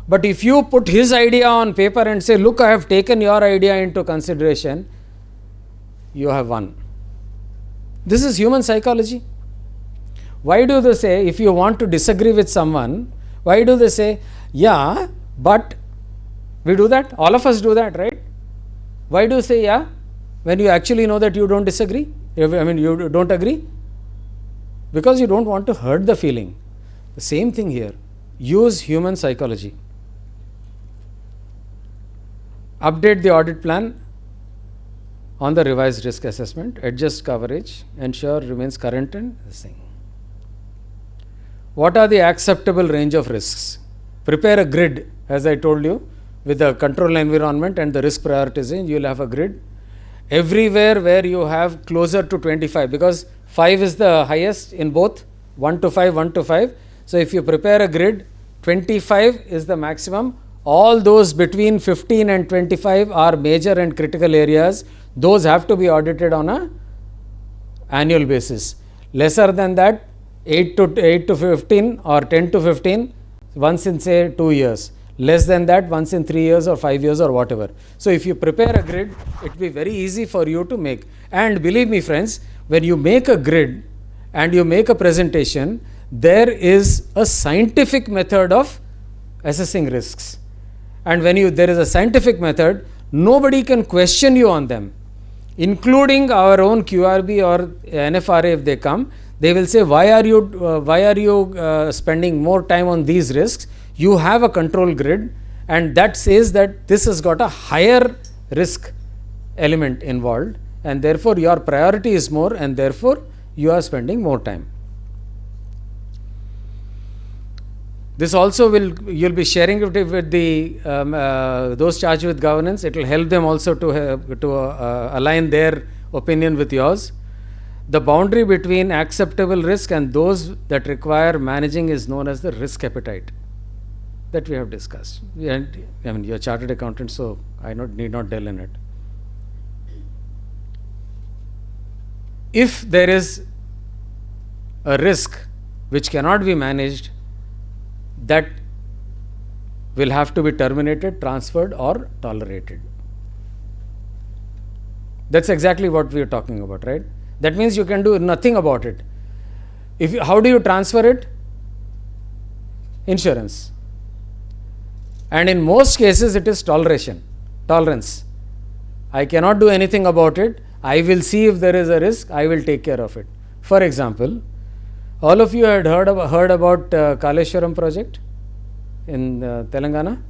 But if you put his idea on paper and say, look, I have taken your idea into consideration, you have won. This is human psychology. Why do they say, if you want to disagree with someone, why do they say, yeah, but we do that? All of us do that, right? Why do you say, yeah, when you actually know that you don't disagree? You don't agree? Because you don't want to hurt the feeling. The same thing here. Use human psychology. Update the audit plan on the revised risk assessment, adjust coverage, ensure remains current and this thing. What are the acceptable range of risks? Prepare a grid, as I told you, with the control environment and the risk prioritization. You will have a grid. Everywhere where you have closer to 25, because 5 is the highest in both, 1 to 5, 1 to 5. So if you prepare a grid, 25 is the maximum. All those between 15 and 25 are major and critical areas. Those have to be audited on an annual basis. Lesser than that, 8 to 15 or 10 to 15, once in say 2 years. Less than that, once in 3 years or 5 years or whatever. So if you prepare a grid, it will be very easy for you to make. And believe me friends, when you make a grid and you make a presentation, there is a scientific method of assessing risks. And when there is a scientific method, nobody can question you on them, including our own QRB or NFRA. If they come, they will say, why are you spending more time on these risks? You have a control grid, and that says that this has got a higher risk element involved, and therefore your priority is more, and therefore you are spending more time. This also you'll be sharing it with the those charged with governance. It will help them also to align their opinion with yours. The boundary between acceptable risk and those that require managing is known as the risk appetite, that we have discussed. And you're a chartered accountant, so I need not delve in it. If there is a risk which cannot be managed, that will have to be terminated, transferred, or tolerated. That's exactly what we are talking about, right? That means you can do nothing about it. How do you transfer it? Insurance. And in most cases, it is tolerance. I cannot do anything about it. I will see if there is a risk. I will take care of it. For example, all of you had heard about Kaleshwaram project in Telangana,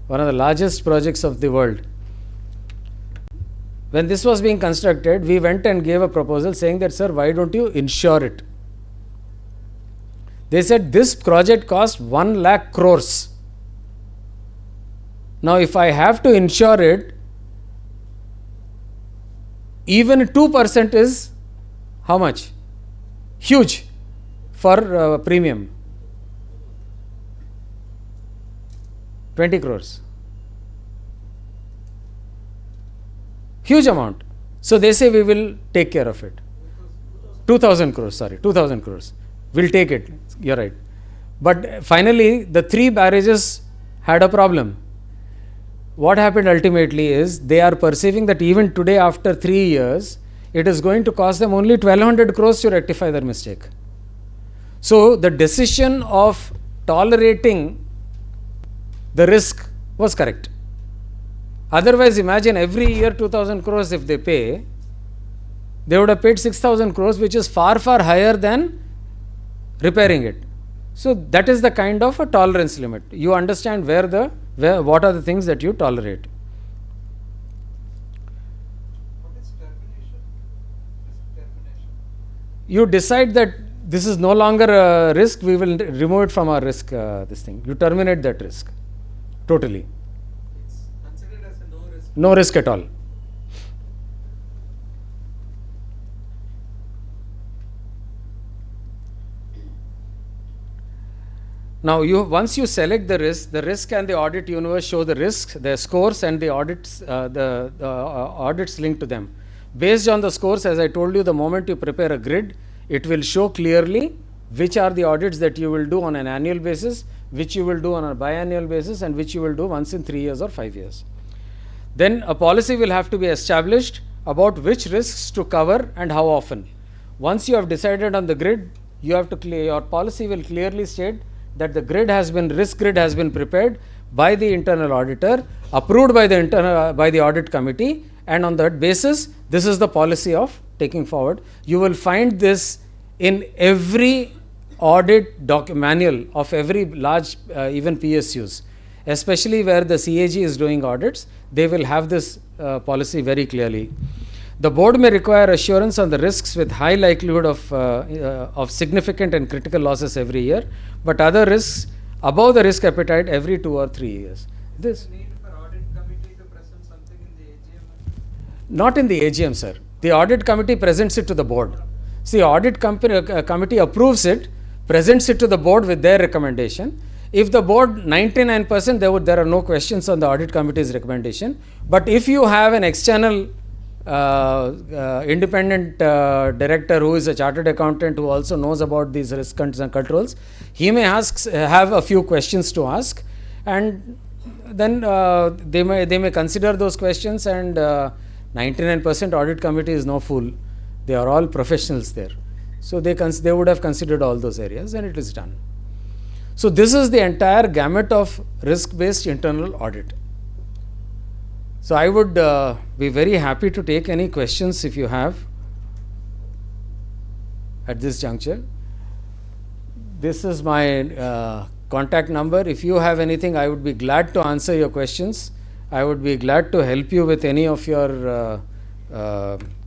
one of the largest projects of the world. When this was being constructed, we went and gave a proposal saying that, sir, why don't you insure it? They said this project cost 1 lakh crores. Now, if I have to insure it, even 2% is how much? Huge. for premium? 20 crores. Huge amount. So they say we will take care of it. 2000 crores, sorry, 2000 crores. We'll take it. You're right. But finally, the 3 barrages had a problem. What happened ultimately is they are perceiving that even today, after 3 years, it is going to cost them only 1200 crores to rectify their mistake. So the decision of tolerating the risk was correct. Otherwise, imagine every year 2000 crores if they pay, they would have paid 6000 crores, which is far, far higher than repairing it. So that is the kind of a tolerance limit. You understand what are the things that you tolerate. What is termination? Risk termination. You decide that this is no longer a risk, we will remove it from our risk, this thing. You terminate that risk totally. It's considered as a no risk. No risk at all. Now, once you select the risk and the audit universe show the risks, their scores, and the audits, audits linked to them. Based on the scores, as I told you, the moment you prepare a grid, it will show clearly which are the audits that you will do on an annual basis, which you will do on a biannual basis, and which you will do once in 3 years or 5 years. Then a policy will have to be established about which risks to cover and how often. Once you have decided on the grid, you have to your policy will clearly state that the risk grid has been prepared by the internal auditor, approved by the audit committee, and on that basis, this is the policy of taking forward. You will find this in every audit manual of every large, even PSUs, especially where the CAG is doing audits. They will have this policy very clearly. The board may require assurance on the risks with high likelihood of significant and critical losses every year, but other risks above the risk appetite every 2 or 3 years. This Need for audit committee to present something in the AGM? not in the AGM, sir. The audit committee presents it to the board. See, audit committee approves it, presents it to the board with their recommendation. If the board 99% there are no questions on the audit committee's recommendation. But if you have an external independent director who is a chartered accountant who also knows about these risk controls, he may have a few questions to ask, and then they may consider those questions, and 99% audit committee is no fool. They are all professionals there. So they would have considered all those areas, and it is done. So this is the entire gamut of risk-based internal audit. So I would be very happy to take any questions if you have at this juncture. This is my contact number. If you have anything, I would be glad to answer your questions. I would be glad to help you with any of your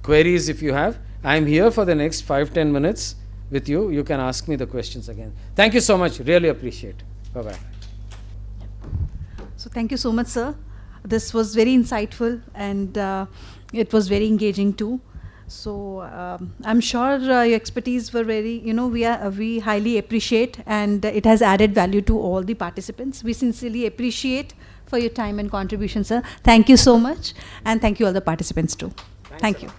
queries if you have. I am here for the next 5-10 minutes with you. You can ask me the questions again. Thank you so much. Really appreciate. Bye-bye. So thank you so much, sir. This was very insightful, and it was very engaging too. So I'm sure your expertise were very, we highly appreciate, and it has added value to all the participants. We sincerely appreciate for your time and contribution, sir. Thank you so much, and thank you all the participants too. Thank you.